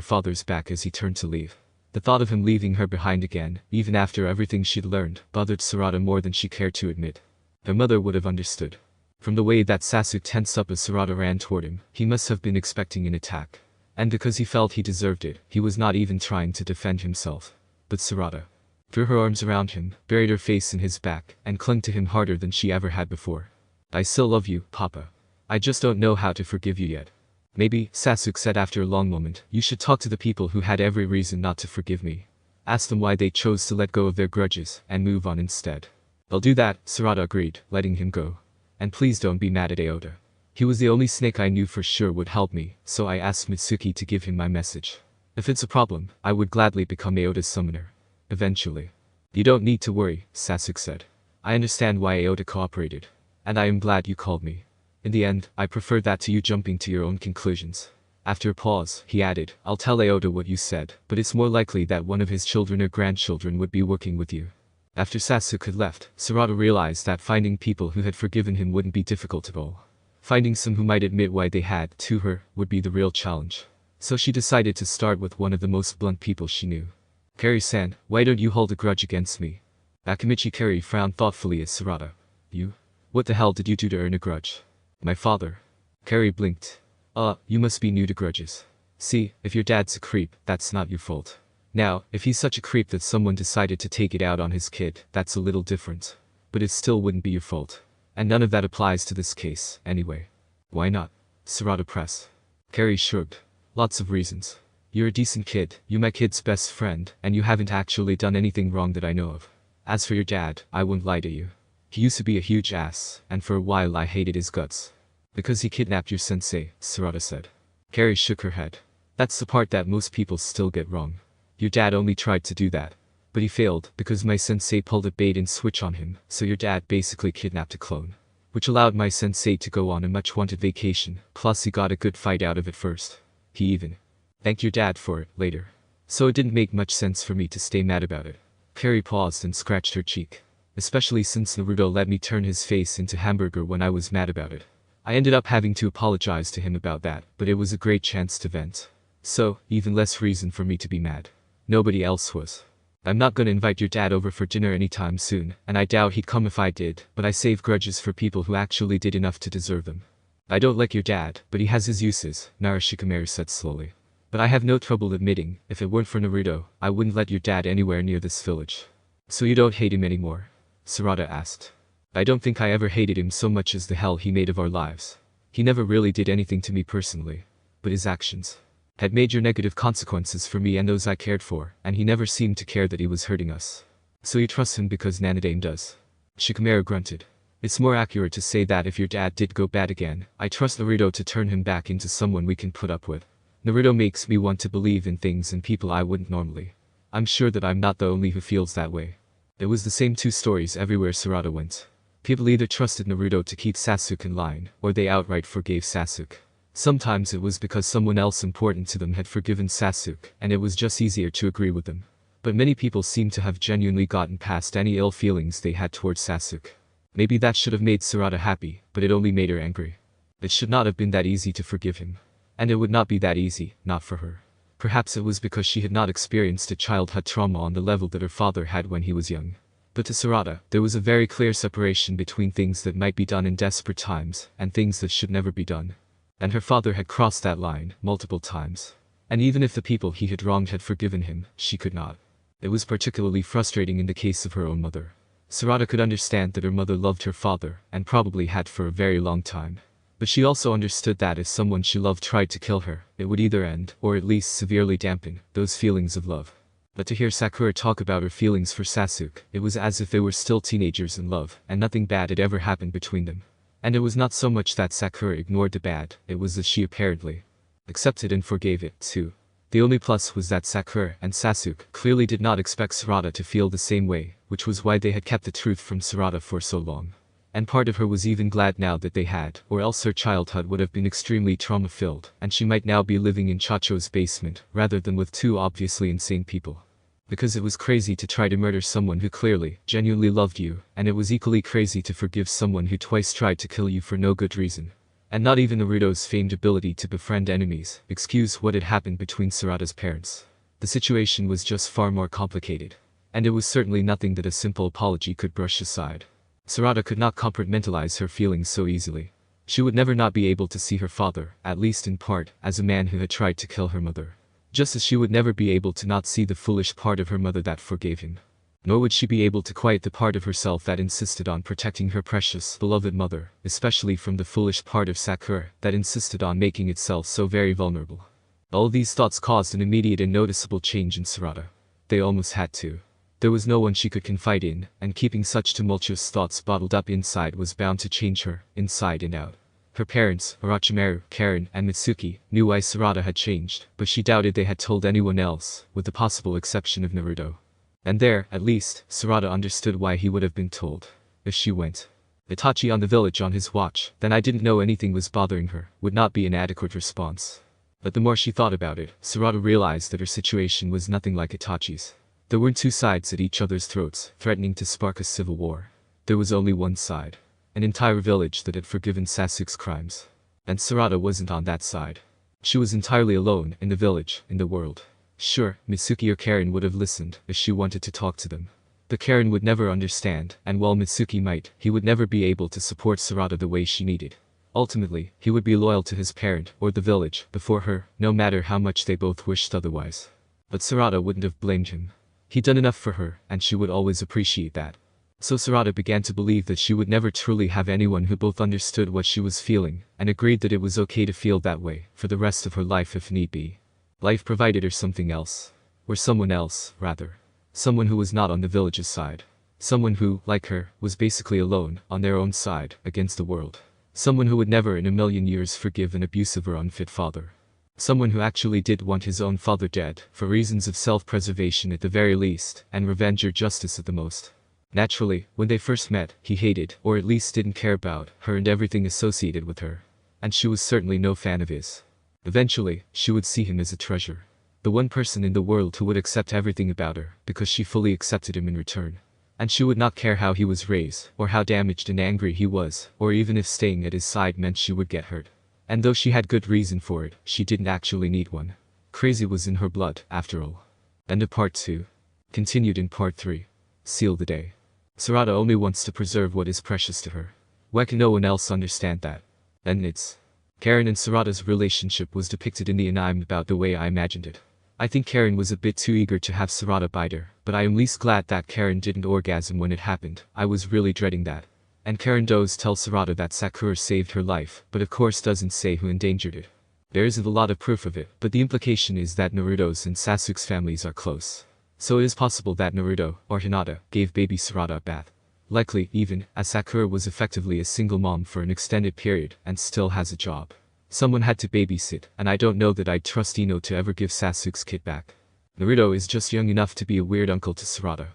father's back as he turned to leave. The thought of him leaving her behind again, even after everything she'd learned, bothered Sarda more than she cared to admit. Her mother would have understood. From the way that Sasuke tensed up as Sarda ran toward him, he must have been expecting an attack. And because he felt he deserved it, he was not even trying to defend himself. But Sarda threw her arms around him, buried her face in his back, and clung to him harder than she ever had before. I still love you, Papa. I just don't know how to forgive you yet. Maybe, Sasuke said after a long moment, you should talk to the people who had every reason not to forgive me. Ask them why they chose to let go of their grudges, and move on instead. I'll do that, Sarda agreed, letting him go. And please don't be mad at Aoda. He was the only snake I knew for sure would help me, so I asked Mitsuki to give him my message. If it's a problem, I would gladly become Aoda's summoner. Eventually. You don't need to worry, Sasuke said. I understand why Aoda cooperated. And I am glad you called me. In the end, I prefer that to you jumping to your own conclusions. After a pause, he added, I'll tell Aoda what you said, but it's more likely that one of his children or grandchildren would be working with you. After Sasuke had left, Sarda realized that finding people who had forgiven him wouldn't be difficult at all. Finding some who might admit why they had, to her, would be the real challenge. So she decided to start with one of the most blunt people she knew. Kari-san, why don't you hold a grudge against me? Akimichi Kari frowned thoughtfully at Sarda. You? What the hell did you do to earn a grudge? My father. Kari blinked. You must be new to grudges. See, if your dad's a creep, that's not your fault. Now, if he's such a creep that someone decided to take it out on his kid, that's a little different. But it still wouldn't be your fault. And none of that applies to this case, anyway. Why not? Sarda pressed. Kari shrugged. Lots of reasons. You're a decent kid, you're my kid's best friend, and you haven't actually done anything wrong that I know of. As for your dad, I won't lie to you. He used to be a huge ass, and for a while I hated his guts. Because he kidnapped your sensei, Sarda said. Kari shook her head. That's the part that most people still get wrong. Your dad only tried to do that. But he failed, because my sensei pulled a bait and switch on him, so your dad basically kidnapped a clone. Which allowed my sensei to go on a much-wanted vacation, plus he got a good fight out of it first. He even thanked your dad for it, later. So it didn't make much sense for me to stay mad about it. Kari paused and scratched her cheek. Especially since Naruto let me turn his face into hamburger when I was mad about it. I ended up having to apologize to him about that, but it was a great chance to vent. So, even less reason for me to be mad. Nobody else was. I'm not gonna invite your dad over for dinner anytime soon, and I doubt he'd come if I did, but I save grudges for people who actually did enough to deserve them. I don't like your dad, but he has his uses, Naruto said slowly. But I have no trouble admitting, if it weren't for Naruto, I wouldn't let your dad anywhere near this village. So you don't hate him anymore? Sarda asked. I don't think I ever hated him so much as the hell he made of our lives. He never really did anything to me personally. But his actions had major negative consequences for me and those I cared for, and he never seemed to care that he was hurting us. So you trust him because Nanadame does? Shikamaru grunted. It's more accurate to say that if your dad did go bad again, I trust Naruto to turn him back into someone we can put up with. Naruto makes me want to believe in things and people I wouldn't normally. I'm sure that I'm not the only who feels that way. It was the same two stories everywhere Sarda went. People either trusted Naruto to keep Sasuke in line, or they outright forgave Sasuke. Sometimes it was because someone else important to them had forgiven Sasuke, and it was just easier to agree with them. But many people seemed to have genuinely gotten past any ill feelings they had towards Sasuke. Maybe that should have made Sarda happy, but it only made her angry. It should not have been that easy to forgive him. And it would not be that easy, not for her. Perhaps it was because she had not experienced a childhood trauma on the level that her father had when he was young. But to Sarda, there was a very clear separation between things that might be done in desperate times, and things that should never be done. And her father had crossed that line, multiple times. And even if the people he had wronged had forgiven him, she could not. It was particularly frustrating in the case of her own mother. Sarda could understand that her mother loved her father, and probably had for a very long time. But she also understood that if someone she loved tried to kill her, it would either end, or at least severely dampen, those feelings of love. But to hear Sakura talk about her feelings for Sasuke, it was as if they were still teenagers in love, and nothing bad had ever happened between them. And it was not so much that Sakura ignored the bad, it was that she apparently accepted and forgave it, too. The only plus was that Sakura and Sasuke clearly did not expect Sarda to feel the same way, which was why they had kept the truth from Sarda for so long. And part of her was even glad now that they had, or else her childhood would have been extremely trauma-filled, and she might now be living in Chacho's basement, rather than with two obviously insane people. Because it was crazy to try to murder someone who clearly, genuinely loved you, and it was equally crazy to forgive someone who twice tried to kill you for no good reason. And not even Naruto's famed ability to befriend enemies excuse what had happened between Sarada's parents. The situation was just far more complicated. And it was certainly nothing that a simple apology could brush aside. Sarada could not compartmentalize her feelings so easily. She would never not be able to see her father, at least in part, as a man who had tried to kill her mother. Just as she would never be able to not see the foolish part of her mother that forgave him. Nor would she be able to quiet the part of herself that insisted on protecting her precious, beloved mother, especially from the foolish part of Sakura that insisted on making itself so very vulnerable. All these thoughts caused an immediate and noticeable change in Sarada. They almost had to. There was no one she could confide in, and keeping such tumultuous thoughts bottled up inside was bound to change her, inside and out. Her parents, Orochimaru, Karen, and Mitsuki, knew why Sarada had changed, but she doubted they had told anyone else, with the possible exception of Naruto. And there, at least, Sarada understood why he would have been told. If she went. Itachi on the village on his watch, then I didn't know anything was bothering her, would not be an adequate response. But the more she thought about it, Sarada realized that her situation was nothing like Itachi's. There weren't two sides at each other's throats, threatening to spark a civil war. There was only one side. An entire village that had forgiven Sasuke's crimes. And Sarada wasn't on that side. She was entirely alone, in the village, in the world. Sure, Mitsuki or Karen would have listened, if she wanted to talk to them. But Karen would never understand, and while Mitsuki might, he would never be able to support Sarada the way she needed. Ultimately, he would be loyal to his parent, or the village, before her, no matter how much they both wished otherwise. But Sarada wouldn't have blamed him. He'd done enough for her, and she would always appreciate that. So Sarada began to believe that she would never truly have anyone who both understood what she was feeling, and agreed that it was okay to feel that way, for the rest of her life if need be. Life provided her something else. Or someone else, rather. Someone who was not on the village's side. Someone who, like her, was basically alone, on their own side, against the world. Someone who would never in a million years forgive an abusive or unfit father. Someone who actually did want his own father dead, for reasons of self-preservation at the very least, and revenge or justice at the most. Naturally, when they first met, he hated, or at least didn't care about, her and everything associated with her. And she was certainly no fan of his. Eventually, she would see him as a treasure. The one person in the world who would accept everything about her, because she fully accepted him in return. And she would not care how he was raised, or how damaged and angry he was, or even if staying at his side meant she would get hurt. And though she had good reason for it, she didn't actually need one. Crazy was in her blood, after all. End of part 2. Continued in part 3. Seal the day. Sarada only wants to preserve what is precious to her. Why can no one else understand that? And it's... Karen and Sarada's relationship was depicted in the anime about the way I imagined it. I think Karen was a bit too eager to have Sarada bite her, but I am least glad that Karen didn't orgasm when it happened. I was really dreading that. And Karen does tell Sarada that Sakura saved her life, but of course doesn't say who endangered it. There isn't a lot of proof of it, but the implication is that Naruto's and Sasuke's families are close. So it is possible that Naruto, or Hinata, gave baby Sarada a bath. Likely, even, as Sakura was effectively a single mom for an extended period, and still has a job. Someone had to babysit, and I don't know that I'd trust Ino to ever give Sasuke's kid back. Naruto is just young enough to be a weird uncle to Sarada.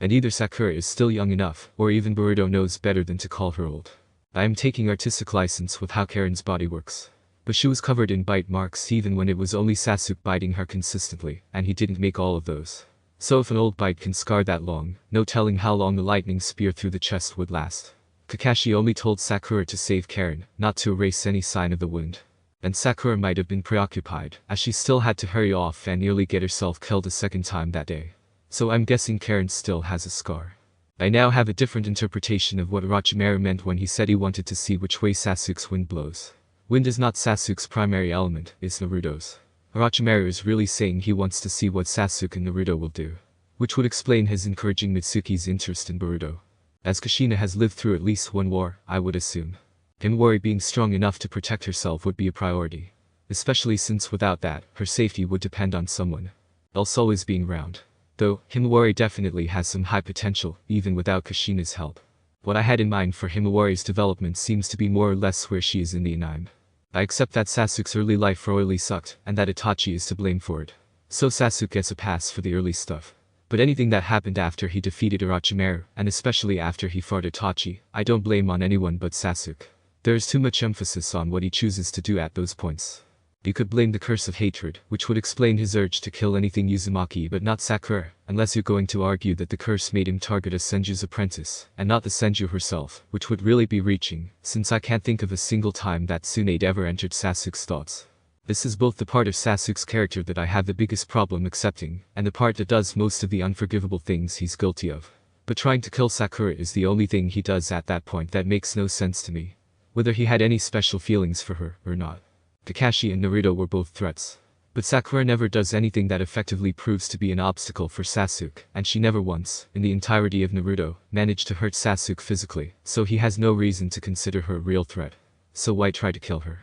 And either Sakura is still young enough, or even Boruto knows better than to call her old. I am taking artistic license with how Karen's body works. But she was covered in bite marks even when it was only Sasuke biting her consistently, and he didn't make all of those. So if an old bite can scar that long, no telling how long the lightning spear through the chest would last. Kakashi only told Sakura to save Karen, not to erase any sign of the wound. And Sakura might have been preoccupied, as she still had to hurry off and nearly get herself killed a second time that day. So I'm guessing Karen still has a scar. I now have a different interpretation of what Orochimaru meant when he said he wanted to see which way Sasuke's wind blows. Wind is not Sasuke's primary element, it's Naruto's. Orochimaru is really saying he wants to see what Sasuke and Naruto will do. Which would explain his encouraging Mitsuki's interest in Boruto. As Kushina has lived through at least one war, I would assume. Himawari being strong enough to protect herself would be a priority. Especially since without that, her safety would depend on someone else always being around. Though, Himawari definitely has some high potential, even without Kushina's help. What I had in mind for Himawari's development seems to be more or less where she is in the anime. I accept that Sasuke's early life royally sucked, and that Itachi is to blame for it. So Sasuke gets a pass for the early stuff. But anything that happened after he defeated Orochimaru, and especially after he fought Itachi, I don't blame on anyone but Sasuke. There is too much emphasis on what he chooses to do at those points. You could blame the curse of hatred, which would explain his urge to kill anything Uzumaki but not Sakura, unless you're going to argue that the curse made him target a Senju's apprentice, and not the Senju herself, which would really be reaching, since I can't think of a single time that Tsunade ever entered Sasuke's thoughts. This is both the part of Sasuke's character that I have the biggest problem accepting, and the part that does most of the unforgivable things he's guilty of. But trying to kill Sakura is the only thing he does at that point that makes no sense to me. Whether he had any special feelings for her, or not. Kakashi and Naruto were both threats. But Sakura never does anything that effectively proves to be an obstacle for Sasuke, and she never once, in the entirety of Naruto, managed to hurt Sasuke physically, so he has no reason to consider her a real threat. So why try to kill her?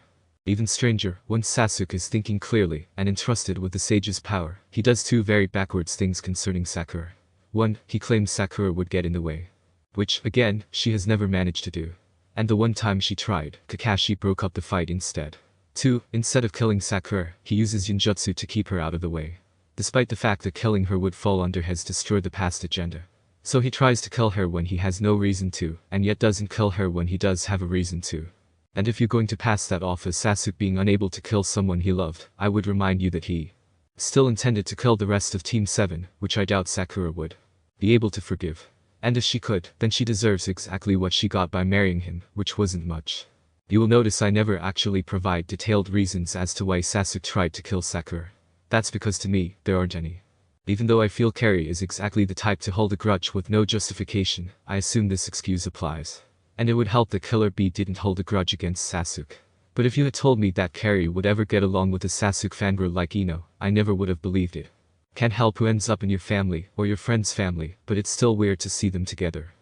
Even stranger, once Sasuke is thinking clearly, and entrusted with the sage's power, he does two very backwards things concerning Sakura. 1. He claims Sakura would get in the way. Which, again, she has never managed to do. And the one time she tried, Kakashi broke up the fight instead. 2. Instead of killing Sakura, he uses Genjutsu to keep her out of the way. Despite the fact that killing her would fall under his destroy the past agenda. So he tries to kill her when he has no reason to, and yet doesn't kill her when he does have a reason to. And if you're going to pass that off as Sasuke being unable to kill someone he loved, I would remind you that he still intended to kill the rest of Team 7, which I doubt Sakura would be able to forgive. And if she could, then she deserves exactly what she got by marrying him, which wasn't much. You will notice I never actually provide detailed reasons as to why Sasuke tried to kill Sakura. That's because to me, there aren't any. Even though I feel Carrie is exactly the type to hold a grudge with no justification, I assume this excuse applies. And it would help that Killer Bee didn't hold a grudge against Sasuke. But if you had told me that Carrie would ever get along with a Sasuke fangirl like Ino, I never would have believed it. Can't help who ends up in your family, or your friend's family, but it's still weird to see them together.